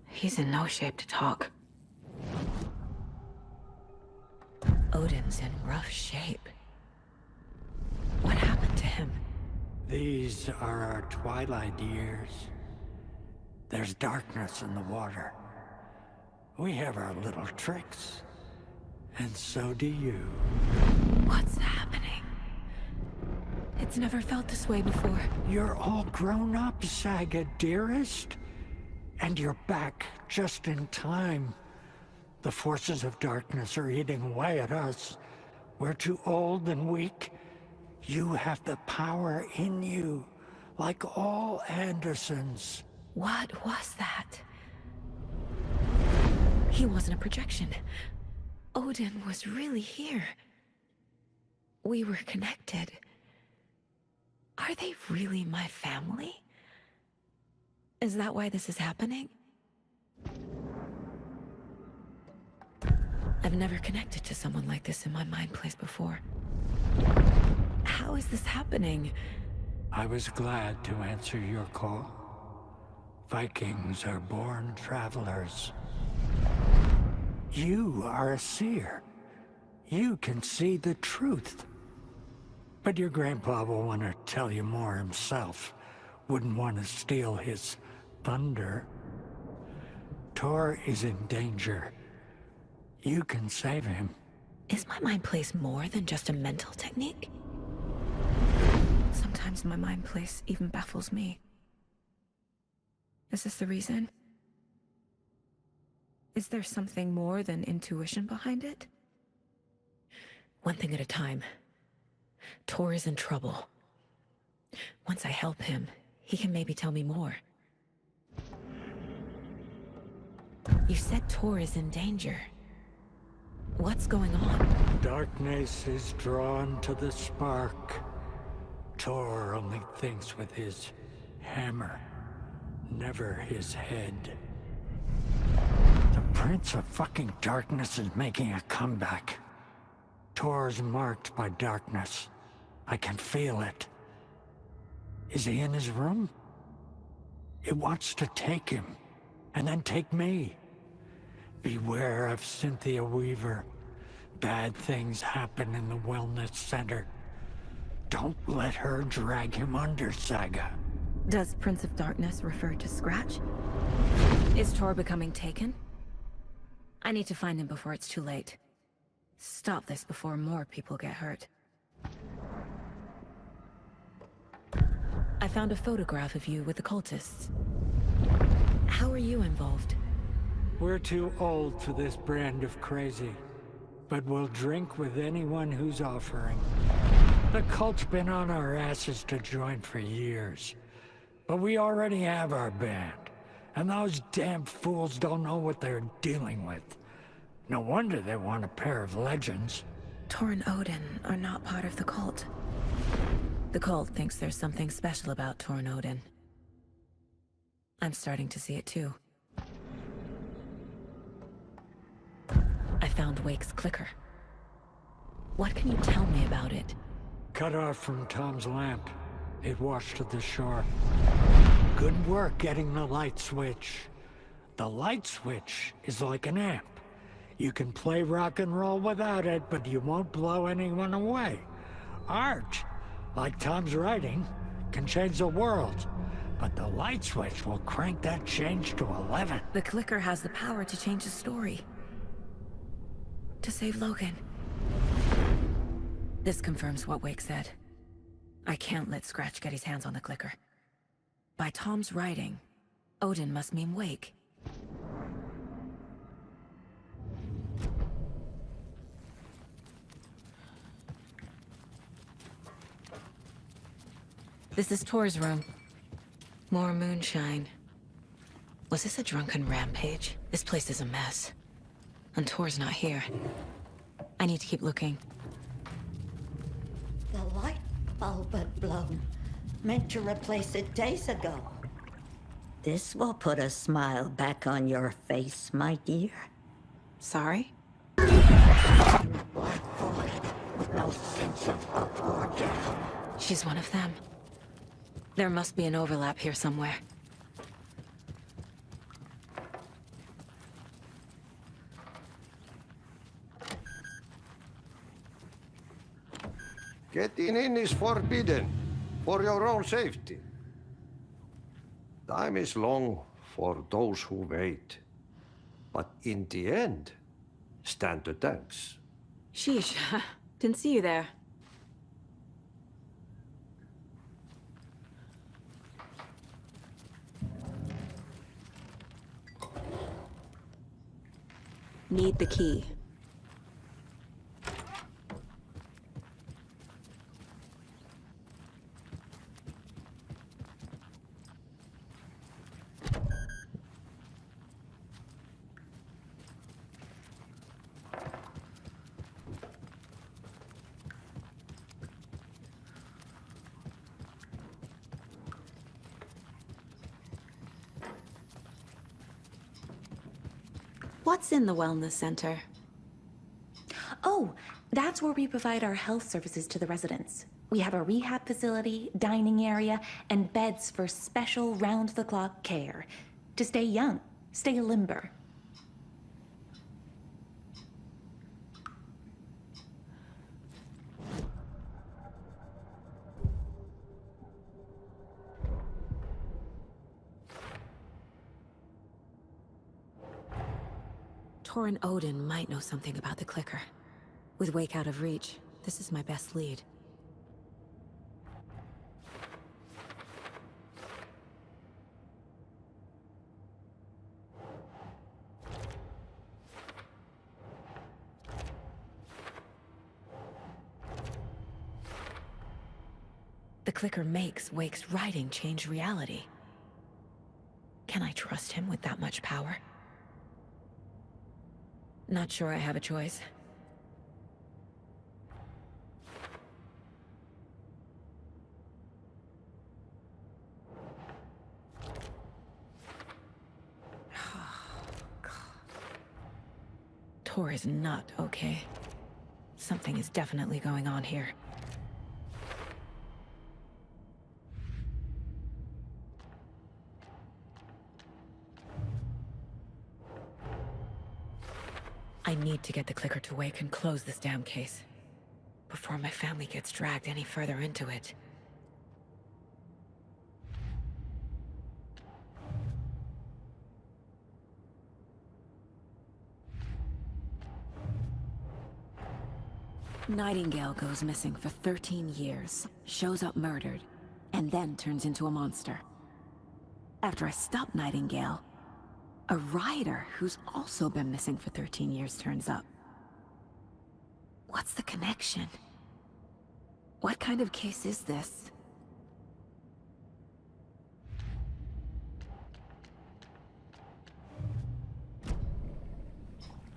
He's in no shape to talk. Odin's in rough shape. What happened to him? These are our twilight years. There's darkness in the water. We have our little tricks. And so do you. What's happening? It's never felt this way before. You're all grown up, Saga, dearest. And you're back just in time. The forces of darkness are eating away at us. We're too old and weak. You have the power in you, like all Andersons. What was that? He wasn't a projection. Odin was really here. We were connected. Are they really my family? Is that why this is happening? I've never connected to someone like this in my mind place before. How is this happening? I was glad to answer your call. Vikings are born travelers. You are a seer. You can see the truth. But your grandpa will want to tell you more himself. Wouldn't want to steal his thunder. Tor is in danger. You can save him. Is my mind place more than just a mental technique? Sometimes my mind place even baffles me. Is this the reason? Is there something more than intuition behind it? One thing at a time. Tor is in trouble. Once I help him, he can maybe tell me more. You said Tor is in danger. What's going on? Darkness is drawn to the spark. Tor only thinks with his hammer, never his head. The Prince of fucking Darkness is making a comeback. Tor's marked by darkness. I can feel it. Is he in his room? It wants to take him, and then take me. Beware of Cynthia Weaver. Bad things happen in the wellness center. Don't let her drag him under, Saga. Does Prince of Darkness refer to Scratch? Is Tor becoming taken? I need to find him before it's too late. Stop this before more people get hurt. I found a photograph of you with the cultists. How are you involved? We're too old for this brand of crazy, but we'll drink with anyone who's offering. The cult's been on our asses to join for years, but we already have our band, and those damn fools don't know what they're dealing with. No wonder they want a pair of legends. Tor and Odin are not part of the cult. The cult thinks there's something special about Tor and Odin. I'm starting to see it too. I found Wake's clicker. What can you tell me about it? Cut off from Tom's lamp. It washed to the shore. Good work getting the light switch. The light switch is like an amp. You can play rock and roll without it, but you won't blow anyone away. Art, like Tom's writing, can change the world. But the light switch will crank that change to 11. The clicker has the power to change the story. To save Logan. This confirms what Wake said. I can't let Scratch get his hands on the clicker. By Tom's writing, Odin must mean Wake. This is Tor's room. More moonshine. Was this a drunken rampage? This place is a mess. And Tor's not here. I need to keep looking. The light bulb had blown. Meant to replace it days ago. This will put a smile back on your face, my dear. Sorry? No sense of up or down. She's one of them. There must be an overlap here somewhere. Getting in is forbidden, for your own safety. Time is long for those who wait. But in the end, stand the thanks. Sheesh, didn't see you there. Need the key. What's in the wellness center? Oh, that's where we provide our health services to the residents. We have a rehab facility, dining area, and beds for special round-the-clock care. To stay young, stay limber. Tor and Odin might know something about the clicker. With Wake out of reach, this is my best lead. The clicker makes Wake's writing change reality. Can I trust him with that much power? Not sure I have a choice. Tor is not okay. Something is definitely going on here. I need to get the clicker to Wake and close this damn case before my family gets dragged any further into it. Nightingale goes missing for 13 years, shows up murdered, and then turns into a monster. After I stop Nightingale, a rider who's also been missing for 13 years turns up. What's the connection? What kind of case is this?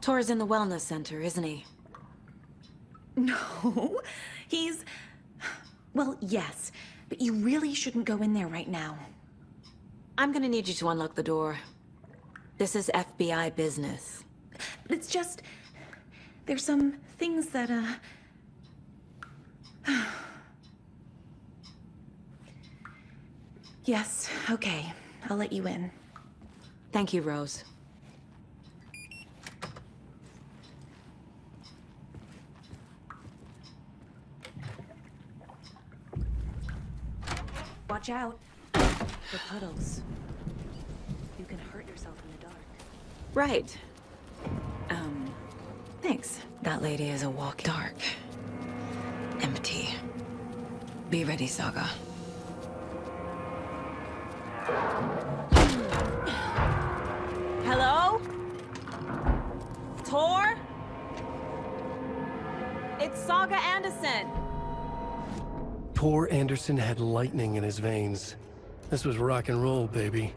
Tor's in the wellness center, isn't he? No, he's... Well, yes, but you really shouldn't go in there right now. I'm gonna need you to unlock the door. This is FBI business. It's just... There's some things that, Yes, okay. I'll let you in. Thank you, Rose. Watch out. The puddles. You can hurt yourself in the dark. Right. Thanks. That lady is a walk dark. Empty. Be ready, Saga. Hello? Tor? It's Saga Anderson. Tor Anderson had lightning in his veins. This was rock and roll, baby.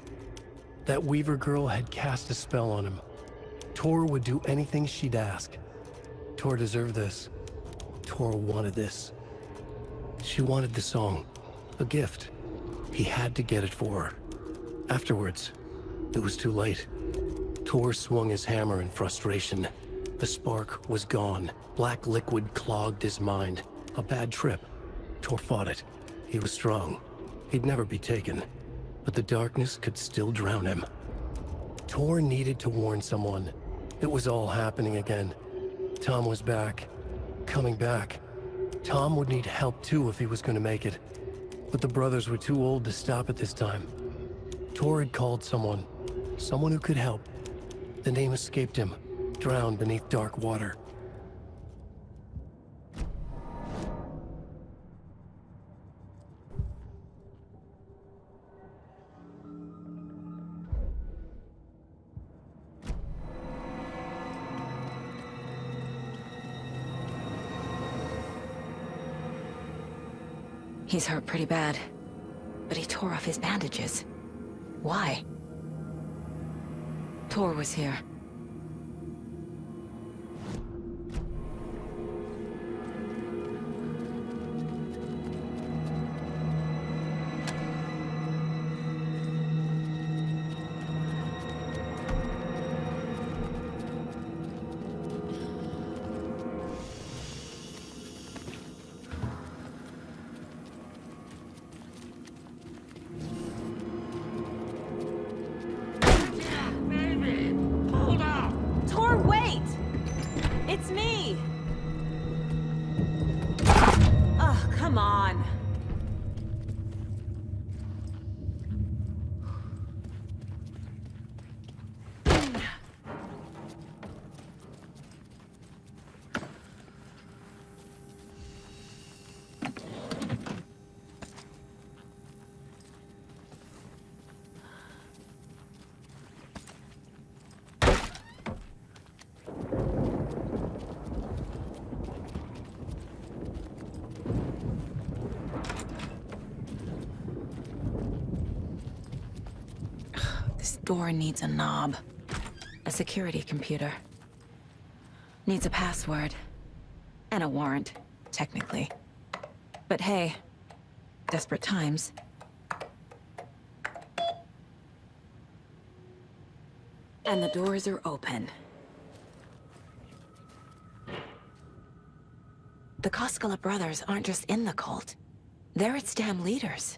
That Weaver girl had cast a spell on him. Tor would do anything she'd ask. Tor deserved this. Tor wanted this. She wanted the song. A gift. He had to get it for her. Afterwards, it was too late. Tor swung his hammer in frustration. The spark was gone. Black liquid clogged his mind. A bad trip. Tor fought it. He was strong. He'd never be taken. But the darkness could still drown him. Tor needed to warn someone. It was all happening again. Tom was back. Coming back. Tom would need help too if he was going to make it. But the brothers were too old to stop it this time. Tor had called someone. Someone who could help. The name escaped him. Drowned beneath dark water. He's hurt pretty bad, but he tore off his bandages. Why? Tor was here. door needs a knob. A security computer. Needs a password. And a warrant, technically. But hey, desperate times. And the doors are open. The Koskela brothers aren't just in the cult. They're its damn leaders.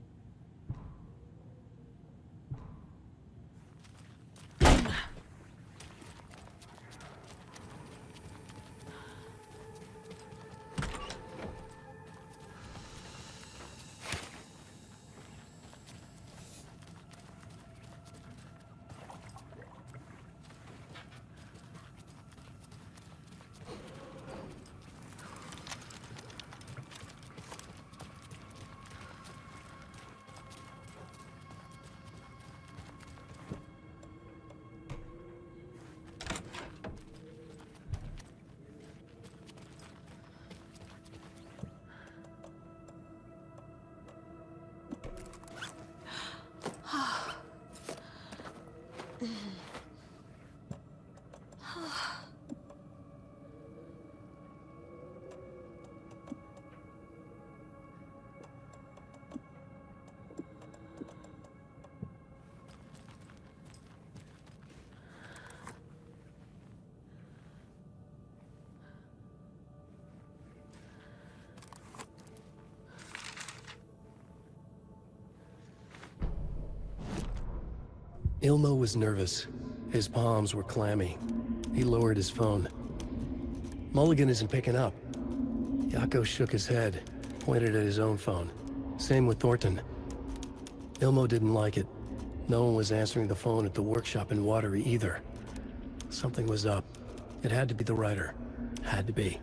Ilmo was nervous. His palms were clammy. He lowered his phone. Mulligan isn't picking up. Yako shook his head, pointed at his own phone. Same with Thornton. Ilmo didn't like it. No one was answering the phone at the workshop in Watery either. Something was up. It had to be the writer. Had to be.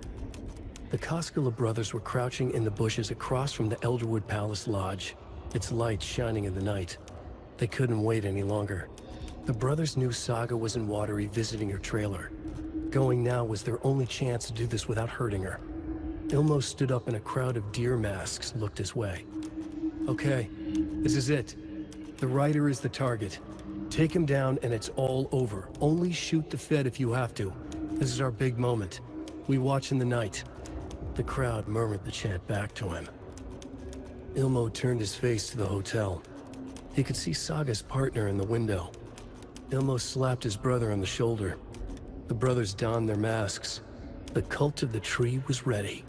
The Koskela brothers were crouching in the bushes across from the Elderwood Palace Lodge, its lights shining in the night. They couldn't wait any longer. The brothers knew Saga was in Watery visiting her trailer. Going now was their only chance to do this without hurting her. Ilmo stood up and a crowd of deer masks looked his way. Okay, this is it. The writer is the target. Take him down and it's all over. Only shoot the Fed if you have to. This is our big moment. We watch in the night. The crowd murmured the chant back to him. Ilmo turned his face to the hotel. He could see Saga's partner in the window. Ilmo slapped his brother on the shoulder. The brothers donned their masks. The cult of the tree was ready.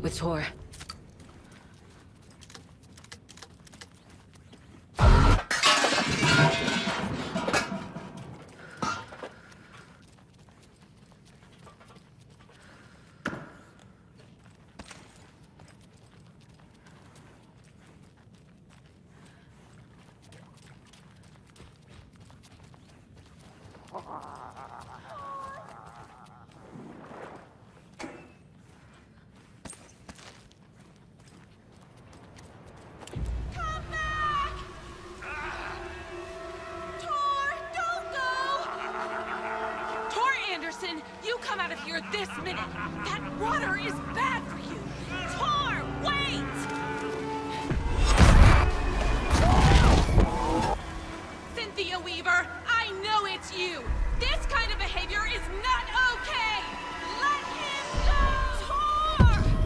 With Tor. You come out of here this minute! That water is bad for you! Tor, wait! Cynthia Weaver, I know it's you! This kind of behavior is not okay! Let him go! Tor!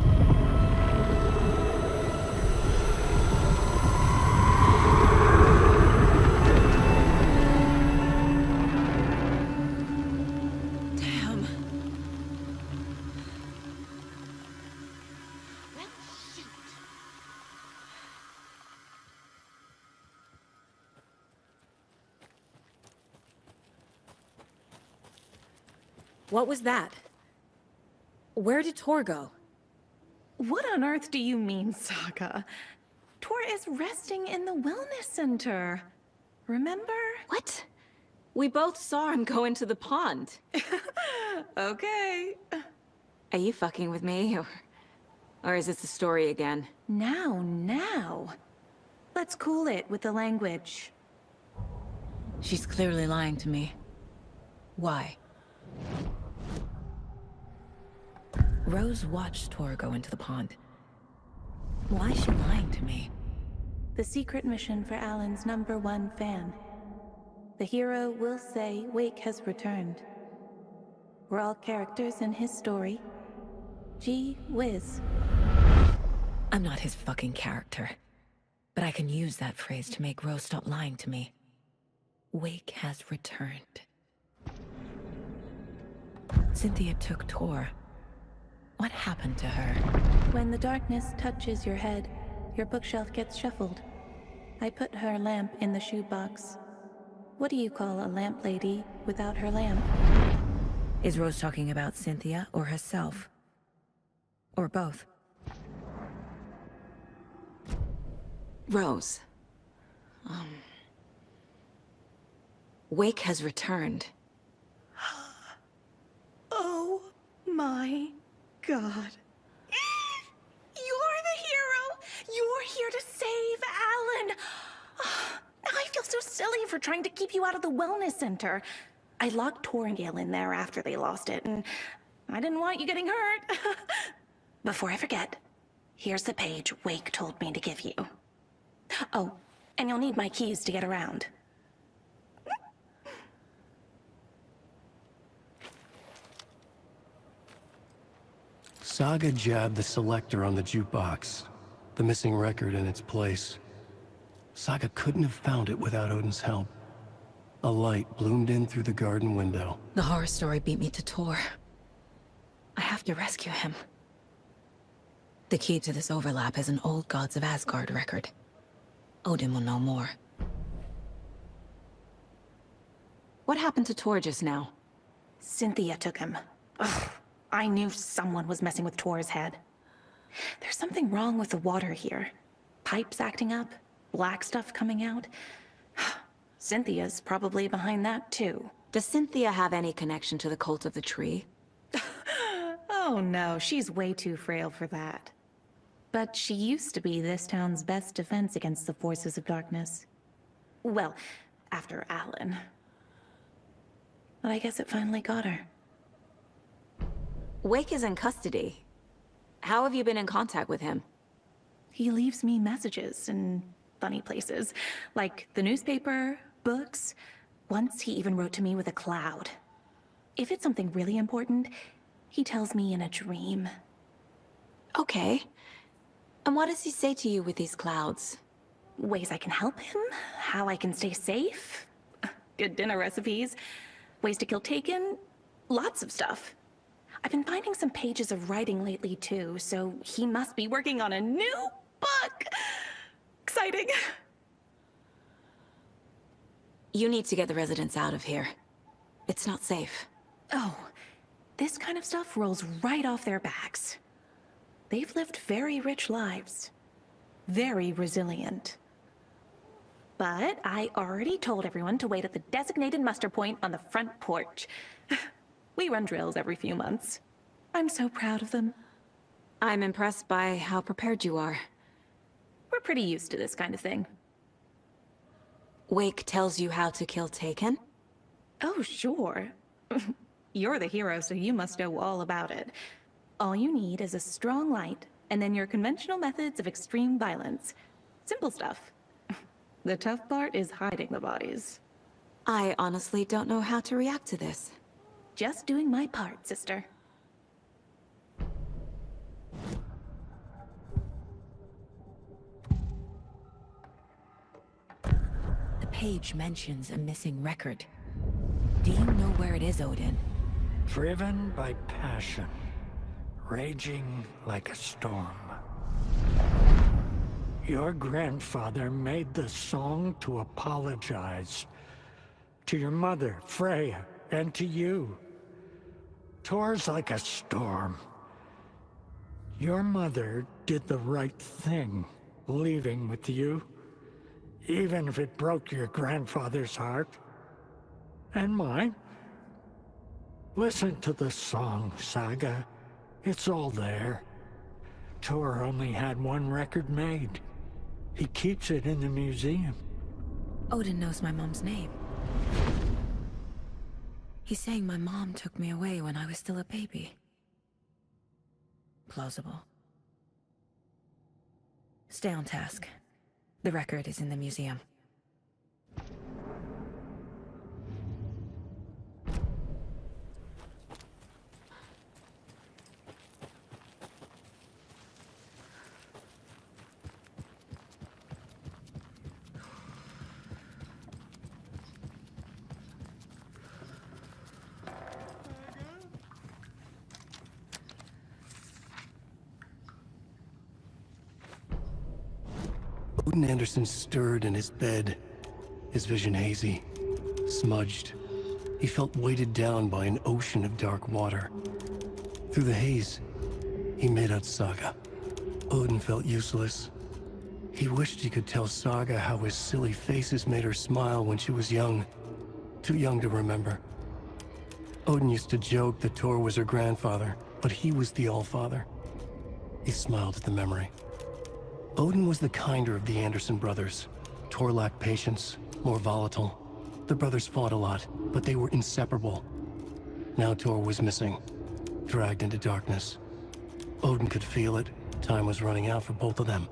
What was that? Where did Tor go? What on earth do you mean, Saga? Tor is resting in the wellness center. Remember? What? We both saw him go into the pond. Okay. Are you fucking with me, or is this a story again? Now. Let's cool it with the language. She's clearly lying to me. Why? Rose watched Tor go into the pond. Why is she lying to me? The secret mission for Alan's #1 fan. The hero will say Wake has returned. We're all characters in his story. Gee whiz. I'm not his fucking character. But I can use that phrase to make Rose stop lying to me. Wake has returned. Cynthia took Tor. What happened to her? When the darkness touches your head, your bookshelf gets shuffled. I put her lamp in the shoebox. What do you call a lamp lady without her lamp? Is Rose talking about Cynthia or herself? Or both? Rose. Wake has returned. Oh my God. You're the hero! You're here to save Alan! I feel so silly for trying to keep you out of the wellness center. I locked Nightingale in there after they lost it, and I didn't want you getting hurt. Before I forget, here's the page Wake told me to give you. Oh, and you'll need my keys to get around. Saga jabbed the selector on the jukebox, the missing record in its place. Saga couldn't have found it without Odin's help. A light bloomed in through the garden window. The horror story beat me to Tor. I have to rescue him. The key to this overlap is an old Gods of Asgard record. Odin will know more. What happened to Tor just now? Cynthia took him. Ugh, I knew someone was messing with Tor's head. There's something wrong with the water here. Pipes acting up, black stuff coming out. Cynthia's probably behind that too. Does Cynthia have any connection to the cult of the tree? Oh no, she's way too frail for that. But she used to be this town's best defense against the forces of darkness. Well, after Alan. But I guess it finally got her. Wake is in custody. How have you been in contact with him? He leaves me messages in funny places, like the newspaper, books. Once he even wrote to me with a cloud. If it's something really important, he tells me in a dream. Okay. And what does he say to you with these clouds? Ways I can help him, how I can stay safe, good dinner recipes, ways to kill Taken, lots of stuff. I've been finding some pages of writing lately too, so he must be working on a new book. Exciting. You need to get the residents out of here. It's not safe. Oh, this kind of stuff rolls right off their backs. They've lived very rich lives. Very resilient. But I already told everyone to wait at the designated muster point on the front porch. We run drills every few months. I'm so proud of them. I'm impressed by how prepared you are. We're pretty used to this kind of thing. Wake tells you how to kill Taken? Oh, sure. You're the hero, so you must know all about it. All you need is a strong light, and then your conventional methods of extreme violence. Simple stuff. The tough part is hiding the bodies. I honestly don't know how to react to this. Just doing my part, sister. The page mentions a missing record. Do you know where it is, Odin? Driven by passion, raging like a storm. Your grandfather made the song to apologize to your mother, Freya, and to you. Tor's like a storm. Your mother did the right thing, leaving with you, even if it broke your grandfather's heart. And mine. Listen to the song, Saga. It's all there. Tor only had one record made. He keeps it in the museum. Odin knows my mom's name. He's saying my mom took me away when I was still a baby. Plausible. Stay on task. The record is in the museum. Odin Anderson stirred in his bed, his vision hazy, smudged. He felt weighted down by an ocean of dark water. Through the haze, he made out Saga. Odin felt useless. He wished he could tell Saga how his silly faces made her smile when she was young. Too young to remember. Odin used to joke that Tor was her grandfather, but he was the Allfather. He smiled at the memory. Odin was the kinder of the Anderson brothers. Tor lacked patience, more volatile. The brothers fought a lot, but they were inseparable. Now Tor was missing, dragged into darkness. Odin could feel it. Time was running out for both of them.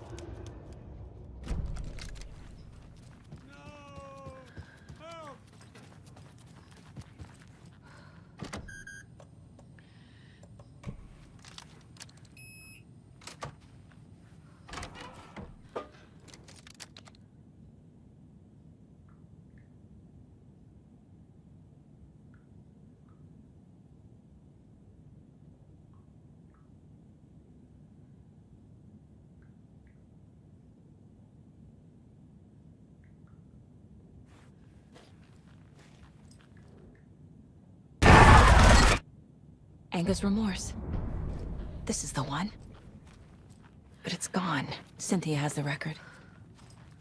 Anger's remorse. This is the one. But it's gone. Cynthia has the record.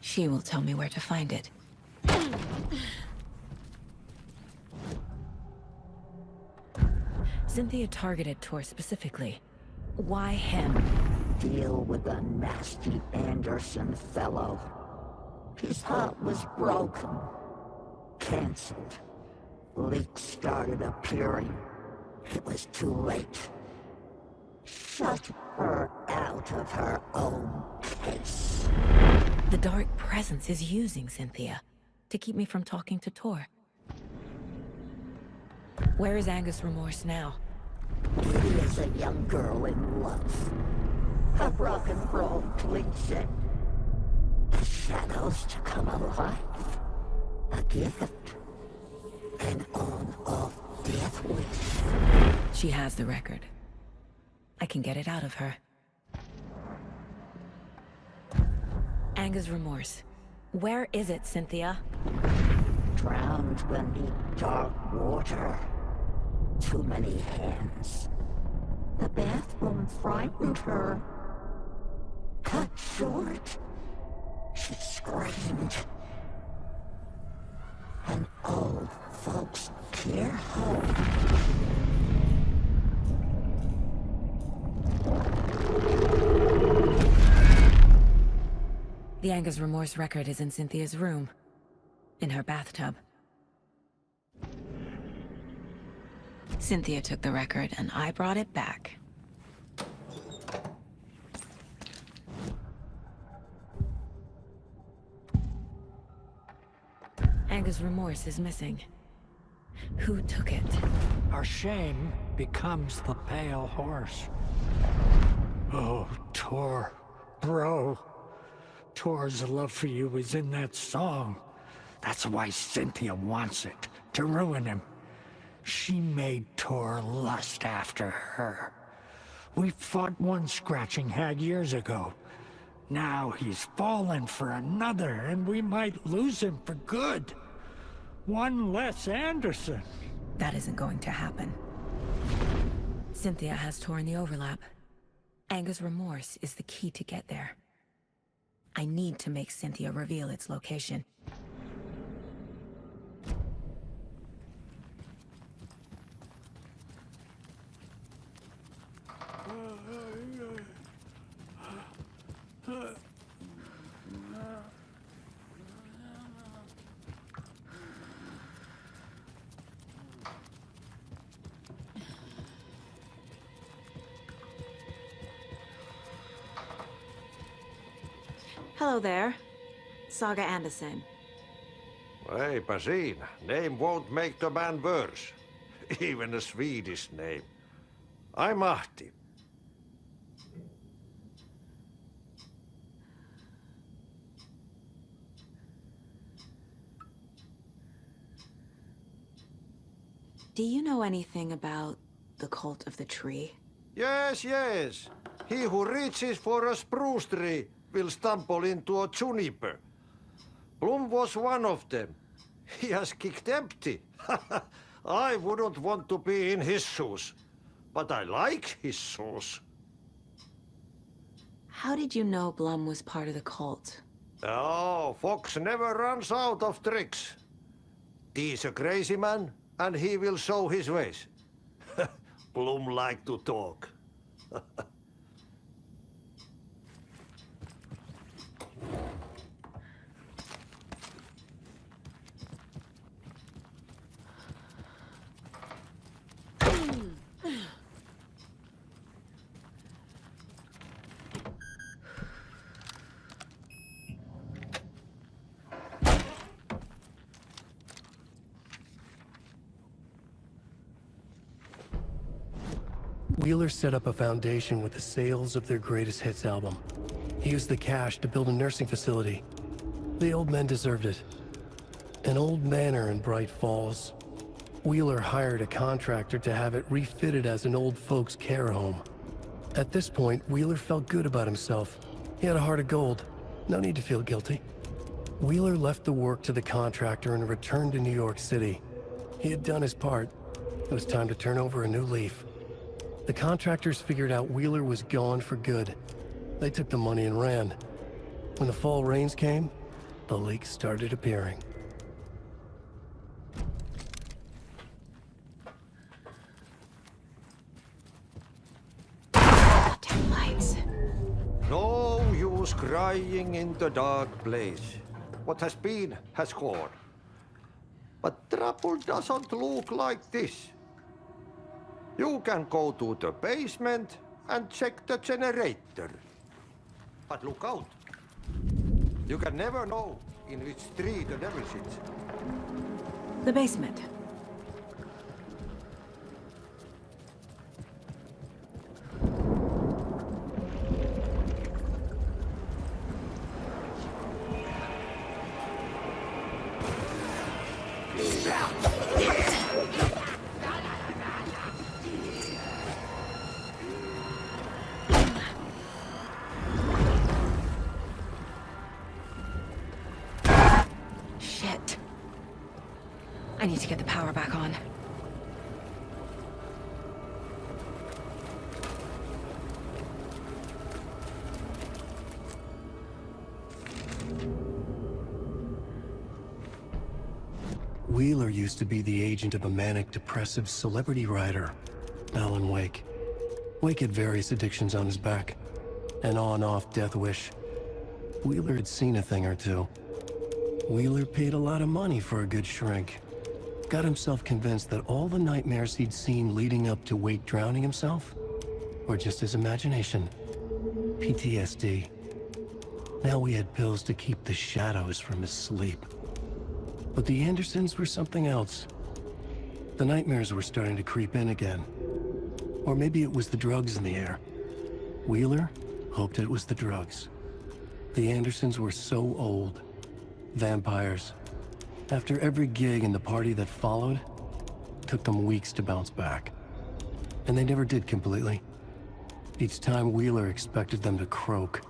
She will tell me where to find it. Cynthia targeted Tor specifically. Why him? Deal with the nasty Anderson fellow. His heart was broken. Cancelled. Leaks started appearing. It was too late. Shut her out of her own case. The dark presence is using Cynthia to keep me from talking to Tor. Where is Anger's remorse now? He is a young girl in love. A rock and roll cliche. The shadows to come alive. A gift. An on-off death wish. She has the record. I can get it out of her. Anger's remorse. Where is it, Cynthia? Drowned beneath dark water. Too many hands. The bathroom frightened her. Cut short. She screamed. An old folks' care home. The Anger's remorse record is in Cynthia's room. In her bathtub. Cynthia took the record, and I brought it back. Anger's remorse is missing. Who took it? Our shame becomes the pale horse. Oh, Tor. Bro. Tor's love for you is in that song. That's why Cynthia wants it, to ruin him. She made Tor lust after her. We fought one scratching hag years ago. Now he's fallen for another, and we might lose him for good. One less Anderson. That isn't going to happen. Cynthia has torn the overlap. Anger's remorse is the key to get there. I need to make Cynthia reveal its location. Hello there. Saga Anderson. Hey, Basin, name won't make the man worse. Even a Swedish name. I'm Ahti. Do you know anything about the Cult of the Tree? Yes, yes. He who reaches for a spruce tree will stumble into a juniper. Blum was one of them. He has kicked empty. I wouldn't want to be in his shoes. But I like his shoes. How did you know Blum was part of the cult? Oh, Fox never runs out of tricks. He's a crazy man, and he will show his ways. Blum like to talk. Wheeler set up a foundation with the sales of their greatest hits album. He used the cash to build a nursing facility. The old men deserved it. An old manor in Bright Falls. Wheeler hired a contractor to have it refitted as an old folks' care home. At this point, Wheeler felt good about himself. He had a heart of gold. No need to feel guilty. Wheeler left the work to the contractor and returned to New York City. He had done his part. It was time to turn over a new leaf. The contractors figured out Wheeler was gone for good. They took the money and ran. When the fall rains came, the leaks started appearing. Lights. No use crying in the dark place. What has been, has gone. But trouble doesn't look like this. You can go to the basement and check the generator. But look out. You can never know in which tree the devil sits. The basement. I need to get the power back on. Wheeler used to be the agent of a manic-depressive celebrity writer, Alan Wake. Wake had various addictions on his back. An on-off death wish. Wheeler had seen a thing or two. Wheeler paid a lot of money for a good shrink. Got himself convinced that all the nightmares he'd seen leading up to Wake drowning himself were just his imagination. PTSD. Now we had pills to keep the shadows from his sleep. But the Andersons were something else. The nightmares were starting to creep in again. Or maybe it was the drugs in the air. Wheeler hoped it was the drugs. The Andersons were so old. Vampires. After every gig and the party that followed, it took them weeks to bounce back. And they never did completely. Each time Wheeler expected them to croak.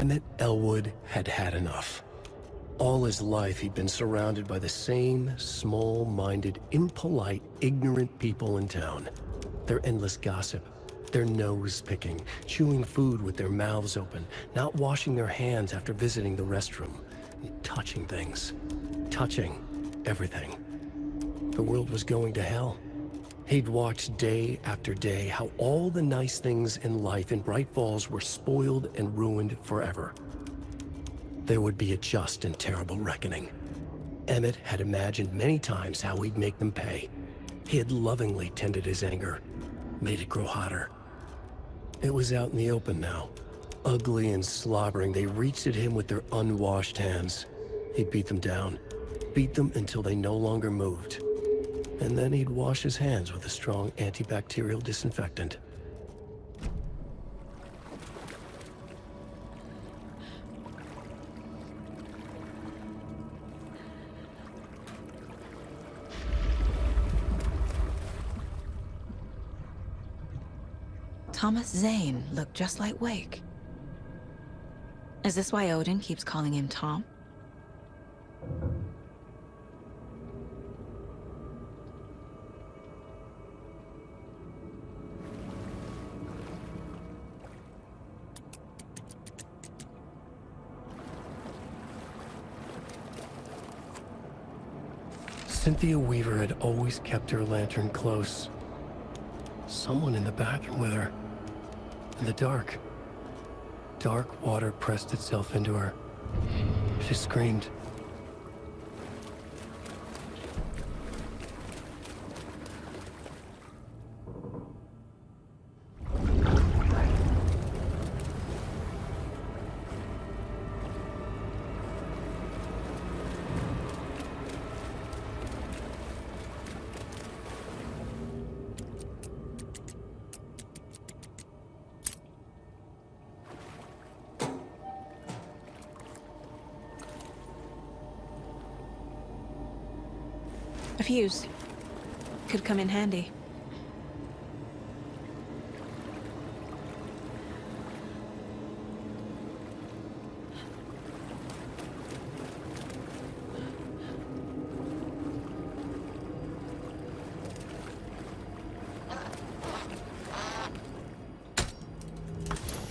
Emmett Elwood had had enough. All his life, he'd been surrounded by the same small-minded, impolite, ignorant people in town. Their endless gossip, their nose-picking, chewing food with their mouths open, not washing their hands after visiting the restroom, touching things, touching everything. The world was going to hell. He'd watched day after day how all the nice things in life in Bright Falls were spoiled and ruined forever. There would be a just and terrible reckoning. Emmett had imagined many times how he'd make them pay. He had lovingly tended his anger, made it grow hotter. It was out in the open now. Ugly and slobbering, they reached at him with their unwashed hands. He'd beat them down, beat them until they no longer moved. And then he'd wash his hands with a strong antibacterial disinfectant. Thomas Zane looked just like Wake. Is this why Odin keeps calling him Tom? Cynthia Weaver had always kept her lantern close. Someone in the bathroom with her. In the dark. Dark water pressed itself into her. She screamed. A fuse. Could come in handy.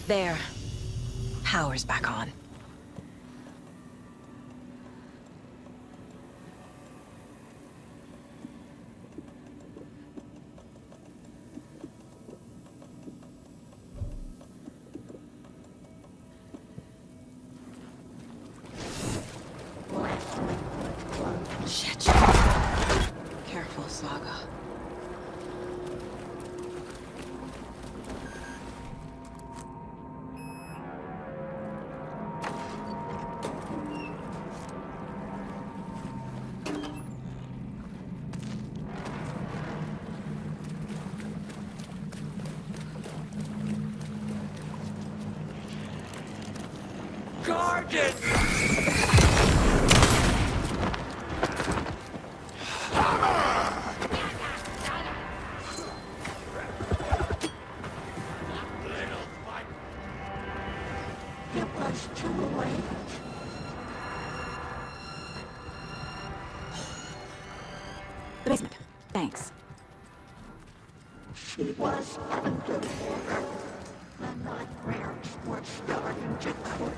There. Power's back on. Shit. Careful, Saga. Guard it! The basement. Thanks. She was underwater. The nightmares were starting to creep.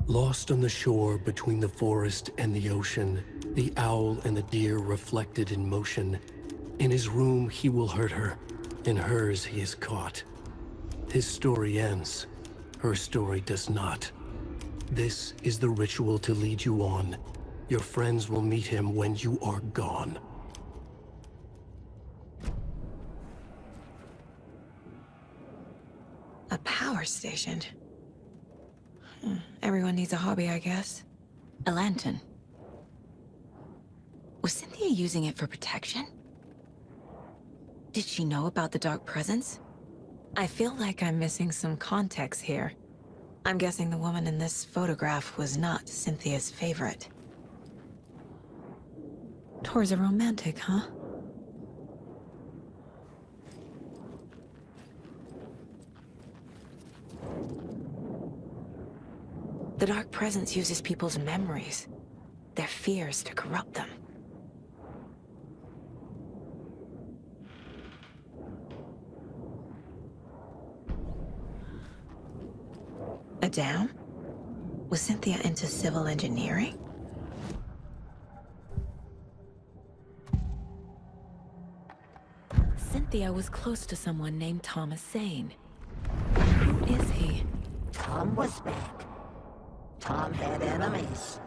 Lost on the shore between the forest and the ocean, the owl and the deer reflected in motion. In his room, he will hurt her. In hers, he is caught. His story ends. Her story does not. This is the ritual to lead you on. Your friends will meet him when you are gone. A power station. Everyone needs a hobby, I guess. A lantern. Was Cynthia using it for protection? Did she know about the dark presence? I feel like I'm missing some context here. I'm guessing the woman in this photograph was not Cynthia's favorite. Tor's a romantic, huh? The Dark Presence uses people's memories, their fears to corrupt them. A dam? Was Cynthia into civil engineering? Cynthia was close to someone named Thomas Zane. Who is he? Tom was back. Tom had enemies.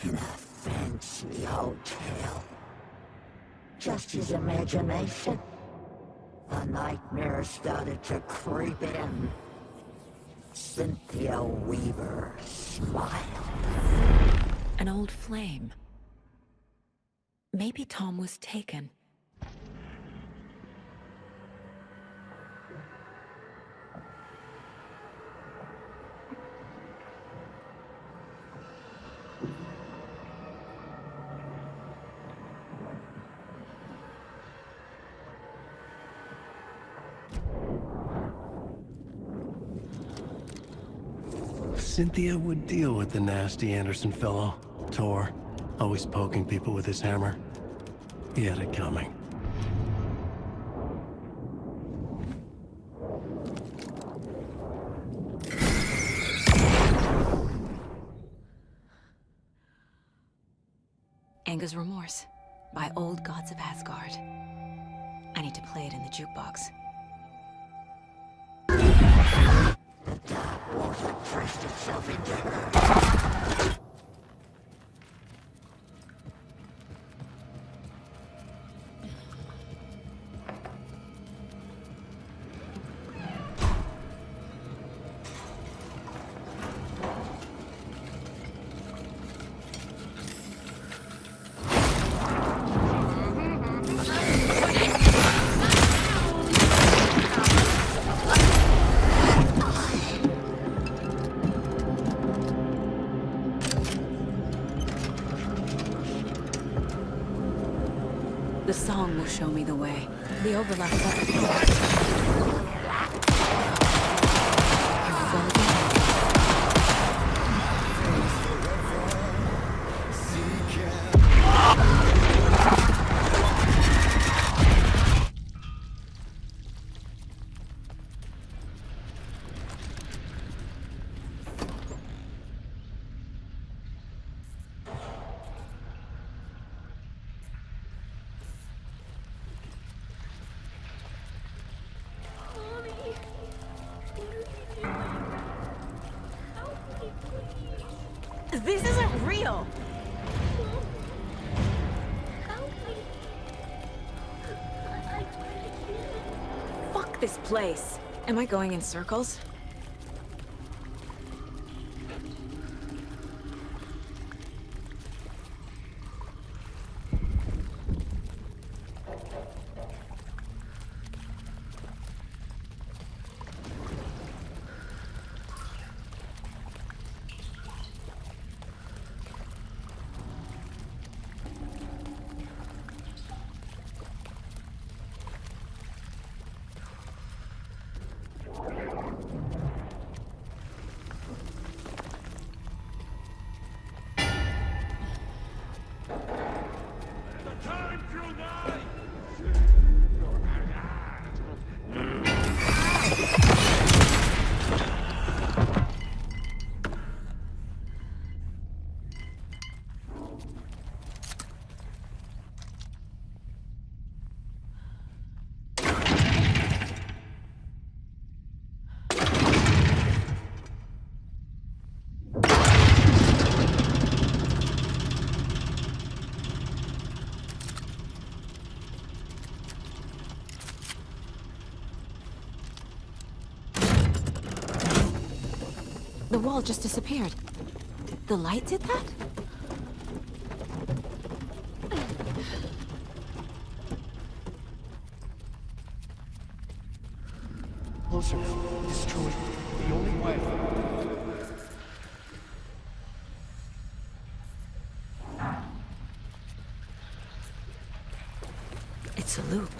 In a fancy hotel. Just his imagination. The nightmare started to creep in. Cynthia Weaver smiled. An old flame. Maybe Tom was taken. Cynthia would deal with the nasty Anderson fellow, Tor, always poking people with his hammer. He had it coming. Anger's Remorse by Old Gods of Asgard. I need to play it in the jukebox. The dark water pressed itself into her. The song will show me the way. The overlap is up. This isn't real! Fuck this place! Am I going in circles? The wall just disappeared. The light did that? Closer. Destroyed. the only way. It's a loop,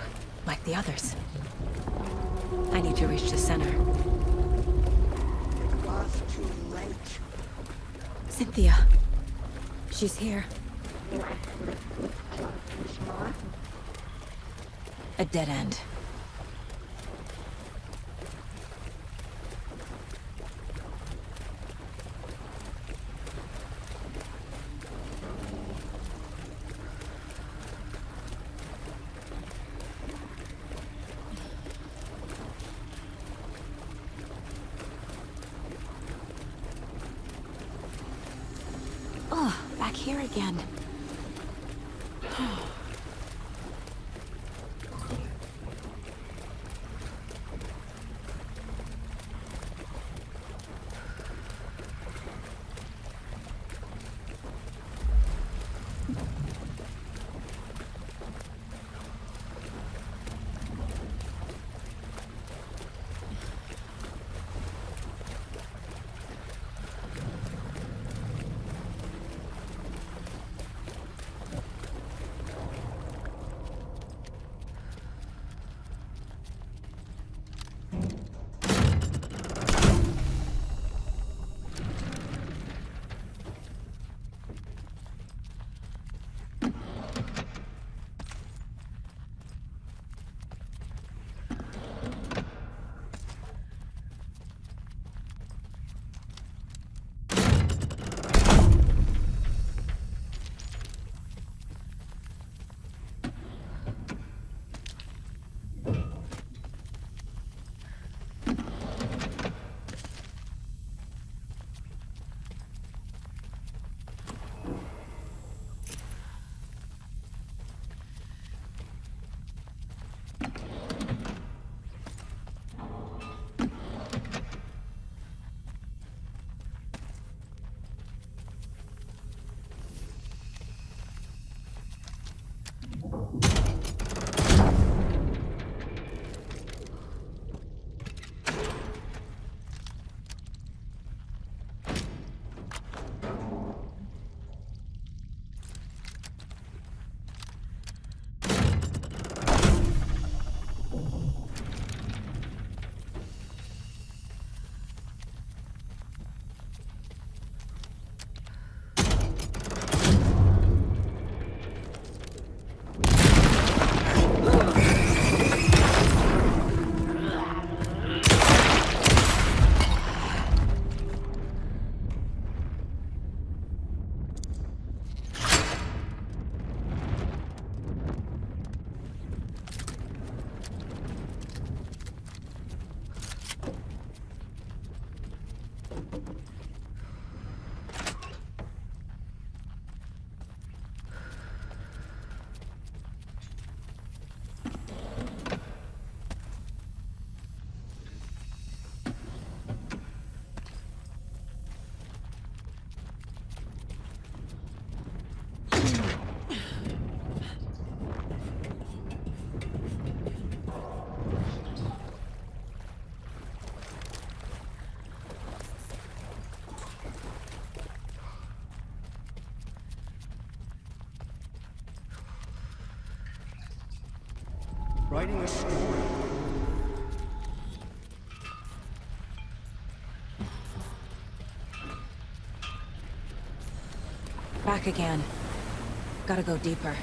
like the others. I need to reach the center. It was too late. Cynthia. She's here. A dead end. Oh, back here again. Writing a story. Back again. Gotta go deeper.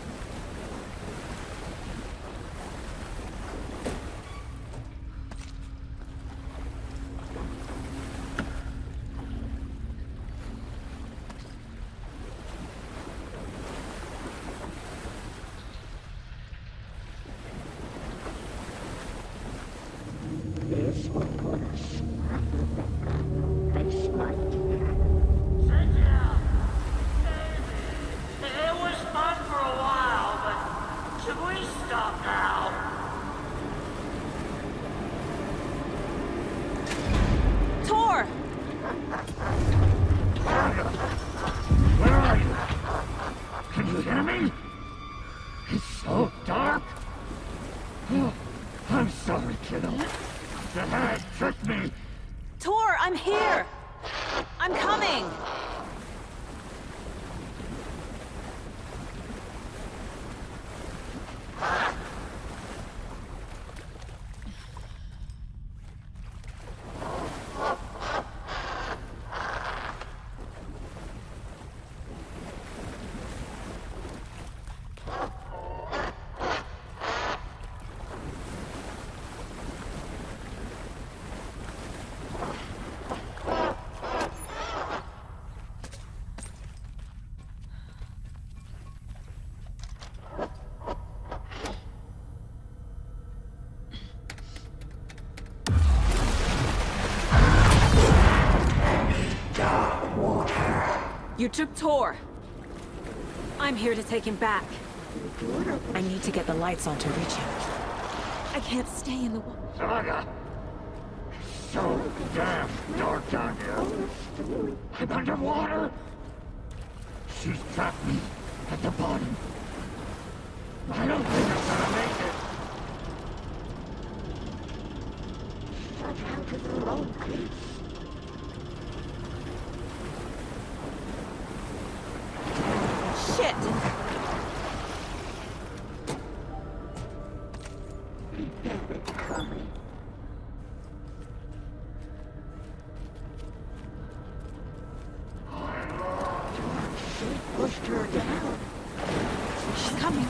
It was fun for a while. You took Tor. I'm here to take him back. I need to get the lights on to reach him. I can't stay in the water. Saga! So damn dark down here. I'm underwater. She's trapped me at the bottom. I don't think I'm gonna make it. Stuck out of the wrong place. Shit! Pushed her down. She's coming.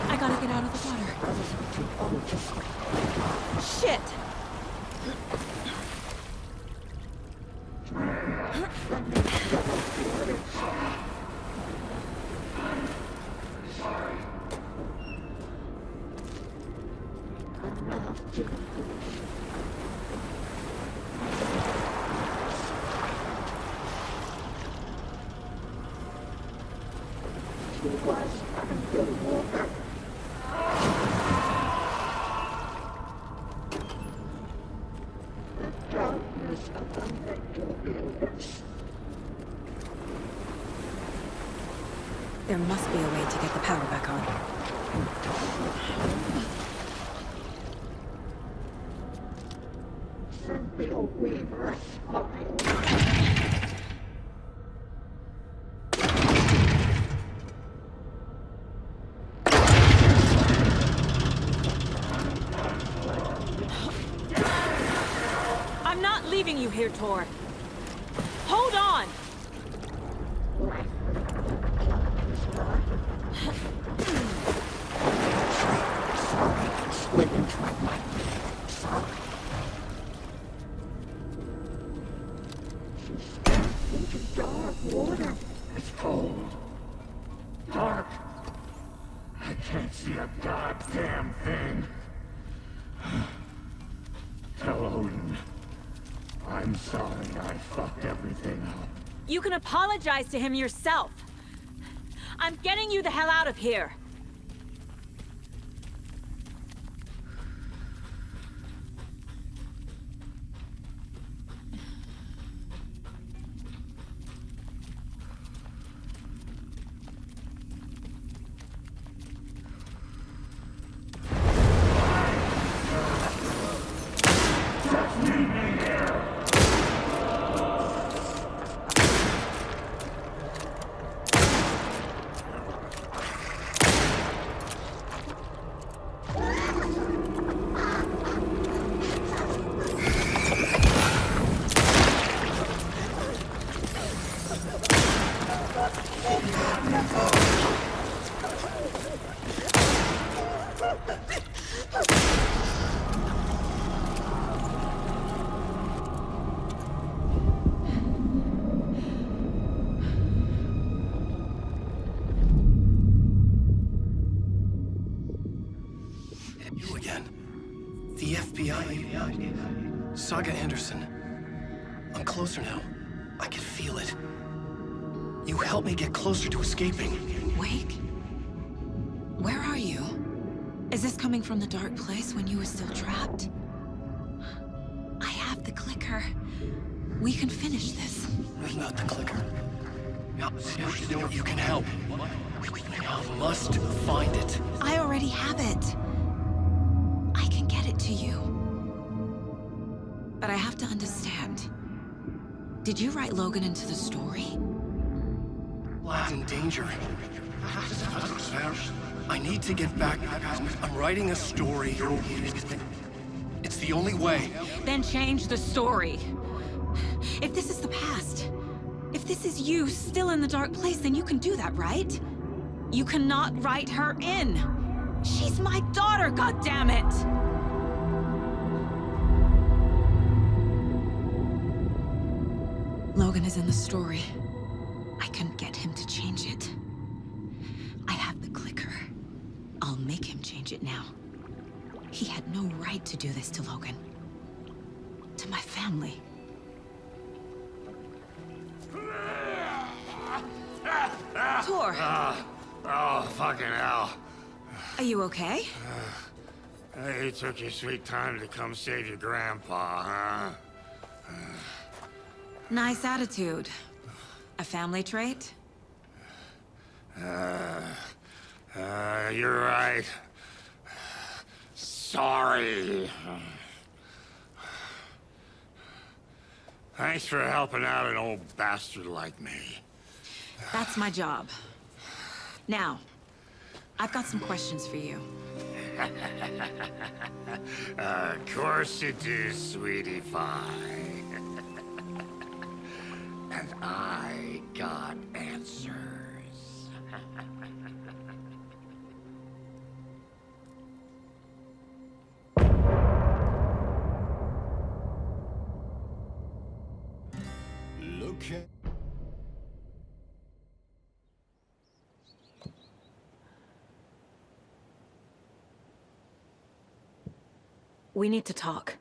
I gotta get out of the water. Shit! There must be a way to get the power back on. I'm not leaving you here, Tor. Hold on! It's cold. Dark. I can't see a goddamn thing. Tell Odin. I'm sorry I fucked everything up. You can apologize to him yourself. I'm getting you the hell out of here. You again. The FBI. Saga Anderson. I'm closer now. I can feel it. You helped me get closer to escaping. Wake? Where are you? Is this coming from the dark place when you were still trapped? I have the clicker. We can finish this. Not the clicker. You can help. I must find it. I already have it. I can get it to you. But I have to understand. Did you write Logan into the story? Lad's in danger. I need to get back. I'm writing a story. It's the only way. Then change the story. If this is the past, if this is you still in the dark place, then you can do that, right? You cannot write her in. She's my daughter, goddammit! Logan is in the story. I can get him to change it. I have the clicker. I'll make him change it now. He had no right to do this to Logan. To my family. Tor! Oh, fucking hell. Are you okay? You took your sweet time to come save your grandpa, huh? Nice attitude. A family trait? You're right. Sorry. Thanks for helping out an old bastard like me. That's my job. Now, I've got some questions for you. Of course you do, sweetie pie. And I got answers. Look at... We need to talk.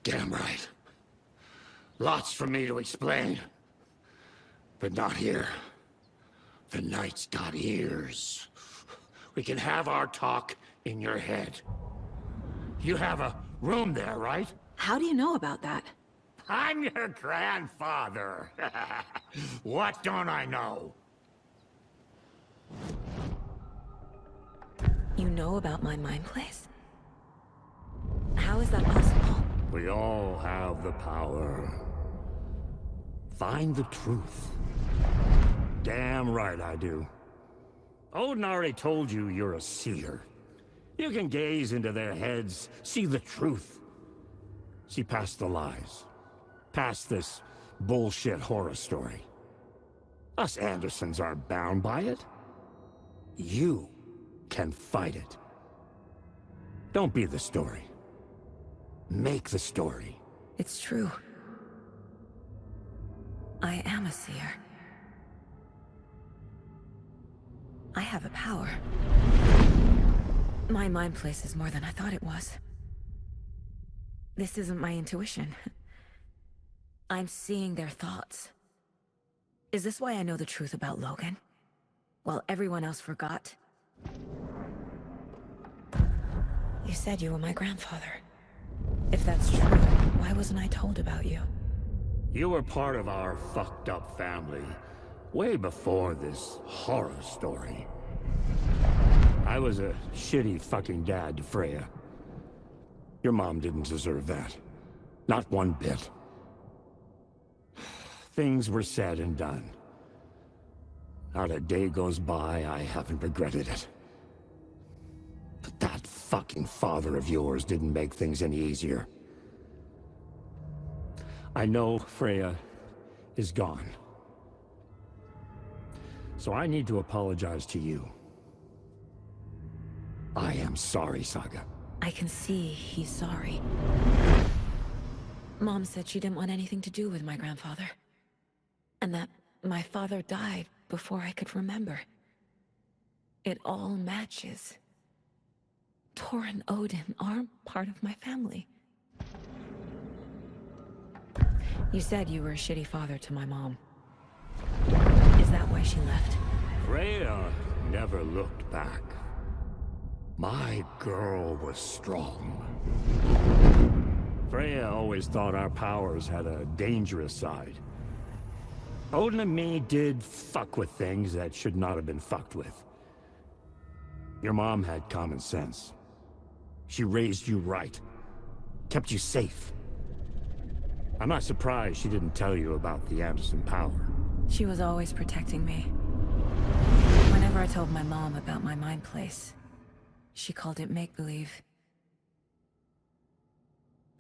Damn right. Lots for me to explain. But not here. The night's got ears. We can have our talk in your head. You have a room there, right? How do you know about that? I'm your grandfather. What don't I know? You know about my mind place? How is that possible? We all have the power. Find the truth. Damn right I do. Odin already told you you're a seer. You can gaze into their heads, see the truth. See past the lies. Past this bullshit horror story. Us Andersons aren't bound by it. You can fight it. Don't be the story. Make the story. It's true. I am a seer. I have a power. My mind place is more than I thought it was. This isn't my intuition. I'm seeing their thoughts. Is this why I know the truth about Logan? While everyone else forgot? You said you were my grandfather. If that's true, why wasn't I told about you? You were part of our fucked up family, way before this horror story. I was a shitty fucking dad to Freya. Your mom didn't deserve that. Not one bit. Things were said and done. Not a day goes by I haven't regretted it. But that fucking father of yours didn't make things any easier. I know Freya is gone. So I need to apologize to you. I am sorry, Saga. I can see he's sorry. Mom said she didn't want anything to do with my grandfather. And that my father died before I could remember. It all matches. Tor and Odin aren't part of my family. You said you were a shitty father to my mom. Is that why she left? Freya never looked back. My girl was strong. Freya always thought our powers had a dangerous side. Odin and me did fuck with things that should not have been fucked with. Your mom had common sense. She raised you right. Kept you safe. I'm not surprised she didn't tell you about the Anderson power. She was always protecting me. Whenever I told my mom about my mind place, she called it make-believe.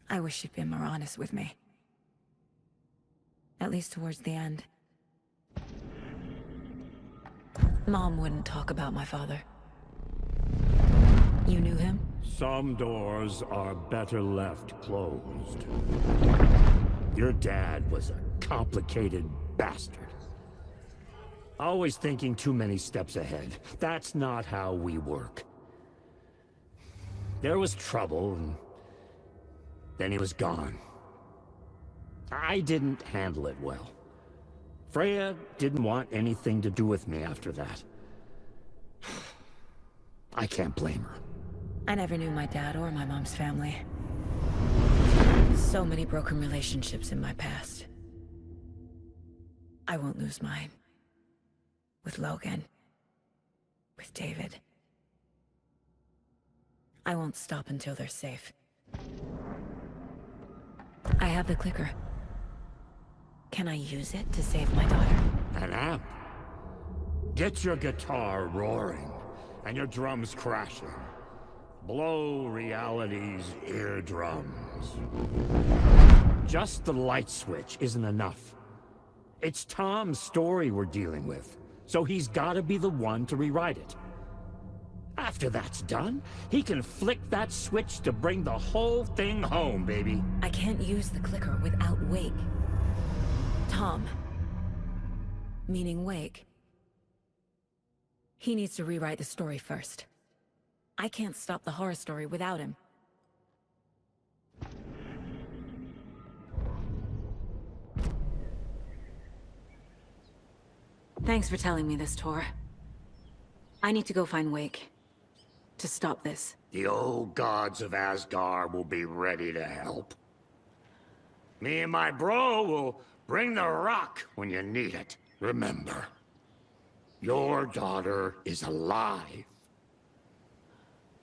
I wish she'd been more honest with me. At least towards the end. Mom wouldn't talk about my father. You knew him? Some doors are better left closed. Your dad was a complicated bastard. Always thinking too many steps ahead. That's not how we work. There was trouble, and then he was gone. I didn't handle it well. Freya didn't want anything to do with me after that. I can't blame her. I never knew my dad or my mom's family. So many broken relationships in my past. I won't lose mine. With Logan. With David. I won't stop until they're safe. I have the clicker. Can I use it to save my daughter? An amp? Get your guitar roaring, and your drums crashing. Blow reality's eardrums. Just the light switch isn't enough. It's Tom's story we're dealing with, so he's gotta be the one to rewrite it. After that's done, he can flick that switch to bring the whole thing home, baby. I can't use the clicker without Wake. Tom. Meaning Wake. He needs to rewrite the story first. I can't stop the horror story without him. Thanks for telling me this, Tor. I need to go find Wake. To stop this. The old gods of Asgard will be ready to help. Me and my bro will bring the rock when you need it. Remember, your daughter is alive.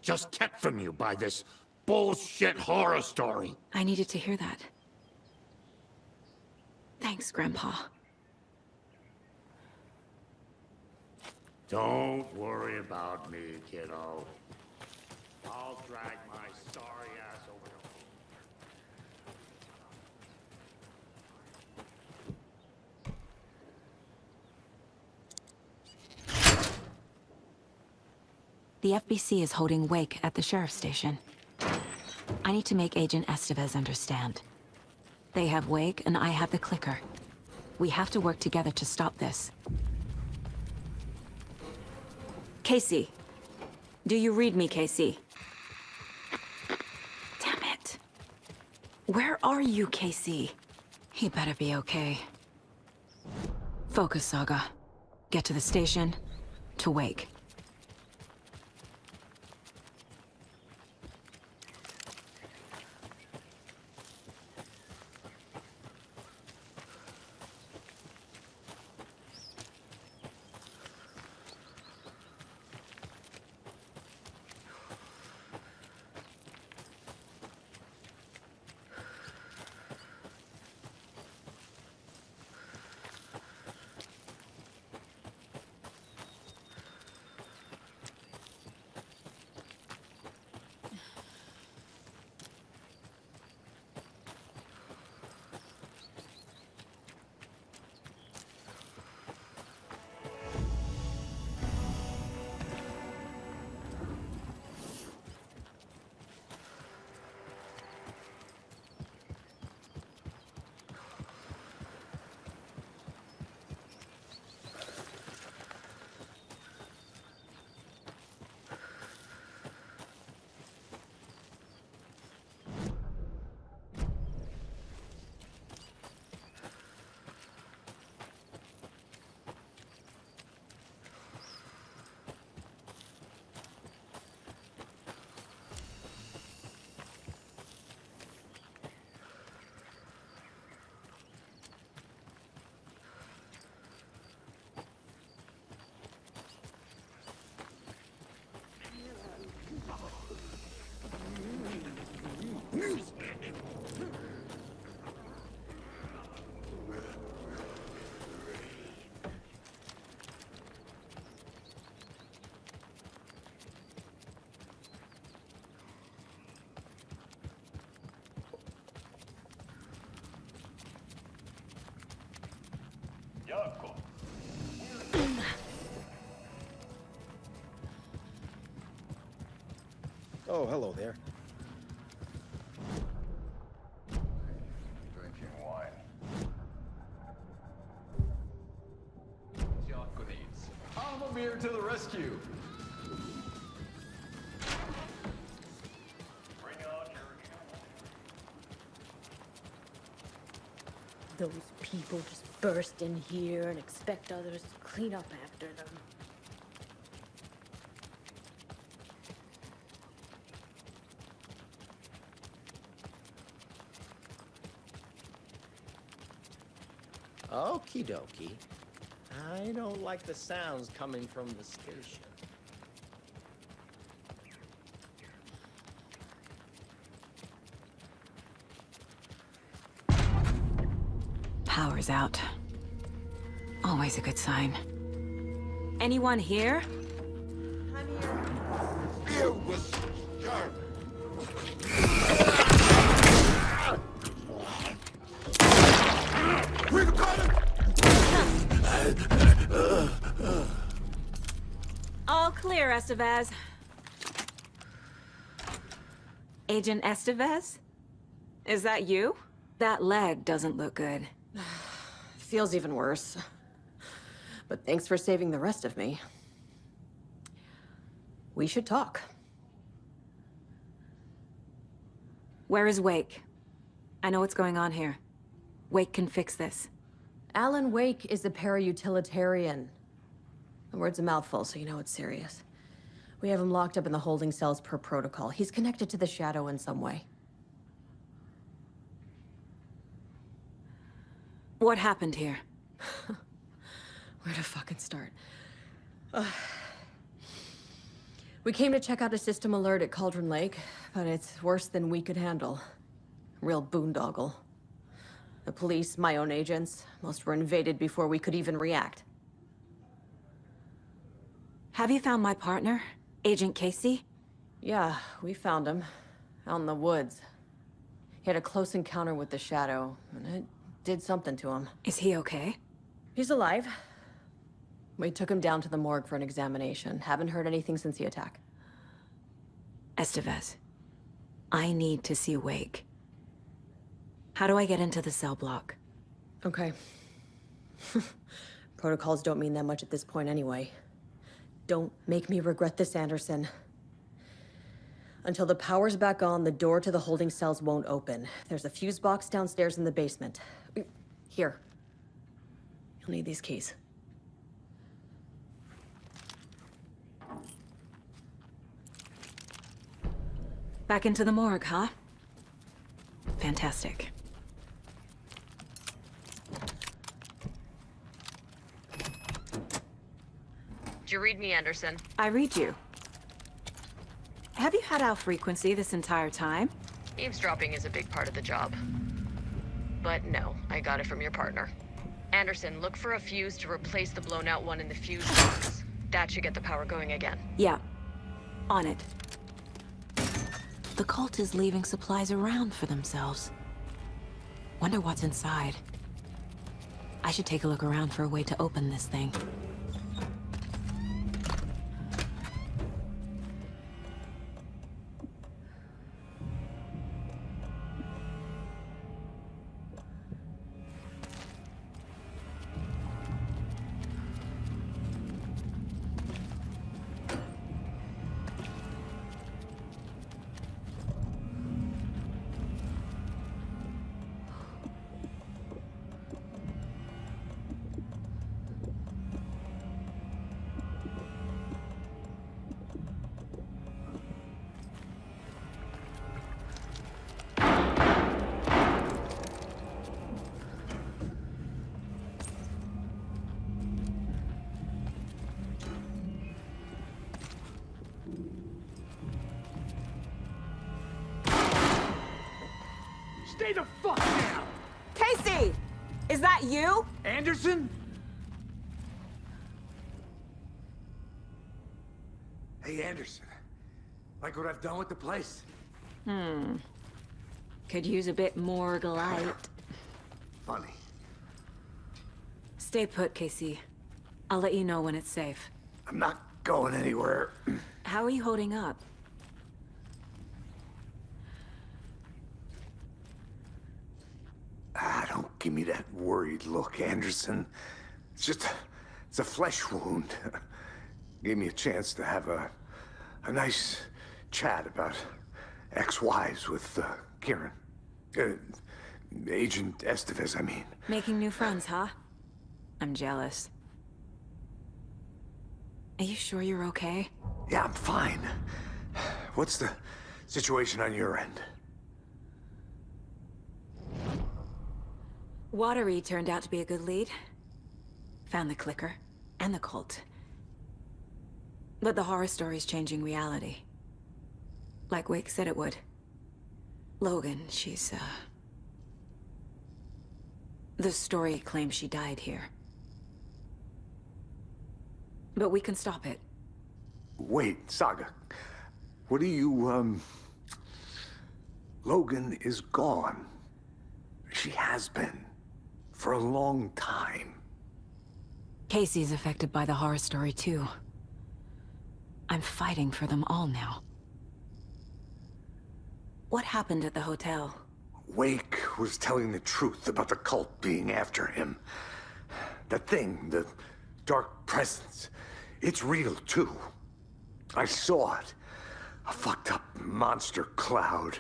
Just kept from you by this bullshit horror story. I needed to hear that. Thanks, Grandpa. Don't worry about me, kiddo. I'll drag my sorry ass over to... The FBC is holding Wake at the sheriff's station. I need to make Agent Estevez understand. They have Wake, and I have the clicker. We have to work together to stop this. Casey. Do you read me, Casey? Damn it. Where are you, Casey? He better be okay. Focus, Saga. Get to the station, to Wake. Oh, hello there. Drinking wine. Jocko needs. AMHarbinger to the rescue! Those people just burst in here and expect others to clean up after them. Okie dokie. I don't like the sounds coming from the station. Power's out. Always a good sign. Anyone here? I'm here. You was scared. We got him! All clear, Estevez. Agent Estevez? Is that you? That leg doesn't look good. Feels even worse. But thanks for saving the rest of me. We should talk. Where is Wake? I know what's going on here. Wake can fix this. Alan Wake is a para-utilitarian. The word's a mouthful, so you know it's serious. We have him locked up in the holding cells per protocol. He's connected to the Shadow in some way. What happened here? Where to fucking start? We came to check out a system alert at Cauldron Lake, but it's worse than we could handle. Real boondoggle. The police, my own agents, most were invaded before we could even react. Have you found my partner, Agent Casey? Yeah, we found him. Out in the woods. He had a close encounter with the Shadow, and it did something to him. Is he okay? He's alive. We took him down to the morgue for an examination. Haven't heard anything since the attack. Estevez, I need to see Wake. How do I get into the cell block? Okay. Protocols don't mean that much at this point anyway. Don't make me regret this, Anderson. Until the power's back on, the door to the holding cells won't open. There's a fuse box downstairs in the basement. Here. You'll need these keys. Back into the morgue, huh? Fantastic. Did you read me, Anderson? I read you. Have you had our frequency this entire time? Eavesdropping is a big part of the job. But no, I got it from your partner. Anderson, look for a fuse to replace the blown out one in the fuse box. That should get the power going again. Yeah. On it. The cult is leaving supplies around for themselves. Wonder what's inside. I should take a look around for a way to open this thing. Stay the fuck down! Casey! Is that you? Anderson? Hey, Anderson. Like what I've done with the place? Could use a bit more light. Funny. Stay put, Casey. I'll let you know when it's safe. I'm not going anywhere. How are you holding up? Don't give me that worried look, Anderson. It's a flesh wound. Gave me a chance to have a nice chat about ex-wives with Kieran. Agent Estevez, I mean. Making new friends, huh? I'm jealous. Are you sure you're okay? Yeah, I'm fine. What's the situation on your end? Watery turned out to be a good lead. Found the clicker, and the cult. But the horror story's changing reality. Like Wake said it would. Logan, she's, the story claims she died here. But we can stop it. Wait, Saga. What do you, Logan is gone. She has been. For a long time. Casey's affected by the horror story, too. I'm fighting for them all now. What happened at the hotel? Wake was telling the truth about the cult being after him. That thing, the dark presence, it's real, too. I saw it. A fucked up monster cloud.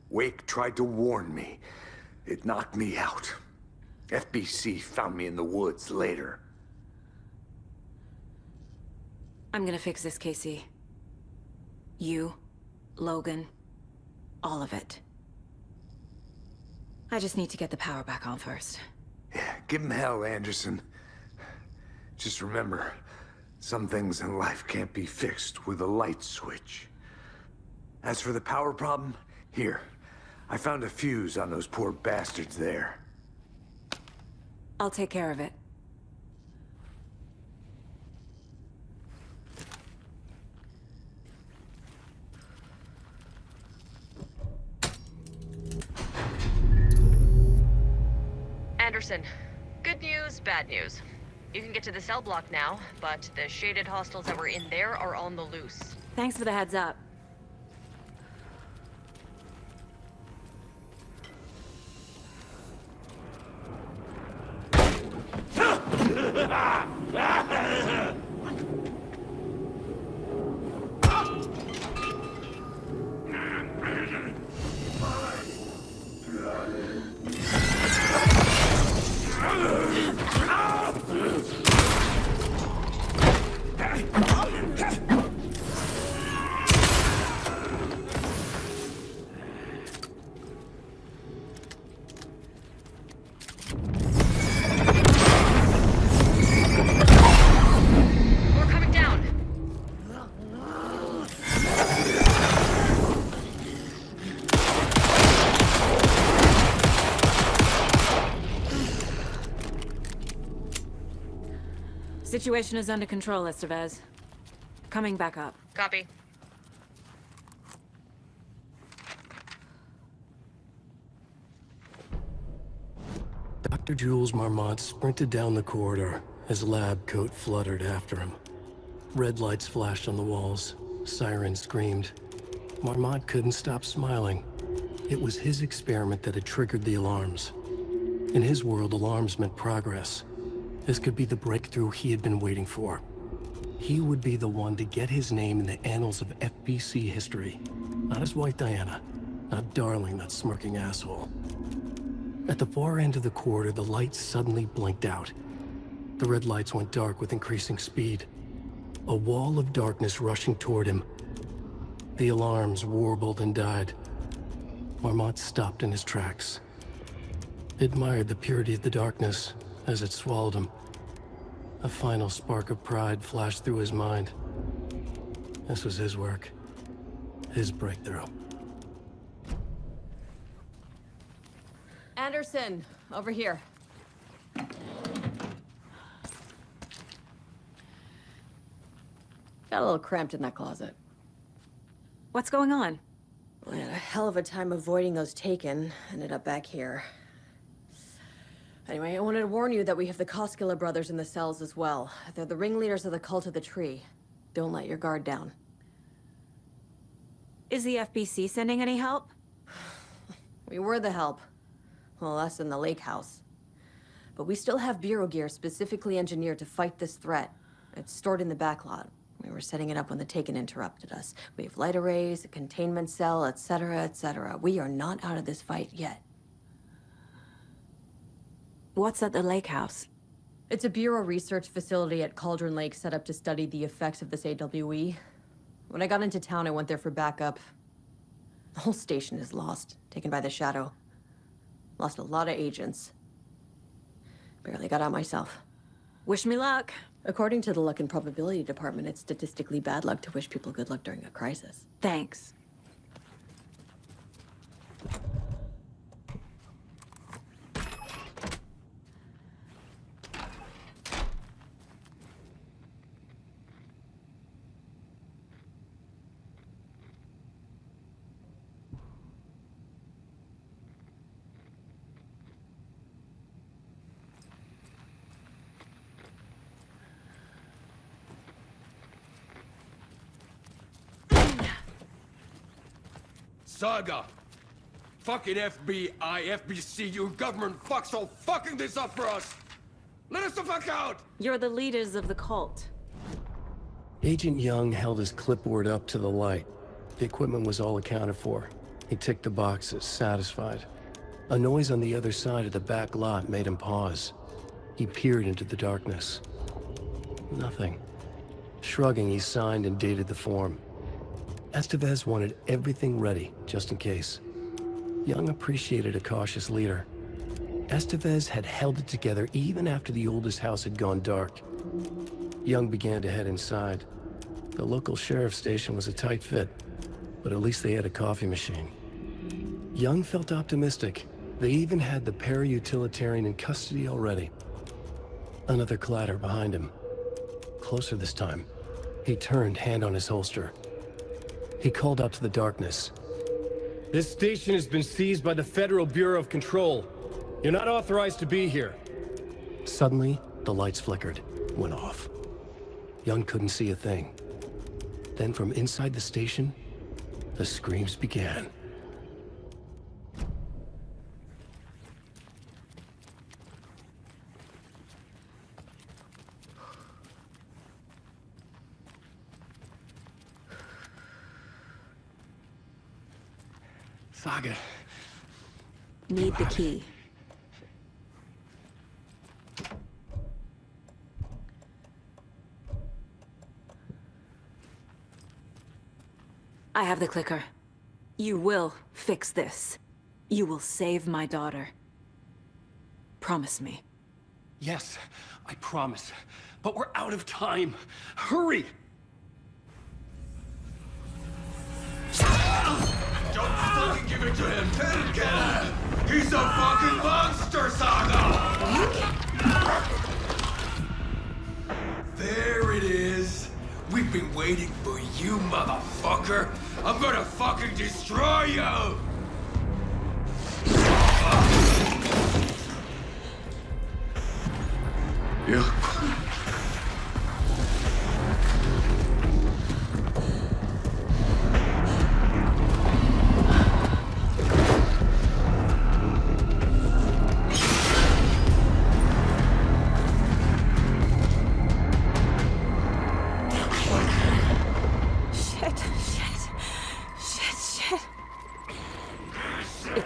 Wake tried to warn me. It knocked me out. FBC found me in the woods later. I'm gonna fix this, Casey. You, Logan, all of it. I just need to get the power back on first. Yeah, give him hell, Anderson. Just remember, some things in life can't be fixed with a light switch. As for the power problem, here. I found a fuse on those poor bastards there. I'll take care of it. Anderson, good news, bad news. You can get to the cell block now, but the shaded hostiles that were in there are on the loose. Thanks for the heads up. Situation is under control, Estevez. Coming back up. Copy. Dr. Jules Marmont sprinted down the corridor, his lab coat fluttered after him. Red lights flashed on the walls. Sirens screamed. Marmont couldn't stop smiling. It was his experiment that had triggered the alarms. In his world, alarms meant progress. This could be the breakthrough he had been waiting for. He would be the one to get his name in the annals of FBC history. Not his wife Diana. Not Darling, that smirking asshole. At the far end of the corridor, the lights suddenly blinked out. The red lights went dark with increasing speed. A wall of darkness rushing toward him. The alarms warbled and died. Marmont stopped in his tracks. Admired the purity of the darkness as it swallowed him. A final spark of pride flashed through his mind. This was his work. His breakthrough. Anderson, over here. Got a little cramped in that closet. What's going on? We had a hell of a time avoiding those taken. Ended up back here. Anyway, I wanted to warn you that we have the Koskela brothers in the cells as well. They're the ringleaders of the Cult of the Tree. Don't let your guard down. Is the FBC sending any help? We were the help. Well, us in the lake house. But we still have Bureau gear specifically engineered to fight this threat. It's stored in the backlot. We were setting it up when the Taken interrupted us. We have light arrays, a containment cell, etc., etc. We are not out of this fight yet. What's at the lake house? It's a Bureau research facility at Cauldron Lake set up to study the effects of this AWE. When I got into town, I went there for backup. The whole station is lost, taken by the Shadow. Lost a lot of agents. Barely got out myself. Wish me luck. According to the Luck and Probability Department, it's statistically bad luck to wish people good luck during a crisis. Thanks. Saga! Fucking FBI, FBC, you government fucks all fucking this up for us! Let us the fuck out! You're the leaders of the cult. Agent Young held his clipboard up to the light. The equipment was all accounted for. He ticked the boxes, satisfied. A noise on the other side of the back lot made him pause. He peered into the darkness. Nothing. Shrugging, he signed and dated the form. Estevez wanted everything ready, just in case. Young appreciated a cautious leader. Estevez had held it together even after the oldest house had gone dark. Young began to head inside. The local sheriff's station was a tight fit, but at least they had a coffee machine. Young felt optimistic. They even had the para-utilitarian in custody already. Another clatter behind him. Closer this time. He turned, hand on his holster. He called out to the darkness. This station has been seized by the Federal Bureau of Control. You're not authorized to be here. Suddenly, the lights flickered, went off. Young couldn't see a thing. Then from inside the station, the screams began. Saga. Need the key. I have the clicker. You will fix this. You will save my daughter. Promise me. Yes, I promise. But we're out of time. Hurry! Don't fucking give it to him! Get him! He's a fucking monster, Saga! There it is! We've been waiting for you, motherfucker! I'm gonna fucking destroy you! Yeah.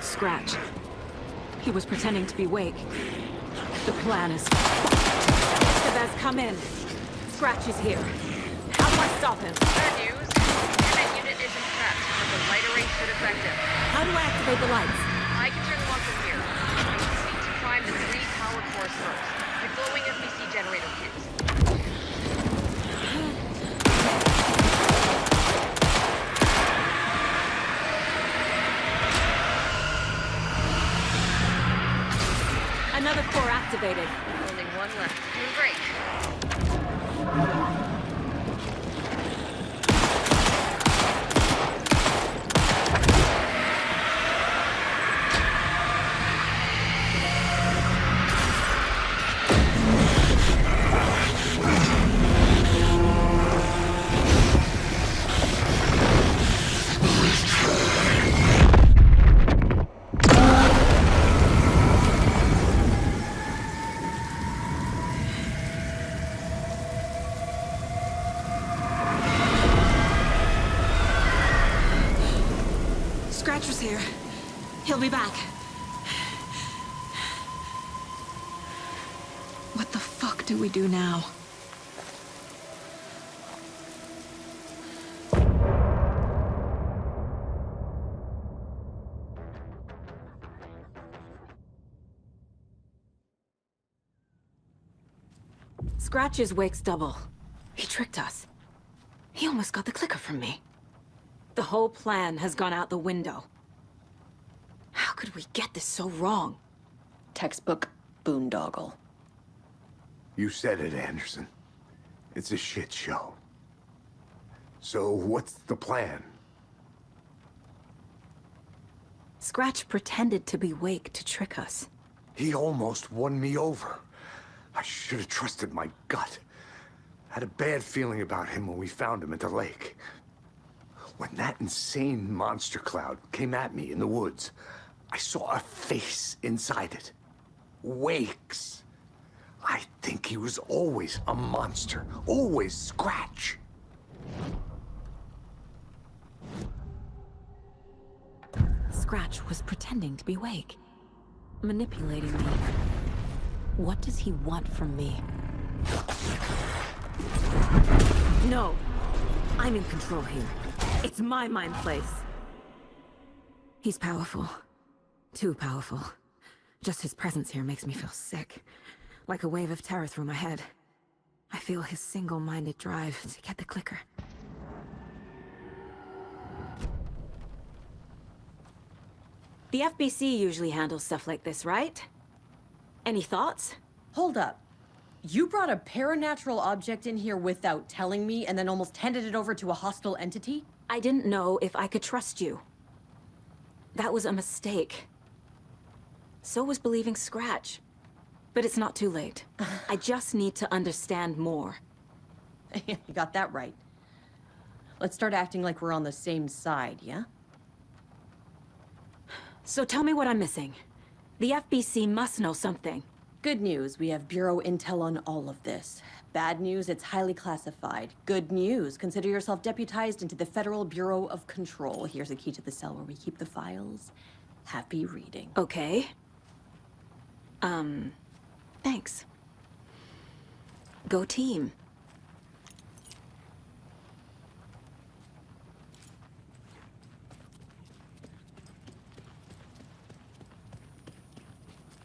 Scratch. He was pretending to be Wake. The plan is... Estevez, come in. Scratch is here. How do I stop him? Bad news. Unit unit isn't trapped, but the light array should affect him. How do I activate the lights? I can turn them on from here. You just need to prime the 3 powered cores first. The glowing FBC generator kits. Another core activated. Only one left. Doing great. Scratcher's here. He'll be back. do we do now? Scratch is Wake's double. He tricked us. He almost got the clicker from me. The whole plan has gone out the window. How could we get this so wrong? Textbook boondoggle. You said it, Anderson. It's a shit show. So what's the plan? Scratch pretended to be Wake to trick us. He almost won me over. I should have trusted my gut. Had a bad feeling about him when we found him at the lake. When that insane monster cloud came at me in the woods, I saw a face inside it. Wake's. I think he was always a monster. Always Scratch. Scratch was pretending to be Wake. Manipulating me. What does he want from me? No! I'm in control here. It's my mind place. He's powerful. Too powerful. Just his presence here makes me feel sick. Like a wave of terror through my head. I feel his single-minded drive to get the clicker. The FBC usually handles stuff like this, right? Any thoughts? Hold up. You brought a paranatural object in here without telling me and then almost handed it over to a hostile entity? I didn't know if I could trust you. That was a mistake. So was believing Scratch. But it's not too late. I just need to understand more. You got that right. Let's start acting like we're on the same side, yeah? So tell me what I'm missing. The FBC must know something. Good news, we have Bureau intel on all of this. Bad news, it's highly classified. Good news, consider yourself deputized into the Federal Bureau of Control. Here's a key to the cell where we keep the files. Happy reading. Okay. Thanks. Go team.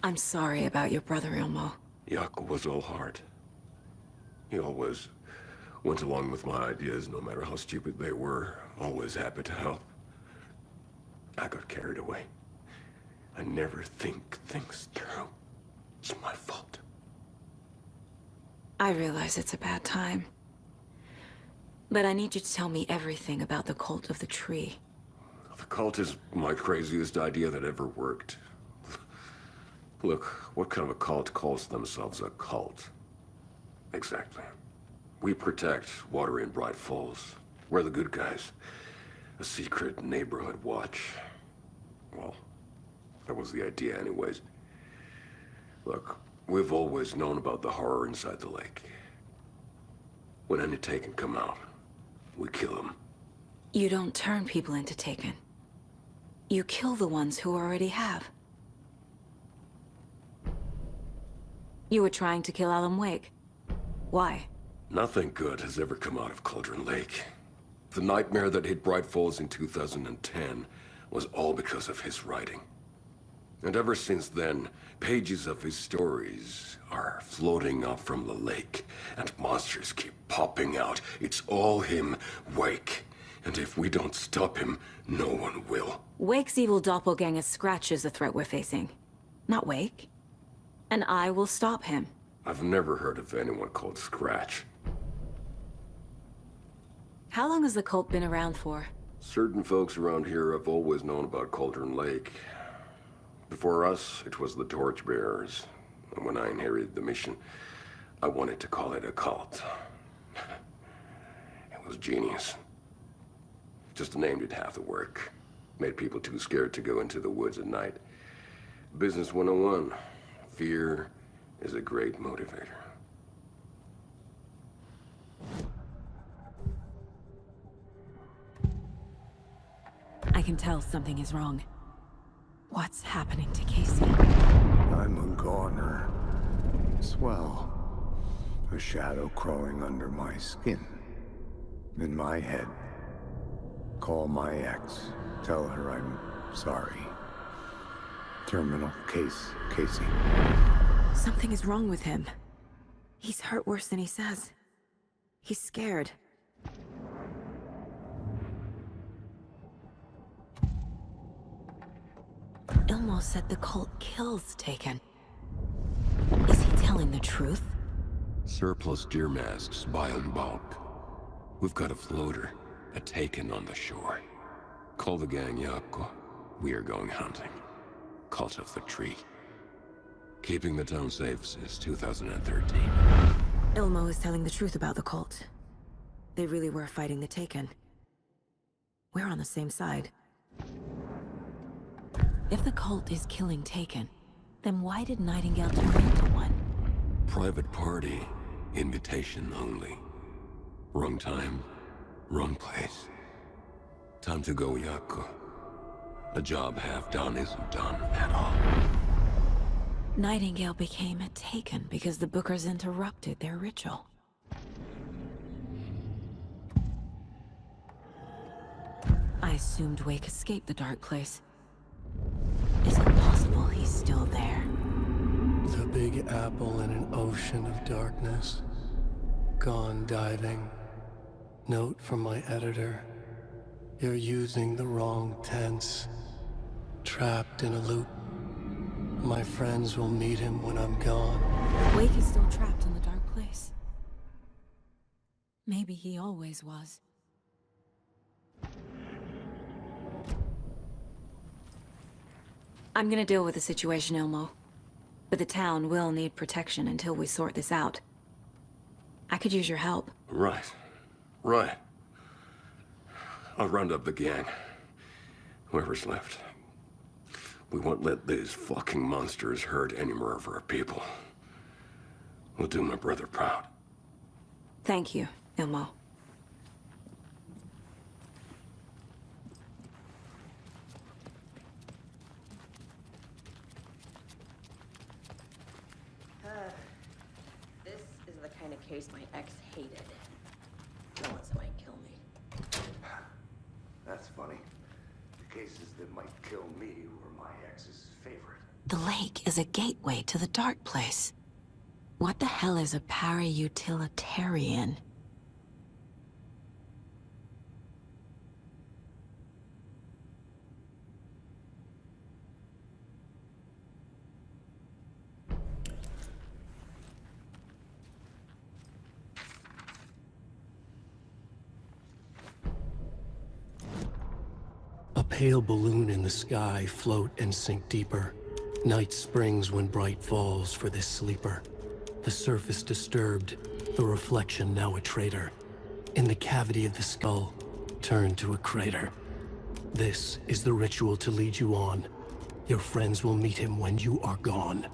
I'm sorry about your brother, Ilmo. Yaku was all heart. He always went along with my ideas, no matter how stupid they were. Always happy to help. I got carried away. I never think things through. It's my fault. I realize it's a bad time. But I need you to tell me everything about the Cult of the Tree. The cult is my craziest idea that ever worked. Look, what kind of a cult calls themselves a cult? Exactly. We protect Watery and Bright Falls. We're the good guys. A secret neighborhood watch. Well, that was the idea anyways. Look, we've always known about the horror inside the lake. When any Taken come out, we kill them. You don't turn people into Taken. You kill the ones who already have. You were trying to kill Alan Wake. Why? Nothing good has ever come out of Cauldron Lake. The nightmare that hit Bright Falls in 2010 was all because of his writing. And ever since then, pages of his stories are floating up from the lake, and monsters keep popping out. It's all him, Wake. And if we don't stop him, no one will. Wake's evil doppelganger Scratch is the threat we're facing, not Wake. And I will stop him. I've never heard of anyone called Scratch. How long has the cult been around for? Certain folks around here have always known about Cauldron Lake. Before us, it was the Torchbearers. And when I inherited the mission, I wanted to call it a cult. It was genius. Just the name did half the work. Made people too scared to go into the woods at night. Business 101. Fear is a great motivator. I can tell something is wrong. What's happening to Casey? I'm a goner. Swell. A shadow crawling under my skin. In my head. Call my ex. Tell her I'm sorry. Terminal case, Casey. Something is wrong with him. He's hurt worse than he says. He's scared. Ilmo said the cult kills Taken. Is he telling the truth? Surplus deer masks buy in bulk. We've got a floater, a Taken on the shore. Call the gang Yakko. We are going hunting. Cult of the Tree. Keeping the town safe since 2013. Ilmo is telling the truth about the cult. They really were fighting the Taken. We're on the same side. If the cult is killing Taken, then why did Nightingale turn into one? Private party. Invitation only. Wrong time, wrong place. Time to go, Yakko. A job half done isn't done at all. Nightingale became a Taken because the Bookers interrupted their ritual. I assumed Wake escaped the dark place. Is it possible he's still there? The Big Apple in an ocean of darkness. Gone diving. Note from my editor. You're using the wrong tense. Trapped in a loop. My friends will meet him when I'm gone. Wake is still trapped in the dark place. Maybe he always was. I'm gonna deal with the situation, Ilmo. But the town will need protection until we sort this out. I could use your help. Right. I'll round up the gang. Whoever's left. We won't let these fucking monsters hurt any more of our people. We'll do my brother proud. Thank you, Ilmo. This is the kind of case my ex hated. No one's might kill me. That's funny. The cases that might kill me were my ex's favorite. The lake is a gateway to the dark place. What the hell is a para-utilitarian? A pale balloon in the sky, float and sink deeper. Night springs when bright falls for this sleeper. The surface disturbed, the reflection now a traitor. In the cavity of the skull, turned to a crater. This is the ritual to lead you on. Your friends will meet him when you are gone.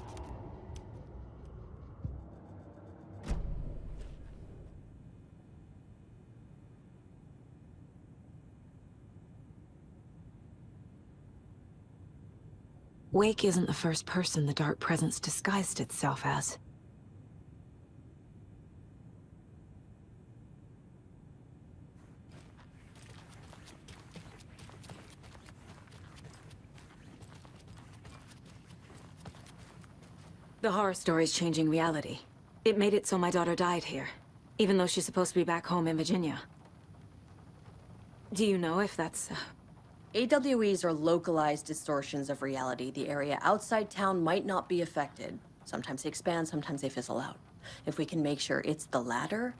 Wake isn't the first person the Dark Presence disguised itself as. The horror story's changing reality. It made it so my daughter died here, even though she's supposed to be back home in Virginia. Do you know if that's... AWEs are localized distortions of reality. The area outside town might not be affected. Sometimes they expand, sometimes they fizzle out. If we can make sure it's the latter,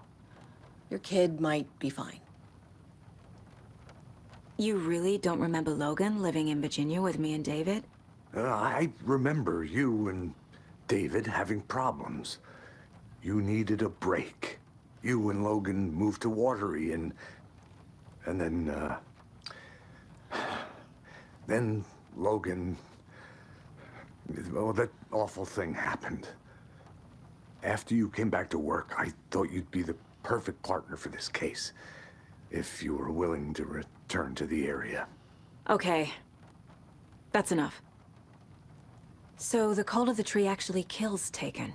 your kid might be fine. You really don't remember Logan living in Virginia with me and David? I remember you and David having problems. You needed a break. You and Logan moved to Watery and then Logan... Oh, that awful thing happened. After you came back to work, I thought you'd be the perfect partner for this case. If you were willing to return to the area. Okay. That's enough. So the Cult of the Tree actually kills Taken.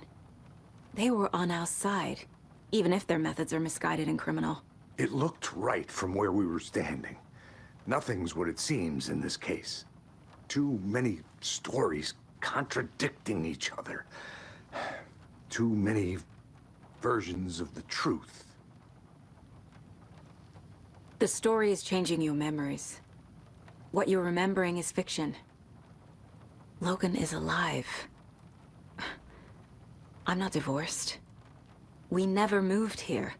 They were on our side, even if their methods are misguided and criminal. It looked right from where we were standing. Nothing's what it seems in this case. Too many stories contradicting each other. Too many versions of the truth. The story is changing your memories. What you're remembering is fiction. Logan is alive. I'm not divorced. We never moved here.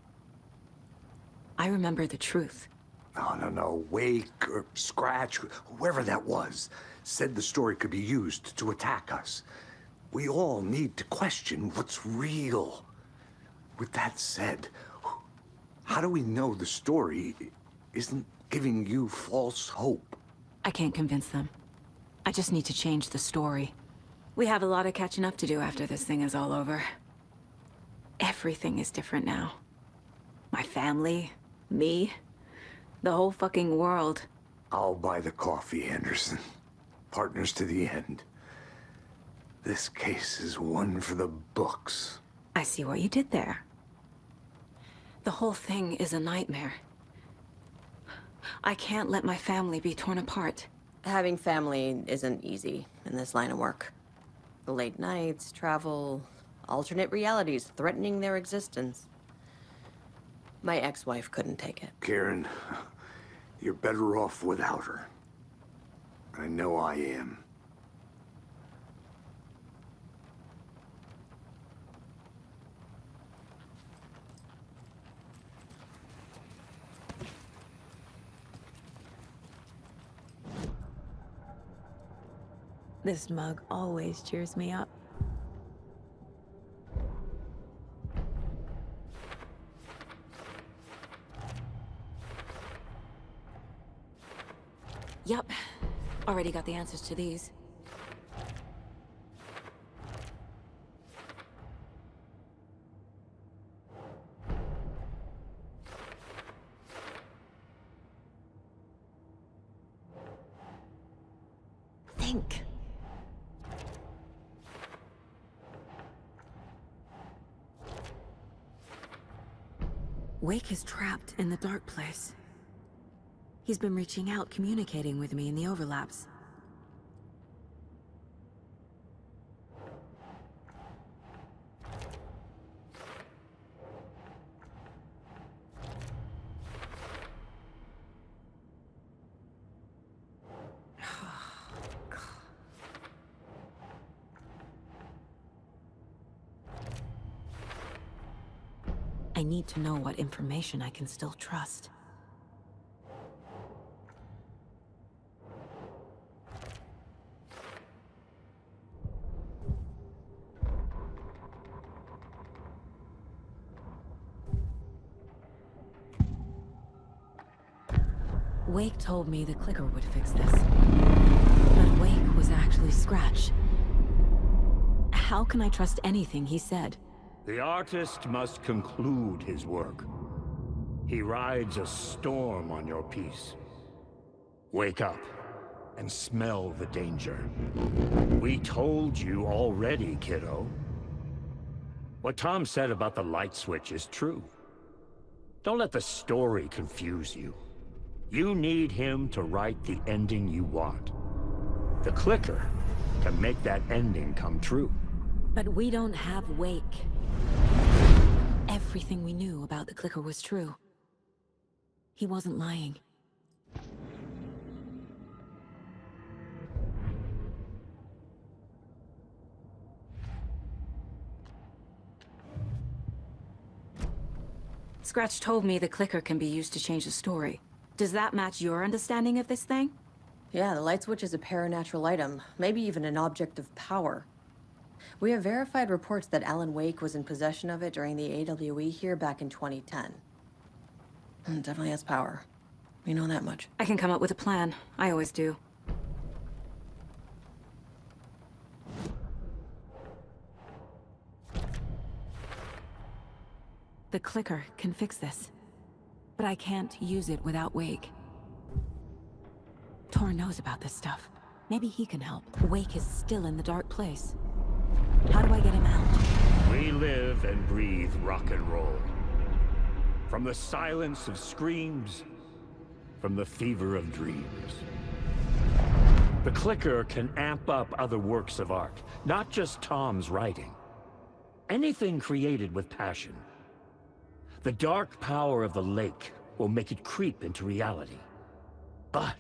I remember the truth. No. Wake or Scratch, whoever that was, said the story could be used to attack us. We all need to question what's real. With that said, how do we know the story isn't giving you false hope? I can't convince them. I just need to change the story. We have a lot of catching up to do after this thing is all over. Everything is different now. My family, me, the whole fucking world. I'll buy the coffee, Anderson. Partners to the end. This case is one for the books. I see what you did there. The whole thing is a nightmare. I can't let my family be torn apart. Having family isn't easy in this line of work. The late nights, travel, alternate realities threatening their existence. My ex-wife couldn't take it. Karen, you're better off without her. I know I am. This mug always cheers me up. Yup. Already got the answers to these. Think. Wake is trapped in the dark place. He's been reaching out, communicating with me in the overlaps. I need to know what information I can still trust. Wake told me the clicker would fix this. But Wake was actually Scratch. How can I trust anything he said? The artist must conclude his work. He rides a storm on your piece. Wake up and smell the danger. We told you already, kiddo. What Tom said about the light switch is true. Don't let the story confuse you. You need him to write the ending you want. The clicker can make that ending come true. But we don't have Wake. Everything we knew about the clicker was true. He wasn't lying. Scratch told me the clicker can be used to change the story. Does that match your understanding of this thing? Yeah, the light switch is a paranatural item, maybe even an object of power. We have verified reports that Alan Wake was in possession of it during the AWE here back in 2010. It definitely has power. We know that much. I can come up with a plan. I always do. The clicker can fix this. But I can't use it without Wake. Tor knows about this stuff. Maybe he can help. Wake is still in the dark place. How do I get him out? We live and breathe rock and roll. From the silence of screams, from the fever of dreams. The clicker can amp up other works of art, not just Tom's writing. Anything created with passion. The dark power of the lake will make it creep into reality. But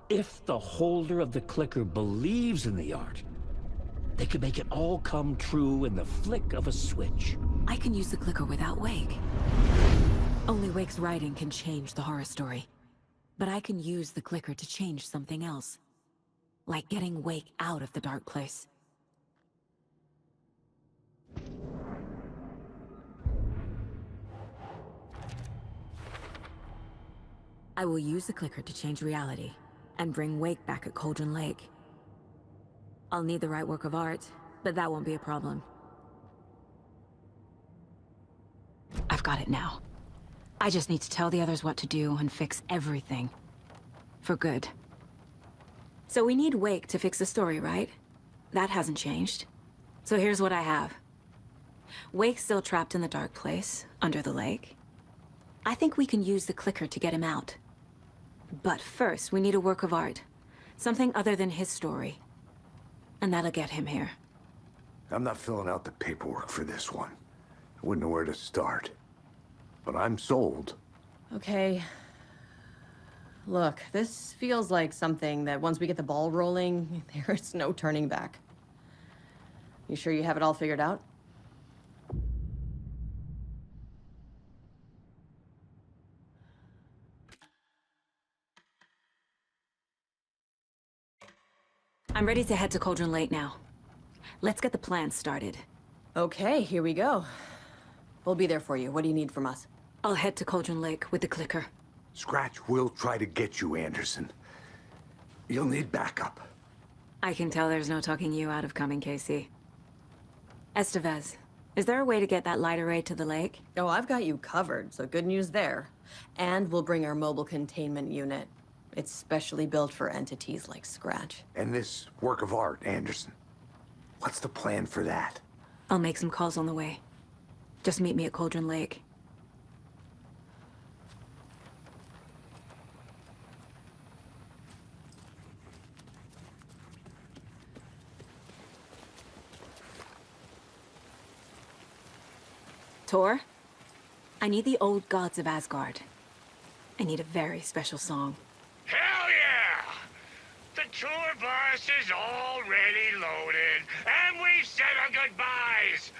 if the holder of the clicker believes in the art, they can make it all come true in the flick of a switch. I can use the clicker without Wake. Only Wake's writing can change the horror story. But I can use the clicker to change something else. Like getting Wake out of the dark place. I will use the clicker to change reality, and bring Wake back at Cauldron Lake. I'll need the right work of art, but that won't be a problem. I've got it now. I just need to tell the others what to do and fix everything. For good. So we need Wake to fix the story, right? That hasn't changed. So here's what I have. Wake's still trapped in the dark place, under the lake. I think we can use the clicker to get him out. But first, we need a work of art. Something other than his story. And that'll get him here. I'm not filling out the paperwork for this one. I wouldn't know where to start. But I'm sold. Okay. Look, this feels like something that once we get the ball rolling, there's no turning back. You sure you have it all figured out? I'm ready to head to Cauldron Lake now. Let's get the plan started. Okay, here we go. We'll be there for you. What do you need from us? I'll head to Cauldron Lake with the clicker. Scratch will try to get you, Anderson. You'll need backup. I can tell there's no talking you out of coming, Casey. Estevez, is there a way to get that light array to the lake? Oh, I've got you covered, so good news there. And we'll bring our mobile containment unit. It's specially built for entities like Scratch. And this work of art, Anderson. What's the plan for that? I'll make some calls on the way. Just meet me at Cauldron Lake. Tor, I need the old gods of Asgard. I need a very special song. Hell yeah! The tour bus is already loaded, and we've said our goodbyes.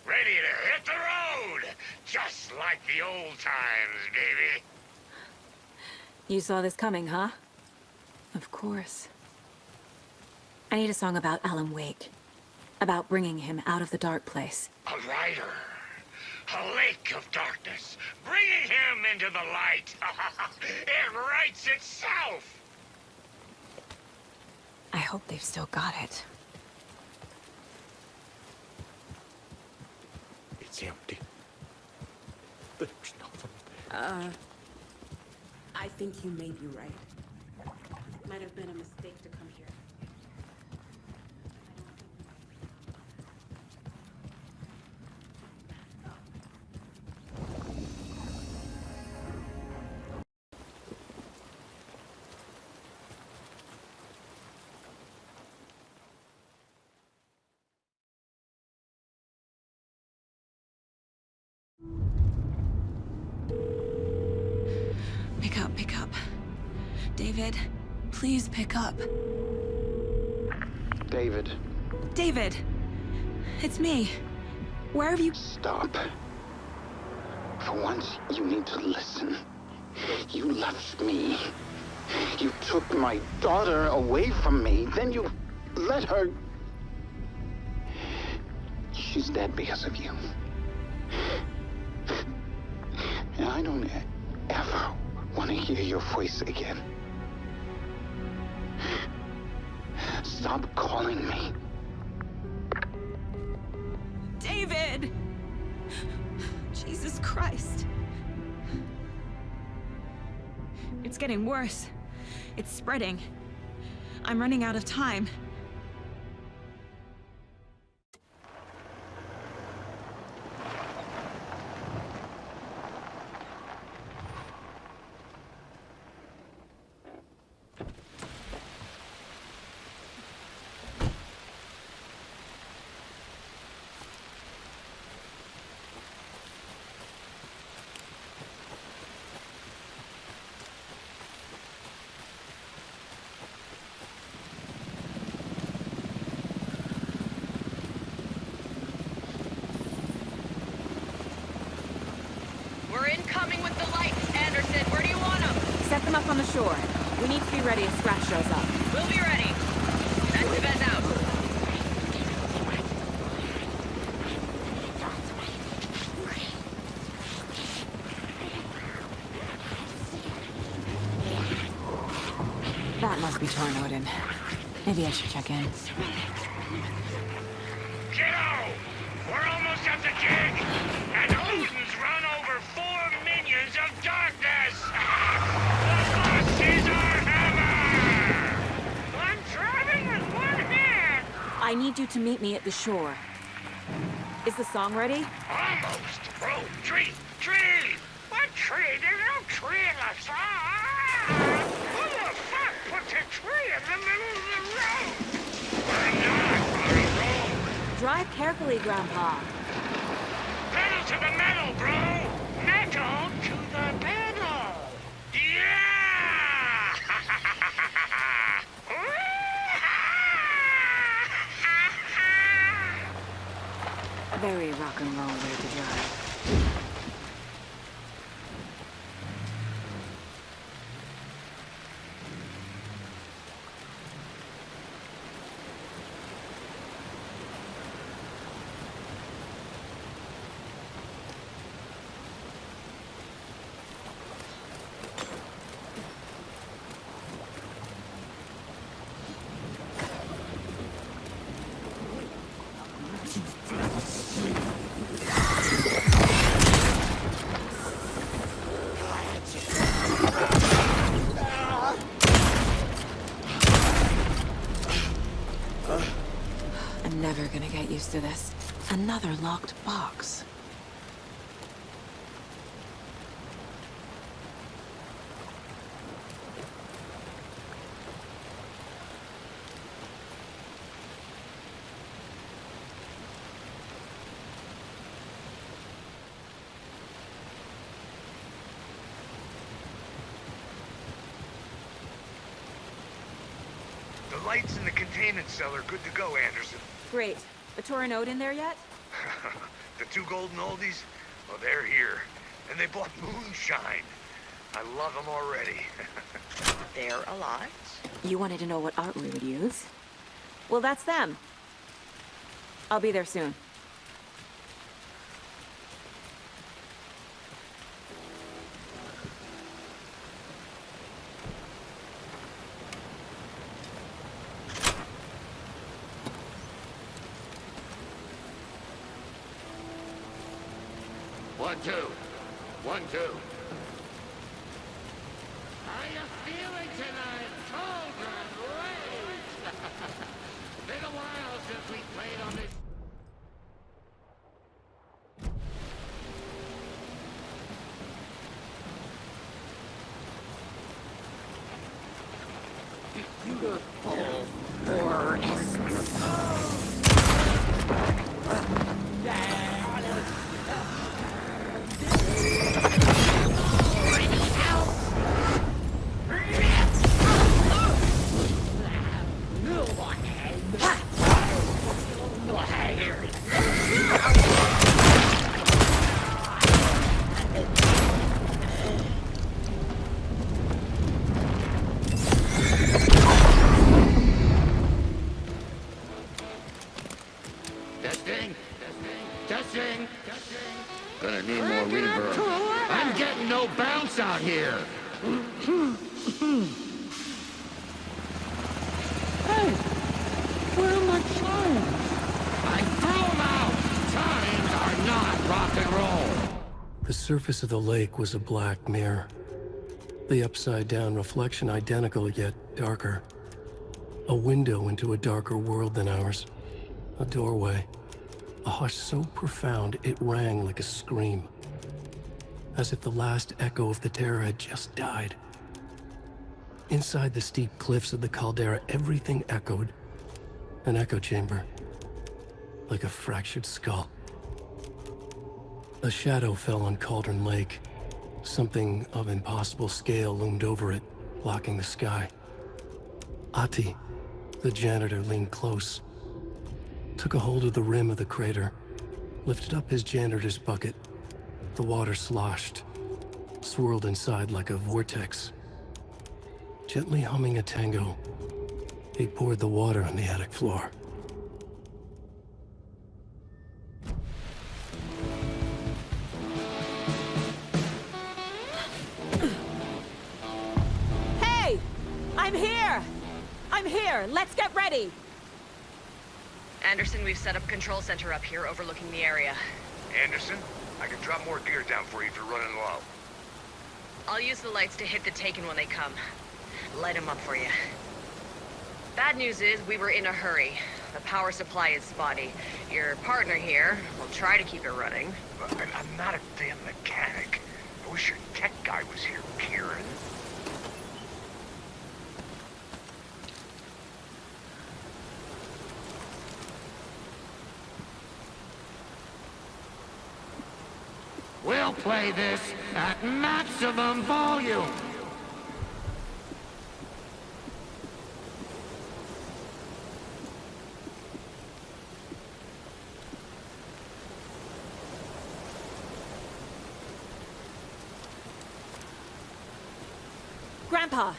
Ready to hit the road, just like the old times, baby. You saw this coming, huh? Of course. I need a song about Alan Wake. About bringing him out of the dark place. A writer. A lake of darkness, bringing him into the light. It writes itself. I hope they've still got it. It's empty. There's nothing there. I think you may be right. Might have been a mistake to come here. Pick up. David, please pick up. David. David! It's me. Where have you... Stop. For once, you need to listen. You left me. You took my daughter away from me, then you let her... She's dead because of you. And I don't ever want to hear your voice again. Stop calling me. David! Jesus Christ. It's getting worse. It's spreading. I'm running out of time. up on the shore. We need to be ready if Scratch shows up. We'll be ready. Activate out. That must be Tornodin. Maybe I should check in. Kiddo! We're almost at the gig! And Odin's run over 4 minions of darkness! The boss is our hammer! I'm driving with one hand! I need you to meet me at the shore. Is the song ready? Almost! Bro, tree! Tree! What tree? There's no tree in the song! Who the fuck puts a tree in the middle of the road? We're not on a road! Drive carefully, Grandpa. Pedal to the metal, bro! Metal to the pedal! Yeah! Very rock and roll way to drive. I'm never gonna get used to this. Another locked box. The lights in the containment cell are good to go, Anderson. Great. The Tornodin in there yet? The 2 golden oldies? Well, they're here. And they bought moonshine. I love them already. They're alive. You wanted to know what art we would use? Well, that's them. I'll be there soon. One, two. 1, 2. How you feeling tonight, children? Wait! Been a while since we played on this. Testing. Gonna need more reverb. I'm getting no bounce out here. Hey, where are my chimes? I threw them out. Chimes are not rock and roll. The surface of the lake was a black mirror. The upside-down reflection identical yet darker. A window into a darker world than ours. A doorway. A hush so profound it rang like a scream. As if the last echo of the terror had just died. Inside the steep cliffs of the caldera, everything echoed. An echo chamber. Like a fractured skull. A shadow fell on Cauldron Lake. Something of impossible scale loomed over it, blocking the sky. Ati, the janitor, leaned close. Took a hold of the rim of the crater. Lifted up his janitor's bucket. The water sloshed. Swirled inside like a vortex. Gently humming a tango, he poured the water on the attic floor. Hey! I'm here! I'm here! Let's get ready! Anderson, we've set up a control center up here overlooking the area. Anderson, I can drop more gear down for you if you're running low. I'll use the lights to hit the Taken when they come. Light them up for you. Bad news is, we were in a hurry. The power supply is spotty. Your partner here will try to keep it running. I'm not a damn mechanic. I wish your tech guy was here, Kieran. We'll play this at maximum volume. Grandpa,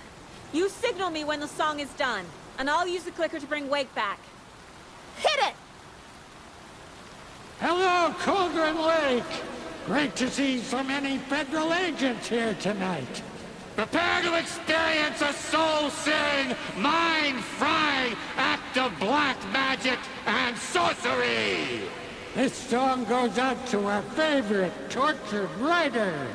you signal me when the song is done, and I'll use the clicker to bring Wake back. Hit it! Hello, Cauldron Lake. Great to see so many federal agents here tonight. Prepare to experience a soul-searing, mind-frying act of black magic and sorcery. This song goes out to our favorite tortured writer.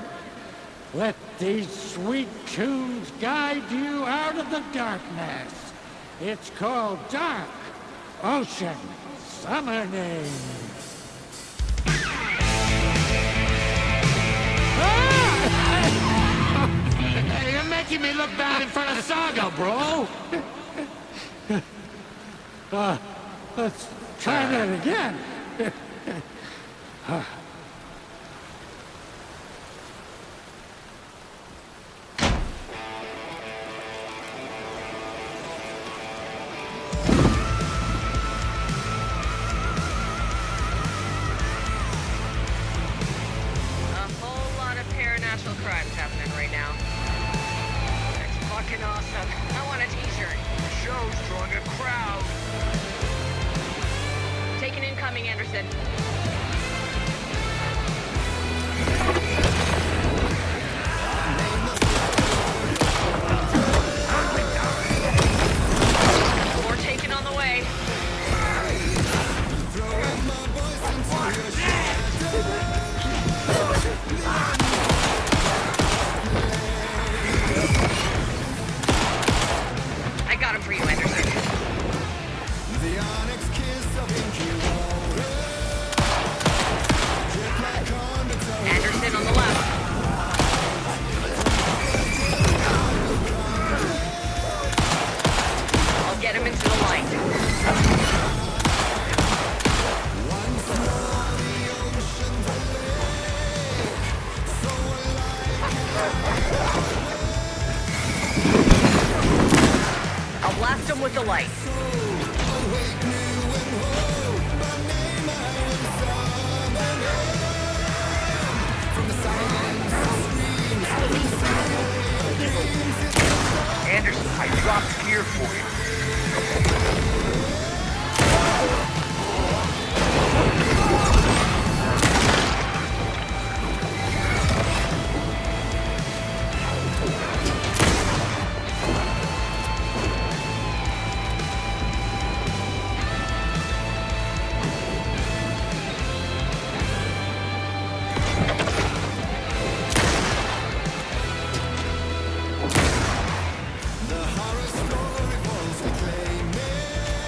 Let these sweet tunes guide you out of the darkness. It's called Dark Ocean Summoning. You're making me look bad in front of Saga, bro. Let's try that again. Crimes happening right now. That's fucking awesome. I want a t-shirt. The show's drawing a crowd. Taking incoming, Anderson. More taken on the way. I got him for you, Anderson. The onyx kiss of Anderson on the left. I'll get him into the light. I'll blast him with the light. Anderson, I dropped gear for you. the horror story falls to claim it.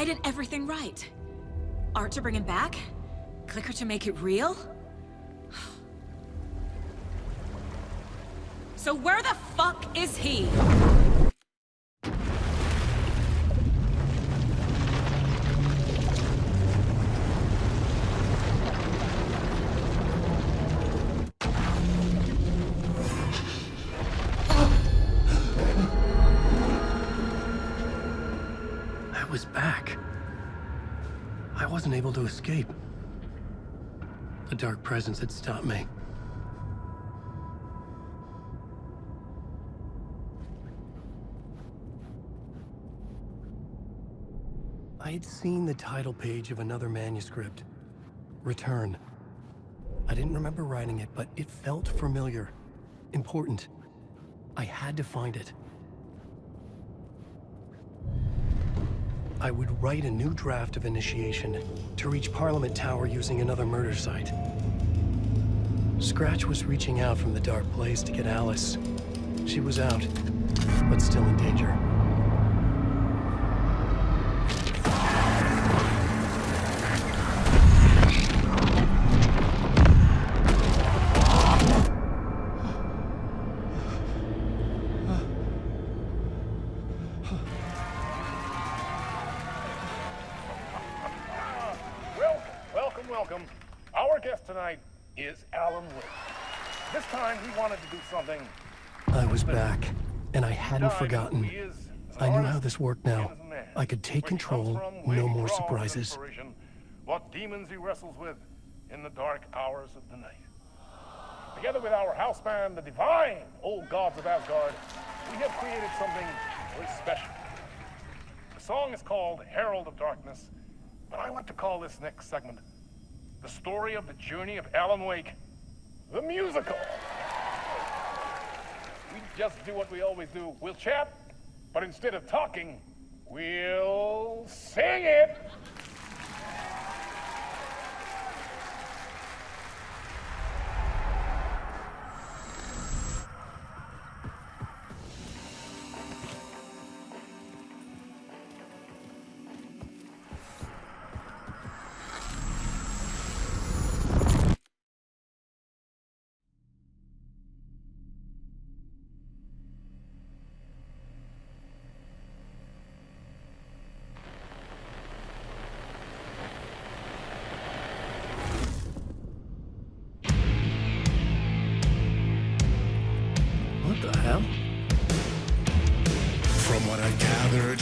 Why did everything right? Art to bring him back? Clicker to make it real? So where the fuck is he? I was back. I wasn't able to escape. The dark presence had stopped me. I had seen the title page of another manuscript. Return. I didn't remember writing it, but it felt familiar. Important. I had to find it. I would write a new draft of initiation to reach Parliament Tower using another murder site. Scratch was reaching out from the dark place to get Alice. She was out, but still in danger. Welcome. Our guest tonight is Alan Wake. This time he wanted to do something. I was back, and I hadn't forgotten. I knew how this worked now. I could take control, no more surprises. What demons he wrestles with in the dark hours of the night. Together with our house band, the divine old gods of Asgard, we have created something very special. The song is called Herald of Darkness, but I want to call this next segment the story of the journey of Alan Wake, the musical. We just do what we always do. We'll chat, but instead of talking, we'll sing it.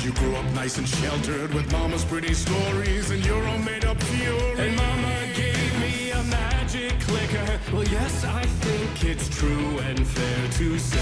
You grew up nice and sheltered with mama's pretty stories and your own made-up fury. And mama gave me a magic clicker. Well, yes, I think it's true and fair to say.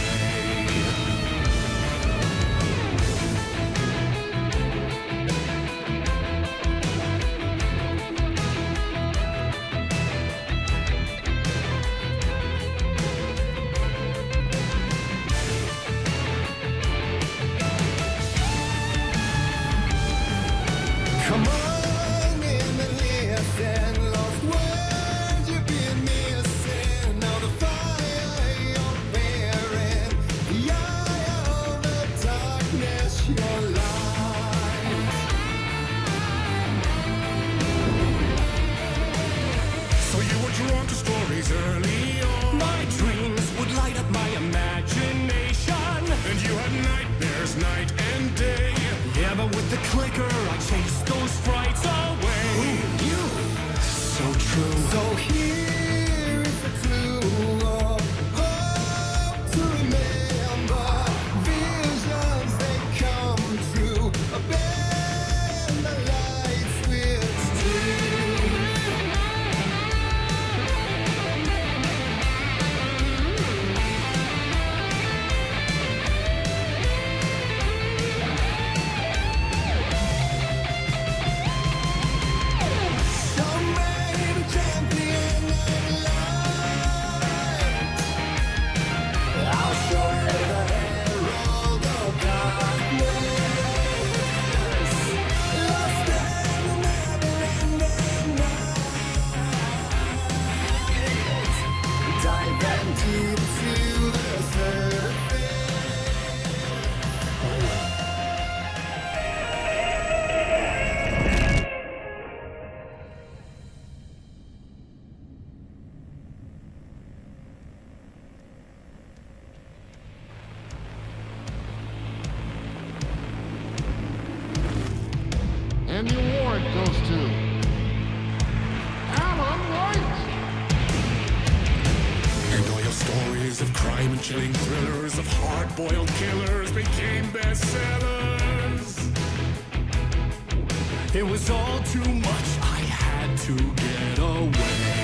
And the award goes to Alan White! And all your stories of crime and chilling thrillers of hard-boiled killers became bestsellers. It was all too much, I had to get away.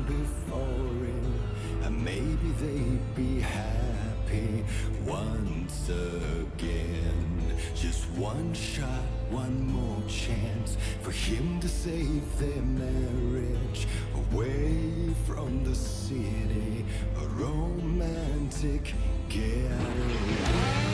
before him, and maybe they'd be happy once again. Just one shot, one more chance for him to save their marriage away from the city, a romantic getaway.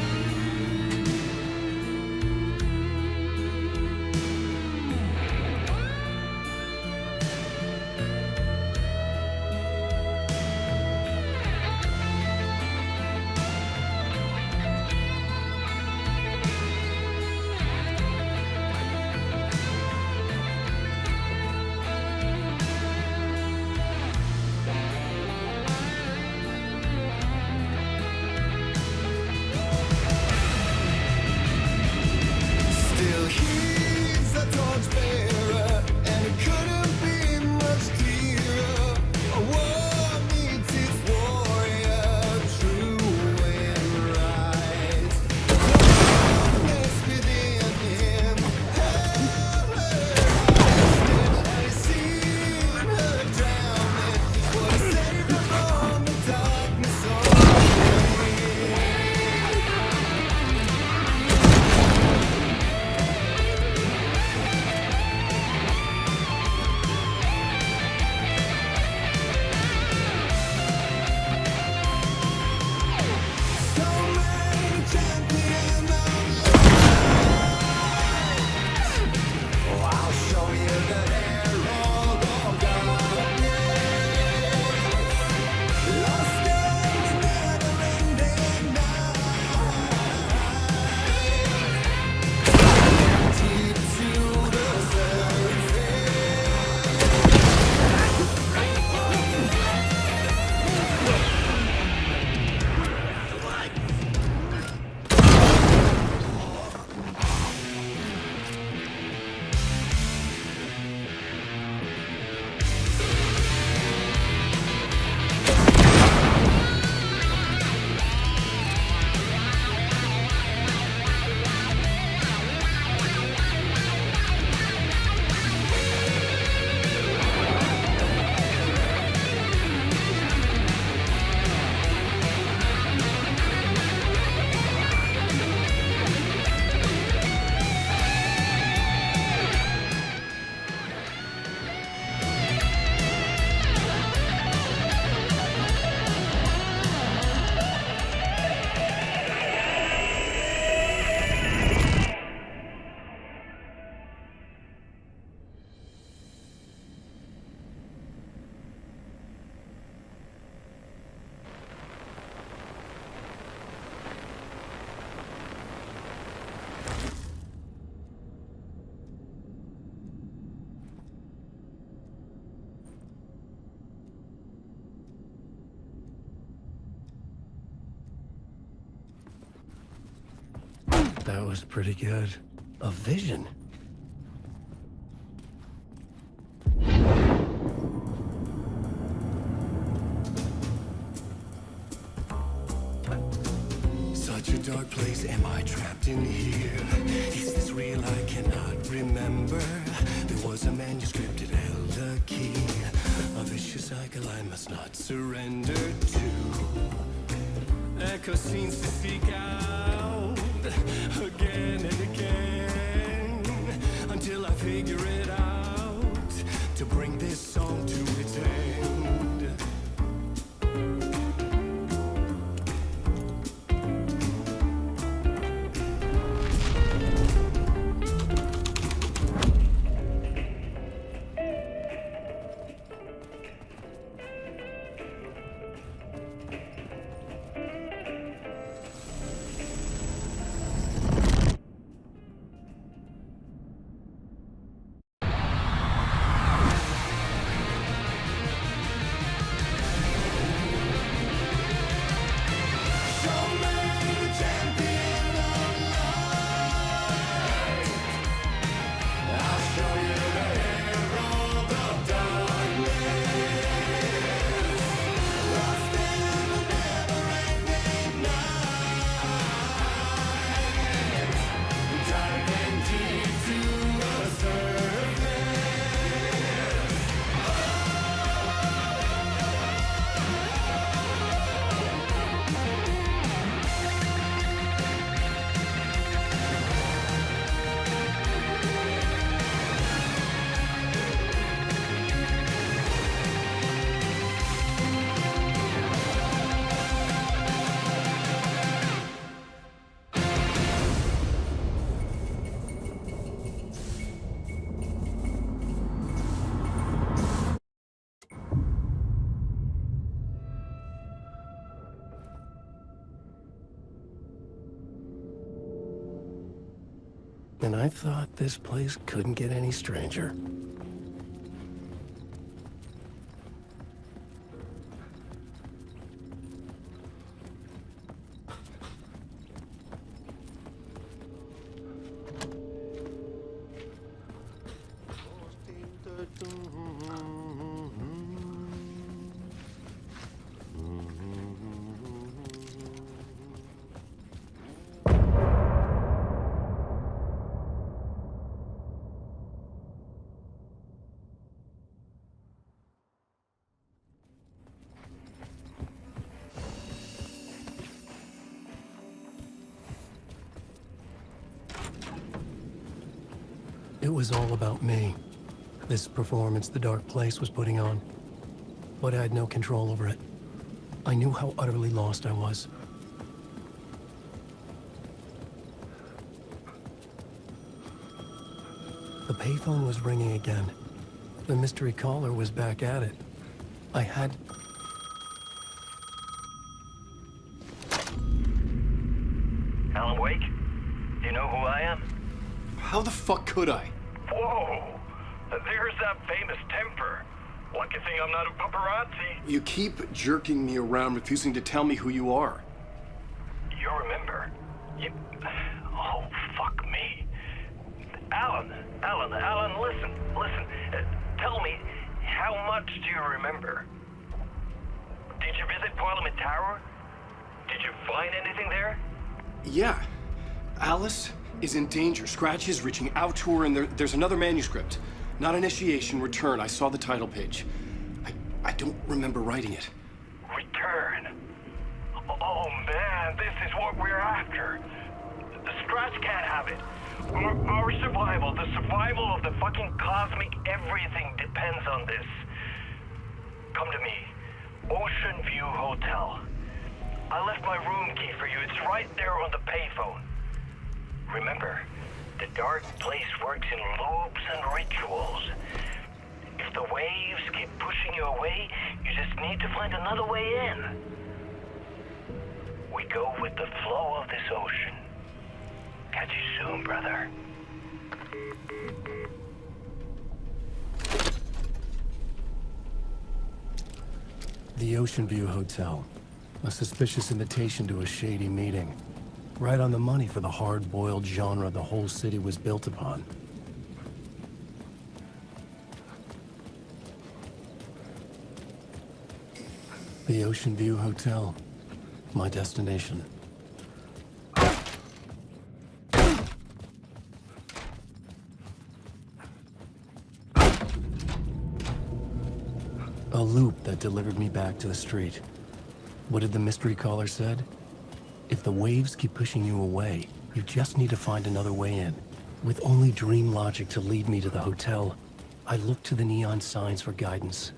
was pretty good. A vision. Such a dark place, am I trapped in here? Is this real? I cannot remember. There was a manuscript, it held a key. A vicious cycle I must not surrender to. Echo scenes to seek out again and again until I figure it out to bring this song to its end. And I thought this place couldn't get any stranger. It was all about me. This performance the dark place was putting on. But I had no control over it. I knew how utterly lost I was. The payphone was ringing again. The mystery caller was back at it. I had... Alan Wake? Do you know who I am? How the fuck could I? Whoa! There's that famous temper. Lucky thing I'm not a paparazzi. You keep jerking me around, refusing to tell me who you are. You remember? You... Oh, fuck me. Alan, listen. Tell me, how much do you remember? Did you visit Parliament Tower? Did you find anything there? Yeah. Alice is in danger. Scratch is reaching out to her, and there's another manuscript. Not initiation, return. I saw the title page. I don't remember writing it. Return? Oh man, this is what we're after. The Scratch can't have it. Our survival, the survival of the fucking cosmic everything depends on this. Come to me. Ocean View Hotel. I left my room key for you. It's right there on the payphone. Remember, the dark place works in loops and rituals. If the waves keep pushing you away, you just need to find another way in. We go with the flow of this ocean. Catch you soon, brother. The Ocean View Hotel. A suspicious invitation to a shady meeting. Right on the money for the hard-boiled genre the whole city was built upon. The Ocean View Hotel. My destination. A loop that delivered me back to the street. What did the mystery caller said? If the waves keep pushing you away, you just need to find another way in. With only dream logic to lead me to the hotel, I looked to the neon signs for guidance.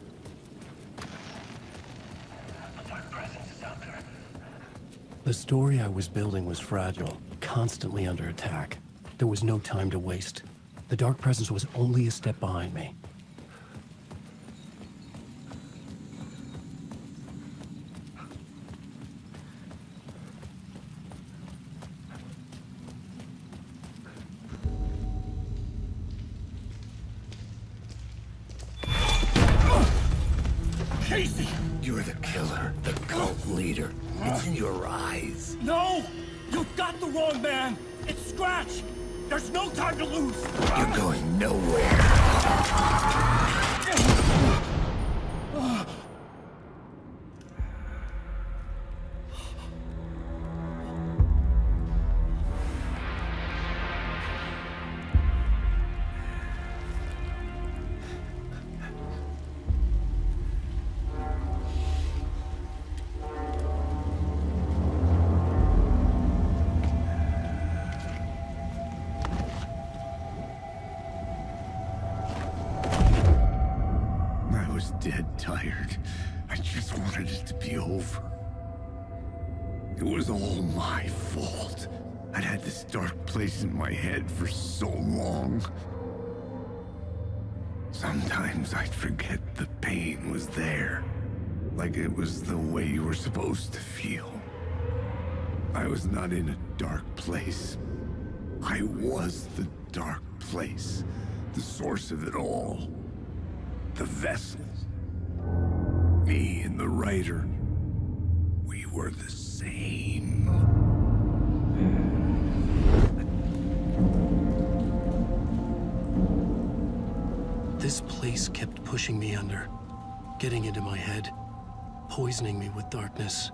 The story I was building was fragile, constantly under attack. There was no time to waste. The Dark Presence was only a step behind me. Casey! You're the killer, the cult leader. It's in your eyes. No! You got the wrong man! It's Scratch! There's no time to lose! You're going nowhere. Dead tired. I just wanted it to be over. It was all my fault. I'd had this dark place in my head for so long. Sometimes I'd forget the pain was there. Like it was the way you were supposed to feel. I was not in a dark place. I was the dark place. The source of it all. The vessel. Me and the writer. We were the same. This place kept pushing me under, getting into my head, poisoning me with darkness.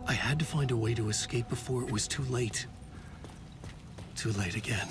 I had to find a way to escape before it was too late. Too late again.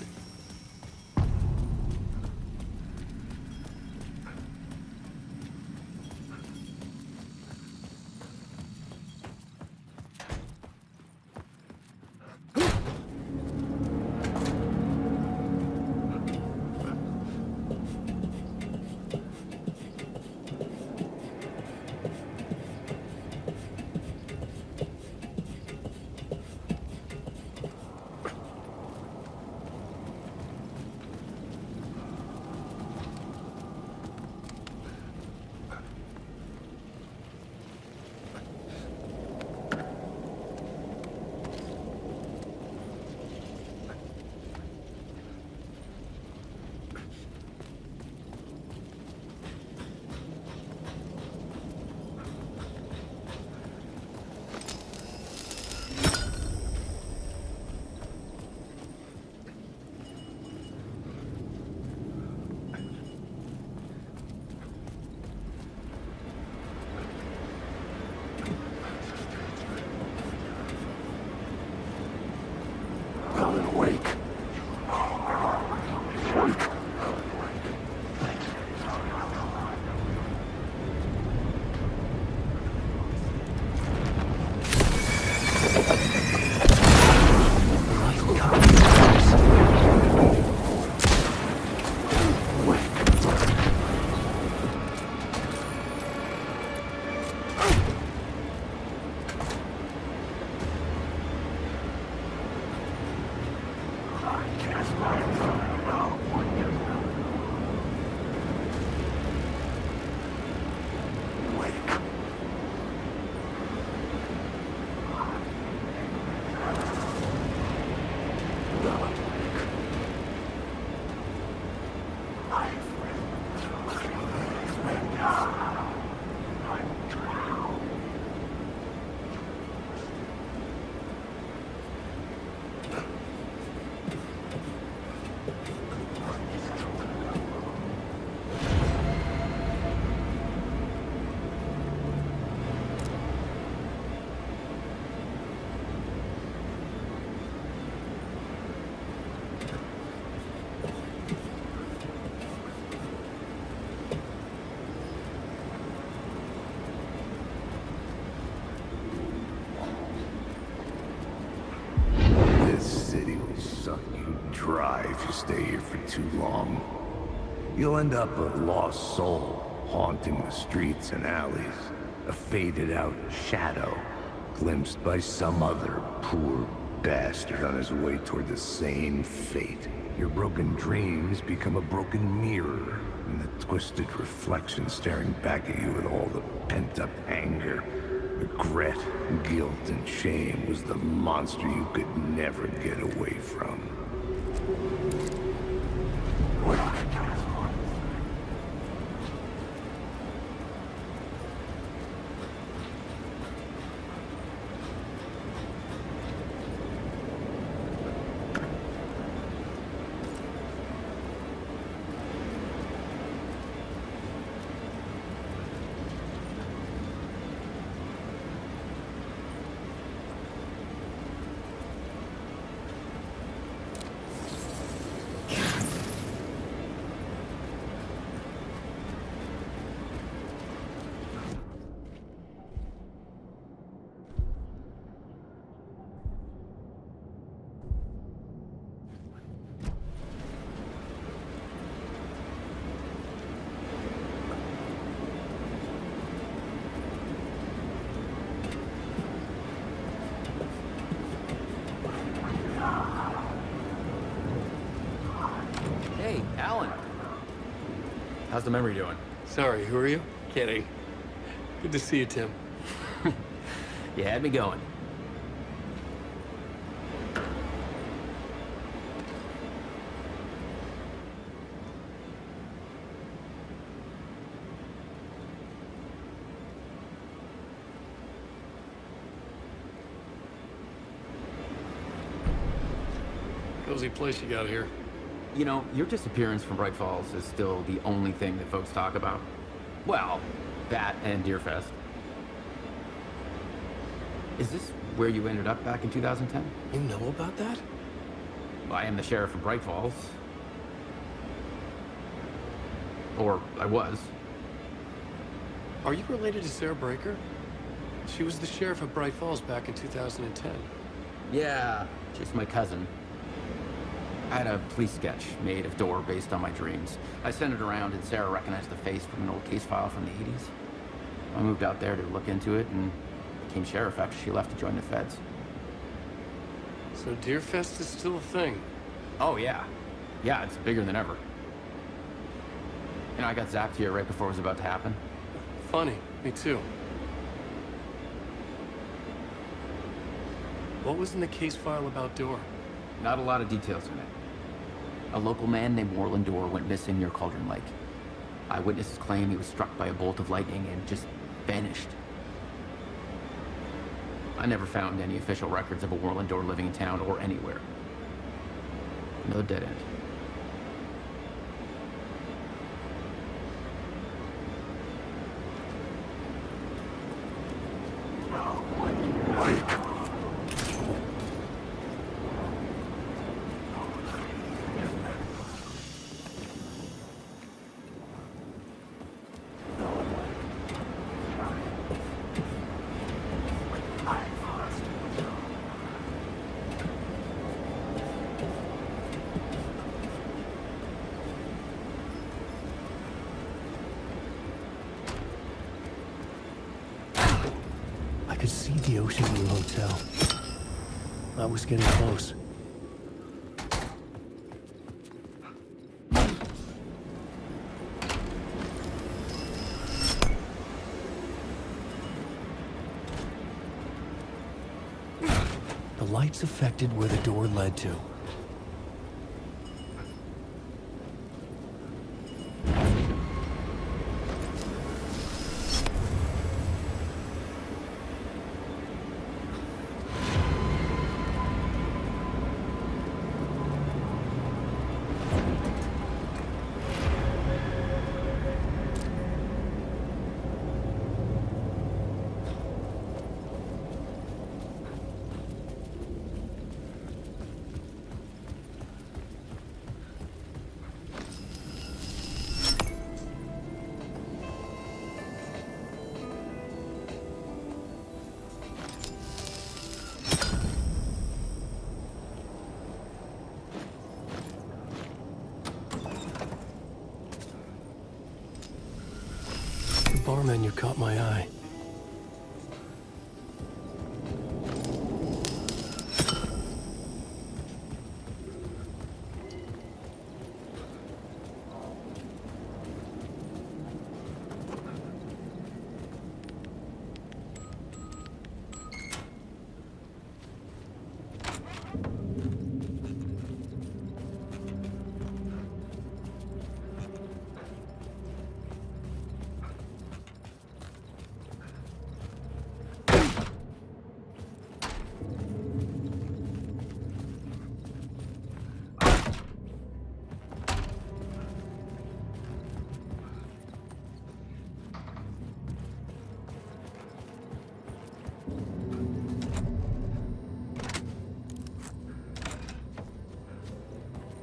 if you stay here for too long. You'll end up a lost soul, haunting the streets and alleys. A faded-out shadow, glimpsed by some other poor bastard on his way toward the same fate. Your broken dreams become a broken mirror, and the twisted reflection staring back at you with all the pent-up anger, regret, guilt, and shame was the monster you could never get away from. Hey, Alan. How's the memory doing? Sorry, who are you? Kidding. Good to see you, Tim. You had me going. Cozy place you got here. You know, your disappearance from Bright Falls is still the only thing that folks talk about. Well, that and Deerfest. Is this where you ended up back in 2010? You know about that? I am the sheriff of Bright Falls. Or I was. Are you related to Sarah Breaker? She was the sheriff of Bright Falls back in 2010. Yeah, she's my cousin. I had a police sketch made of Door based on my dreams. I sent it around and Sarah recognized the face from an old case file from the 80s. I moved out there to look into it and became sheriff after she left to join the feds. So Deerfest is still a thing? Oh, yeah. Yeah, it's bigger than ever. You know, I got zapped here right before it was about to happen. Funny, me too. What was in the case file about Door? Not a lot of details in it. A local man named Warland Door went missing near Cauldron Lake. Eyewitnesses claim he was struck by a bolt of lightning and just vanished. I never found any official records of a Warland Door living in town or anywhere. No dead end. I could see the Ocean View Hotel. I was getting close. The lights affected where the door led to. menu caught my eye.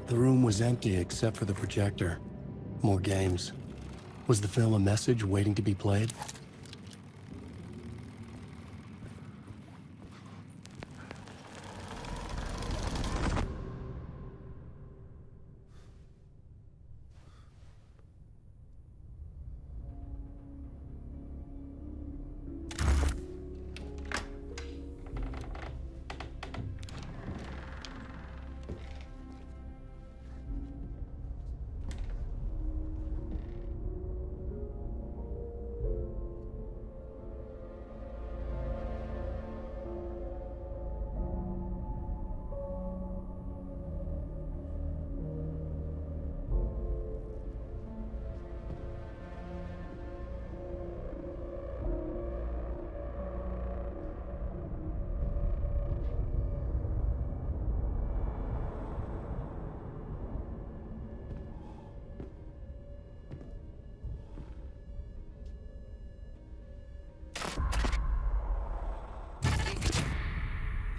The room was empty except for the projector. More games. Was the film a message waiting to be played?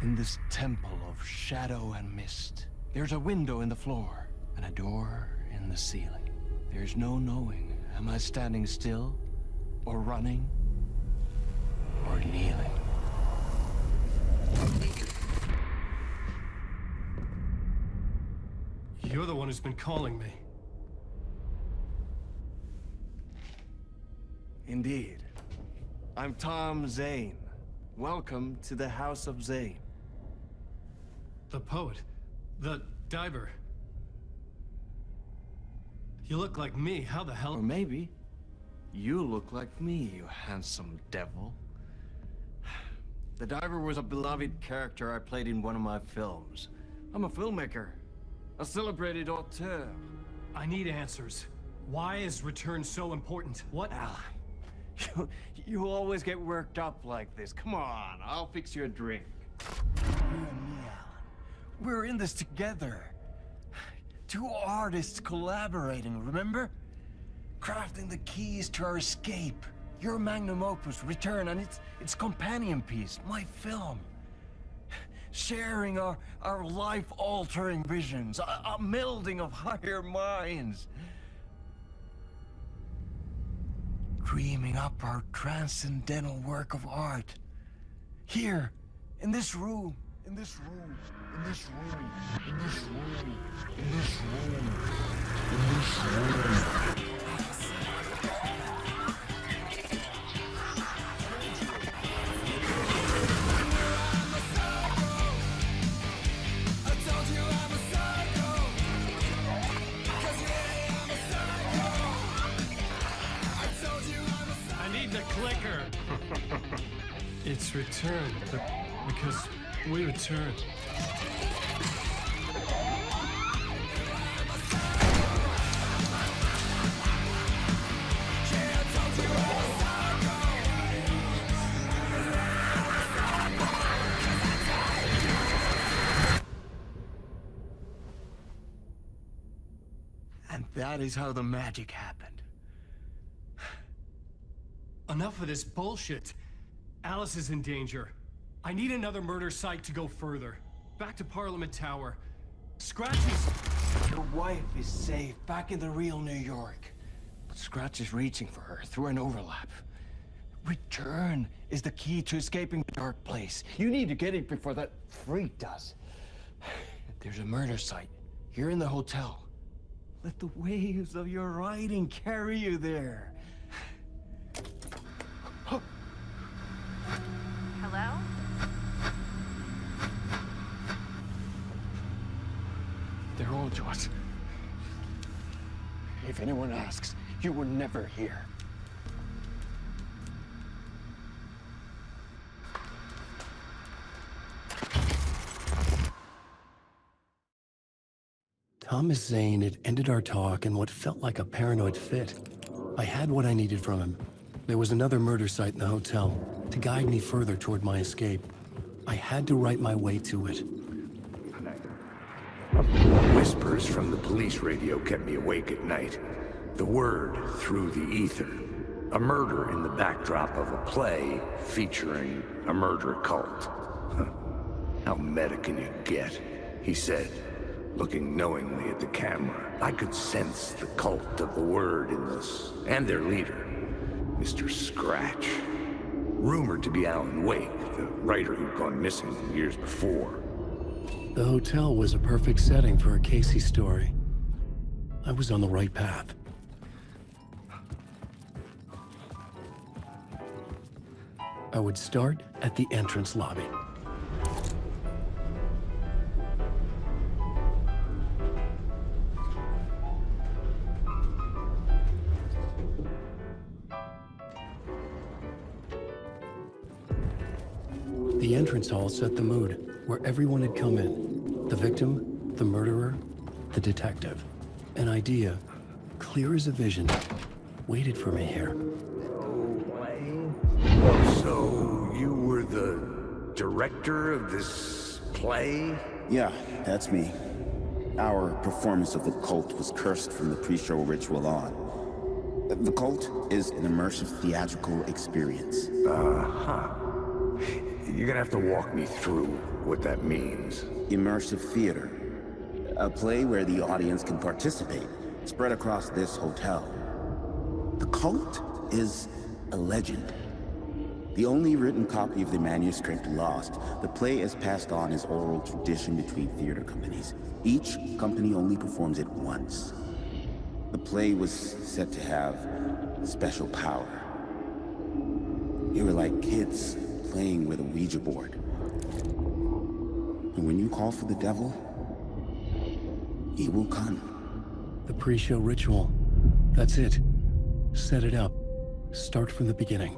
In this temple of shadow and mist, there's a window in the floor and a door in the ceiling. There's no knowing, am I standing still, or running, or kneeling? You're the one who's been calling me. Indeed. I'm Tom Zane. Welcome to the House of Zane. The poet. The diver. You look like me. How the hell? Or maybe you look like me, you handsome devil. The diver was a beloved character I played in one of my films. I'm a filmmaker. A celebrated auteur. I need answers. Why is Return so important? What? Alan, you always get worked up like this. Come on, I'll fix you a drink. You and me, Alan. We're in this together. Two artists collaborating, remember? Crafting the keys to our escape. Your magnum opus, Return, and its companion piece, my film. Sharing our life-altering visions, a melding of higher minds. Dreaming up our transcendental work of art. Here, in this room, in this room, in this room, in this room, in this room, in this room. Clicker. It's returned, because we returned. And that is how the magic happened. Enough of this bullshit. Alice is in danger. I need another murder site to go further. Back to Parliament Tower. Scratch is... Your wife is safe, back in the real New York. But Scratch is reaching for her through an overlap. Return is the key to escaping the dark place. You need to get it before that freak does. There's a murder site here in the hotel. Let the waves of your writing carry you there. to us. If anyone asks, you were never here. Thomas Zane had ended our talk in what felt like a paranoid fit. I had what I needed from him. There was another murder site in the hotel to guide me further toward my escape. I had to write my way to it. Whispers from the police radio kept me awake at night. The word through the ether. A murder in the backdrop of a play featuring a murder cult. Huh. How meta can you get? He said, looking knowingly at the camera. I could sense the cult of the word in this, and their leader, Mr. Scratch. Rumored to be Alan Wake, the writer who'd gone missing years before. The hotel was a perfect setting for a Casey story. I was on the right path. I would start at the entrance lobby. The entrance hall set the mood, where everyone had come in. The victim, the murderer, the detective. An idea, clear as a vision, waited for me here. So, you were the director of this play? Yeah, that's me. Our performance of the cult was cursed from the pre-show ritual on. The cult is an immersive theatrical experience. Uh-huh. You're gonna have to walk me through what that means. Immersive theater. A play where the audience can participate, spread across this hotel. The cult is a legend. The only written copy of the manuscript lost, the play is passed on as oral tradition between theater companies. Each company only performs it once. The play was said to have special power. You were like kids playing with a Ouija board. And when you call for the devil, he will come. The pre-show ritual. That's it. Set it up. Start from the beginning.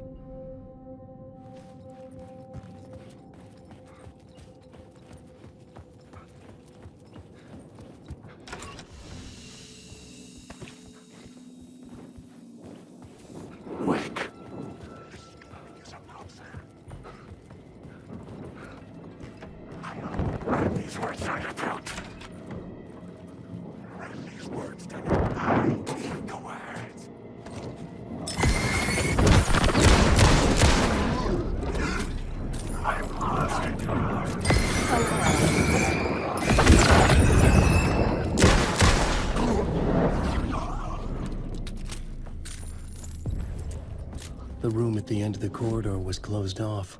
The room at the end of the corridor was closed off.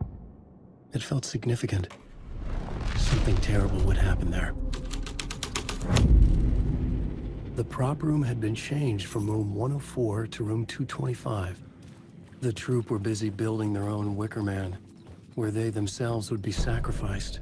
It felt significant. Something terrible would happen there. The prop room had been changed from room 104 to room 225. The troupe were busy building their own Wicker Man, where they themselves would be sacrificed.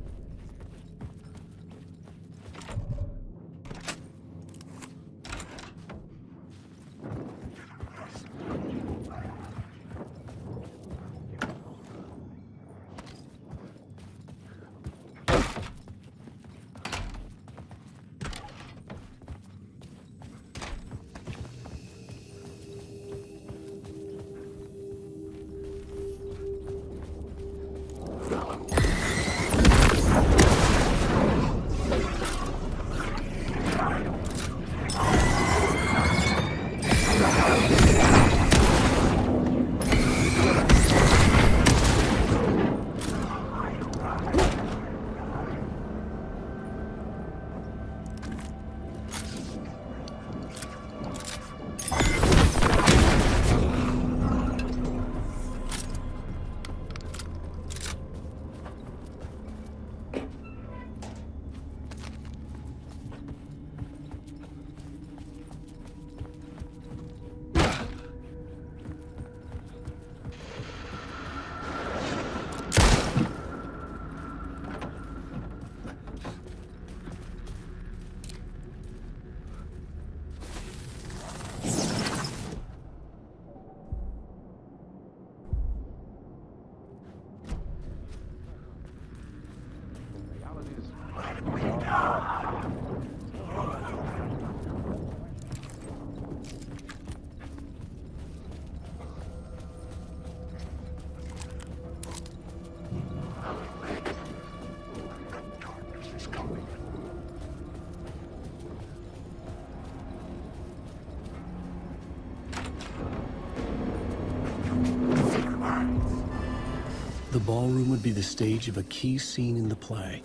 The ballroom would be the stage of a key scene in the play.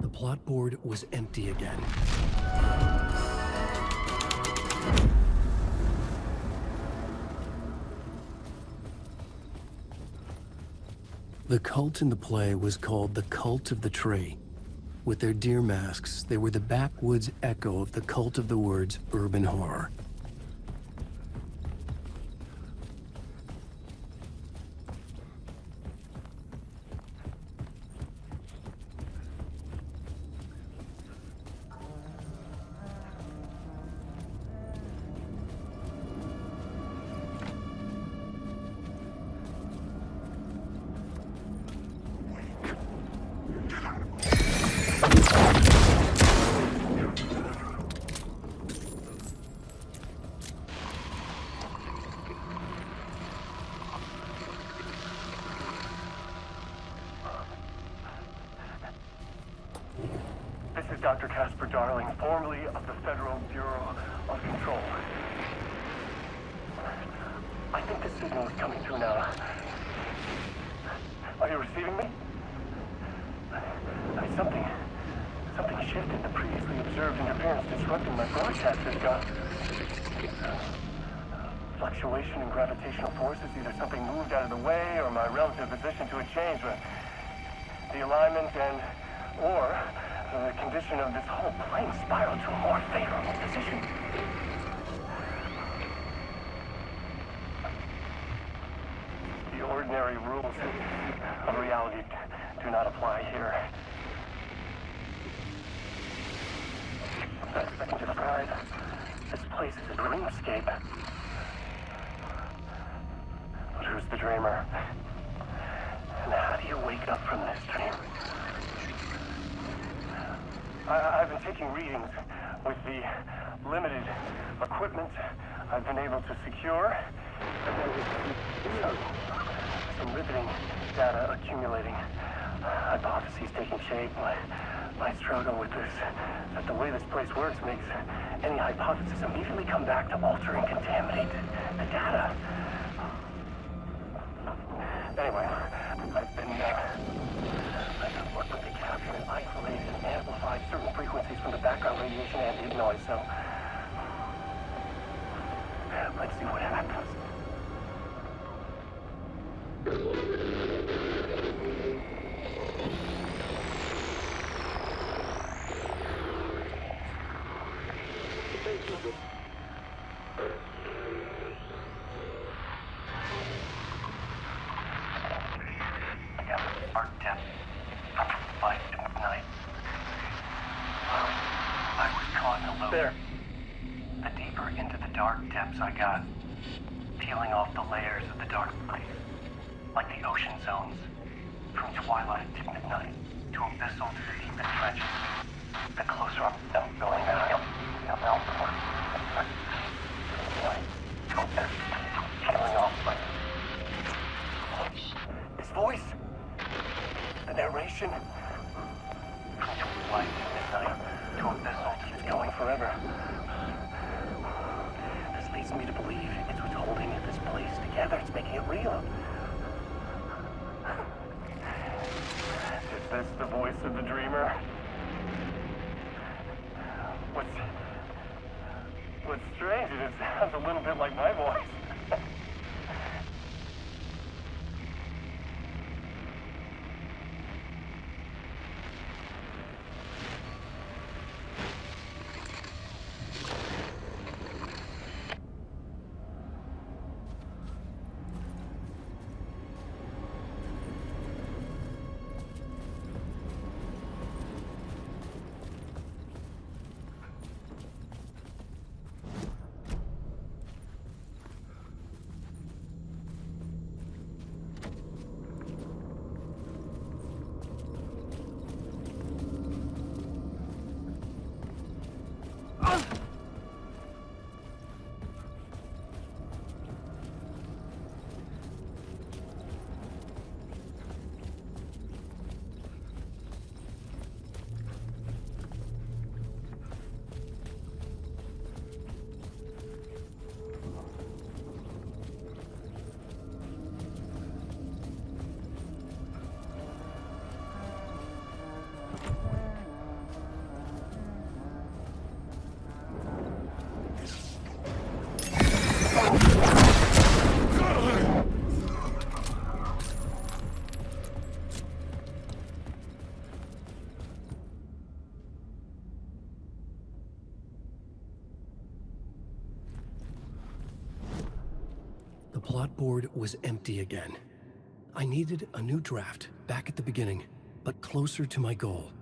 The plot board was empty again. The cult in the play was called the Cult of the Tree. With their deer masks, they were the backwoods echo of the cult of the words urban horror. Dr. Casper Darling, formerly of the Federal Bureau of Control. I think the signal is coming through now. Are you receiving me? Something shifted. The previously observed interference disrupting my broadcast has got fluctuation in gravitational forces. Either something moved out of the way or my relative position to it changed. But the alignment or the condition of this whole plane spiraled to a more favorable position. The ordinary rules of reality do not apply here. Best I can describe this place is a dreamscape. But who's the dreamer? And how do you wake up from this dream? I've been taking readings with the limited equipment I've been able to secure. Some riveting data accumulating. Hypotheses taking shape. My struggle with this, that the way this place works makes any hypothesis immediately come back to alter and contaminate the data. Anyway, I've been working with the capture and isolate and amplify certain frequencies from the background radiation ambient noise, so let's see what happens. There. The deeper into the dark depths I got, peeling off the layers of the dark place, like the ocean zones, from twilight to midnight, to abyssal to the deepest trenches. The closer I'm going out, peeling off like his voice, the narration, from twilight to midnight, to abyssal keeps going forever. This leads me to believe it's what's holding this place together. It's making it real. Is this the voice of the dreamer? What's strange is it sounds a little bit like my voice. The plot board was empty again. I needed a new draft, back at the beginning, but closer to my goal.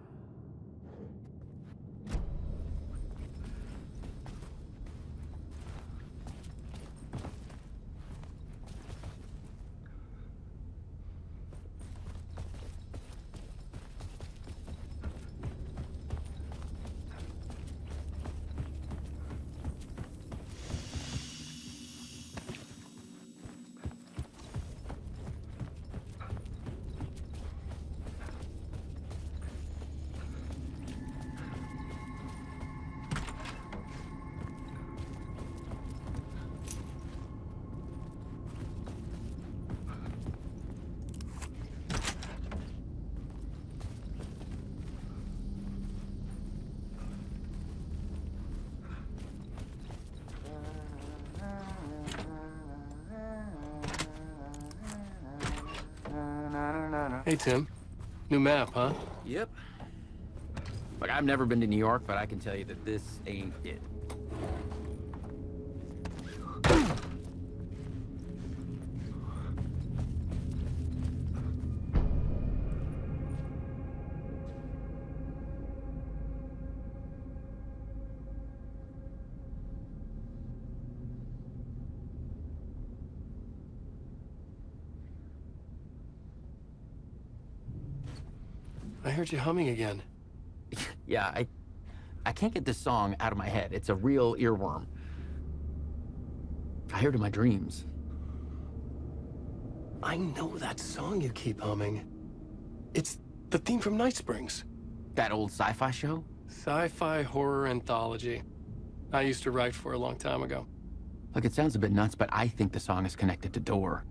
Hey, Tim. New map, huh? Yep. Look, I've never been to New York, but I can tell you that this ain't it. I heard you humming again. Yeah, I can't get this song out of my head. It's a real earworm. I hear it in my dreams. I know that song you keep humming. It's the theme from Night Springs. That old sci-fi show? Sci-fi horror anthology. I used to write for a long time ago. Look, it sounds a bit nuts, but I think the song is connected to Door.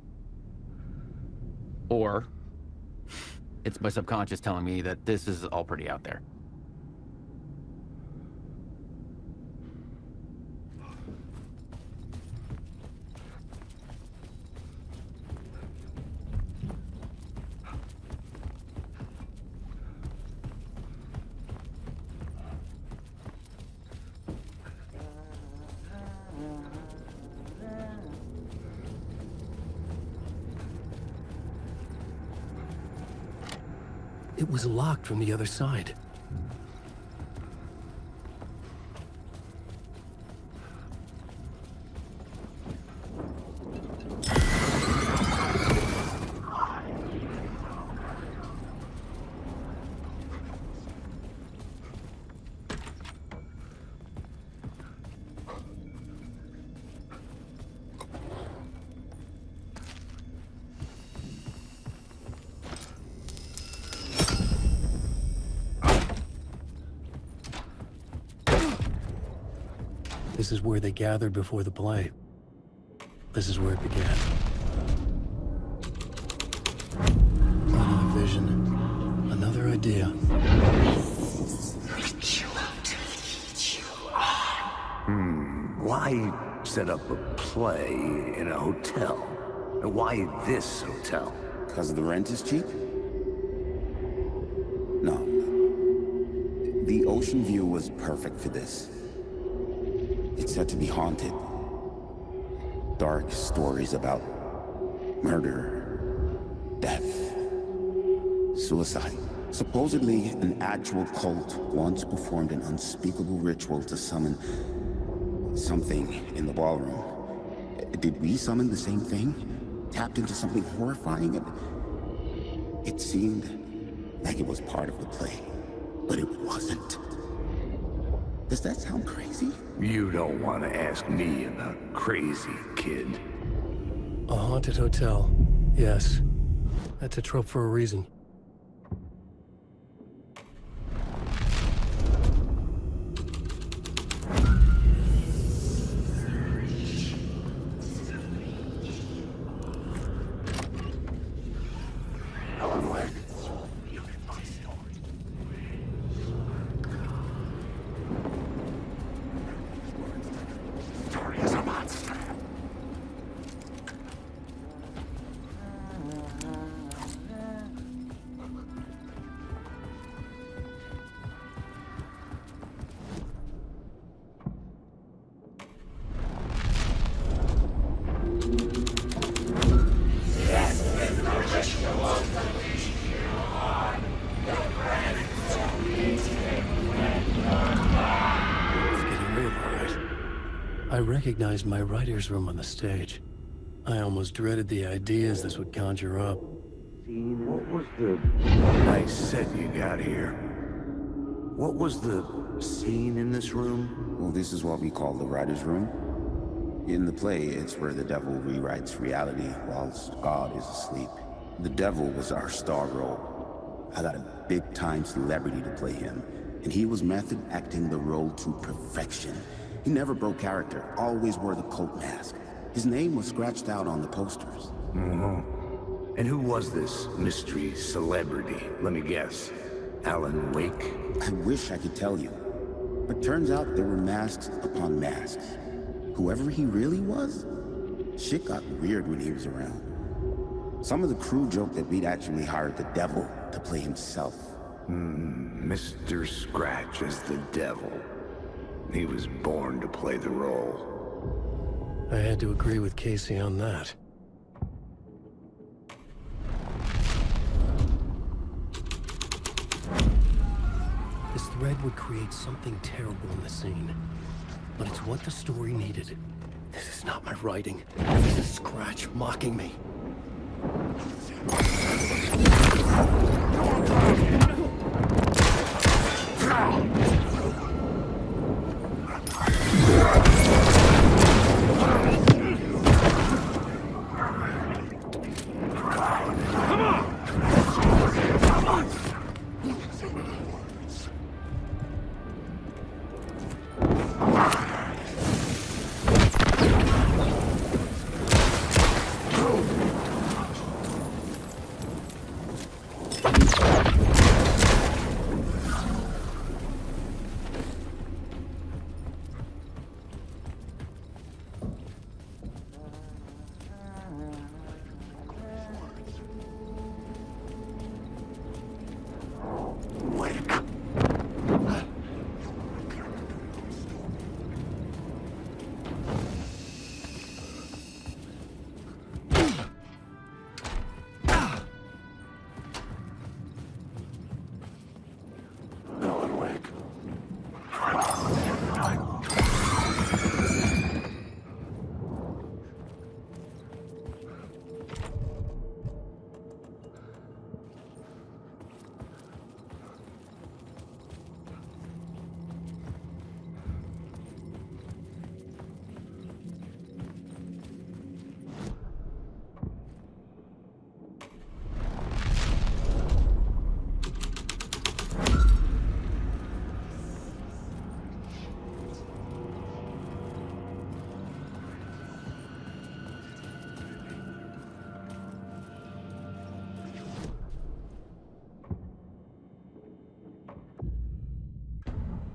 Or it's my subconscious telling me that this is all pretty out there. It was locked from the other side. This is where they gathered before the play. This is where it began. Another vision. Another idea. Why set up a play in a hotel? And why this hotel? Because the rent is cheap? No. The ocean view was perfect for this. It's said to be haunted. Dark stories about murder, death, suicide. Supposedly, an actual cult once performed an unspeakable ritual to summon something in the ballroom. Did we summon the same thing? Tapped into something horrifying? It seemed like it was part of the play, but it wasn't. Does that sound crazy? You don't want to ask me about crazy, kid. A haunted hotel. Yes. That's a trope for a reason. I recognized my writer's room on the stage. I almost dreaded the ideas this would conjure up. What was the nice set you got here? What was the scene in this room? Well, this is what we call the writer's room. In the play, it's where the devil rewrites reality whilst God is asleep. The devil was our star role. I got a big-time celebrity to play him, and he was method acting the role to perfection. He never broke character, always wore the coat mask. His name was scratched out on the posters. And who was this mystery celebrity? Let me guess. Alan Wake? I wish I could tell you, but turns out there were masks upon masks. Whoever he really was, shit got weird when he was around. Some of the crew joked that we'd actually hired the devil to play himself. Mr. Scratch as the devil. He was born to play the role. I had to agree with Casey on that. This thread would create something terrible in the scene. But it's what the story needed. This is not my writing. This is Scratch mocking me.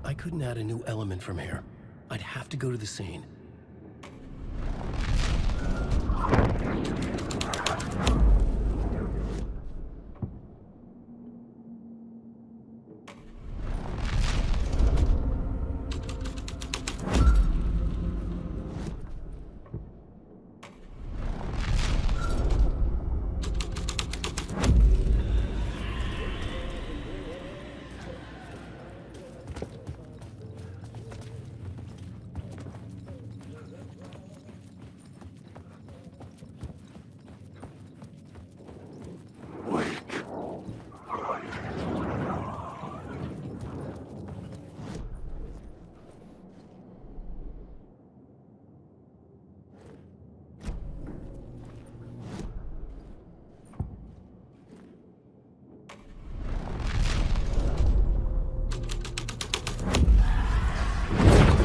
I couldn't add a new element from here. I'd have to go to the scene.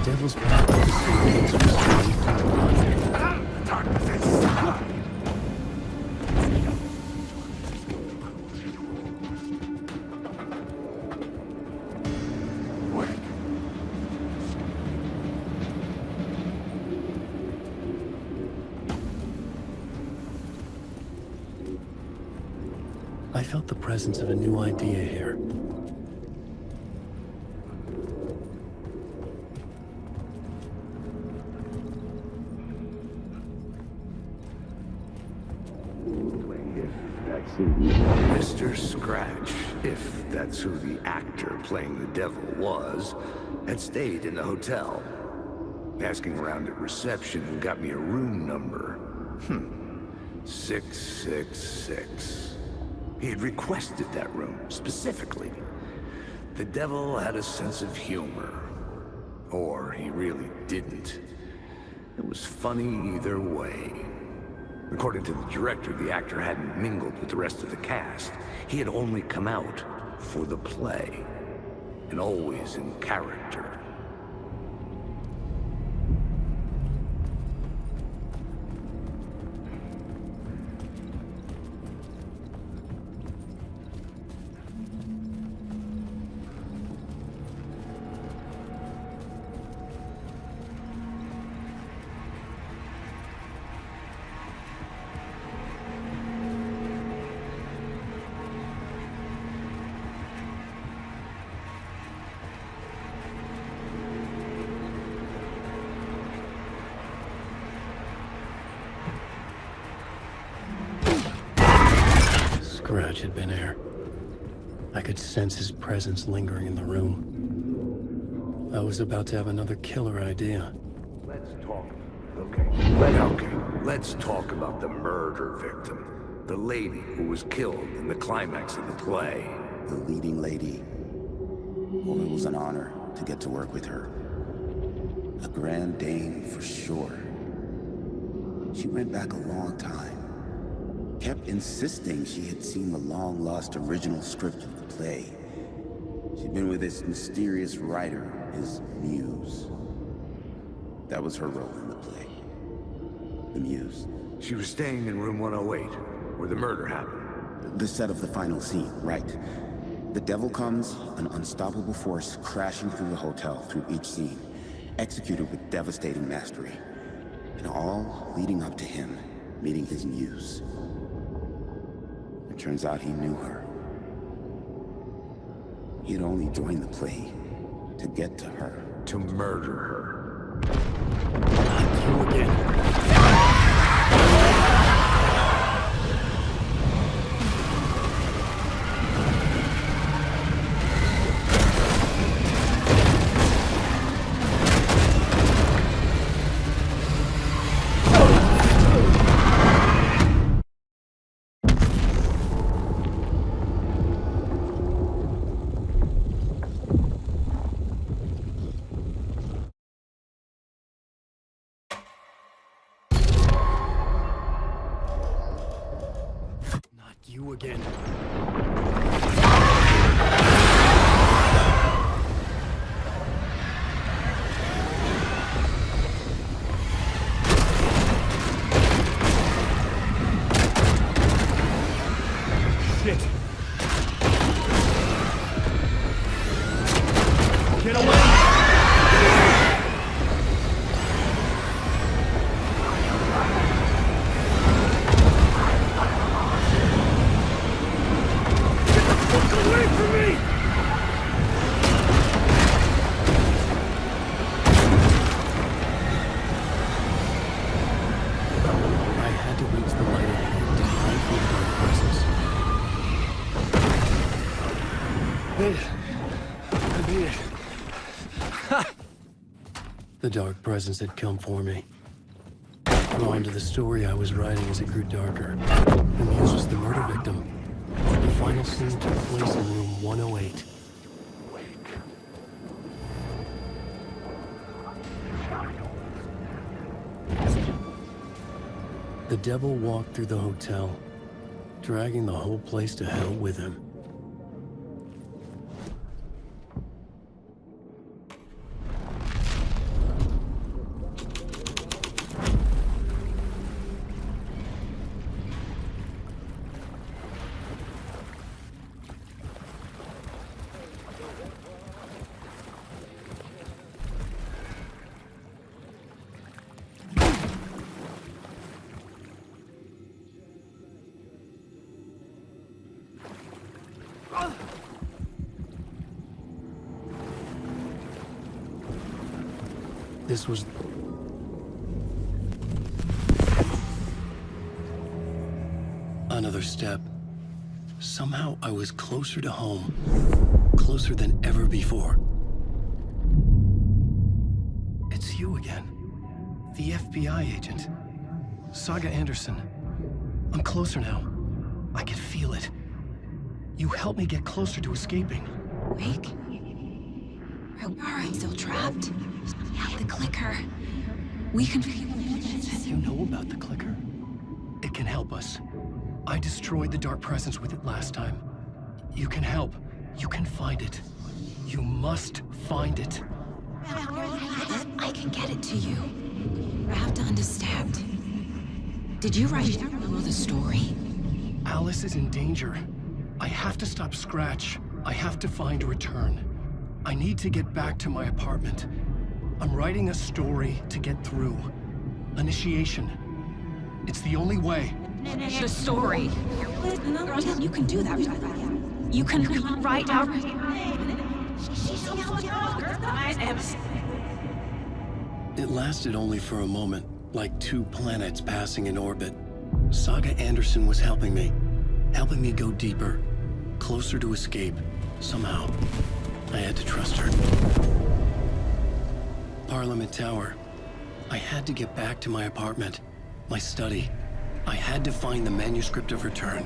Devil's back. I felt the presence of a new idea here. Mr. Scratch, if that's who the actor playing the devil was, had stayed in the hotel. asking around at reception and got me a room number. 666. He had requested that room, specifically. The devil had a sense of humor. Or he really didn't. It was funny either way. According to the director, the actor hadn't mingled with the rest of the cast. He had only come out for the play. And always in character. Scratch had been here. I could sense his presence lingering in the room. I was about to have another killer idea. Let's talk. Let's talk about the murder victim. The lady who was killed in the climax of the play. The leading lady. Well, it was an honor to get to work with her. A grand dame for sure. She went back a long time. Kept insisting she had seen the long-lost original script of the play. She'd been with this mysterious writer, his muse. That was her role in the play. The muse. She was staying in room 108, where the murder happened. The set of the final scene, right. The devil comes, an unstoppable force crashing through the hotel through each scene, executed with devastating mastery. And all leading up to him meeting his muse. It turns out he knew her. He had only joined the play to get to her. To murder her. Not you again. You again. Shit. Get away! The dark presence had come for me. Drawn to the story I was writing as it grew darker. The muse was the murder victim. The final scene took place in room 108. The devil walked through the hotel, dragging the whole place to hell with him. This was... another step. Somehow I was closer to home. Closer than ever before. It's you. you again. The FBI agent. Saga Anderson. I'm closer now. I can feel it. You helped me get closer to escaping. Wake? Are I still trapped? I have the clicker. We can... You know about the clicker? It can help us. I destroyed the dark presence with it last time. You can help. You can find it. You must find it. I can get it to you. I have to understand. Did you write the story? Alice is in danger. I have to stop Scratch. I have to find a return. I need to get back to my apartment. I'm writing a story to get through. Initiation. It's the only way. The story. You can do that. You can write out... It lasted only for a moment, like 2 planets passing in orbit. Saga Anderson was helping me go deeper, closer to escape. Somehow, I had to trust her. Parliament Tower. I had to get back to my apartment, my study. I had to find the manuscript of return.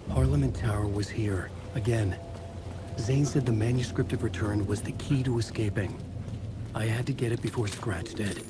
Parliament Tower was here, again. Zane said the manuscript of return was the key to escaping. I had to get it before Scratch did.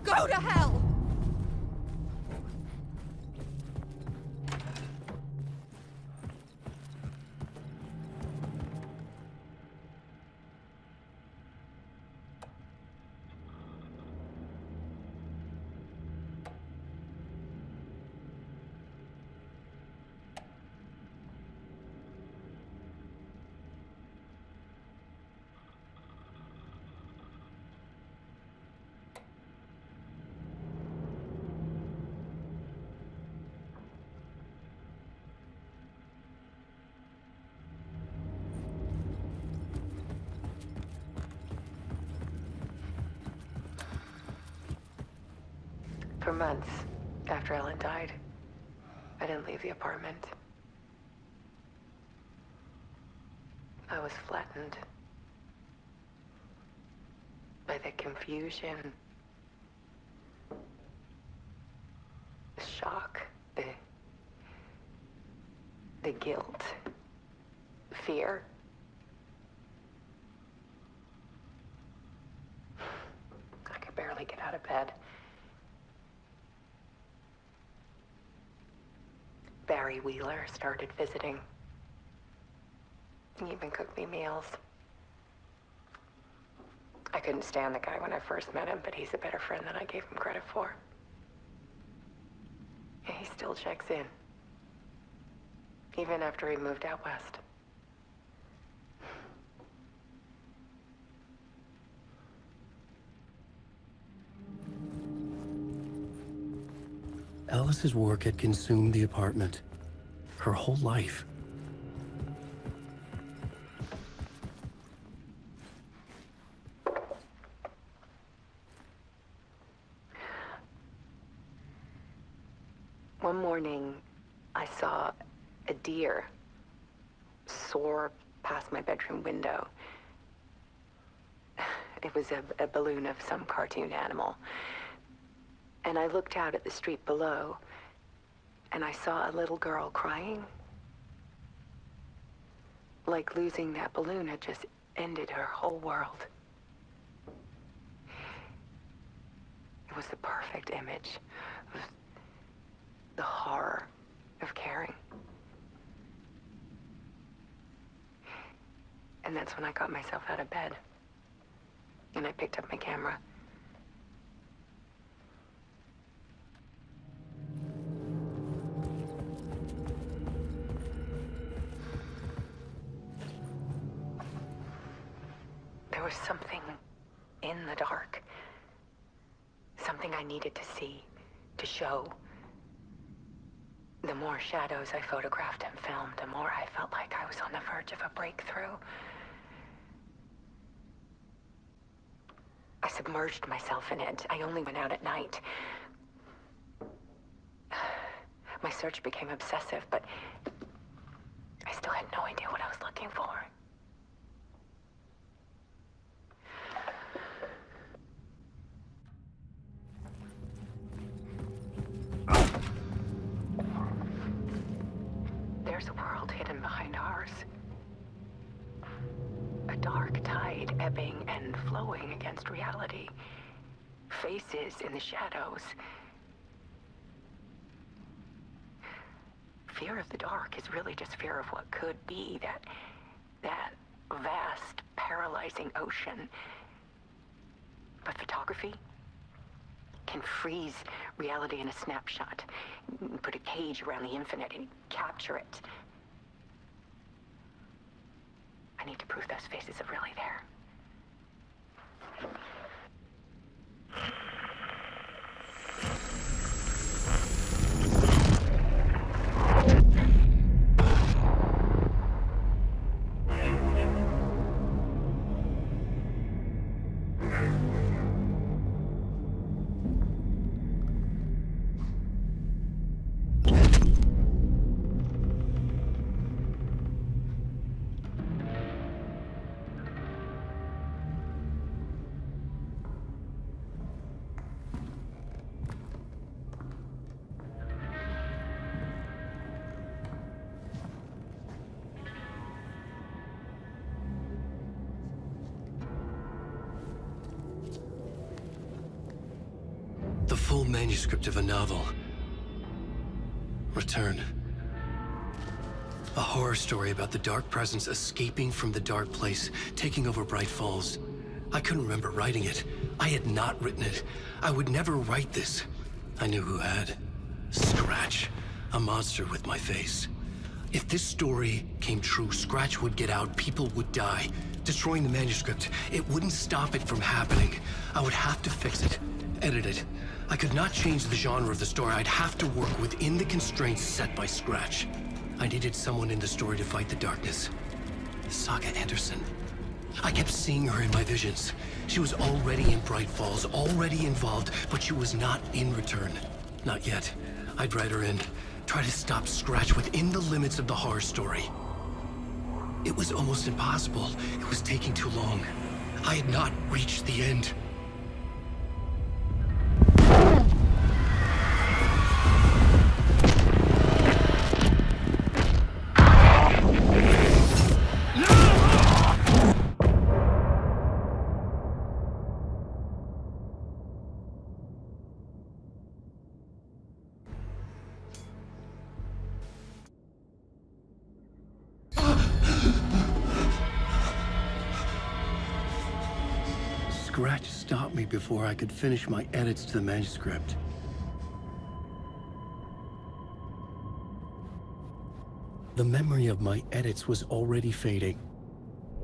Go to hell! For months after Ellen died, I didn't leave the apartment. I was flattened by the confusion, the shock, the guilt, fear. I could barely get out of bed. Barry Wheeler started visiting. He even cooked me meals. I couldn't stand the guy when I first met him, but he's a better friend than I gave him credit for. And he still checks in. Even after he moved out west. Alice's work had consumed the apartment. Her whole life. One morning, I saw a deer soar past my bedroom window. It was a balloon of some cartoon animal. And I looked out at the street below, and I saw a little girl crying. Like losing that balloon had just ended her whole world. It was the perfect image of the horror of caring. And that's when I got myself out of bed. And I picked up my camera. There was something in the dark. Something I needed to see, to show. The more shadows I photographed and filmed, the more I felt like I was on the verge of a breakthrough. I submerged myself in it. I only went out at night. My search became obsessive, but I still had no idea what I was looking for. There's a world hidden behind ours. A dark tide ebbing and flowing against reality. Faces in the shadows. Fear of the dark is really just fear of what could be, that vast, paralyzing ocean. But photography can freeze reality in a snapshot, put a cage around the infinite and capture it. I need to prove those faces are really there. The full manuscript of a novel. Return. A horror story about the dark presence escaping from the dark place, taking over Bright Falls. I couldn't remember writing it. I had not written it. I would never write this. I knew who had. Scratch. A monster with my face. If this story came true, Scratch would get out, people would die. Destroying the manuscript, it wouldn't stop it from happening. I would have to fix it, edit it. I could not change the genre of the story. I'd have to work within the constraints set by Scratch. I needed someone in the story to fight the darkness. Saga Anderson. I kept seeing her in my visions. She was already in Bright Falls, already involved, but she was not in Return. Not yet. I'd write her in, try to stop Scratch within the limits of the horror story. It was almost impossible. It was taking too long. I had not reached the end. Scratch stopped me before I could finish my edits to the manuscript. The memory of my edits was already fading.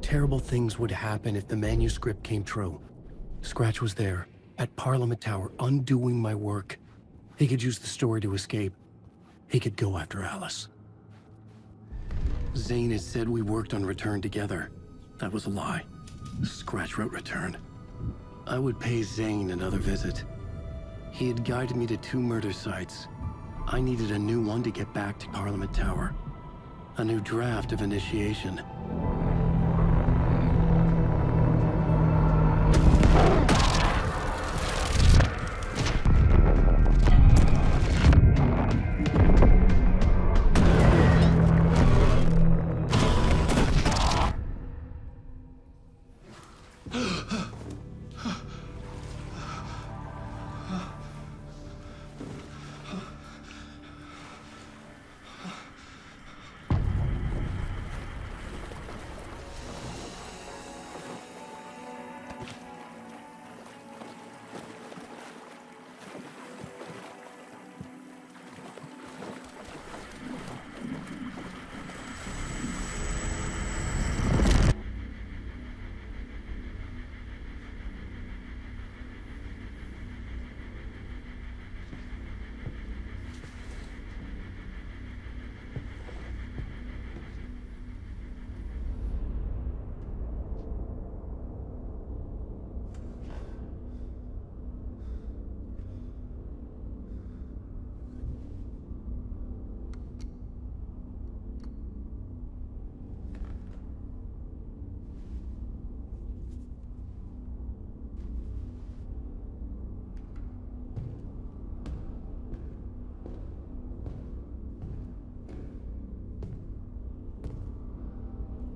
Terrible things would happen if the manuscript came true. Scratch was there, at Parliament Tower, undoing my work. He could use the story to escape. He could go after Alice. Zane had said we worked on Return together. That was a lie. Scratch wrote Return. I would pay Zane another visit. He had guided me to 2 murder sites. I needed a new one to get back to Parliament Tower. A new draft of Initiation.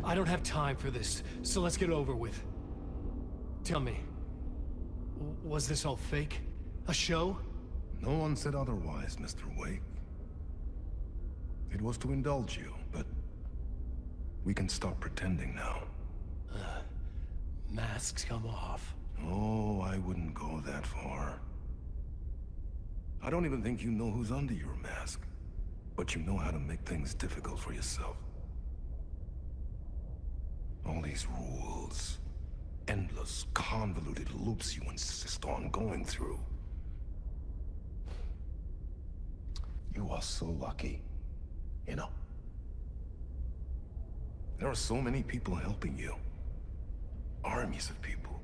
I don't have time for this, so let's get over with. Tell me, was this all fake? A show? No one said otherwise, Mr. Wake. It was to indulge you, but we can stop pretending now. Masks come off. Oh, I wouldn't go that far. I don't even think you know who's under your mask, but you know how to make things difficult for yourself. All these rules, endless, convoluted loops you insist on going through. You are so lucky, you know. There are so many people helping you. Armies of people.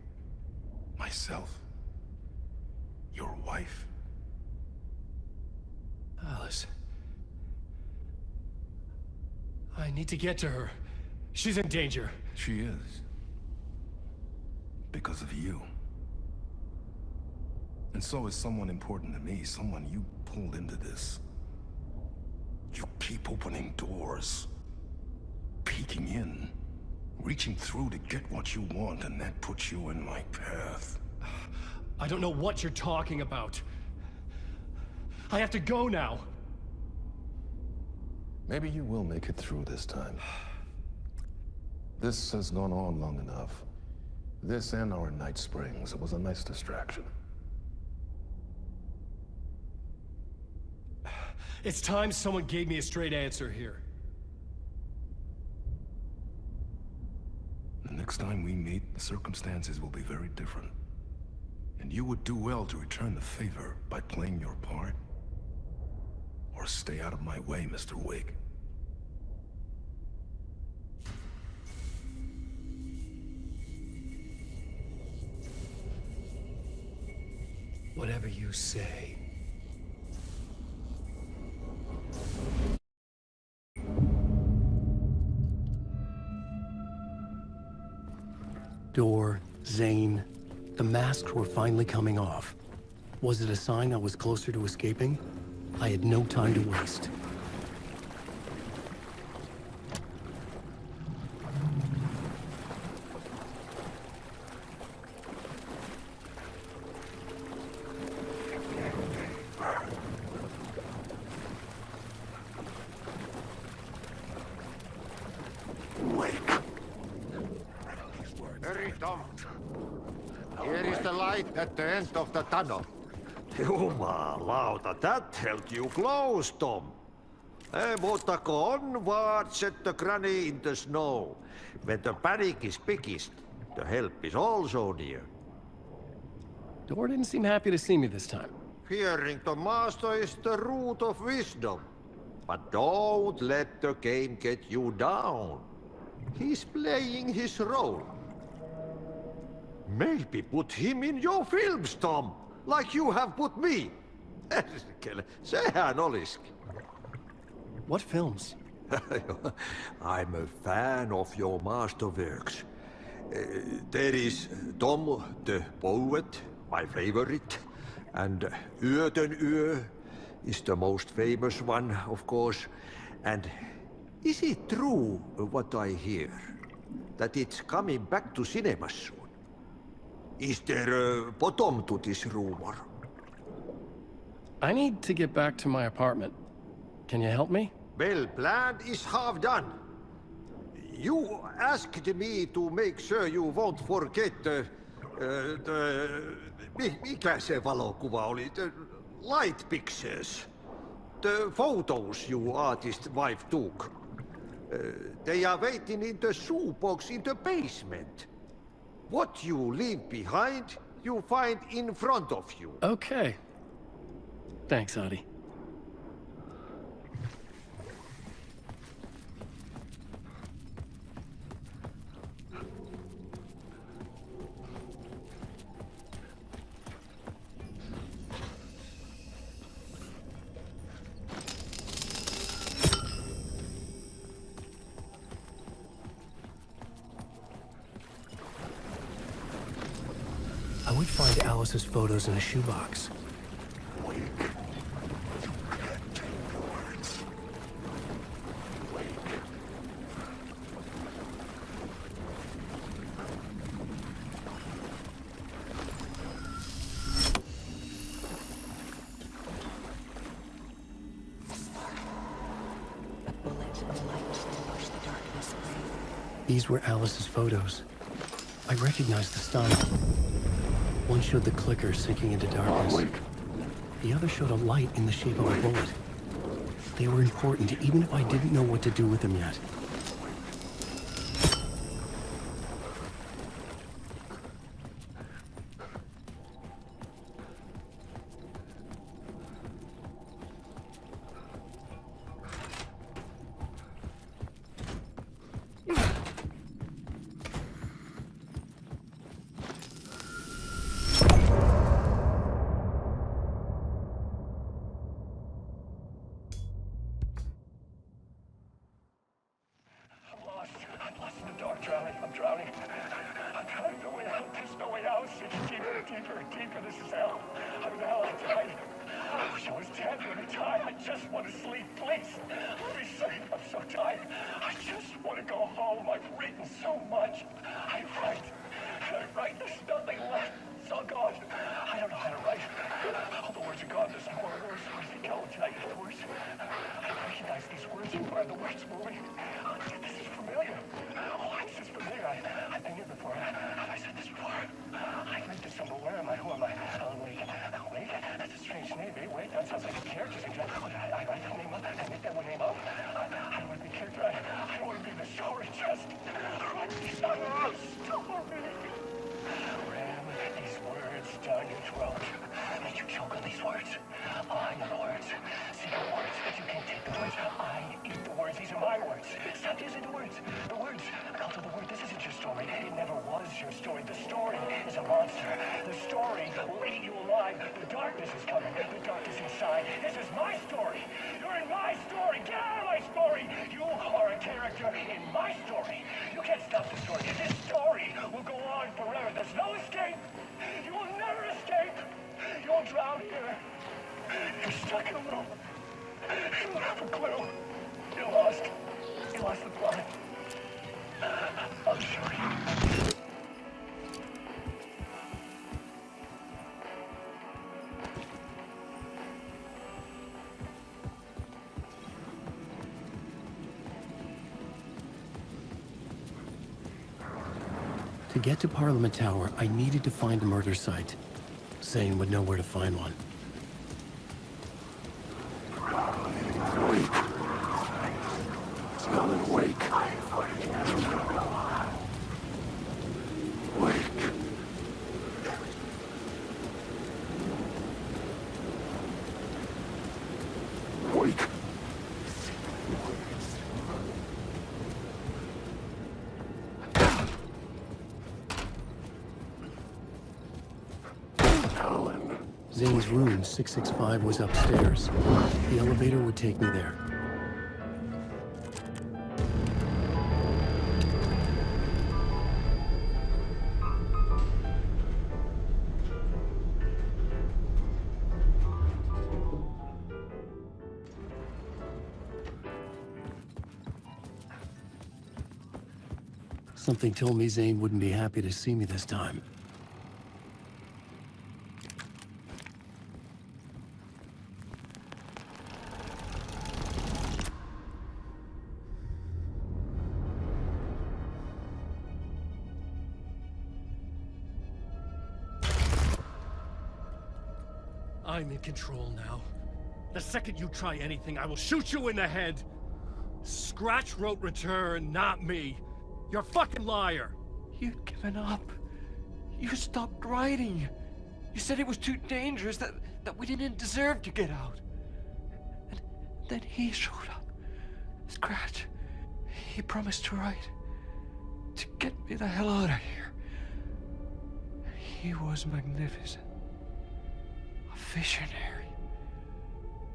Myself. Your wife. Alice. I need to get to her. She's in danger. She is. Because of you. And so is someone important to me, someone you pulled into this. You keep opening doors. Peeking in. Reaching through to get what you want, and that puts you in my path. I don't know what you're talking about. I have to go now. Maybe you will make it through this time. This has gone on long enough. This and our Night Springs, it was a nice distraction. It's time someone gave me a straight answer here. The next time we meet, the circumstances will be very different. And you would do well to return the favor by playing your part. Or stay out of my way, Mr. Wake. Whatever you say. Door, Zane, the masks were finally coming off. Was it a sign I was closer to escaping? I had no time to waste. Hurry, Tom. Here is the light at the end of the tunnel. Jumalauta, that held you close, Tom. Mutta go onward, set the granny in the snow. When the panic is biggest, the help is also near. Door didn't seem happy to see me this time. Hearing the master is the root of wisdom. But don't let the game get you down. He's playing his role. Maybe put him in your films, Tom, like you have put me. Sehän olisikin. What films? I'm a fan of your masterworks. There is Tom the Poet, my favorite, and Yöten Yö is the most famous one, of course. And is it true what I hear? That it's coming back to cinemas soon? Is there a bottom to this rumor? I need to get back to my apartment. Can you help me? Well, plan is half done. You asked me to make sure you won't forget mikä se valokuva oli? The light pictures. The photos you artist wife took. They are waiting in the shoebox in the basement. What you leave behind, you find in front of you. Okay. Thanks, Adi. I would find Alice's photos in a shoebox. These were Alice's photos. I recognized the style. One showed the clicker sinking into darkness. The other showed a light in the shape of a bullet. They were important, even if I didn't know what to do with them yet. To get to Parliament Tower, I needed to find a murder site. Zane would know where to find one. Zane's room, 665, was upstairs. The elevator would take me there. Something told me Zane wouldn't be happy to see me this time. I'm in control now. The second you try anything, I will shoot you in the head. Scratch wrote return, not me. You're a fucking liar. You'd given up. You stopped writing. You said it was too dangerous, that we didn't deserve to get out. And then he showed up. Scratch. He promised to write. To get me the hell out of here. He was magnificent. A visionary.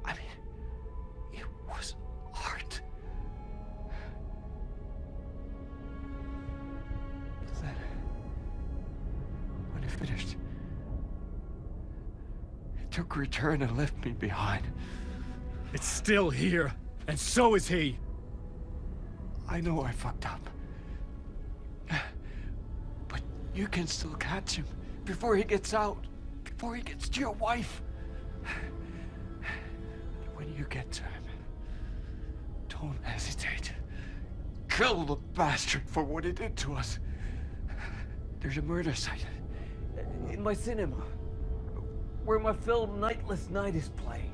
I mean, it was art. Then, when it finished, it took return and left me behind. It's still here, and so is he. I know I fucked up. But you can still catch him before he gets out, before he gets to your wife. When you get to him, don't hesitate. Kill the bastard for what he did to us. There's a murder site in my cinema where my film Nightless Night is playing.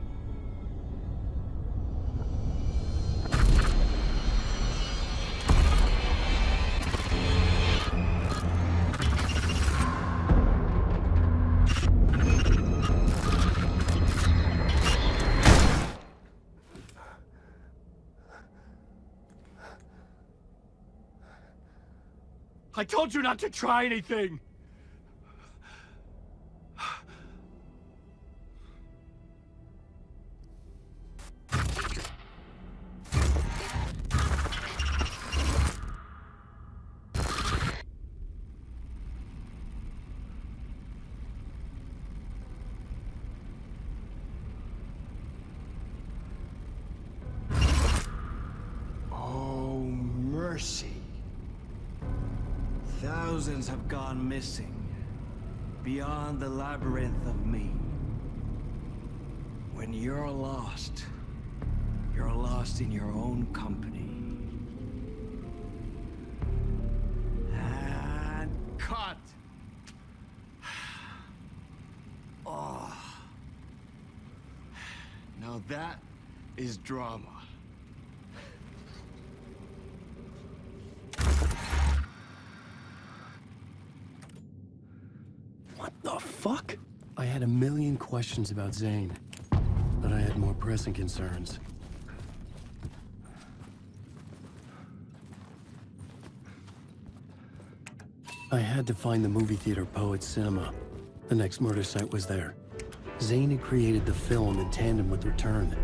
I told you not to try anything! Oh, mercy. Thousands have gone missing, beyond the labyrinth of me. When you're lost in your own company. And cut! Oh. Now that is drama. What the fuck? I had a million questions about Zane, but I had more pressing concerns. I had to find the movie theater Poet Cinema. The next murder site was there. Zane had created the film in tandem with Return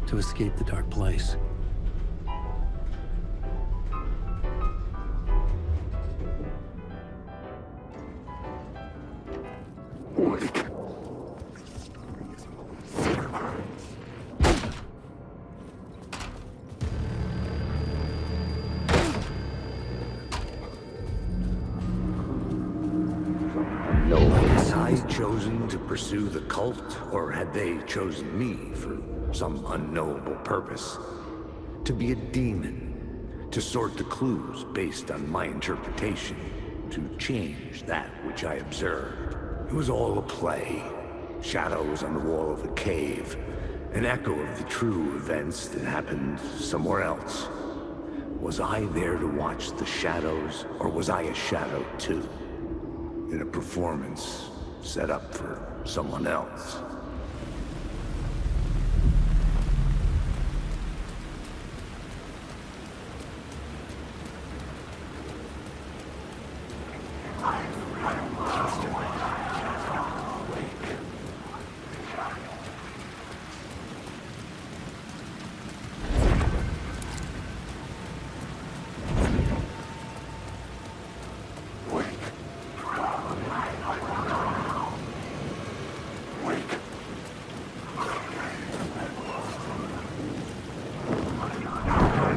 to escape the dark place. Chosen to pursue the cult, or had they chosen me for some unknowable purpose? To be a demon, to sort the clues based on my interpretation, to change that which I observed. It was all a play. Shadows on the wall of the cave, an echo of the true events that happened somewhere else. Was I there to watch the shadows, or was I a shadow too? In a performance set up for someone else.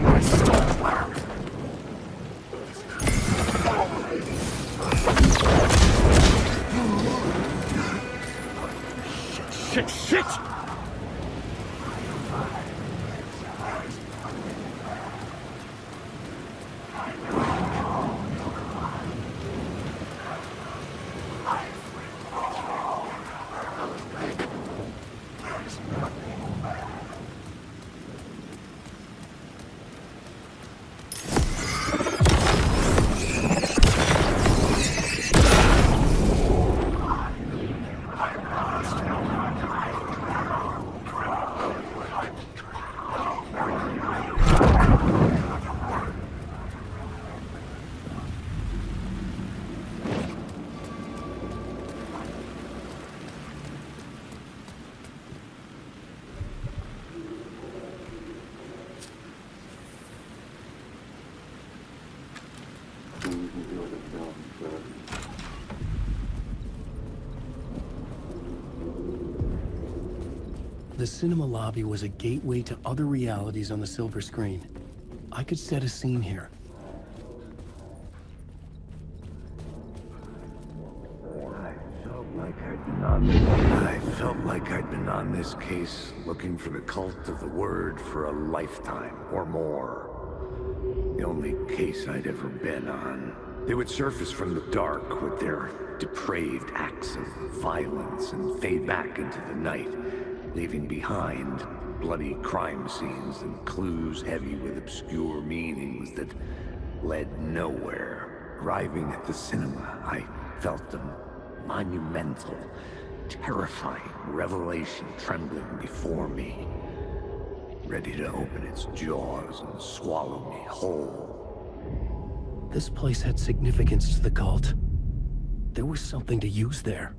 my stalker. Shit! The cinema lobby was a gateway to other realities on the silver screen. I could set a scene here. I felt like I'd been on this case looking for the cult of the word for a lifetime or more. The only case I'd ever been on. They would surface from the dark with their depraved acts of violence and fade back into the night, leaving behind bloody crime scenes and clues heavy with obscure meanings that led nowhere. Arriving at the cinema, I felt a monumental, terrifying revelation trembling before me, ready to open its jaws and swallow me whole. This place had significance to the cult. There was something to use there.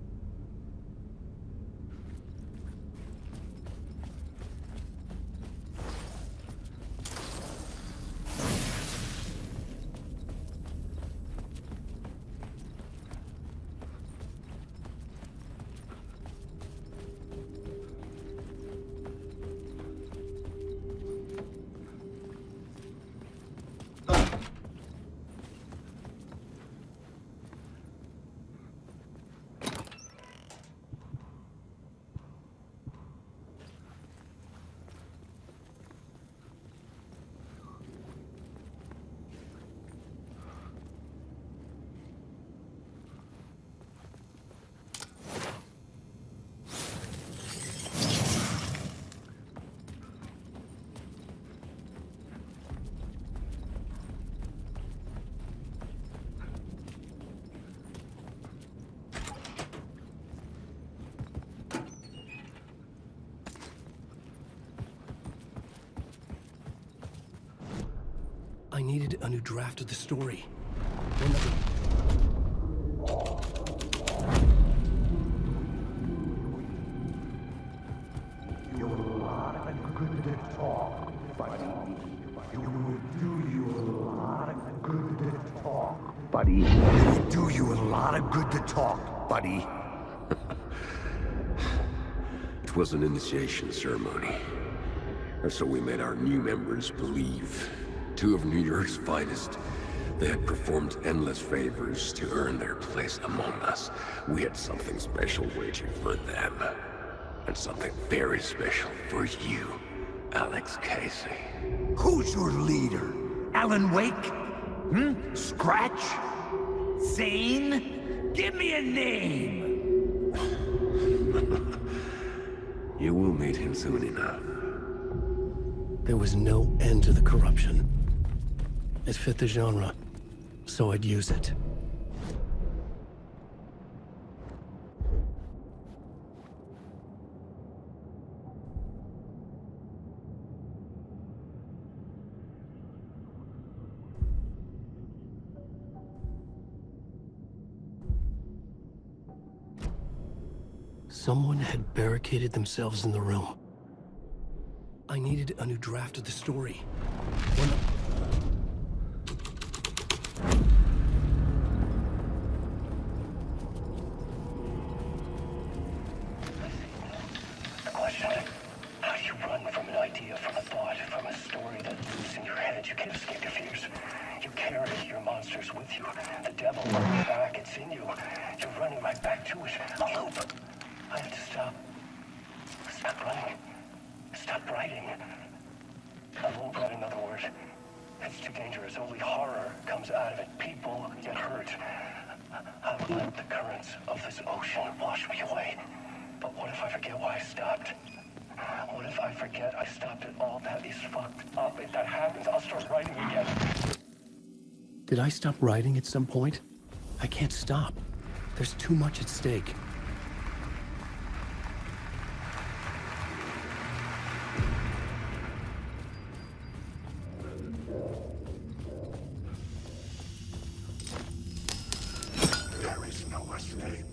I needed a new draft of the story. You're a lot of good talk, buddy. You will do you a lot of good to talk, buddy. It will do you a lot of good to talk, buddy. It was an initiation ceremony. Or so we made our new members believe. Two of New York's finest. They had performed endless favors to earn their place among us. We had something special waiting for them. And something very special for you, Alex Casey. Who's your leader? Alan Wake? Scratch? Zane? Give me a name! You will meet him soon enough. There was no end to the corruption. It fit the genre, so I'd use it. Someone had barricaded themselves in the room. I needed a new draft of the story. The question, how do you run from an idea, from a thought, from a story that lives in your head? head. You can't escape your fears. You carry your monsters with you. The devil running back, it's in you. You're running right back to it. A loop. I have to stop. Stop running. Stop writing. I won't write another word. It's too dangerous. Only horror comes out of it. People get hurt. I will let the currents of this ocean wash me away. But what if I forget why I stopped? What if I forget I stopped it all? That is fucked up. If that happens, I'll start writing again. Did I stop writing at some point? I can't stop. There's too much at stake. There is no escape.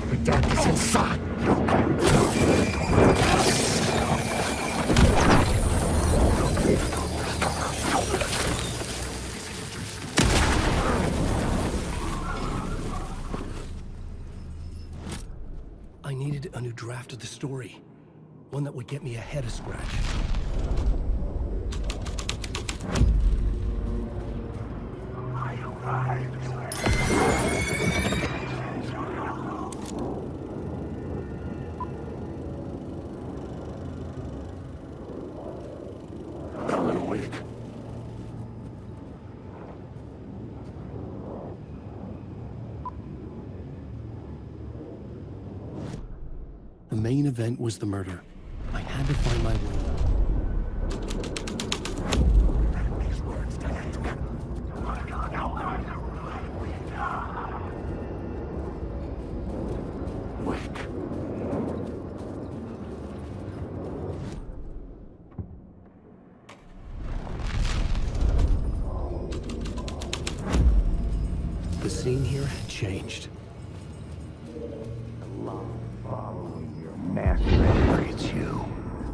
The dark is inside. I needed a new draft of the story. One that would get me ahead of Scratch. Alan Wake. The main event was the murder. I had to find my way. The scene here had changed. Following your master, it's you.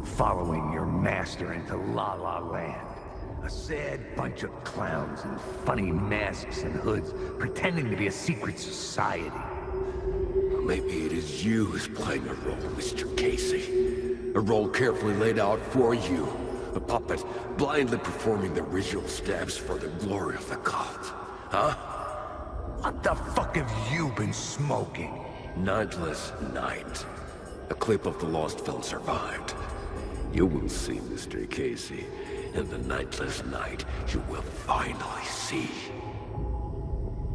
Following your master into La La Land. A sad bunch of clowns in funny masks and hoods, pretending to be a secret society. Maybe it is you who's playing a role, Mr. Casey. A role carefully laid out for you. A puppet blindly performing the ritual steps for the glory of the cult. Huh? What the fuck have you been smoking? Nightless Night. A clip of the lost film survived. You will see, Mr. Casey. In the Nightless Night, you will finally see.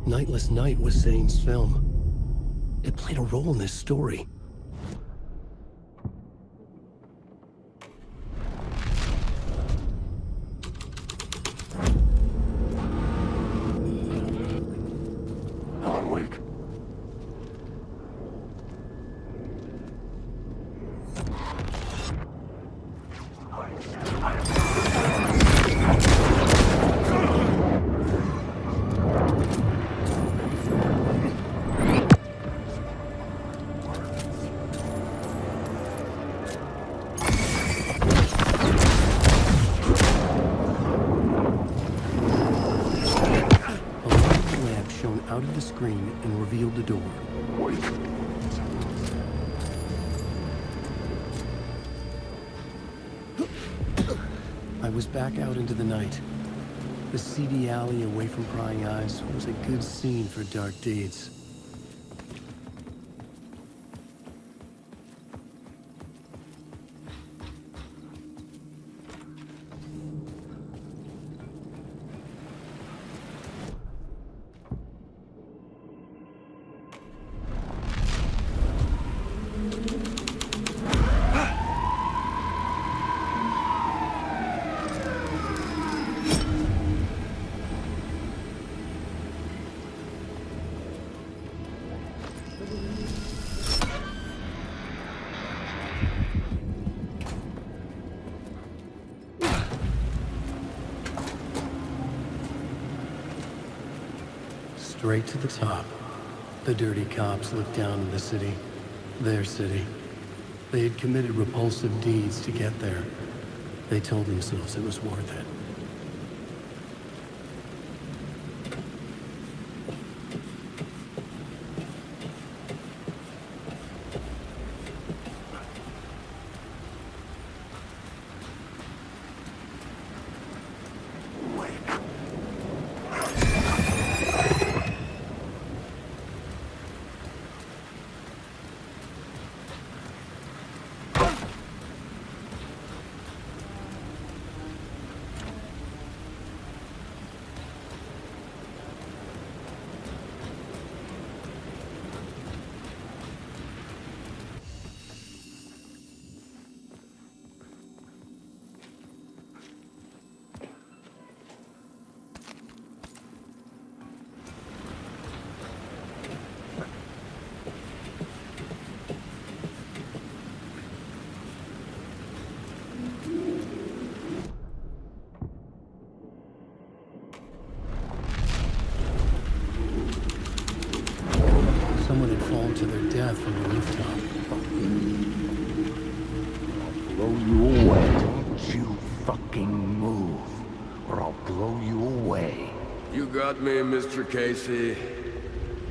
Nightless Night was Zane's film. It played a role in this story. Alan Wake. Out of the screen and revealed the door. Wait. I was back out into the night. The seedy alley away from prying eyes was a good scene for dark deeds. Straight to the top. The dirty cops looked down on the city. Their city. They had committed repulsive deeds to get there. They told themselves it was worth it. to their death from the rooftop. I'll blow you away. Don't you fucking move, or I'll blow you away. You got me, Mr. Casey.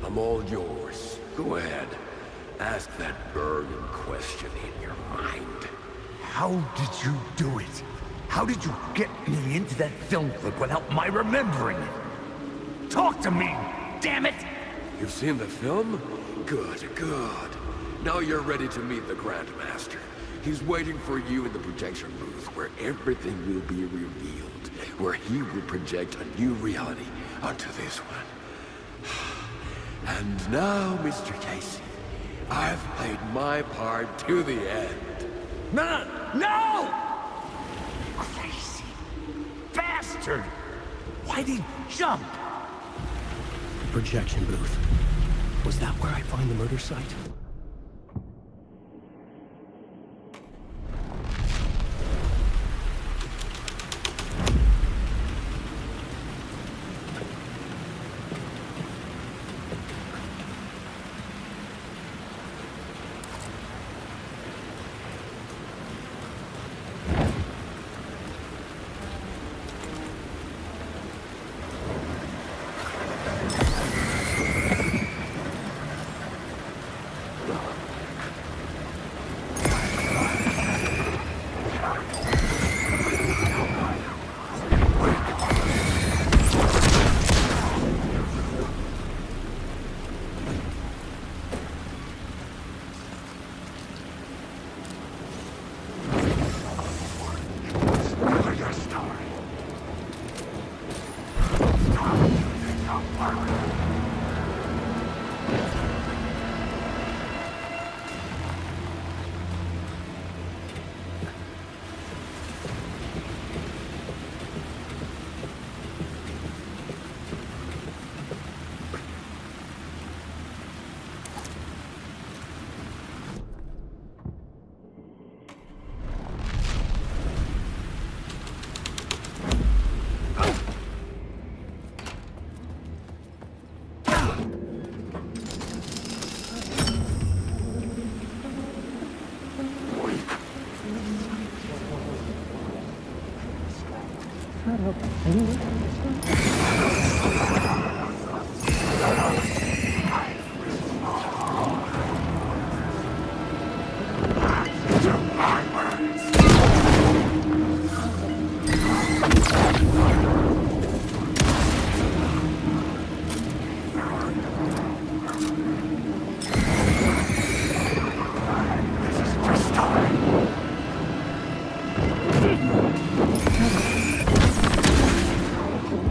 I'm all yours. Go ahead. Ask that burning question in your mind. How did you do it? How did you get me into that film clip without my remembering it? Talk to me, damn it! You've seen the film? Good, good. Now you're ready to meet the Grandmaster. He's waiting for you in the projection booth where everything will be revealed, where he will project a new reality onto this one. And now, Mr. Casey, I've played my part to the end. No! No! Crazy bastard! Why'd he jump? Projection booth. Was that where I find the murder site?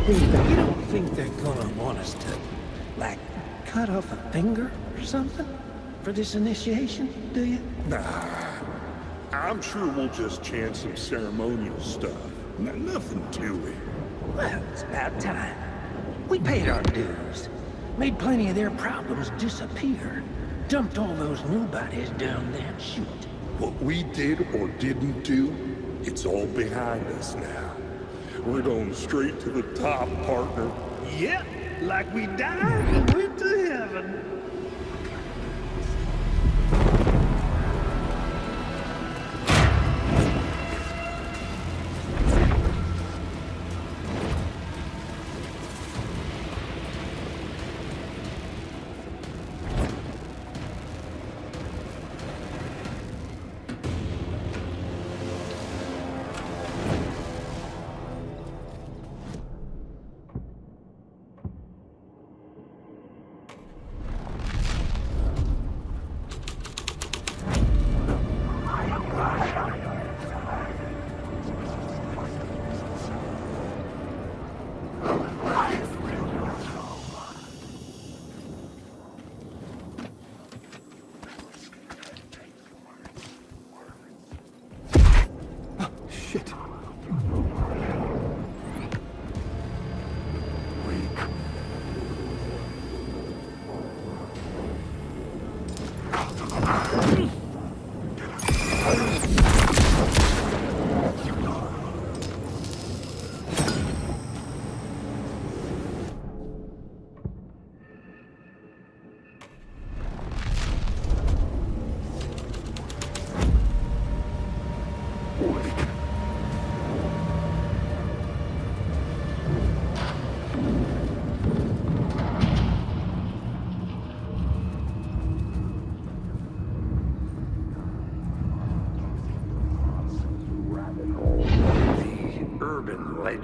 You don't think they're gonna want us to, like, cut off a finger or something for this initiation, do you? Nah. I'm sure we'll just chant some ceremonial stuff. Nothing to it. Well, it's about time. We paid our dues. Made plenty of their problems disappear. Dumped all those nobodies down that chute. What we did or didn't do, it's all behind us now. We're going straight to the top, partner. Yep, like we died and went to heaven.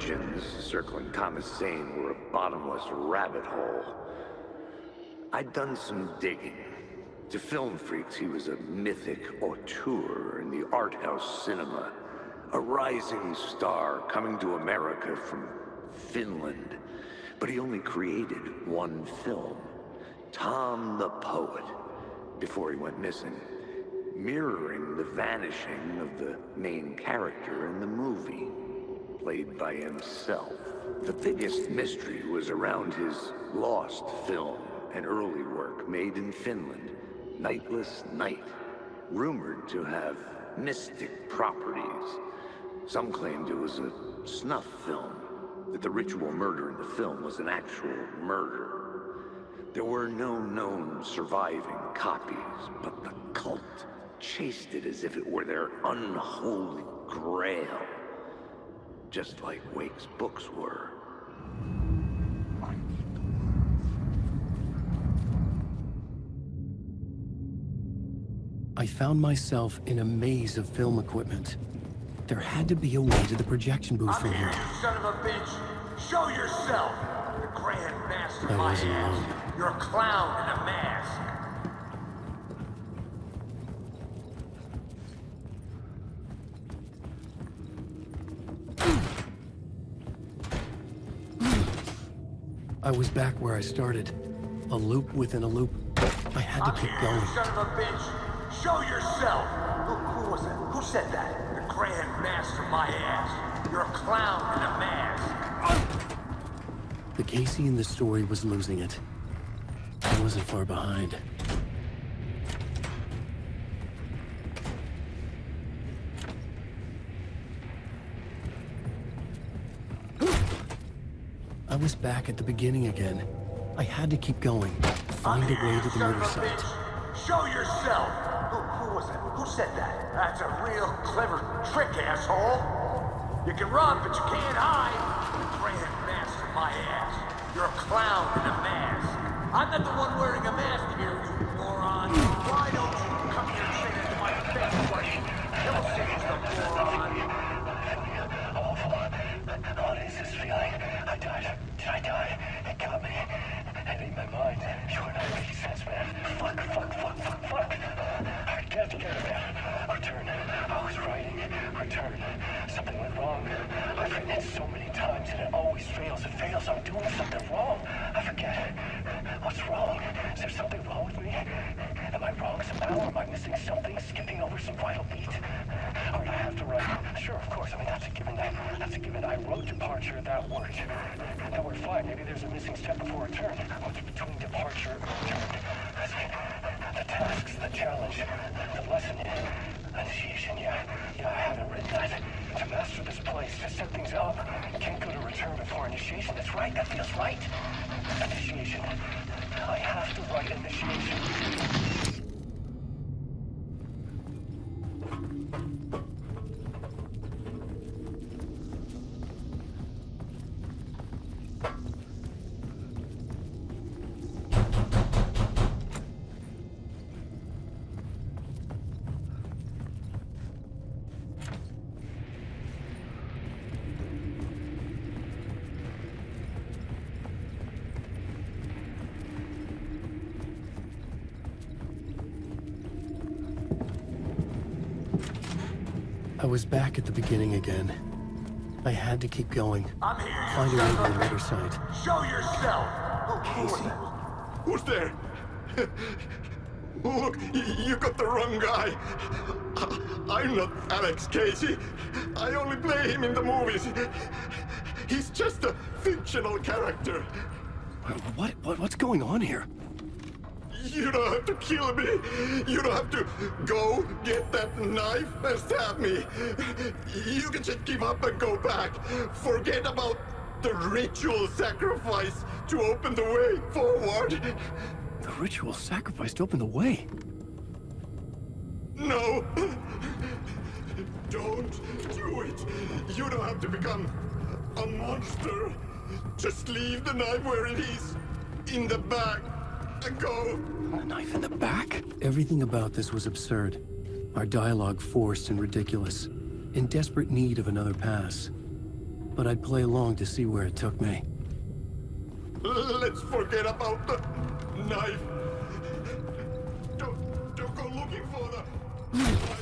legends circling Thomas Zane were a bottomless rabbit hole. I'd done some digging. To film freaks, he was a mythic auteur in the art house cinema. A rising star coming to America from Finland. But he only created one film, Tom the Poet, before he went missing, mirroring the vanishing of the main character in the movie, played by himself. The biggest mystery was around his lost film, an early work made in Finland, Nightless Night, rumored to have mystic properties. Some claimed it was a snuff film, that the ritual murder in the film was an actual murder. There were no known surviving copies, but the cult chased it as if it were their unholy grail, just like Wake's books were. I found myself in a maze of film equipment. There had to be a way to the projection booth from here. You son of a bitch! Show yourself! The Grand Master, I my wasn't ass! alone. You're a clown in a mask! I was back where I started. A loop within a loop. I had to keep going. You son of a bitch! Show yourself! Who was that? Who said that? The Grand Master, my ass! You're a clown in a mask! The Casey in the story was losing it. I wasn't far behind. I was back at the beginning again. I had to keep going. Find a way to the murder site. Show yourself! Who was that? Who said that? That's a real clever trick, asshole! You can run, but you can't hide! The Grand Master, my ass! You're a clown in a mask! I'm not the one wearing a mask here, you moron! Why don't you come here and say that to my face, buddy? You'll say it's the moron! What is this feeling? I died. Did I die? It got me. And in my mind, you're not making sense, man. Fuck. Alright, get it together, man. Return. I was writing. Return. Something went wrong. I've written it so many times and it always fails. It fails. I'm doing something wrong. I forget. What's wrong? Is there something wrong with me? Am I wrong somehow? Am I missing something? Skipping over some vital beat? Alright, I have to write. Sure, of course. I mean, that's a given. That's a given. I wrote departure. That worked. That worked fine. Maybe there's a missing step before return. What's between departure and return? The tasks, the challenge, the lesson, initiation, yeah, I haven't written that. To master this place, to set things up, can't go to return before initiation. That's right, that feels right. Initiation. I have to write initiation. I was back at the beginning again. I had to keep going. I'm here, Find a way to the murder site. Show yourself! Casey? Who's there? Look, you got the wrong guy. I'm not Alex Casey. I only play him in the movies. He's just a fictional character. What's going on here? You don't have to kill me. You don't have to go get that knife and stab me. You can just give up and go back. Forget about the ritual sacrifice to open the way forward. The ritual sacrifice to open the way? No. Don't do it. You don't have to become a monster. Just leave the knife where it is. In the bag. And go. A knife in the back? Everything about this was absurd. Our dialogue forced and ridiculous. In desperate need of another pass. but I'd play along to see where it took me. Let's forget about the knife. Don't go looking for the knife.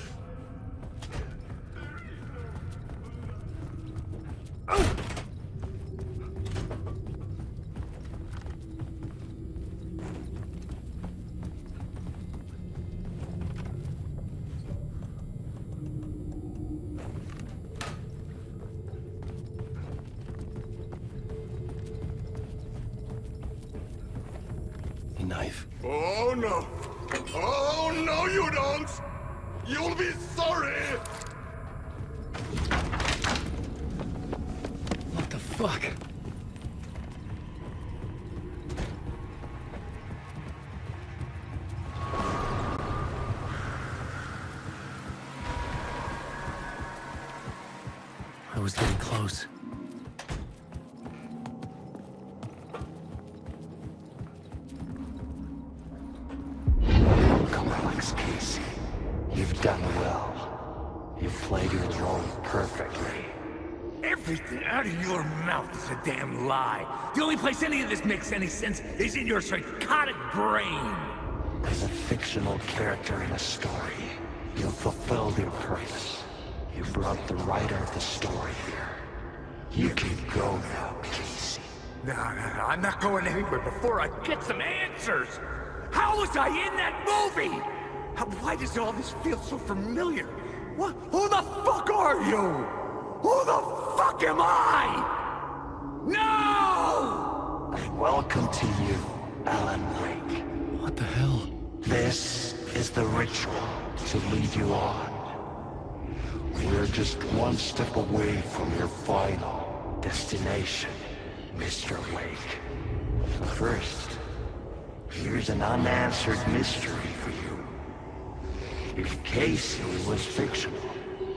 Knife. Oh no! Oh no, you don't! You'll be sorry! What the fuck? I was getting close. Casey, you've done well. You've played your role perfectly. Everything out of your mouth is a damn lie. The only place any of this makes any sense is in your psychotic brain. As a fictional character in a story, you've fulfilled your purpose. You brought the writer of the story here. You can go now, Casey. No, I'm not going anywhere before I get some answers. How was I in that movie? Why does all this feel so familiar? What? Who the fuck are you? Who the fuck am I? No! Welcome to you, Alan Wake. What the hell? This is the ritual to lead you on. We're just one step away from your final destination, Mr. Wake. First, here's an unanswered mystery for you. If Casey was fictional,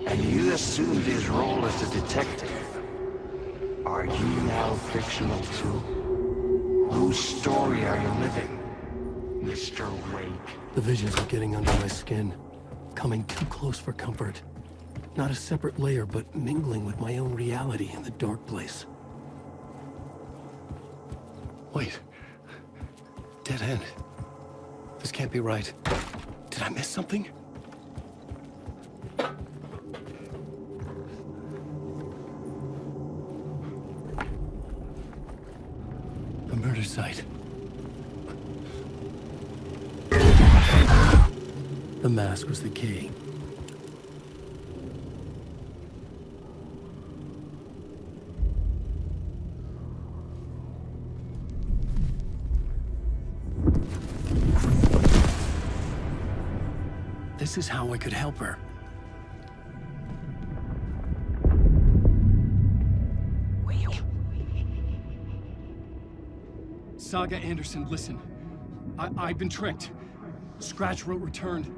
and you assumed his role as a detective, are you now fictional too? Whose story are you living, Mr. Wake? The visions are getting under my skin, coming too close for comfort. Not a separate layer, but mingling with my own reality in the dark place. Wait. Dead end. This can't be right. Did I miss something? A murder site. The mask was the key. This is how I could help her. Saga Anderson, listen. I've been tricked. Scratch wrote returned.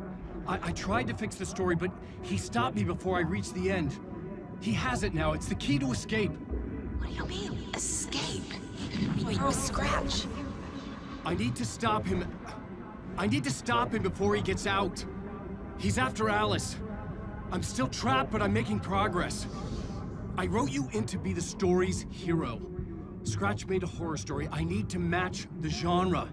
I tried to fix the story, but he stopped me before I reached the end. He has it now. It's the key to escape. What do you mean, escape? You're with Scratch. I need to stop him. I need to stop him before he gets out. He's after Alice. I'm still trapped, but I'm making progress. I wrote you in to be the story's hero. Scratch made a horror story. I need to match the genre.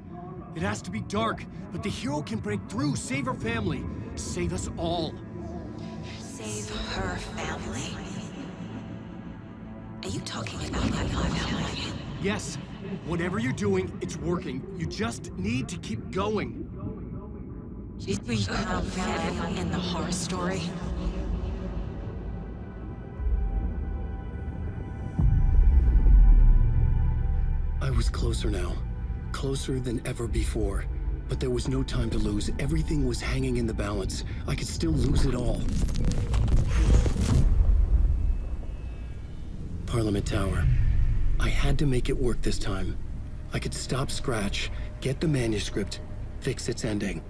It has to be dark, but the hero can break through, save her family, save us all. Save her family? Are you talking about my family? Yes. Whatever you're doing, it's working. You just need to keep going. She's become family in the horror story. I was closer now. Closer than ever before. But there was no time to lose. Everything was hanging in the balance. I could still lose it all. Parliament Tower. I had to make it work this time. I could stop Scratch, get the manuscript, fix its ending.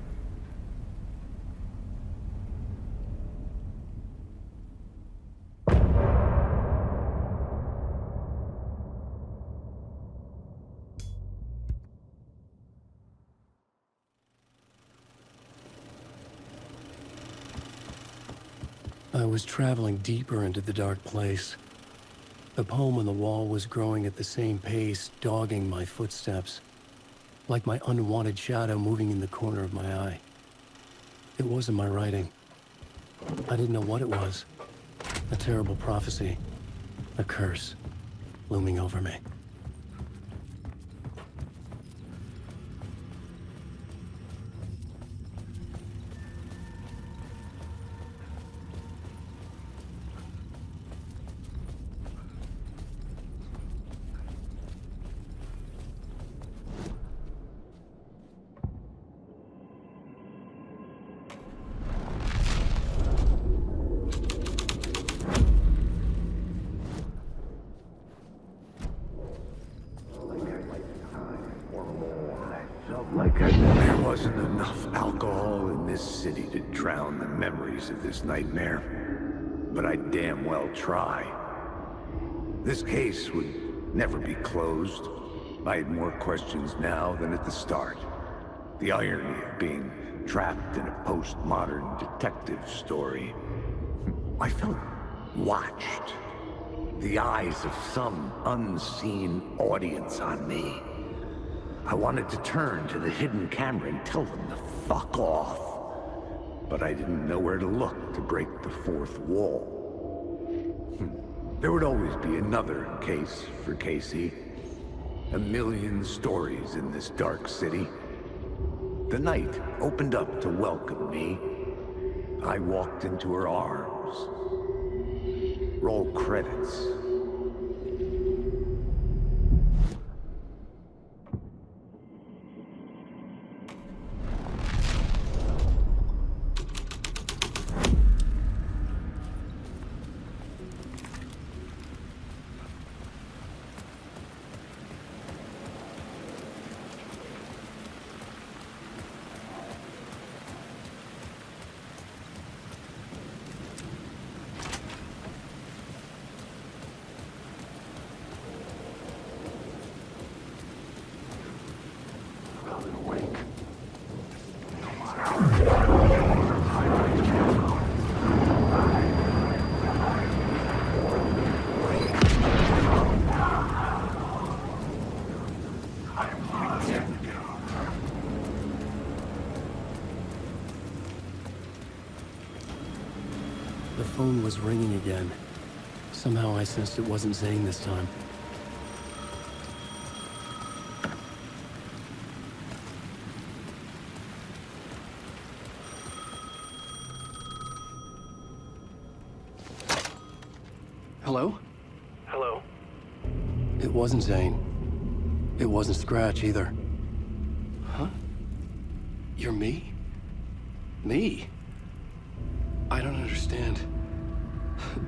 I was traveling deeper into the dark place. The poem on the wall was growing at the same pace, dogging my footsteps, like my unwanted shadow moving in the corner of my eye. It wasn't my writing. I didn't know what it was. A terrible prophecy, a curse, looming over me. There wasn't enough alcohol in this city to drown the memories of this nightmare. But I'd damn well try. This case would never be closed. I had more questions now than at the start. The irony of being trapped in a postmodern detective story. I felt watched. The eyes of some unseen audience on me. I wanted to turn to the hidden camera and tell them to fuck off. But I didn't know where to look to break the fourth wall. There would always be another case for Casey. A million stories in this dark city. The night opened up to welcome me. I walked into her arms. Roll credits. The phone was ringing again. Somehow I sensed it wasn't Zane this time. Hello? Hello? It wasn't Zane. It wasn't Scratch either. Huh? You're me? Me? I don't understand.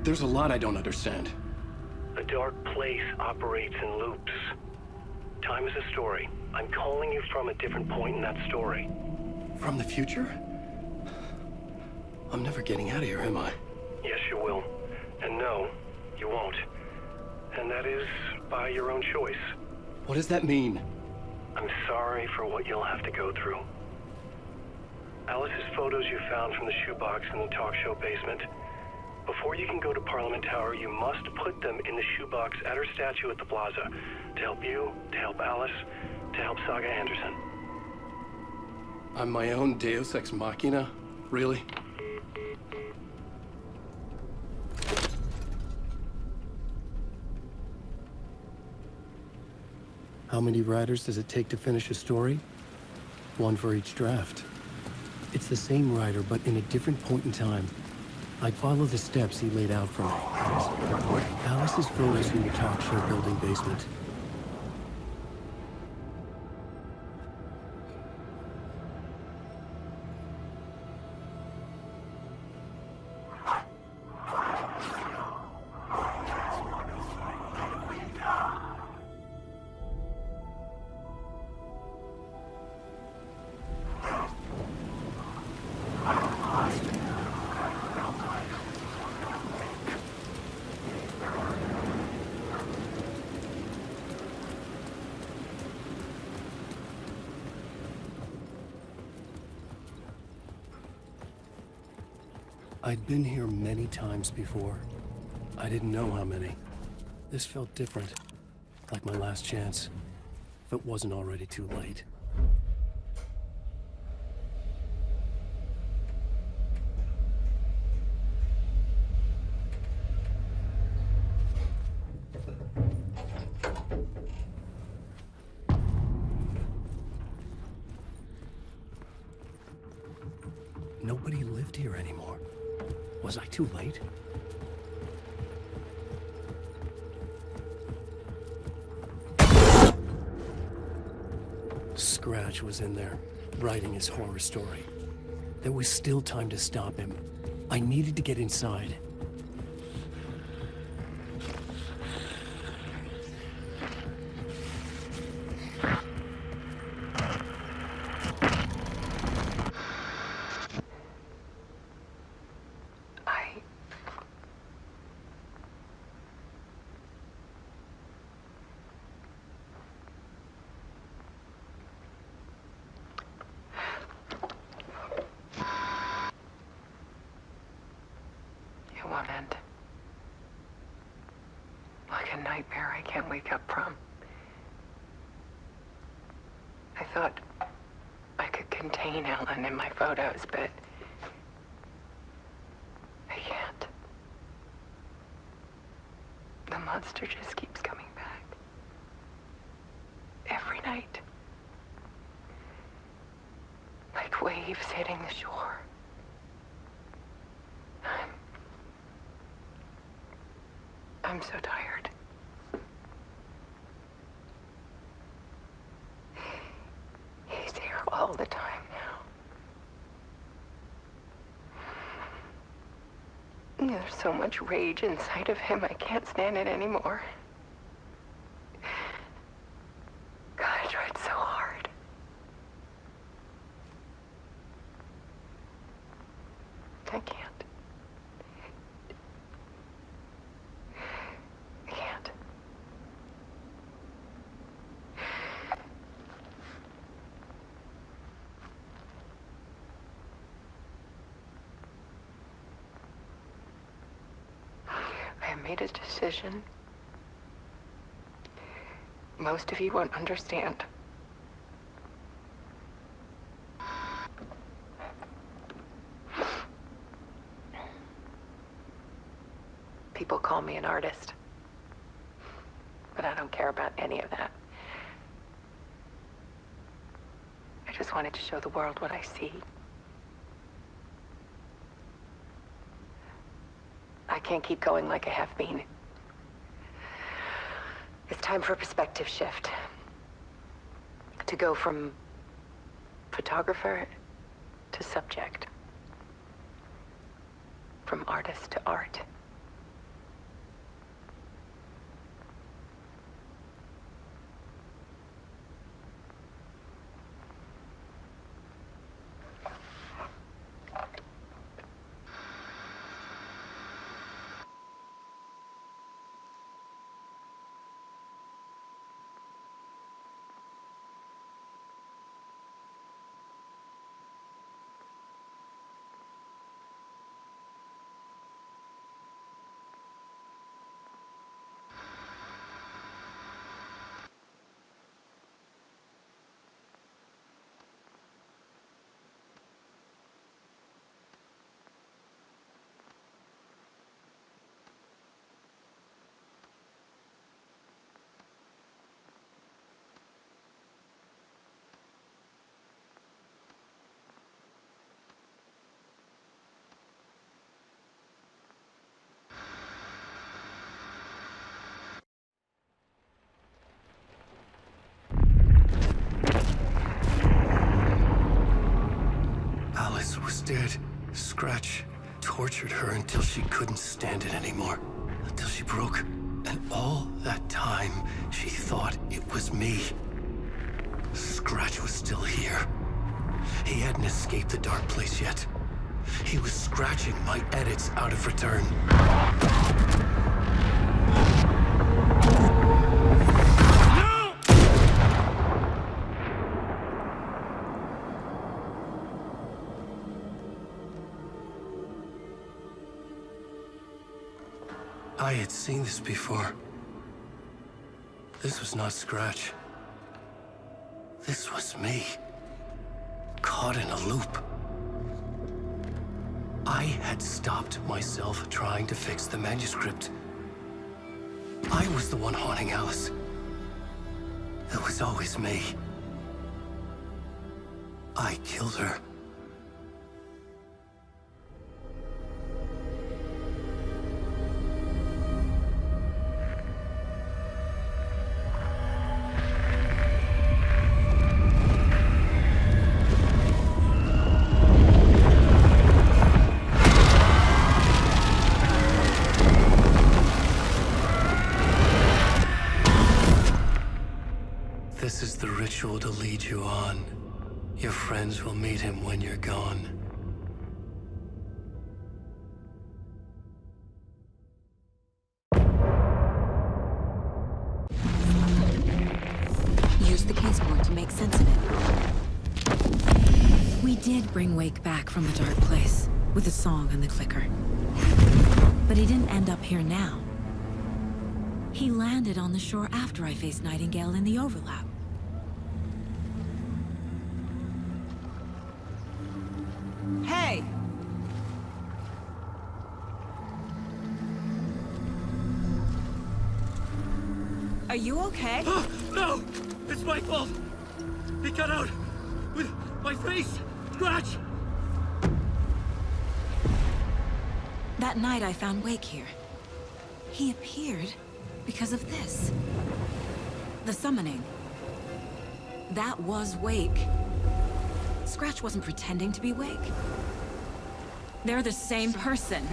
There's a lot I don't understand. A dark place operates in loops. Time is a story. I'm calling you from a different point in that story. From the future? I'm never getting out of here, am I? Yes, you will. And no, you won't. And that is by your own choice. What does that mean? I'm sorry for what you'll have to go through. Alice's photos you found from the shoebox in the talk show basement. Before you can go to Parliament Tower, you must put them in the shoebox at her statue at the plaza. To help you, to help Alice, to help Saga Anderson. I'm my own Deus Ex Machina? Really? How many writers does it take to finish a story? One for each draft. It's the same writer, but in a different point in time. I'd follow the steps he laid out for me. Alice's photos in the talk show building basement. I'd been here many times before. I didn't know how many. This felt different. Like my last chance. If it wasn't already too late. Nobody lived here anymore. Was I too late? Scratch was in there, writing his horror story. There was still time to stop him. I needed to get inside. It won't end. Like a nightmare I can't wake up from. I thought I could contain Ellen in my photos, but I can't. The monster just keeps coming back. Every night. Like waves hitting the shore. I'm so tired. He's here all the time now. There's so much rage inside of him, I can't stand it anymore. God, I tried so hard. I can't. I made a decision. Most of you won't understand. People call me an artist, but I don't care about any of that. I just wanted to show the world what I see. I can't keep going like I have been. It's time for a perspective shift. To go from photographer to subject. From artist to art. Alice was dead. Scratch tortured her until she couldn't stand it anymore. Until she broke. And all that time, she thought it was me. Scratch was still here. He hadn't escaped the dark place yet. He was scratching my edits out of return. I had seen this before. This was not Scratch. This was me. Caught in a loop. I had stopped myself trying to fix the manuscript. I was the one haunting Alice. It was always me. I killed her. This is the ritual to lead you on. Your friends will meet him when you're gone. Use the caseboard to make sense of it. We did bring Wake back from the dark place, with the song and the clicker. But he didn't end up here now. He landed on the shore after I faced Nightingale in the overlap. Hey! Are you okay? No! It's my fault! He got out with my face! Scratch! That night I found Wake here. He appeared because of this. The summoning. That was Wake. Scratch wasn't pretending to be Wake. They're the same person.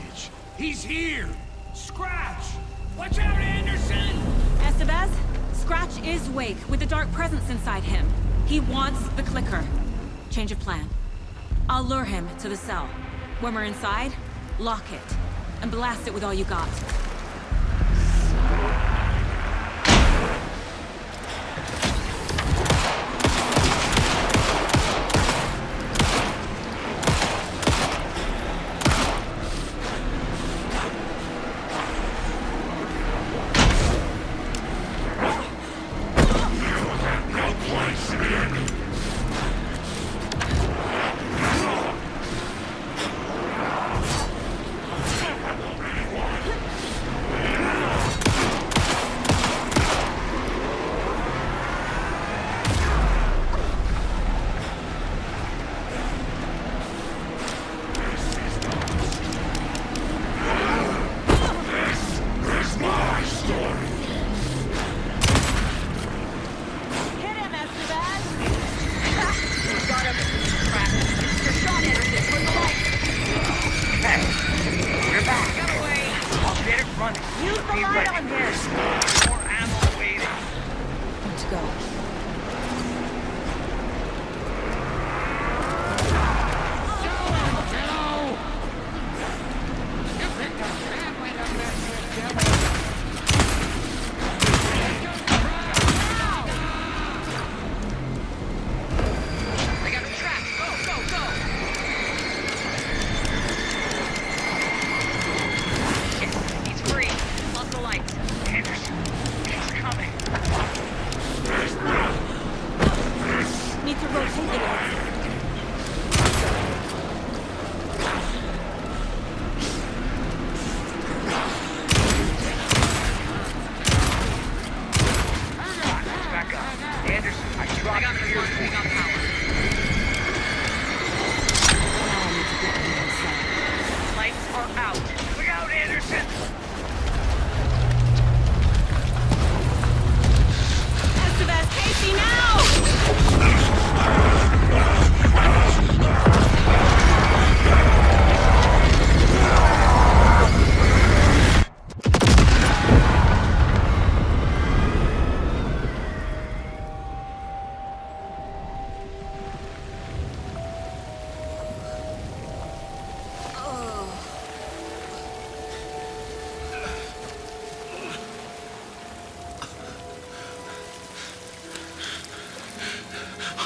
He's here! Scratch! Watch out, Anderson! Estevez, Scratch is Wake, with the dark presence inside him. He wants the clicker. Change of plan. I'll lure him to the cell. When we're inside, lock it, and blast it with all you got.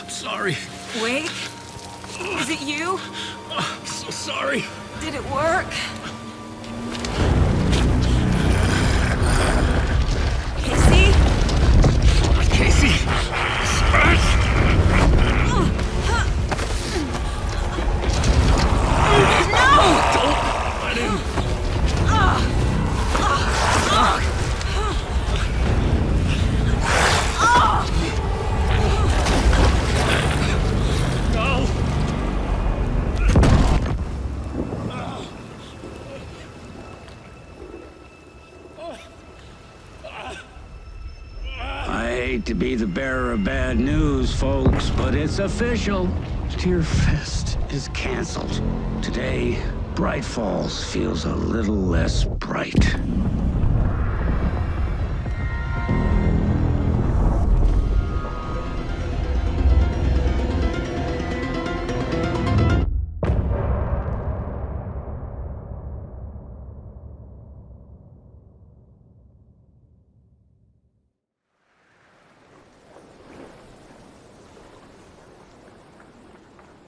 Sorry. Wake? Is it you? I'm so sorry. Did it work? Casey? hate to be the bearer of bad news, folks, but it's official. Tearfest is canceled. Today, Bright Falls feels a little less bright.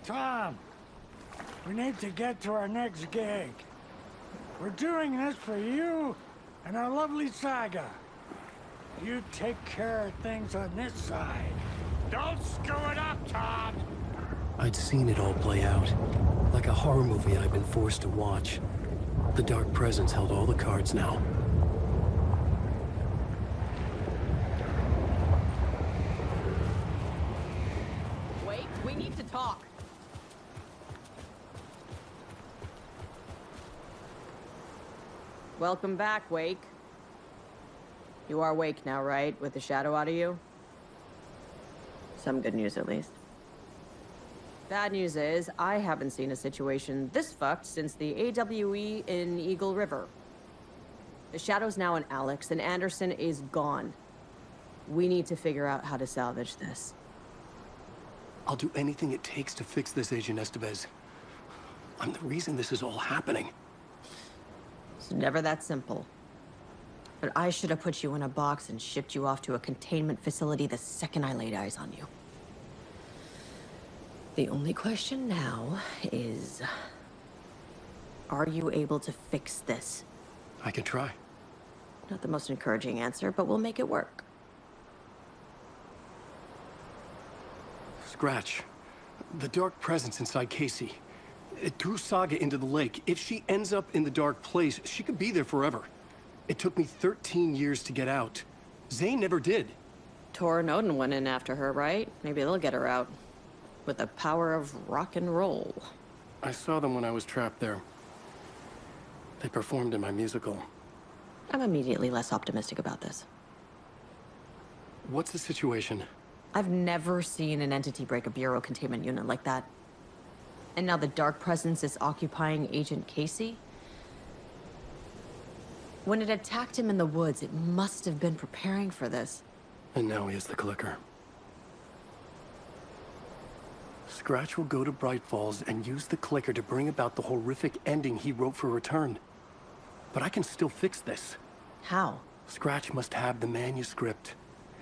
Tom, we need to get to our next gig. We're doing this for you and our lovely Saga. You take care of things on this side. Don't screw it up, Tom! I'd seen it all play out. Like a horror movie I'd been forced to watch. The Dark Presence held all the cards now. Wait, we need to talk. Welcome back, Wake. You are Wake now, right? With the shadow out of you? Some good news, at least. Bad news is, I haven't seen a situation this fucked since the AWE in Eagle River. The shadow's now in Alex, and Anderson is gone. We need to figure out how to salvage this. I'll do anything it takes to fix this, Agent Estevez. I'm the reason this is all happening. It's never that simple. But I should have put you in a box and shipped you off to a containment facility the second I laid eyes on you. The only question now is... are you able to fix this? I can try. Not the most encouraging answer, but we'll make it work. Scratch. The Dark Presence inside Casey. It threw Saga into the lake. If she ends up in the Dark Place, she could be there forever. It took me 13 years to get out. Zane never did. Tor and Odin went in after her, right? Maybe they'll get her out. With the power of rock and roll. I saw them when I was trapped there. They performed in my musical. I'm immediately less optimistic about this. What's the situation? I've never seen an entity break a Bureau containment unit like that. And now the Dark Presence is occupying Agent Casey? When it attacked him in the woods, it must have been preparing for this. And now he has the clicker. Scratch will go to Bright Falls and use the clicker to bring about the horrific ending he wrote for Return. But I can still fix this. How? Scratch must have the manuscript.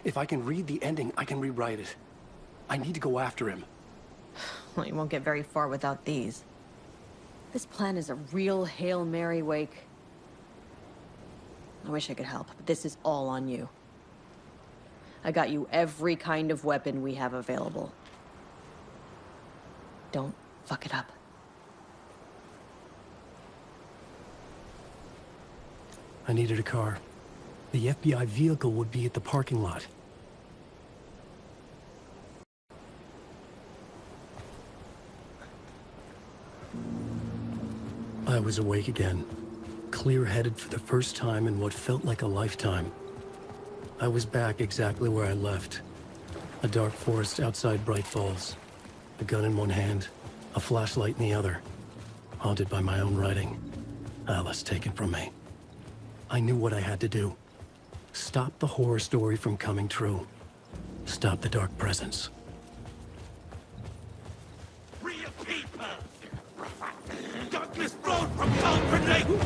If I can read the ending, I can rewrite it. I need to go after him. Well, you won't get very far without these. This plan is a real Hail Mary, Wake. I wish I could help, but this is all on you. I got you every kind of weapon we have available. Don't fuck it up. I needed a car. The FBI vehicle would be at the parking lot. I was awake again, clear-headed for the first time in what felt like a lifetime. I was back exactly where I left. A dark forest outside Bright Falls. A gun in one hand, a flashlight in the other. Haunted by my own writing. Alice taken from me. I knew what I had to do. Stop the horror story from coming true. Stop the Dark Presence. Real people! Darkness flowed from Confronting!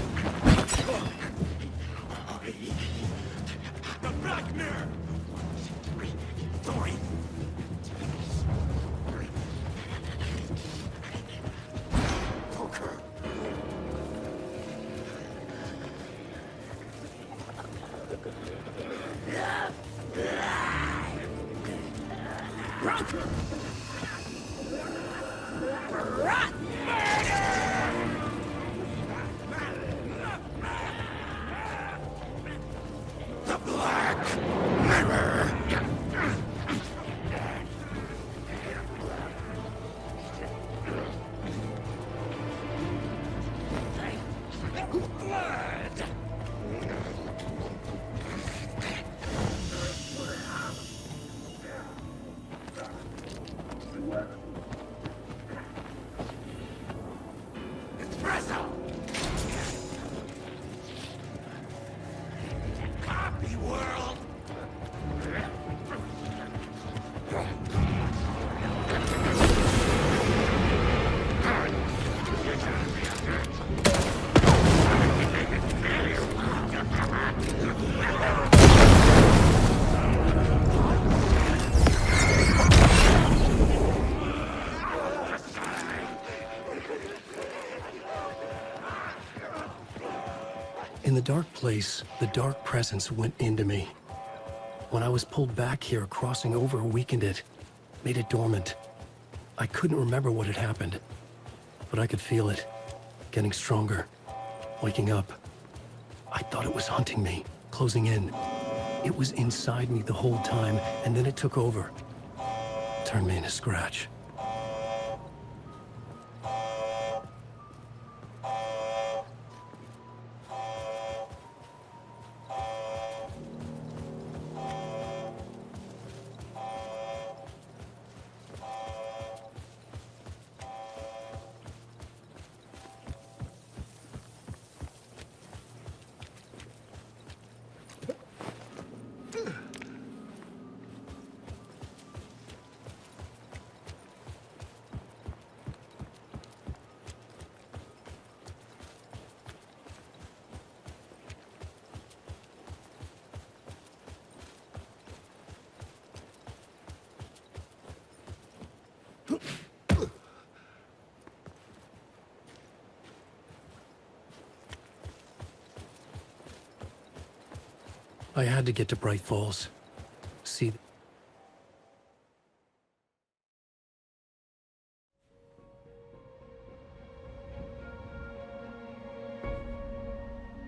The Black Mirror! Sorry. The Black Mirror! the dark place, the dark presence went into me. When I was pulled back here, crossing over weakened it, made it dormant. I couldn't remember what had happened, but I could feel it, getting stronger, waking up. I thought it was hunting me, closing in. It was inside me the whole time, and then it took over. Turned me into Scratch. I had to get to Bright Falls. See...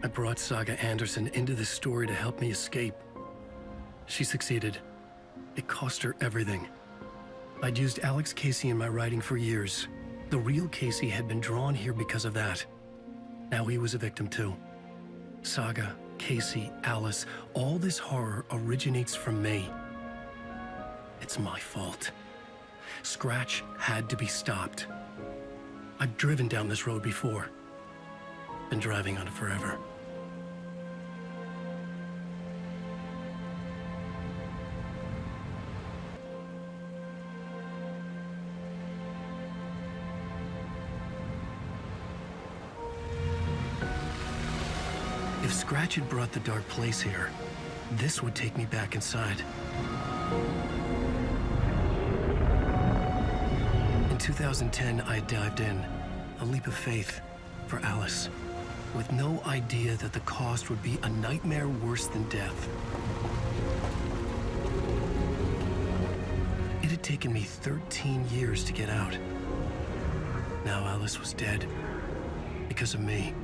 I brought Saga Anderson into this story to help me escape. She succeeded. It cost her everything. I'd used Alex Casey in my writing for years. The real Casey had been drawn here because of that. Now he was a victim too. Saga, Casey, Alice, all this horror originates from me. It's my fault. Scratch had to be stopped. I've driven down this road before. Been driving on it forever. If Scratch had brought the dark place here, this would take me back inside. In 2010, I dived in, a leap of faith, for Alice, with no idea that the cost would be a nightmare worse than death. It had taken me 13 years to get out. Now Alice was dead, because of me.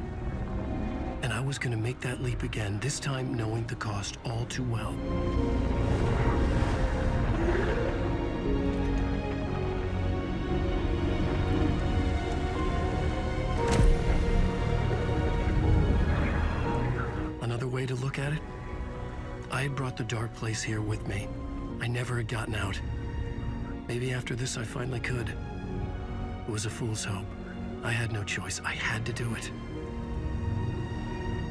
And I was gonna make that leap again, this time knowing the cost all too well. Another way to look at it? I had brought the dark place here with me. I never had gotten out. Maybe after this I finally could. It was a fool's hope. I had no choice. I had to do it.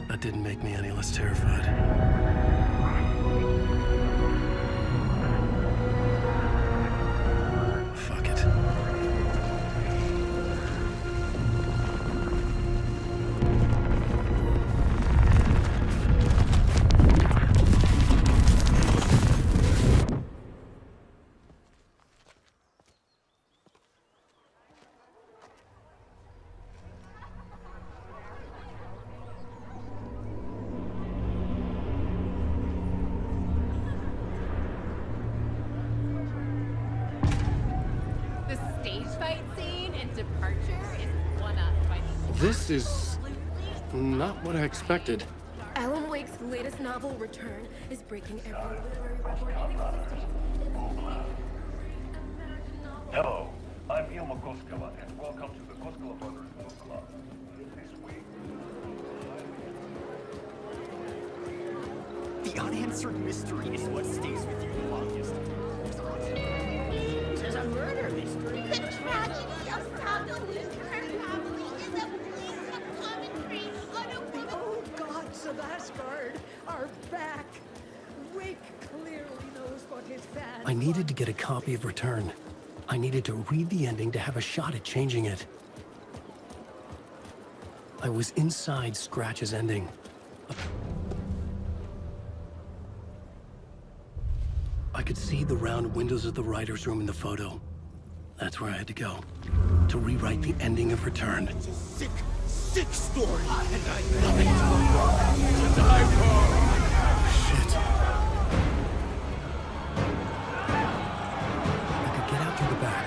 That didn't make me any less terrified. Fuck it. This is not what I expected. Alan Wake's latest novel, Return, is breaking every literary record in existence. Hello, I'm Ilma Koskela, and welcome to the Koskela Brothers Book Club. This week... The unanswered mystery is what stays with you the longest. There's a murder mystery. The tragedy of Saga losing her family is a blatant commentary on a woman. The old gods of Asgard are back. Wake clearly knows what his fans I needed to get a copy of Return. I needed to read the ending to have a shot at changing it. I was inside Scratch's ending. I could see the round windows of the writer's room in the photo. That's where I had to go, to rewrite the ending of Return. It's a sick sick story, and I'm coming to die for. Shit. I could get out through the back.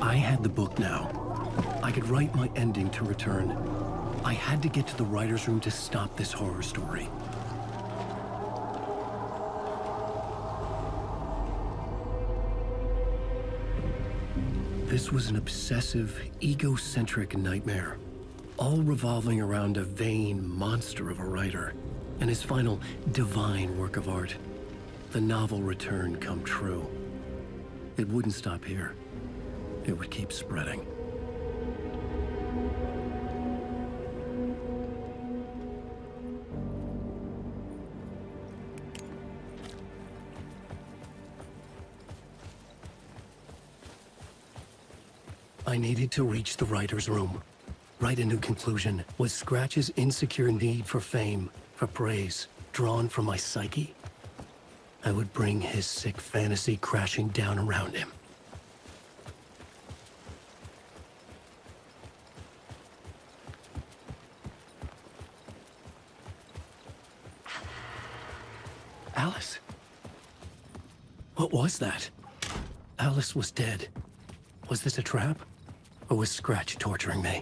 I had the book now. I could write my ending to return. I had to get to the writer's room to stop this horror story. This was an obsessive, egocentric nightmare, all revolving around a vain monster of a writer and his final divine work of art, the novel return come true. It wouldn't stop here. It would keep spreading. I needed to reach the writer's room. Write a new conclusion. Was Scratch's insecure need for fame, for praise, drawn from my psyche? I would bring his sick fantasy crashing down around him. Alice? What was that? Alice was dead. Was this a trap? Or was Scratch torturing me?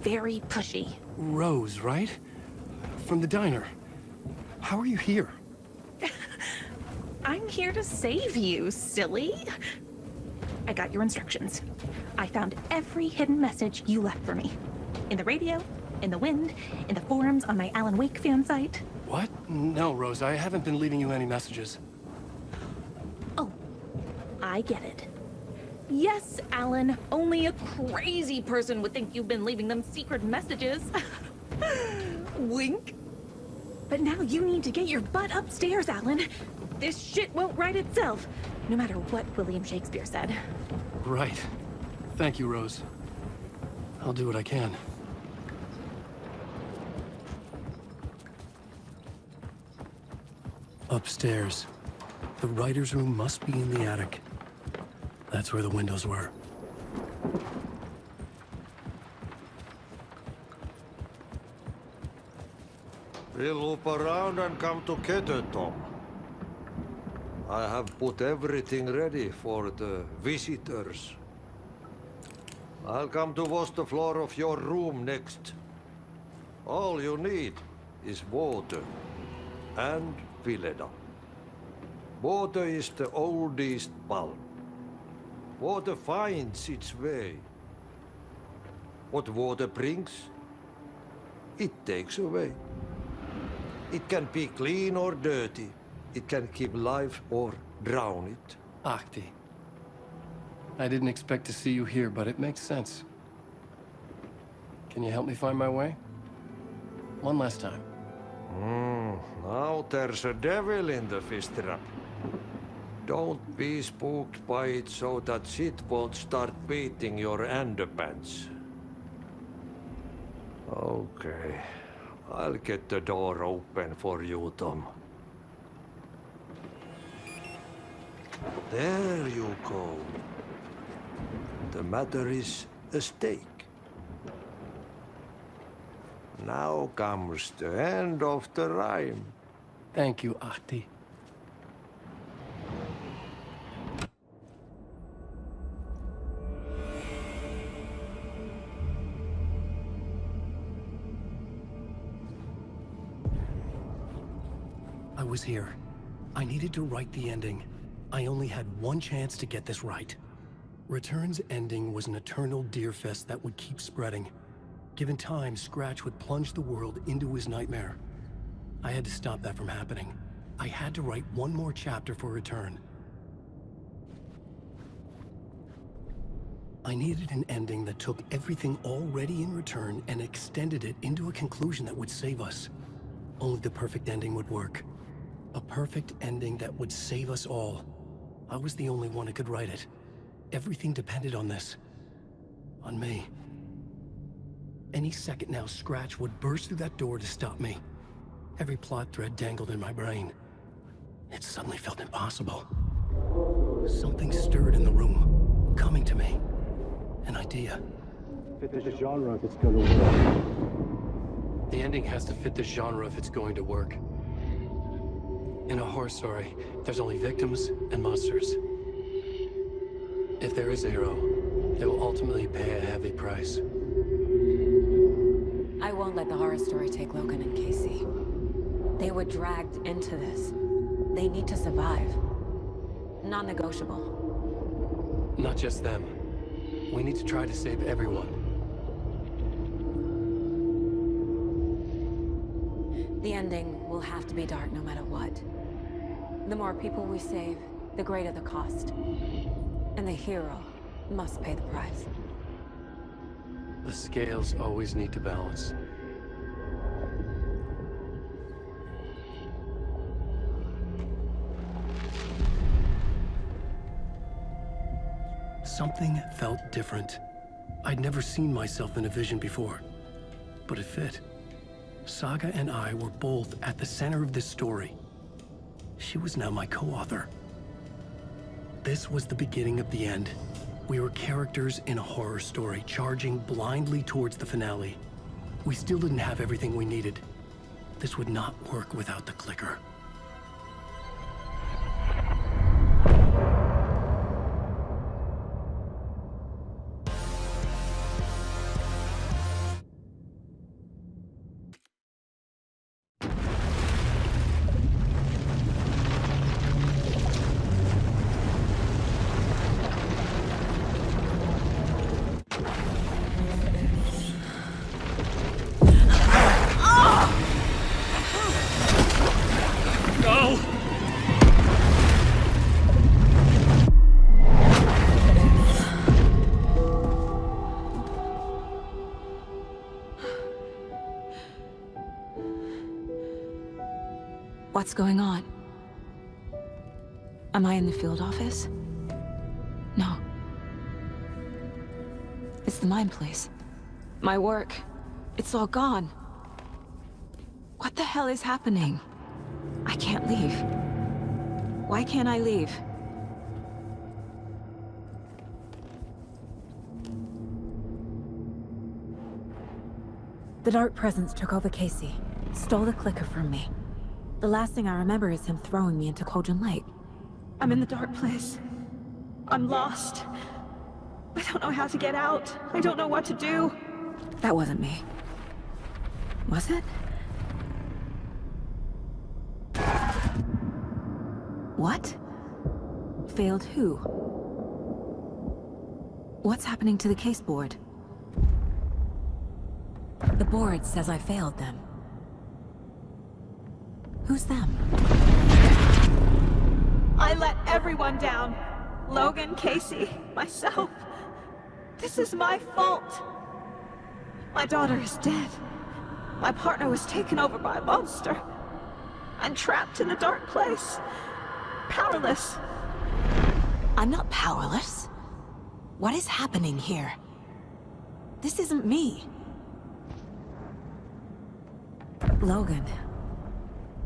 Very pushy. Rose, right? From the diner. How are you here? I'm here to save you, silly. I got your instructions. I found every hidden message you left for me. In the radio, in the wind, in the forums on my Alan Wake fan site. What? No, Rose, I haven't been leaving you any messages. Oh, I get it. Yes, Alan, only a crazy person would think you've been leaving them secret messages. Wink. But now you need to get your butt upstairs, Alan. This shit won't right itself, no matter what William Shakespeare said. Right. Thank you, Rose. I'll do what I can. Upstairs. The writer's room must be in the attic. That's where the windows were. We'll loop around and come together, Tom. I have put everything ready for the visitors. I'll come to wash the floor of your room next. All you need is water and Vileda. Water is the oldest bulb. Water finds its way. What water brings, it takes away. It can be clean or dirty. It can keep life or drown it. Ahti. I didn't expect to see you here, but it makes sense. Can you help me find my way? One last time. Now there's a devil in the fish trap. Don't be spooked by it so that shit won't start beating your underpants. Okay. I'll get the door open for you, Tom. There you go. The matter is a steak. Now comes the end of the rhyme. Thank you, Ahti. I was here. I needed to write the ending. I only had one chance to get this right. Return's ending was an eternal deerfest that would keep spreading. Given time, Scratch would plunge the world into his nightmare. I had to stop that from happening. I had to write one more chapter for Return. I needed an ending that took everything already in Return and extended it into a conclusion that would save us. Only the perfect ending would work. A perfect ending that would save us all. I was the only one who could write it. Everything depended on this. On me. Any second now, Scratch would burst through that door to stop me. Every plot thread dangled in my brain. It suddenly felt impossible. Something stirred in the room, coming to me. An idea. Fit the genre if it's going to work. The ending has to fit the genre if it's going to work. In a horror story, there's only victims and monsters. If there is a hero, they will ultimately pay a heavy price. I won't let the horror story take Logan and Casey. They were dragged into this. They need to survive. Non-negotiable. Not just them. We need to try to save everyone. The ending will have to be dark no matter what. The more people we save, the greater the cost. And the hero must pay the price. The scales always need to balance. Something felt different. I'd never seen myself in a vision before, but it fit. Saga and I were both at the center of this story. She was now my co-author. This was the beginning of the end. We were characters in a horror story, charging blindly towards the finale. We still didn't have everything we needed. This would not work without the clicker. What's going on? Am I in the field office? No. It's the mine place. My work. It's all gone. What the hell is happening? I can't leave. Why can't I leave? The Dark Presence took over Casey, stole the clicker from me. The last thing I remember is him throwing me into Cauldron Lake. I'm in the dark place. I'm lost. I don't know how to get out. I don't know what to do. That wasn't me. Was it? What? Failed who? What's happening to the case board? The board says I failed them. Who's them? I let everyone down. Logan, Casey, myself. This is my fault. My daughter is dead. My partner was taken over by a monster. I'm trapped in a dark place. Powerless. I'm not powerless. What is happening here? This isn't me. Logan.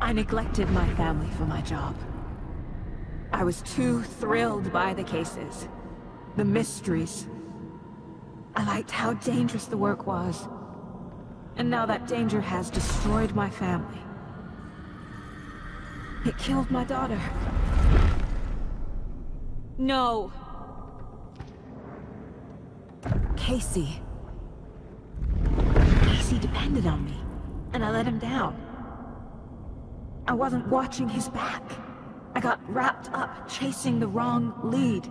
I neglected my family for my job. I was too thrilled by the cases, the mysteries. I liked how dangerous the work was. And now that danger has destroyed my family. It killed my daughter. No! Casey. Casey depended on me, and I let him down. I wasn't watching his back. I got wrapped up chasing the wrong lead.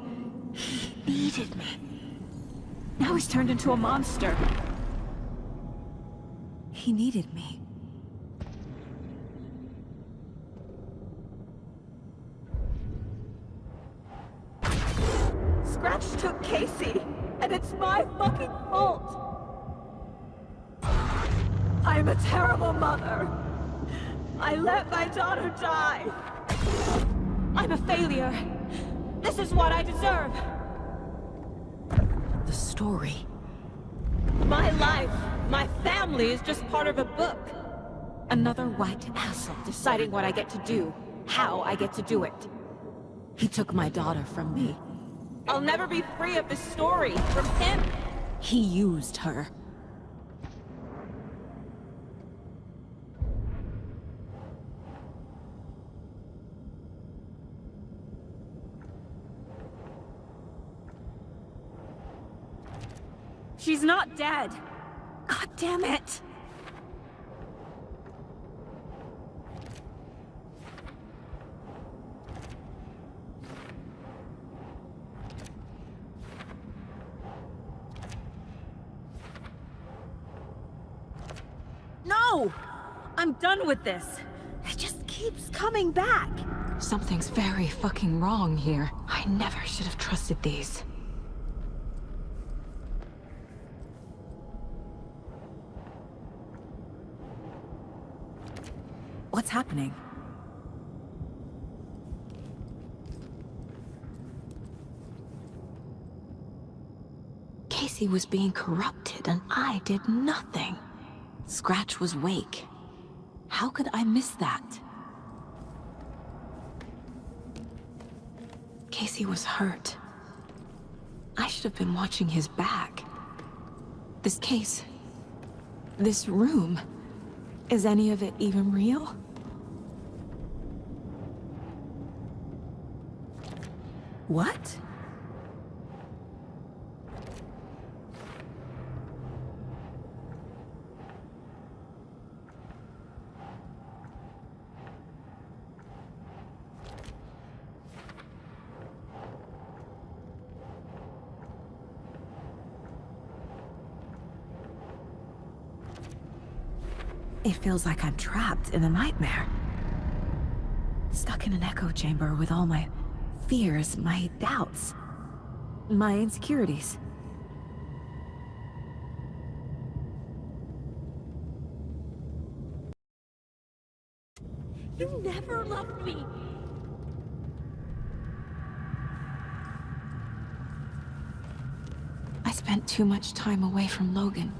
He needed me. Now he's turned into a monster. He needed me. Scratch took Casey, and it's my fucking fault. I'm a terrible mother. I let my daughter die. I'm a failure. This is what I deserve. The story. My life, my family is just part of a book. Another white asshole deciding what I get to do, how I get to do it. He took my daughter from me. I'll never be free of this story from him. He used her. She's not dead. God damn it. No! I'm done with this. It just keeps coming back. Something's very fucking wrong here. I never should have trusted these. What's happening? Casey was being corrupted and I did nothing. Scratch was Wake. How could I miss that? Casey was hurt. I should have been watching his back. This case... this room... is any of it even real? What? It feels like I'm trapped in a nightmare. Stuck in an echo chamber with all my fears, my doubts, my insecurities. You never loved me. I spent too much time away from Logan.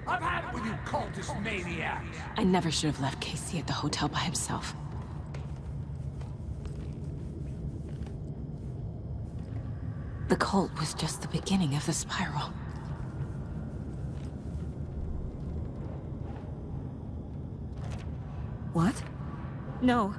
I've had it with you cultist maniacs! I never should have left Casey at the hotel by himself. The cult was just the beginning of the spiral. What? No.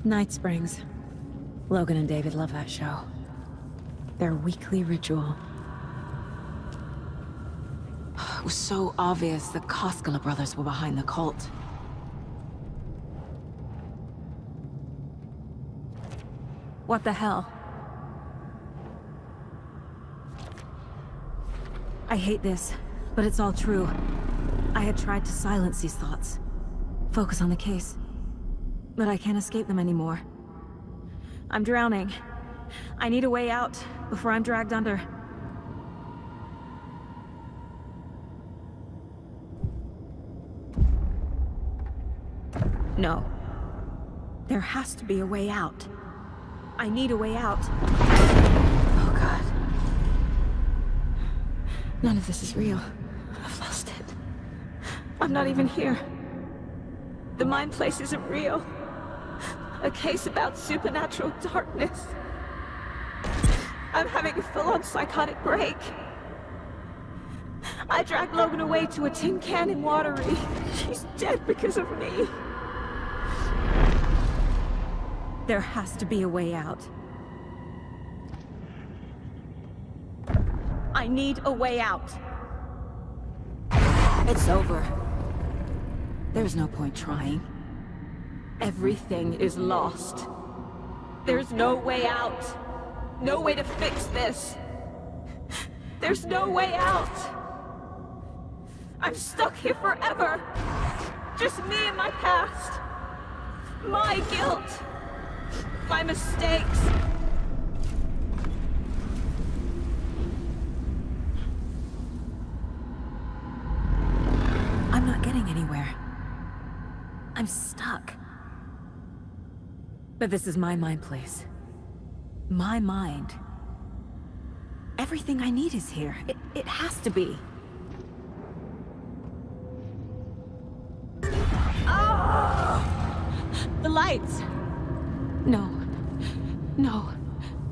Night Springs. Logan and David love that show. Their weekly ritual. It was so obvious the Koskela brothers were behind the cult. What the hell? I hate this, but it's all true. I had tried to silence these thoughts. Focus on the case. But I can't escape them anymore. I'm drowning. I need a way out before I'm dragged under. No. There has to be a way out. I need a way out. Oh God. None of this is real. I've lost it. I'm not even here. The mind place isn't real. A case about supernatural darkness. I'm having a full-on psychotic break. I dragged Logan away to a tin can in Watery. She's dead because of me. There has to be a way out. I need a way out. It's over. There's no point trying. Everything is lost. There's no way out. No way to fix this. There's no way out. I'm stuck here forever. Just me and my past. My guilt. My mistakes. I'm not getting anywhere. I'm stuck. But this is my mind place. My mind. Everything I need is here. It has to be. The lights! No. No.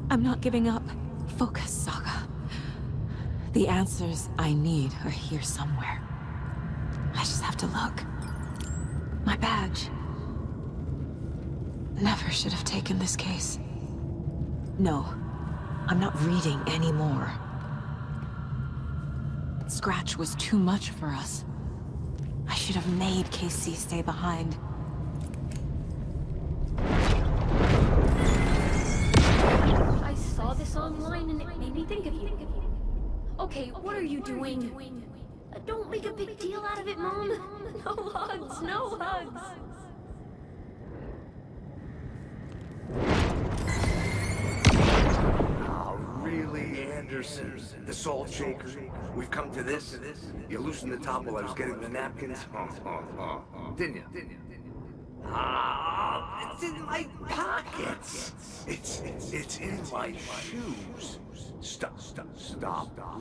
I'm not giving up. Focus, Saga. The answers I need are here somewhere. I just have to look. My badge. Never should have taken this case. No. I'm not reading anymore. Scratch was too much for us. I should have made KC stay behind. I saw this online and it made me think of you. Okay, what are you doing? Don't make a big deal out of it, Mom. No hugs, no hugs. Really, Anderson? The salt shaker? We've come to this? You loosened the top while I was getting the napkins? Didn't you? It's in my pockets. It's in my shoes. Stop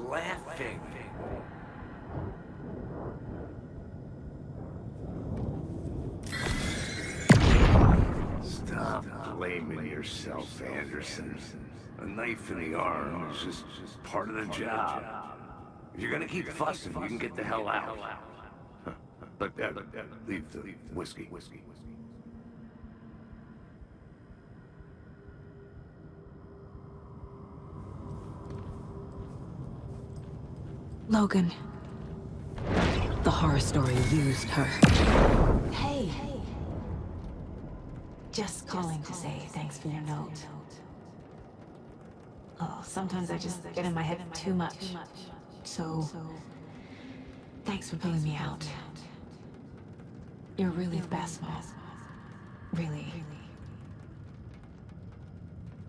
laughing. Stop blaming yourself, Anderson. A knife in the arm is just part of the job. If you're gonna keep fussing, you can get the hell out. But leave the whiskey. Logan. The horror story used her. Hey. Just calling to say thanks for your note. Oh, sometimes I just get in my head too much. So, thanks for pulling me out. You're really the best, Mom. Really.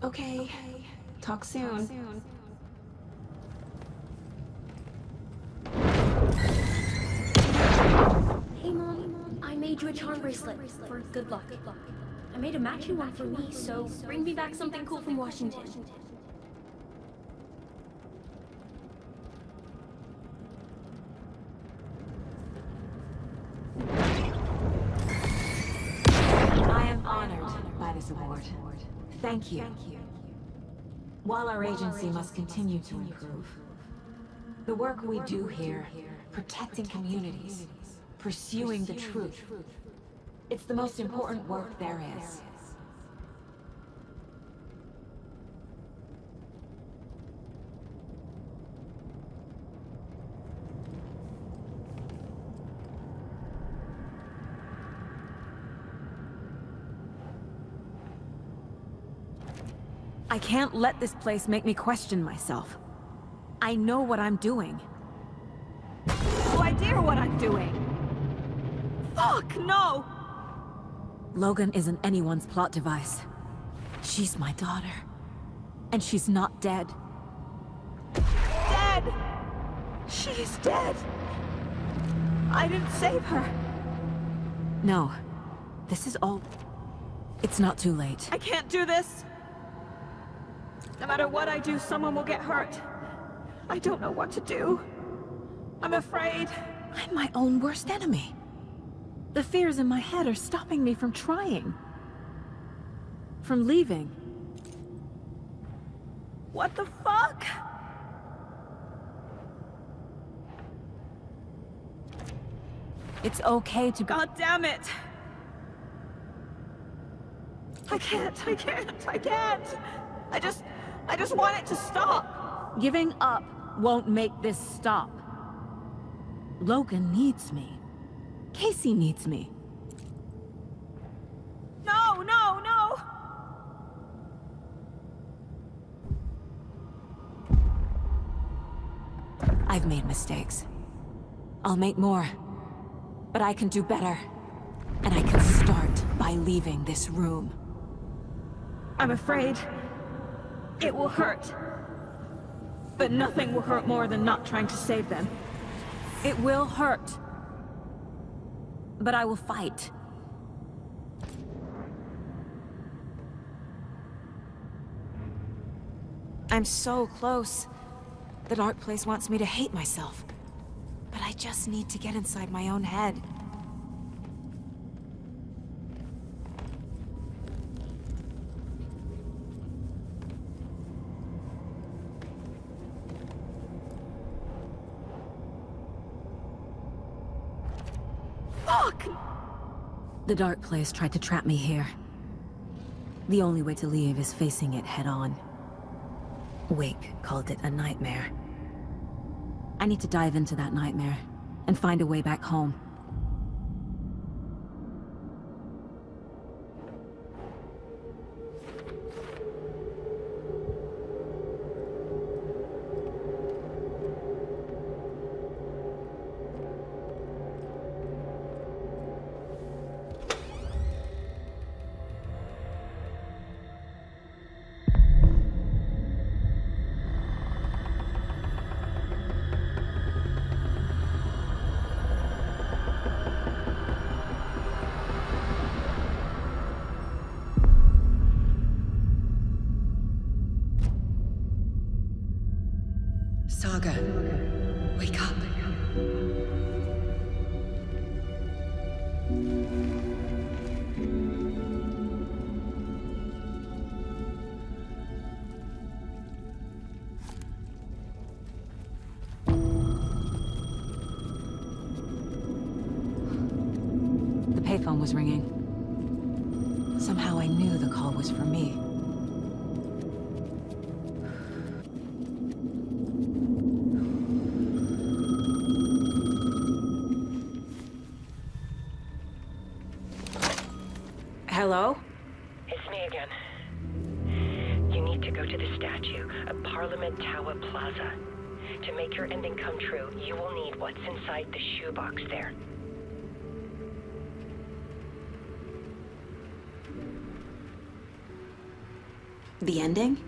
Okay. Talk soon. Hey, Mom, I made you a charm bracelet for good luck. I made a matching one for me, so bring me back something cool from Washington. I am honored by this award. Thank you. While our agency must continue to improve, the work we do here, protecting communities, pursuing the truth, it's the most important work there is. I can't let this place make me question myself. I know what I'm doing. No idea what I'm doing! Fuck, no! Logan isn't anyone's plot device. She's my daughter. And she's not dead. Dead! She is dead! I didn't save her. No. This is all... It's not too late. I can't do this! No matter what I do, someone will get hurt. I don't know what to do. I'm afraid. I'm my own worst enemy. The fears in my head are stopping me from trying. From leaving. What the fuck? It's okay to— God damn it! I can't. I just want it to stop. Giving up won't make this stop. Logan needs me. Casey needs me. No! I've made mistakes. I'll make more. But I can do better. And I can start by leaving this room. I'm afraid it will hurt. But nothing will hurt more than not trying to save them. It will hurt. But I will fight. I'm so close. The dark place wants me to hate myself. But I just need to get inside my own head. Fuck! The dark place tried to trap me here. The only way to leave is facing it head-on. Wake called it a nightmare. I need to dive into that nightmare and find a way back home. Saga, wake up. The payphone was ringing. Somehow I knew the call was for me. Hello? It's me again. You need to go to the statue at Parliament Tower Plaza. To make your ending come true, you will need what's inside the shoebox there. The ending?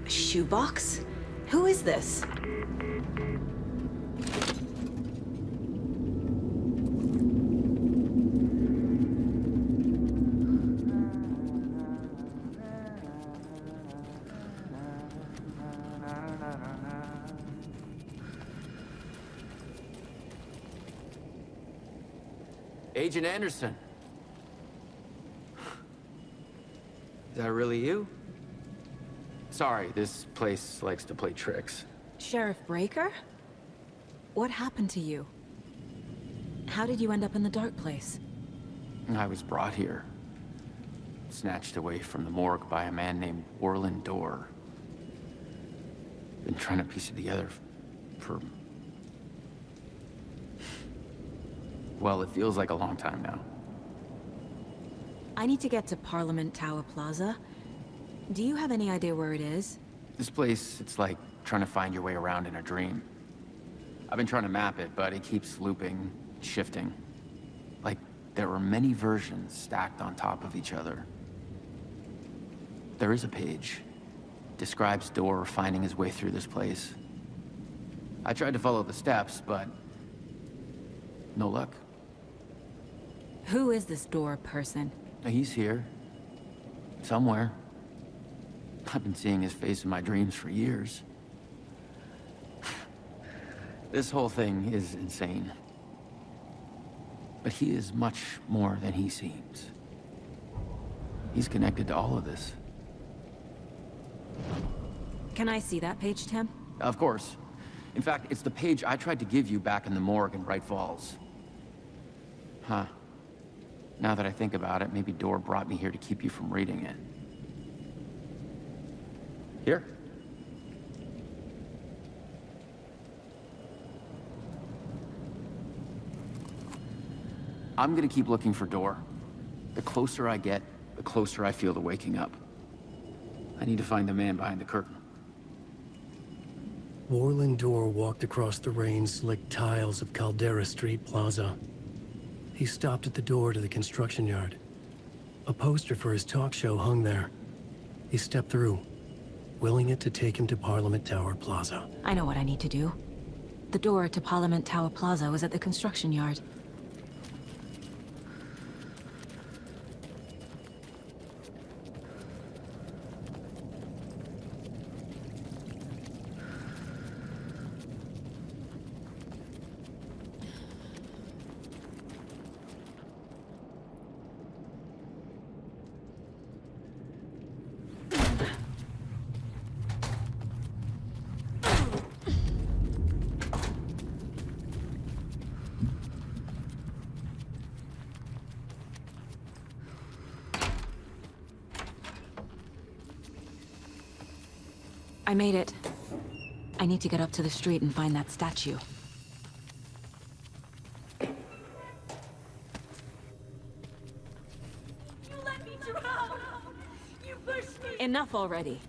A shoebox? Who is this? Agent Anderson. Is that really you? Sorry, this place likes to play tricks. Sheriff Breaker? What happened to you? How did you end up in the dark place? I was brought here. Snatched away from the morgue by a man named Orland Dorr. Been trying to piece it together for... well, it feels like a long time now. I need to get to Parliament Tower Plaza. Do you have any idea where it is? This place, it's like trying to find your way around in a dream. I've been trying to map it, but it keeps looping, shifting. Like there were many versions stacked on top of each other. There is a page. Describes Dorr finding his way through this place. I tried to follow the steps, but no luck. Who is this Dorr person? He's here. Somewhere. I've been seeing his face in my dreams for years. This whole thing is insane. But he is much more than he seems. He's connected to all of this. Can I see that page, Tim? Of course. In fact, it's the page I tried to give you back in the morgue in Bright Falls. Huh. Now that I think about it, maybe Dor brought me here to keep you from reading it. Here. I'm gonna keep looking for Dor. The closer I get, the closer I feel to waking up. I need to find the man behind the curtain. Warland Dor walked across the rain-slicked tiles of Caldera Street Plaza. He stopped at the door to the construction yard. A poster for his talk show hung there. He stepped through, willing it to take him to Parliament Tower Plaza. I know what I need to do. The door to Parliament Tower Plaza was at the construction yard. I made it. I need to get up to the street and find that statue. You let me drown! You pushed me! Enough already.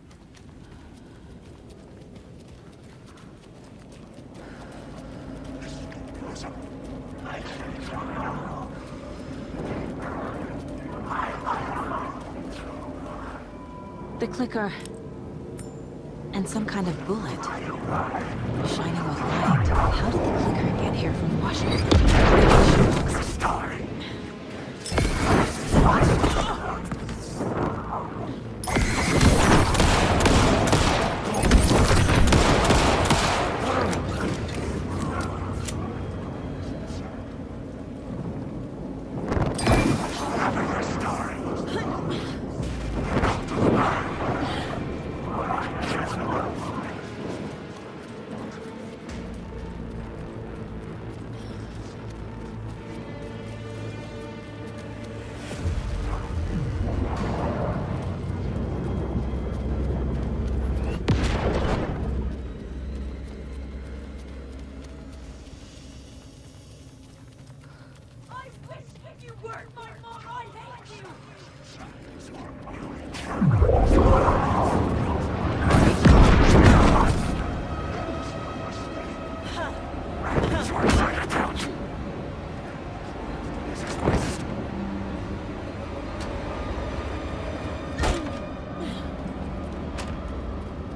The clicker. And some kind of bullet. Shining with light. How did the clicker get here from Washington? Story.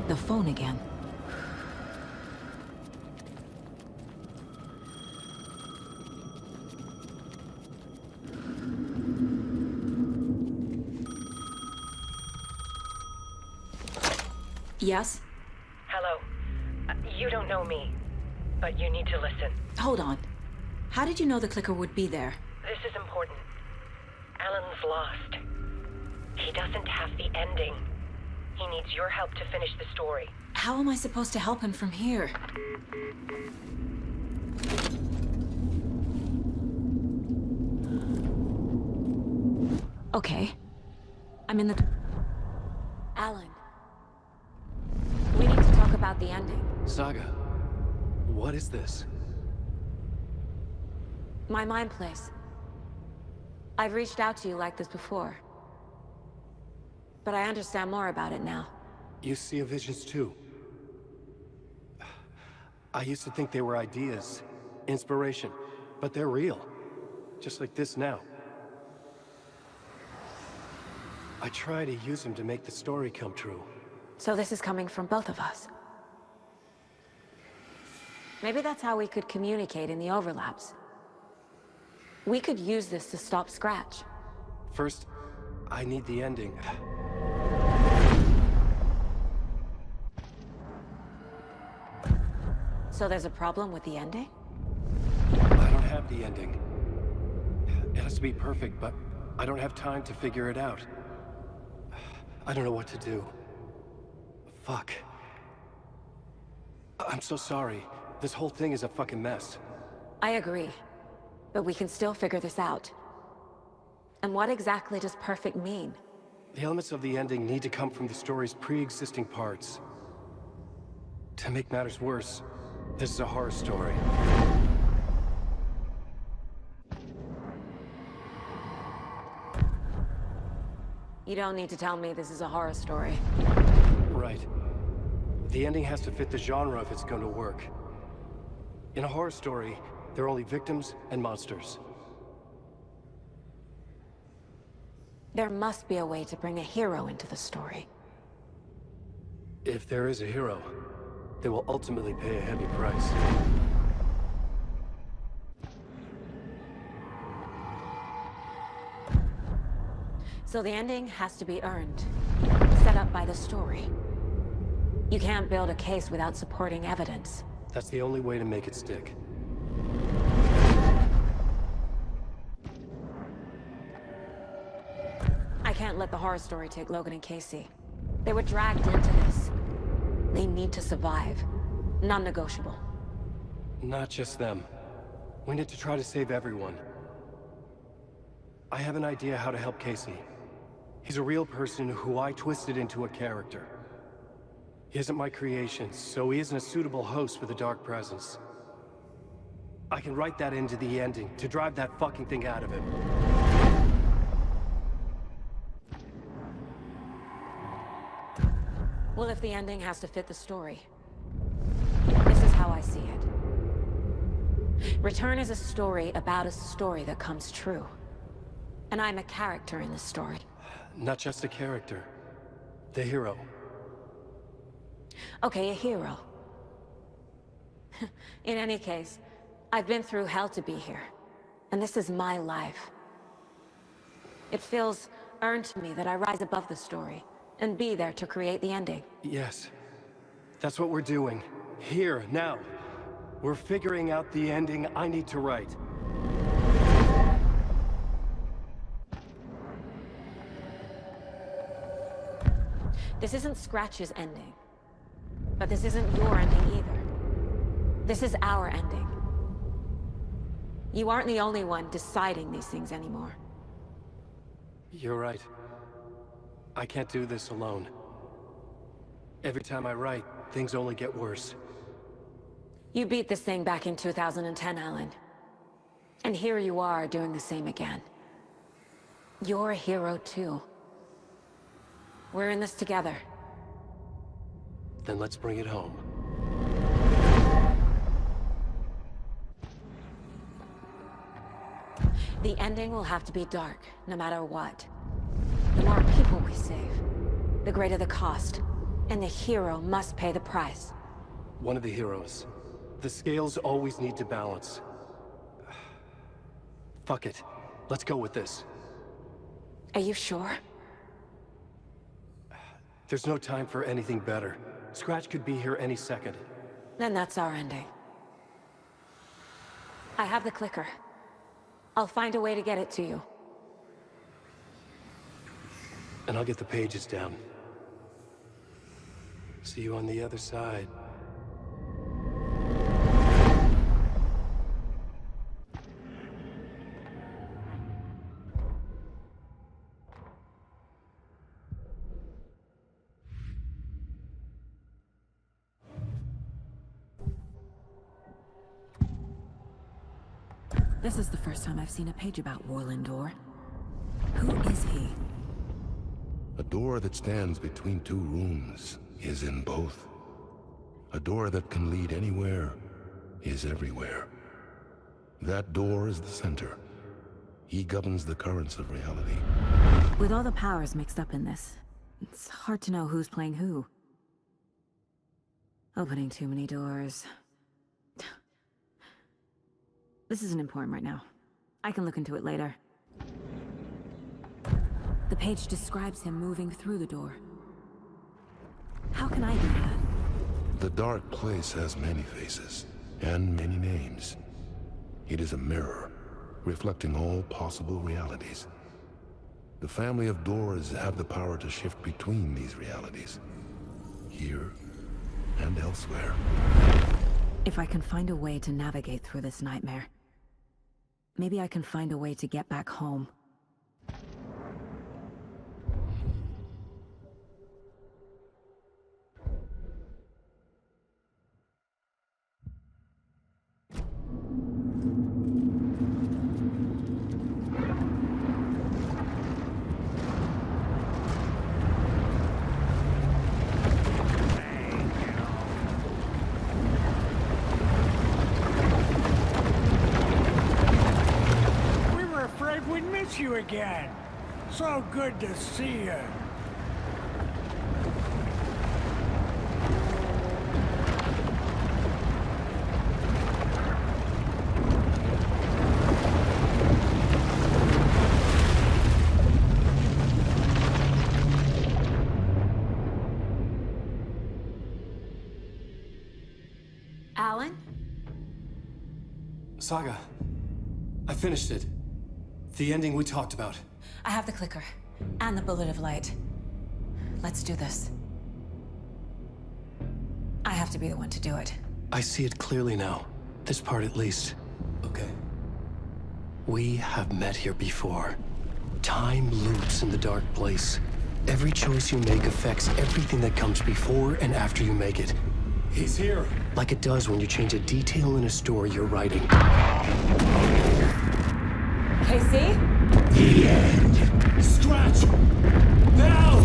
The phone again. Yes? Hello. You don't know me, but you need to listen. Hold on. How did you know the clicker would be there? This is important. Alan's lost. He doesn't have the ending. He needs your help to finish the story. How am I supposed to help him from here? Okay. I'm in the... Alan. We need to talk about the ending. Saga, what is this? My mind place. I've reached out to you like this before. But I understand more about it now. You see visions too. I used to think they were ideas, inspiration, but they're real. Just like this now. I try to use them to make the story come true. So this is coming from both of us. Maybe that's how we could communicate in the overlaps. We could use this to stop Scratch. First, I need the ending. So So there's a problem with the ending? I don't have the ending. It has to be perfect, but I don't have time to figure it out. I don't know what to do. Fuck. I'm so sorry. This whole thing is a fucking mess. I agree. But we can still figure this out. And what exactly does perfect mean? The elements of the ending need to come from the story's pre-existing parts. To make matters worse, this is a horror story. You don't need to tell me this is a horror story. Right. The ending has to fit the genre if it's going to work. In a horror story, there are only victims and monsters. There must be a way to bring a hero into the story. If there is a hero, they will ultimately pay a heavy price. So the ending has to be earned, set up by the story. You can't build a case without supporting evidence. That's the only way to make it stick. I can't let the horror story take Logan and Casey. They were dragged into this. They need to survive. Non-negotiable. Not just them. We need to try to save everyone. I have an idea how to help Casey. He's a real person who I twisted into a character. He isn't my creation, so he isn't a suitable host for the Dark Presence. I can write that into the ending to drive that fucking thing out of him. Well, if the ending has to fit the story, this is how I see it. Return is a story about a story that comes true. And I'm a character in this story. Not just a character. The hero. Okay, a hero. In any case, I've been through hell to be here. And this is my life. It feels earned to me that I rise above the story and be there to create the ending. Yes. That's what we're doing. Here, now. We're figuring out the ending I need to write. This isn't Scratch's ending. But this isn't your ending either. This is our ending. You aren't the only one deciding these things anymore. You're right. I can't do this alone. Every time I write, things only get worse. You beat this thing back in 2010, Alan. And here you are doing the same again. You're a hero too. We're in this together. Then let's bring it home. The ending will have to be dark, no matter what. The more people we save, the greater the cost. And the hero must pay the price. One of the heroes. The scales always need to balance. Fuck it. Let's go with this. Are you sure? There's no time for anything better. Scratch could be here any second. Then that's our ending. I have the clicker. I'll find a way to get it to you. And I'll get the pages down. See you on the other side. This is the first time I've seen a page about Warlindor. Who is he? A door that stands between two rooms is in both. A door that can lead anywhere is everywhere. That door is the center. He governs the currents of reality. With all the powers mixed up in this, it's hard to know who's playing who. Opening too many doors. This isn't important right now. I can look into it later. The page describes him moving through the door. How can I do that? The dark place has many faces. and many names. It is a mirror, reflecting all possible realities. The family of Doras have the power to shift between these realities, here and elsewhere. If I can find a way to navigate through this nightmare, maybe I can find a way to get back home. You again. So good to see you. Alan? Saga, I finished it. The ending we talked about. I have the clicker and the bullet of light. Let's do this. I have to be the one to do it. I see it clearly now. This part at least. Okay. We have met here before. Time loops in the dark place. Every choice you make affects everything that comes before and after you make it. He's here. Like it does when you change a detail in a story you're writing. KC? The end. Scratch! Now!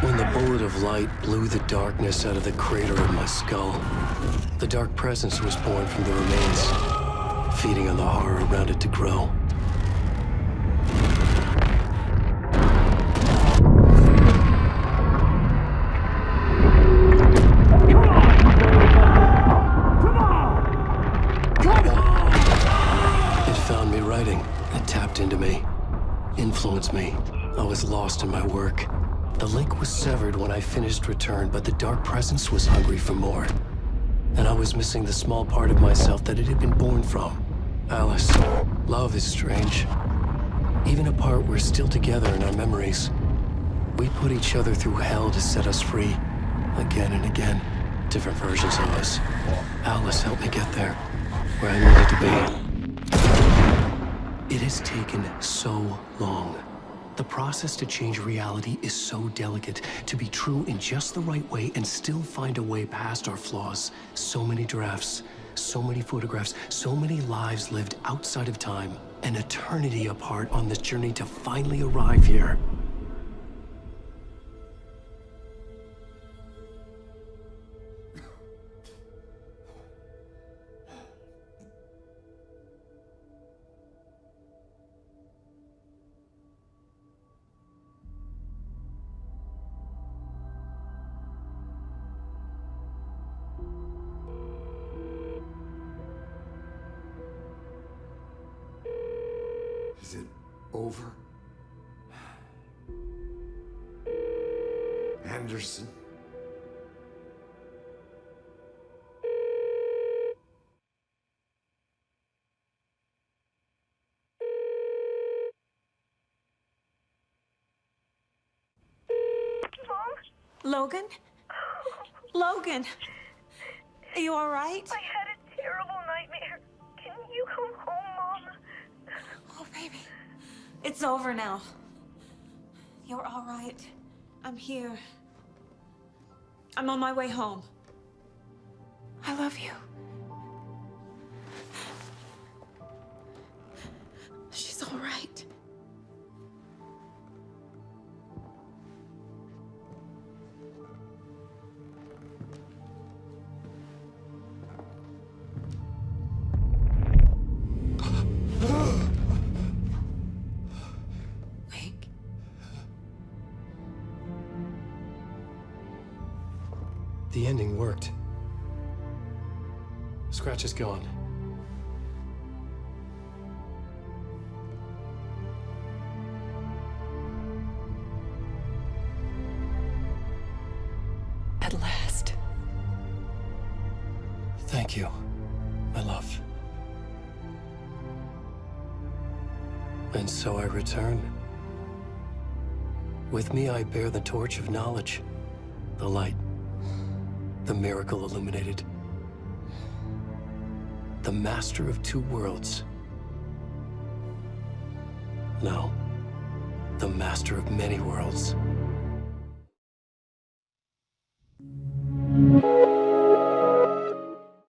When the bullet of light blew the darkness out of the crater of my skull, the dark presence was born from the remains, feeding on the horror around it to grow. Into me, influenced me. I was lost in my work. The link was severed when I finished Return, but the dark presence was hungry for more. And I was missing the small part of myself that it had been born from. Alice, love is strange. Even apart, we're still together in our memories. We put each other through hell to set us free. Again and again. Different versions of us. Alice helped me get there, where I needed to be. It has taken so long. The process to change reality is so delicate, to be true in just the right way and still find a way past our flaws. So many drafts, so many photographs, so many lives lived outside of time, an eternity apart on this journey to finally arrive here. Is it over? Anderson? Logan? Logan! Are you alright? I had a terrible nightmare. Can you come home, Mom? Oh, baby. It's over now. You're alright. I'm here. I'm on my way home. I love you. She's alright. The ending worked. Scratch is gone. At last. Thank you, my love. And so I return. With me I bear the torch of knowledge, the light, the miracle illuminated, the master of two worlds. No, the master of many worlds.